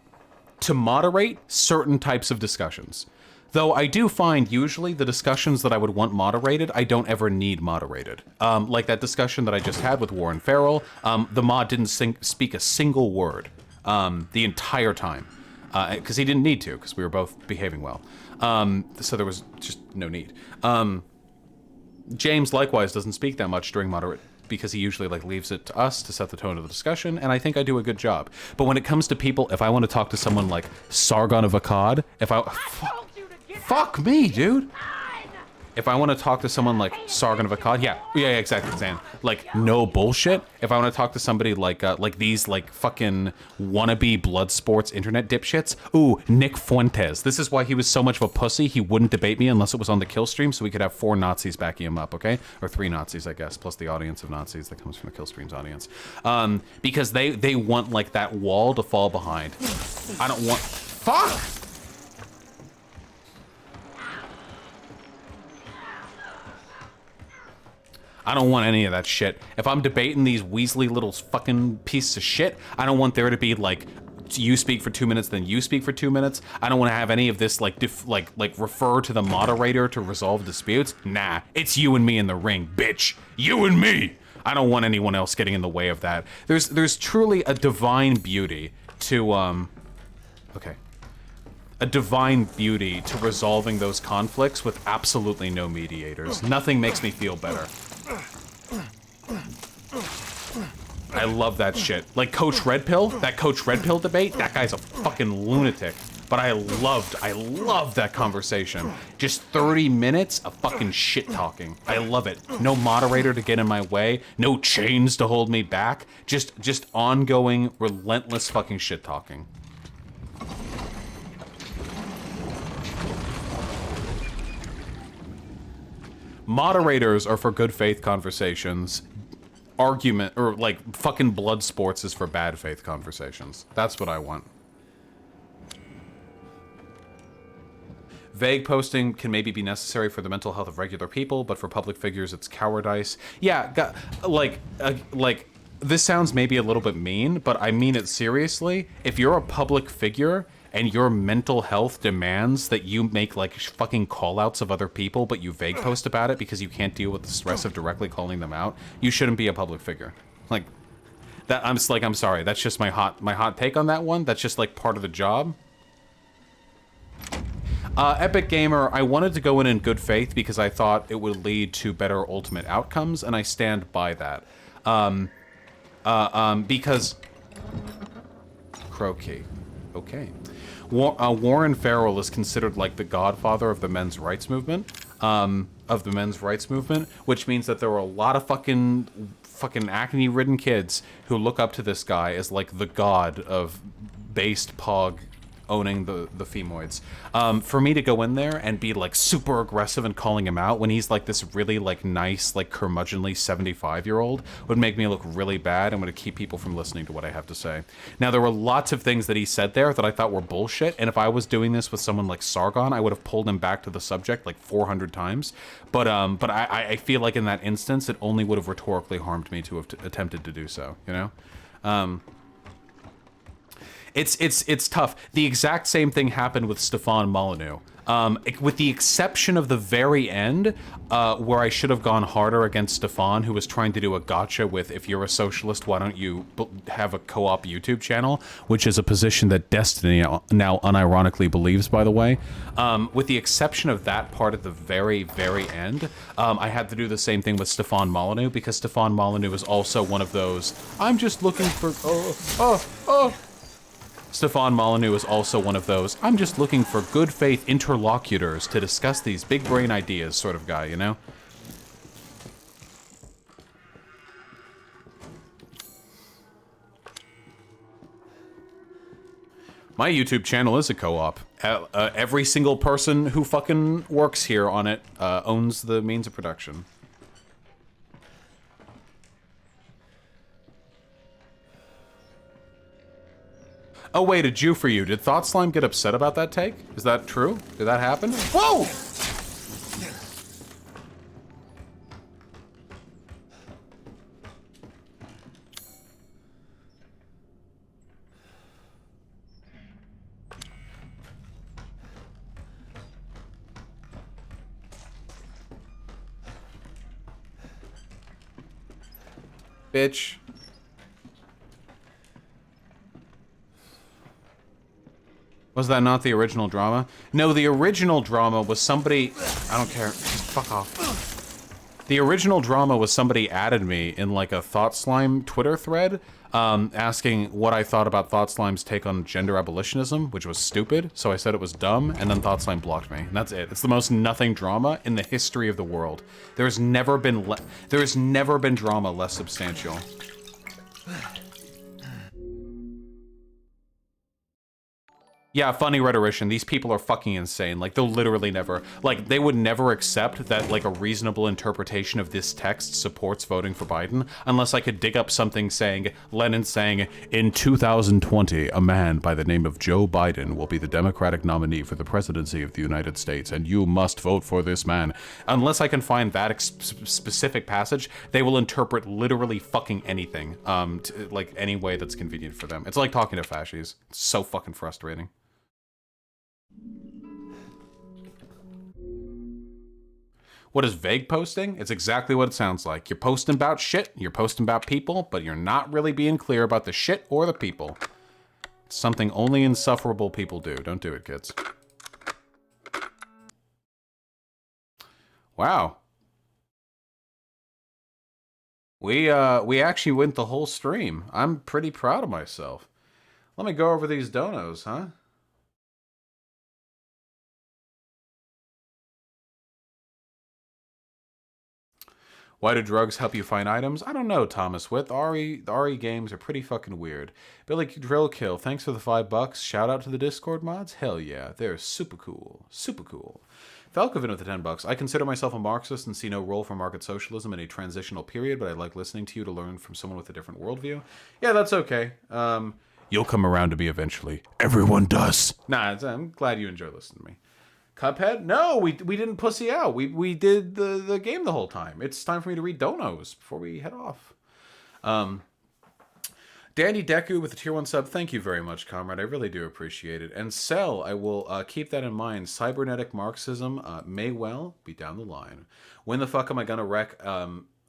to moderate certain types of discussions. Though I do find usually the discussions that I would want moderated, I don't ever need moderated. Like that discussion that I just had with Warren Farrell, the mod didn't speak a single word the entire time. Because he didn't need to, because we were both behaving well. So there was just no need. James likewise doesn't speak that much during moderate, because he usually like leaves it to us to set the tone of the discussion, and I think I do a good job. But when it comes to people, if I want to talk to someone like Sargon of Akkad, fuck me, dude. If I want to talk to someone like Sargon of Akkad, yeah, exactly, Zan. Like, no bullshit. If I want to talk to somebody like these, like, fucking wannabe blood sports internet dipshits, ooh, Nick Fuentes. This is why he was so much of a pussy. He wouldn't debate me unless it was on the kill stream, so we could have 4 Nazis backing him up, okay? Or 3 Nazis, I guess, plus the audience of Nazis that comes from the kill stream's audience. Because they want, like, that wall to fall behind. I don't want... Fuck! I don't want any of that shit. If I'm debating these Weasley little fucking pieces of shit, I don't want there to be like, you speak for 2 minutes, then you speak for 2 minutes. I don't want to have any of this like refer to the moderator to resolve disputes. Nah, it's you and me in the ring, bitch. You and me. I don't want anyone else getting in the way of that. There's truly a divine beauty to a divine beauty to resolving those conflicts with absolutely no mediators. Nothing makes me feel better. I love that shit. Like Coach Red Pill, that Coach Red Pill debate, that guy's a fucking lunatic. But I loved that conversation. Just 30 minutes of fucking shit talking. I love it. No moderator to get in my way, no chains to hold me back. Just ongoing, relentless fucking shit talking. Moderators are for good faith conversations. Argument, or like fucking blood sports is for bad faith conversations. That's what I want. Vague posting can maybe be necessary for the mental health of regular people, but for public figures, it's cowardice. Yeah, like this sounds maybe a little bit mean, but I mean it seriously. If you're a public figure and your mental health demands that you make like fucking call-outs of other people, but you vague post about it because you can't deal with the stress of directly calling them out, you shouldn't be a public figure. Like that, I'm sorry. That's just my hot take on that one. That's just like part of the job. Epic Gamer, I wanted to go in good faith because I thought it would lead to better ultimate outcomes, and I stand by that. Because Croaky. Okay. Warren Farrell is considered like the godfather of the men's rights movement, which means that there are a lot of fucking acne-ridden kids who look up to this guy as like the god of based pog owning the femoids. For me to go in there and be like super aggressive and calling him out when he's like this really like nice, like curmudgeonly 75-year-old would make me look really bad and would keep people from listening to what I have to say. Now, there were lots of things that he said there that I thought were bullshit, and if I was doing this with someone like Sargon, I would have pulled him back to the subject like 400 times. But I feel like in that instance, it only would have rhetorically harmed me to have attempted to do so, you know? It's tough. The exact same thing happened with Stefan Molyneux. With the exception of the very end, where I should have gone harder against Stefan, who was trying to do a gotcha with, if you're a socialist, why don't you have a co-op YouTube channel, which is a position that Destiny now unironically believes, by the way. With the exception of that part at the very, very end, I had to do the same thing with Stefan Molyneux, because Stefan Molyneux is also one of those, I'm just looking for, Stefan Molyneux is also one of those, I'm just looking for good faith interlocutors to discuss these big brain ideas sort of guy, you know? My YouTube channel is a co-op. Every single person who fucking works here on it owns the means of production. Oh wait, a Jew for you. Did Thought Slime get upset about that take? Is that true? Did that happen? Whoa! bitch. Was that not the original drama? No, the original drama was somebody... I don't care. Just fuck off. The original drama was somebody added me in like a Thought Slime Twitter thread, asking what I thought about Thought Slime's take on gender abolitionism, which was stupid. So I said it was dumb, and then Thought Slime blocked me. And that's it. It's the most nothing drama in the history of the world. There's never been drama less substantial. Yeah, funny rhetorician. These people are fucking insane. Like, they'll literally never... Like, they would never accept that, like, a reasonable interpretation of this text supports voting for Biden unless I could dig up something saying... Lenin saying, in 2020, a man by the name of Joe Biden will be the Democratic nominee for the presidency of the United States, and you must vote for this man. Unless I can find that specific passage, they will interpret literally fucking anything, like, any way that's convenient for them. It's like talking to fascists. It's so fucking frustrating. What is vague posting? It's exactly what it sounds like. You're posting about shit, you're posting about people, but you're not really being clear about the shit or the people. It's something only insufferable people do. Don't do it, kids. Wow. We actually went the whole stream. I'm pretty proud of myself. Let me go over these donos, huh? Why do drugs help you find items? I don't know, Thomas Witt. The RE games are pretty fucking weird. Billy Drillkill, thanks for the $5. Shout out to the Discord mods. Hell yeah, they're super cool. Super cool. Falcovin with the $10. I consider myself a Marxist and see no role for market socialism in a transitional period, but I like listening to you to learn from someone with a different worldview. Yeah, that's okay. You'll come around to me eventually. Everyone does. Nah, I'm glad you enjoy listening to me. Cuphead? No, we didn't pussy out. We did the game the whole time. It's time for me to read donos before we head off. Dandy Deku with the tier 1 sub. Thank you very much, comrade. I really do appreciate it. And Cell, I will keep that in mind. Cybernetic Marxism may well be down the line. When the fuck am I gonna wreck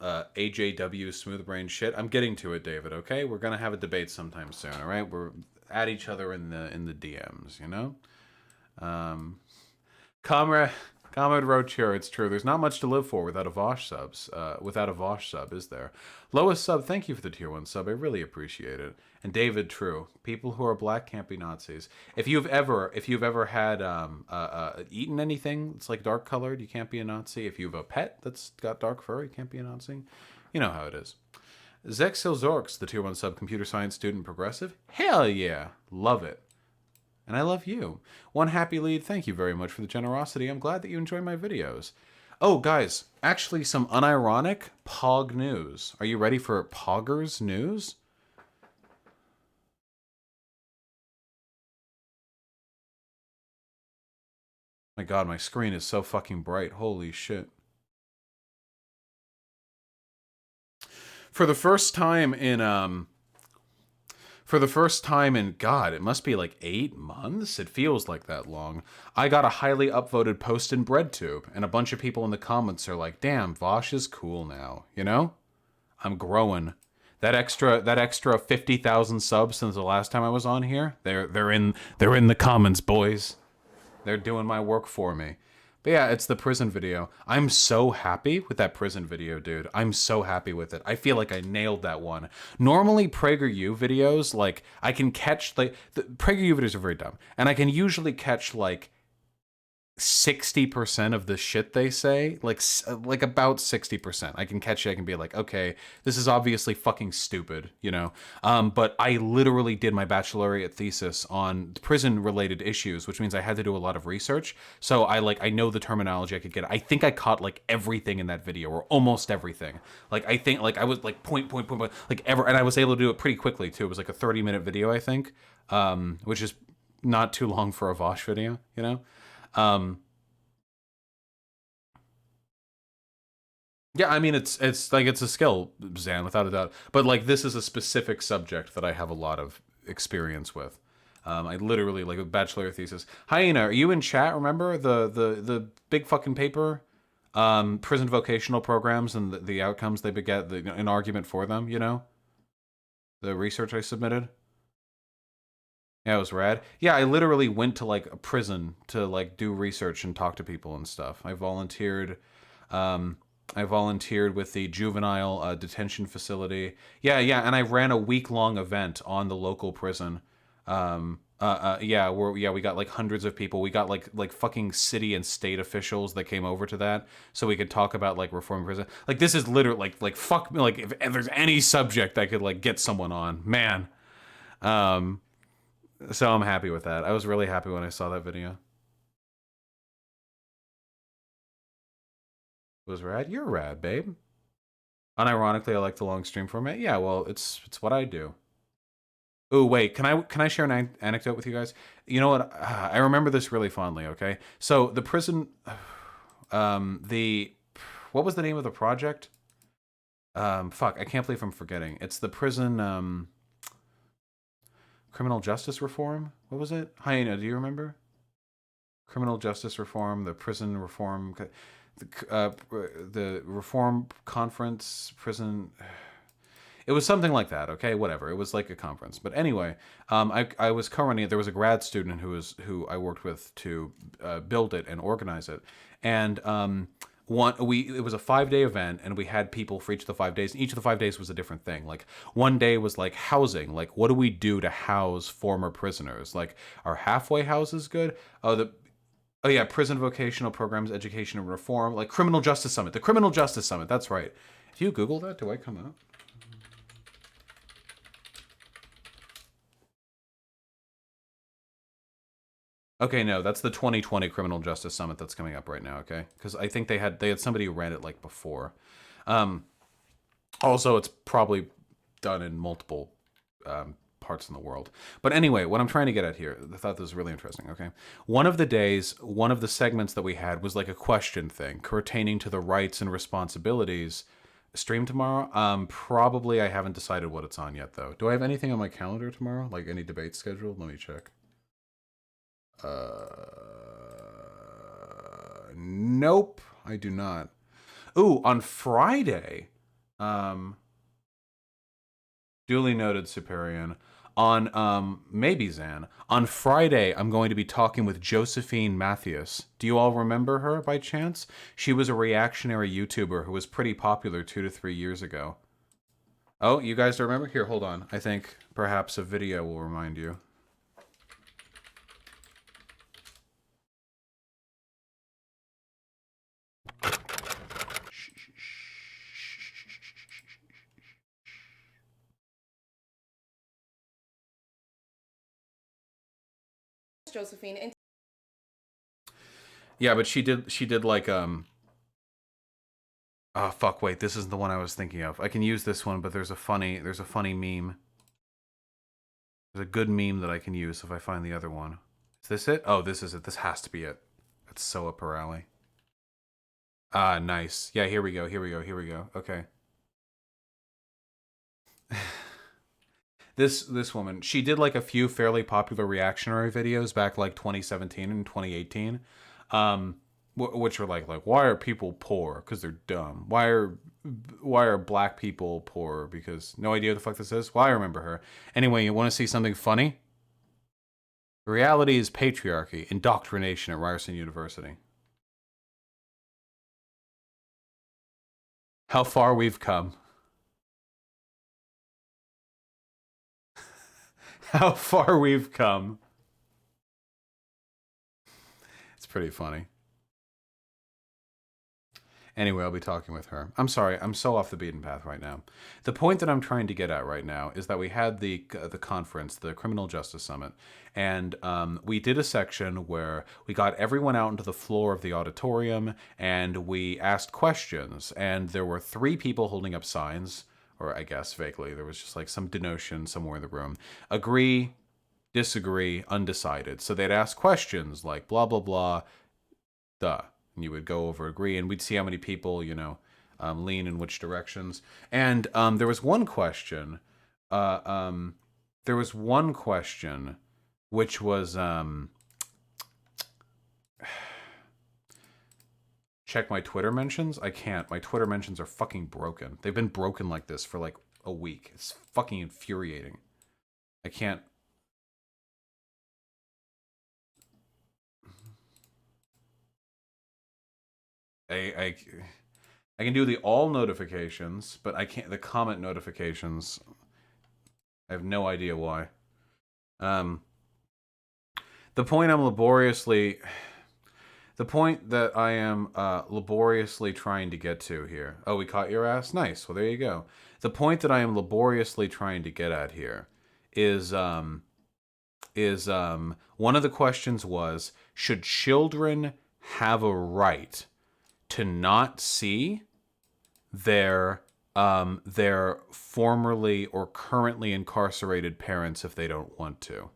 AJW smooth brain shit? I'm getting to it, David, okay? We're gonna have a debate sometime soon, alright? We're at each other in the DMs, you know? Comrade Roach here, it's true. There's not much to live for without a Vosh sub, is there? Lowest sub, thank you for the tier 1 sub. I really appreciate it. And David, true. People who are black can't be Nazis. If you've ever had eaten anything that's like dark colored, you can't be a Nazi. If you have a pet that's got dark fur, you can't be a Nazi. You know how it is. Zexil Zorks, the tier 1 sub, computer science student progressive. Hell yeah. Love it. And I love you. One happy lead, thank you very much for the generosity. I'm glad that you enjoy my videos. Oh, guys, actually some unironic Pog news. Are you ready for Poggers news? My god, my screen is so fucking bright. Holy shit. For the first time in, God, it must be like 8 months? It feels like that long. I got a highly upvoted post in BreadTube, and a bunch of people in the comments are like, damn, Vosh is cool now, you know? I'm growing. That extra 50,000 subs since the last time I was on here, they're in the comments, boys. They're doing my work for me. But yeah, it's the prison video. I'm so happy with that prison video, dude. I'm so happy with it. I feel like I nailed that one. Normally, PragerU videos, like, I can catch, like, the PragerU videos are very dumb. And I can usually catch, like, 60% of the shit they say, like about 60%. I can catch it. I can be like, okay, this is obviously fucking stupid, you know? But I literally did my baccalaureate thesis on prison-related issues, which means I had to do a lot of research. So I know the terminology. I could get. I think I caught like everything in that video, or almost everything. Like I think like I was like point, like and I was able to do it pretty quickly too. It was like a 30-minute video, I think, which is not too long for a Vosh video, you know? Yeah, I mean, it's like, it's a skill, Zan, without a doubt. But like, this is a specific subject that I have a lot of experience with. I literally, like, a bachelor thesis. Hyena, are you in chat? Remember the big fucking paper? prison vocational programs and the outcomes they beget, an argument for them, you know? The research I submitted. Yeah, it was rad. Yeah, I literally went to like a prison to like do research and talk to people and stuff. I volunteered with the juvenile detention facility. Yeah, and I ran a week-long event on the local prison. Yeah, we got like hundreds of people. We got like fucking city and state officials that came over to that so we could talk about like reform prison. Like this is literally like fuck me, like if there's any subject I could like get someone on, man. So I'm happy with that. I was really happy when I saw that video. It was rad. You're rad, babe. Unironically, I like the long stream format. Yeah, well, it's what I do. Oh wait, can I share an anecdote with you guys? You know what? I remember this really fondly. Okay, so the prison, what was the name of the project? Fuck, I can't believe I'm forgetting. It's the prison criminal justice reform. What was it? Hyena, do you remember? Criminal justice reform, the prison reform, the reform conference, prison. It was something like that, okay? Whatever. It was like a conference. But anyway, I was currently, there was a grad student who I worked with to build it and organize it. And it was a 5-day event, and we had people for each of the 5 days. Each of the 5 days was a different thing. Like one day was like housing. Like, what do we do to house former prisoners? Like, are halfway houses good? Oh yeah, prison vocational programs, education and reform, like criminal justice summit. The criminal justice summit. That's right. If you Google that, do I come up? Okay, no, that's the 2020 Criminal Justice Summit that's coming up right now, okay? Because I think they had somebody who ran it like before. Also, it's probably done in multiple parts in the world. But anyway, what I'm trying to get at here, I thought this was really interesting, okay? One of the days, one of the segments that we had was like a question thing pertaining to the rights and responsibilities. Stream tomorrow? Probably I haven't decided what it's on yet, though. Do I have anything on my calendar tomorrow? Like any debate scheduled? Let me check. Nope, I do not. Ooh, on Friday, duly noted, Superior. On maybe Zan. On Friday, I'm going to be talking with Josephine Matthews. Do you all remember her by chance? She was a reactionary YouTuber who was pretty popular 2 to 3 years ago. Oh, you guys don't remember? Here, hold on. I think perhaps a video will remind you. Josephine. And yeah, but she did like oh fuck, wait, this isn't the one I was thinking of. I can use this one, but there's a funny meme. There's a good meme that I can use if I find the other one. Is this it? Oh, this is it. This has to be it. It's so up her alley. Ah, nice. Yeah, here we go. Okay. This woman, she did like a few fairly popular reactionary videos back like 2017 and 2018, which were like why are people poor? Because they're dumb. Why are black people poor? Because no idea what the fuck this is. Well, I remember her. Anyway, you want to see something funny? The reality is patriarchy, indoctrination at Ryerson University. How far we've come. How far we've come. It's pretty funny. Anyway, I'll be talking with her. I'm sorry, I'm so off the beaten path right now. The point that I'm trying to get at right now is that we had the conference, the Criminal Justice Summit, and we did a section where we got everyone out into the floor of the auditorium, and we asked questions, and there were 3 people holding up signs, or I guess vaguely, there was just like some denotion somewhere in the room. Agree, disagree, undecided. So they'd ask questions like blah, blah, blah, duh. And you would go over agree, and we'd see how many people, you know, lean in which directions. And there was one question, which was check my Twitter mentions. I can't. My Twitter mentions are fucking broken. They've been broken like this for like a week. It's fucking infuriating. I can't. I can do the all notifications, but I can't the comment notifications. I have no idea why. The point that I am laboriously trying to get to here. Oh, we caught your ass? Nice. Well, there you go. The point that I am laboriously trying to get at here is one of the questions was, should children have a right to not see their formerly or currently incarcerated parents if they don't want to?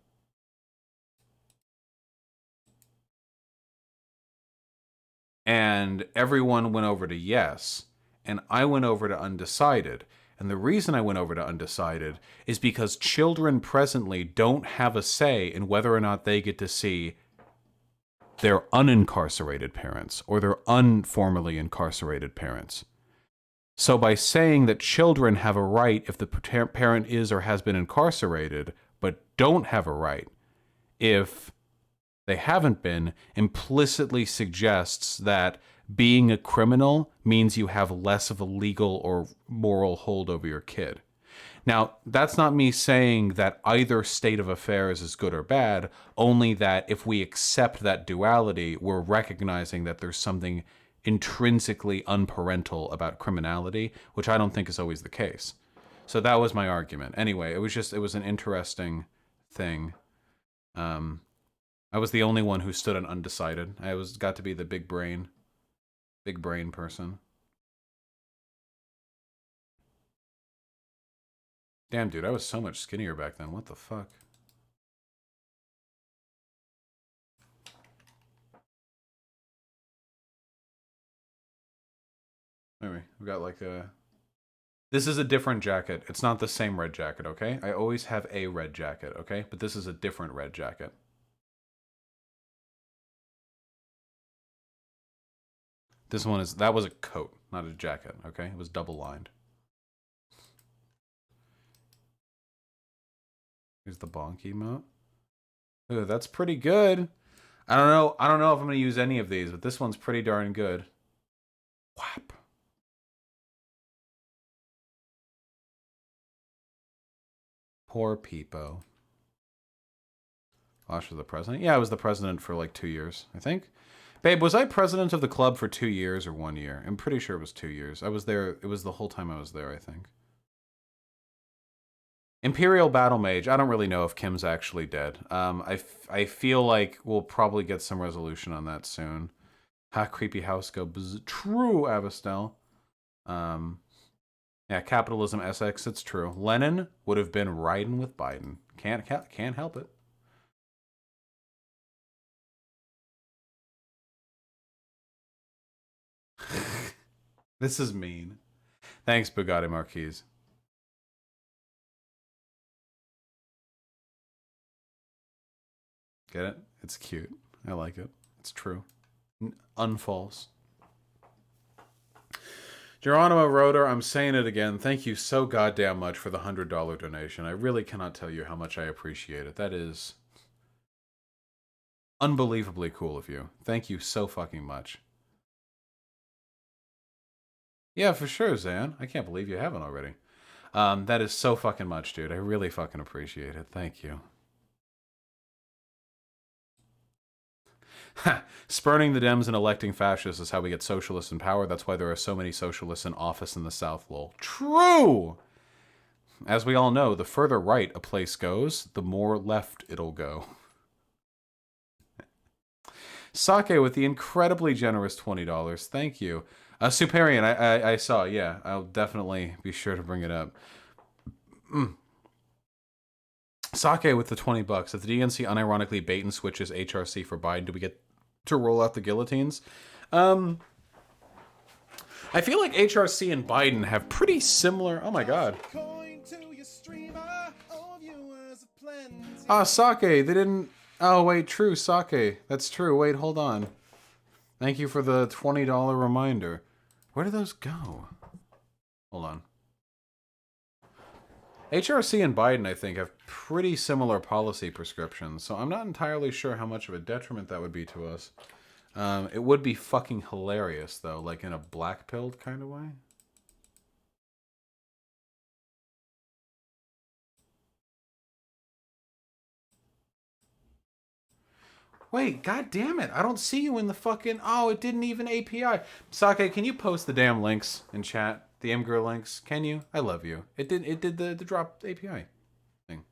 And everyone went over to yes, and I went over to undecided. And the reason I went over to undecided is because children presently don't have a say in whether or not they get to see their unincarcerated parents or their unformerly incarcerated parents. So by saying that children have a right if the parent is or has been incarcerated, but don't have a right if they haven't been, implicitly suggests that being a criminal means you have less of a legal or moral hold over your kid. Now, that's not me saying that either state of affairs is good or bad, only that if we accept that duality, we're recognizing that there's something intrinsically unparental about criminality, which I don't think is always the case. So that was my argument. Anyway, it was an interesting thing. I was the only one who stood on undecided. I got to be the big brain person. Damn, dude, I was so much skinnier back then. What the fuck? Anyway, we got like a... This is a different jacket. It's not the same red jacket, okay? I always have a red jacket, okay? But this is a different red jacket. This one is... That was a coat, not a jacket, okay? It was double lined. Here's the bonk emote. Ooh, that's pretty good. I don't know if I'm going to use any of these, but this one's pretty darn good. Whap. Poor Peepo. Osh was the president? Yeah, I was the president for like 2 years, I think. Babe, was I president of the club for 2 years or 1 year? I'm pretty sure it was 2 years. I was there. It was the whole time I was there, I think. Imperial Battle Mage. I don't really know if Kim's actually dead. I feel like we'll probably get some resolution on that soon. Ha, creepy house go. True, Avastel. Yeah, capitalism SX. It's true. Lenin would have been riding with Biden. Can't help it. This is mean. Thanks, Bugatti Marquise. Get it? It's cute. I like it. It's true. Unfalse. Geronimo Roder, I'm saying it again. Thank you so goddamn much for the $100 donation. I really cannot tell you how much I appreciate it. That is unbelievably cool of you. Thank you so fucking much. Yeah, for sure, Zan. I can't believe you haven't already. That is so fucking much, dude. I really fucking appreciate it. Thank you. Spurning the Dems and electing fascists is how we get socialists in power. That's why there are so many socialists in office in the South, lol. True! As we all know, the further right a place goes, the more left it'll go. Sake with the incredibly generous $20. Thank you. Superian, I saw, yeah. I'll definitely be sure to bring it up. Sake with the $20. If the DNC unironically bait and switches HRC for Biden, do we get to roll out the guillotines? I feel like HRC and Biden have pretty similar... Oh my god. Sake, they didn't... Oh, wait, true, Sake. That's true. Wait, hold on. Thank you for the $20 reminder. Where do those go? Hold on. HRC and Biden, I think, have pretty similar policy prescriptions, so I'm not entirely sure how much of a detriment that would be to us. It would be fucking hilarious, though, like in a black-pilled kind of way. Wait, god damn it, I don't see you in the fucking... Oh, it didn't even API. Sake, can you post the damn links in chat? The Imgur links? Can you? I love you. It did the drop API thing.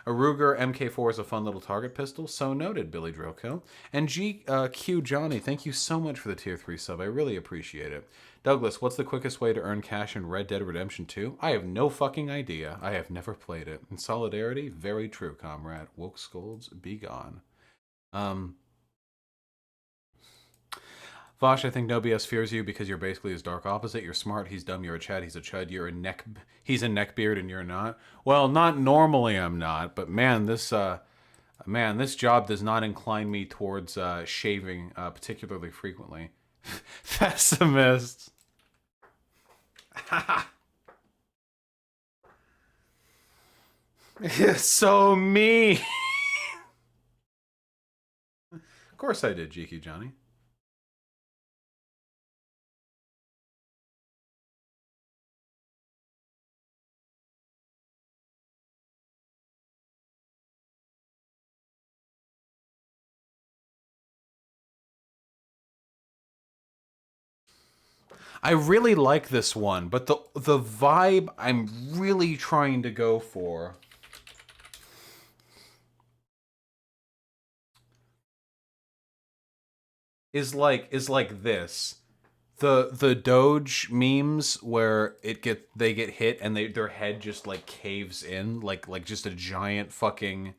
A Ruger MK4 is a fun little target pistol. So noted, Billy Drillkill. And GQ Johnny, thank you so much for the tier 3 sub. I really appreciate it. Douglas, what's the quickest way to earn cash in Red Dead Redemption 2? I have no fucking idea. I have never played it. In solidarity, very true, comrade. Woke scolds, be gone. Vosh, I think No BS fears you because you're basically his dark opposite. You're smart, he's dumb, you're a Chad, he's a Chud, he's a neckbeard and you're not. Well, not normally I'm not, but man, this job does not incline me towards shaving particularly frequently. Pessimist. It's so me. Of course I did, GQ Johnny. I really like this one, but the vibe I'm really trying to go for is like this. The Doge memes where they get hit and their head just like caves in like just a giant fucking...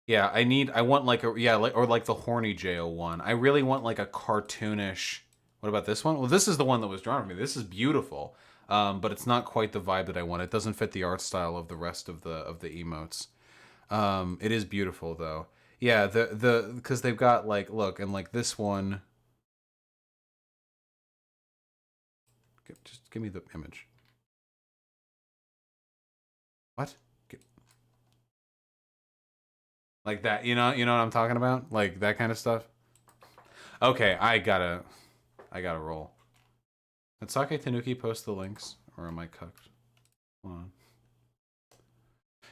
Yeah, I want like or like the horny jail one. I really want like a cartoonish... What about this one? Well, this is the one that was drawn for me. This is beautiful. But it's not quite the vibe that I want. It doesn't fit the art style of the rest of the emotes. It is beautiful though. Yeah, because they've got like, look, and like this one. Just give me the image. What? Like that, you know what I'm talking about? Like that kind of stuff. Okay, I gotta roll. Did Sake Tanuki post the links, or am I cooked? Hold on.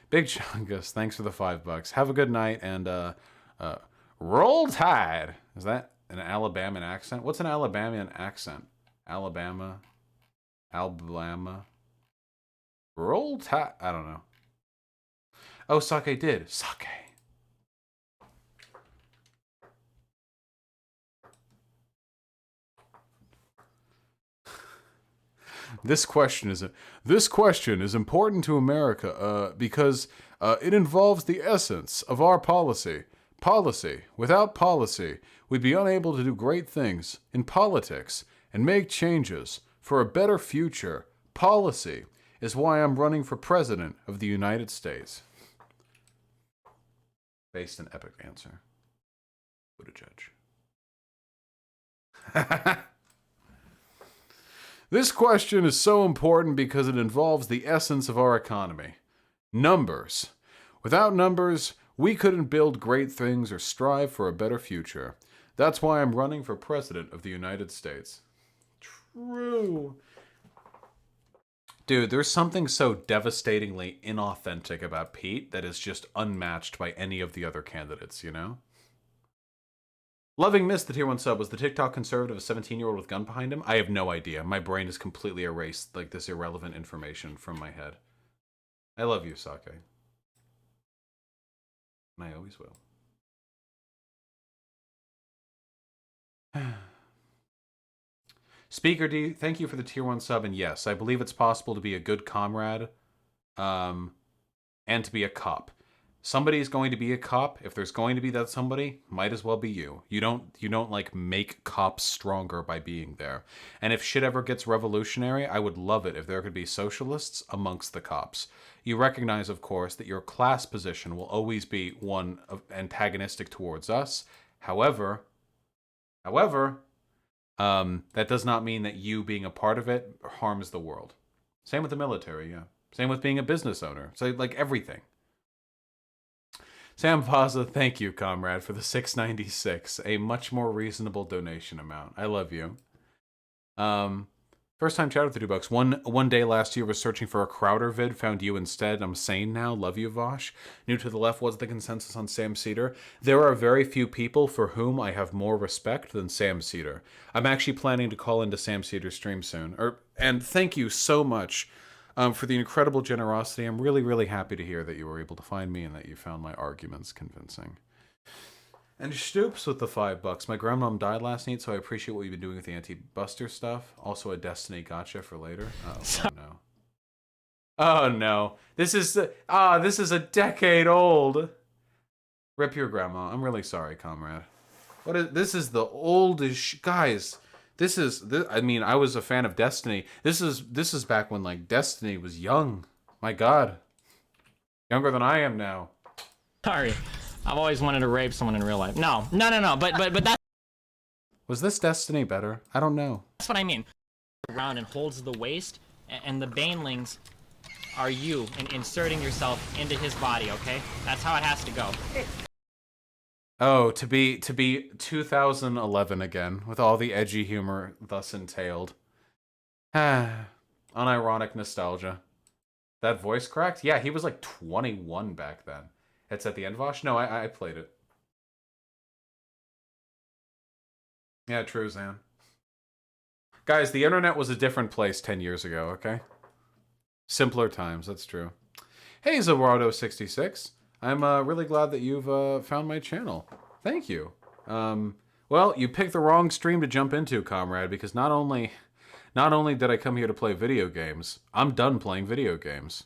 Big Chungus, thanks for the $5. Have a good night and roll tide. Is that an Alabama accent? What's an Alabama accent? Alabama. Roll tide. I don't know. Oh, Sake did. Sake. This question is important to America because it involves the essence of our policy. Policy. Without policy, we'd be unable to do great things in politics and make changes for a better future. Policy is why I'm running for president of the United States. Based an epic answer. What a judge. This question is so important because it involves the essence of our economy. Numbers. Without numbers, we couldn't build great things or strive for a better future. That's why I'm running for president of the United States. True. Dude, there's something so devastatingly inauthentic about Pete that is just unmatched by any of the other candidates, you know? Loving Mist, the tier 1 sub, was the TikTok conservative a 17-year-old with gun behind him? I have no idea. My brain has completely erased like this irrelevant information from my head. I love you, Sake. And I always will. Speaker D, thank you for the tier 1 sub, and yes, I believe it's possible to be a good comrade and to be a cop. Somebody's going to be a cop. If there's going to be that somebody, might as well be you. You don't like make cops stronger by being there. And if shit ever gets revolutionary, I would love it if there could be socialists amongst the cops. You recognize, of course, that your class position will always be one of antagonistic towards us. However, that does not mean that you being a part of it harms the world. Same with the military, yeah. Same with being a business owner. So, like, everything. Sam Paza, thank you, comrade, for the $6.96, a much more reasonable donation amount. I love you. First time chat with the $2. One day last year was searching for a Crowder vid, found you instead. I'm sane now. Love you, Vosh. New to the left was the consensus on Sam Cedar. There are very few people for whom I have more respect than Sam Cedar. I'm actually planning to call into Sam Cedar's stream soon. And thank you so much for the incredible generosity. I'm really, really happy to hear that you were able to find me and that you found my arguments convincing. And Stoops with the $5. My grandmom died last night, so I appreciate what you've been doing with the anti-Buster stuff. Also a Destiny gotcha for later. Oh no. Oh no. This is a decade old. Rip your grandma. I'm really sorry, comrade. This is the oldest guys. I mean, I was a fan of Destiny. This is back when like Destiny was young. My God. Younger than I am now. Sorry. I've always wanted to rape someone in real life. No. But that's... Was this Destiny better? I don't know. That's what I mean. Around and holds the waist, and the banelings are you, and inserting yourself into his body, okay? That's how it has to go. Oh, to be 2011 again, with all the edgy humor thus entailed. Unironic nostalgia. That voice cracked? Yeah, he was like 21 back then. It's at the end, Vosh? No, I played it. Yeah, true, Zan. Guys, the internet was a different place 10 years ago, okay? Simpler times, that's true. Hey, Zawardo66. I'm really glad that you've found my channel. Thank you. Well, you picked the wrong stream to jump into, comrade, because not only did I come here to play video games, I'm done playing video games.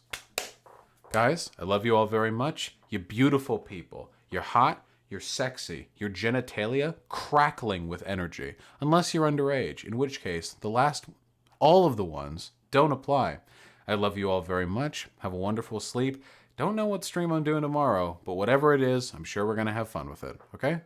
Guys, I love you all very much. You beautiful people. You're hot, you're sexy, your genitalia crackling with energy. Unless you're underage, in which case, all of the ones don't apply. I love you all very much. Have a wonderful sleep. Don't know what stream I'm doing tomorrow, but whatever it is, I'm sure we're going to have fun with it, okay?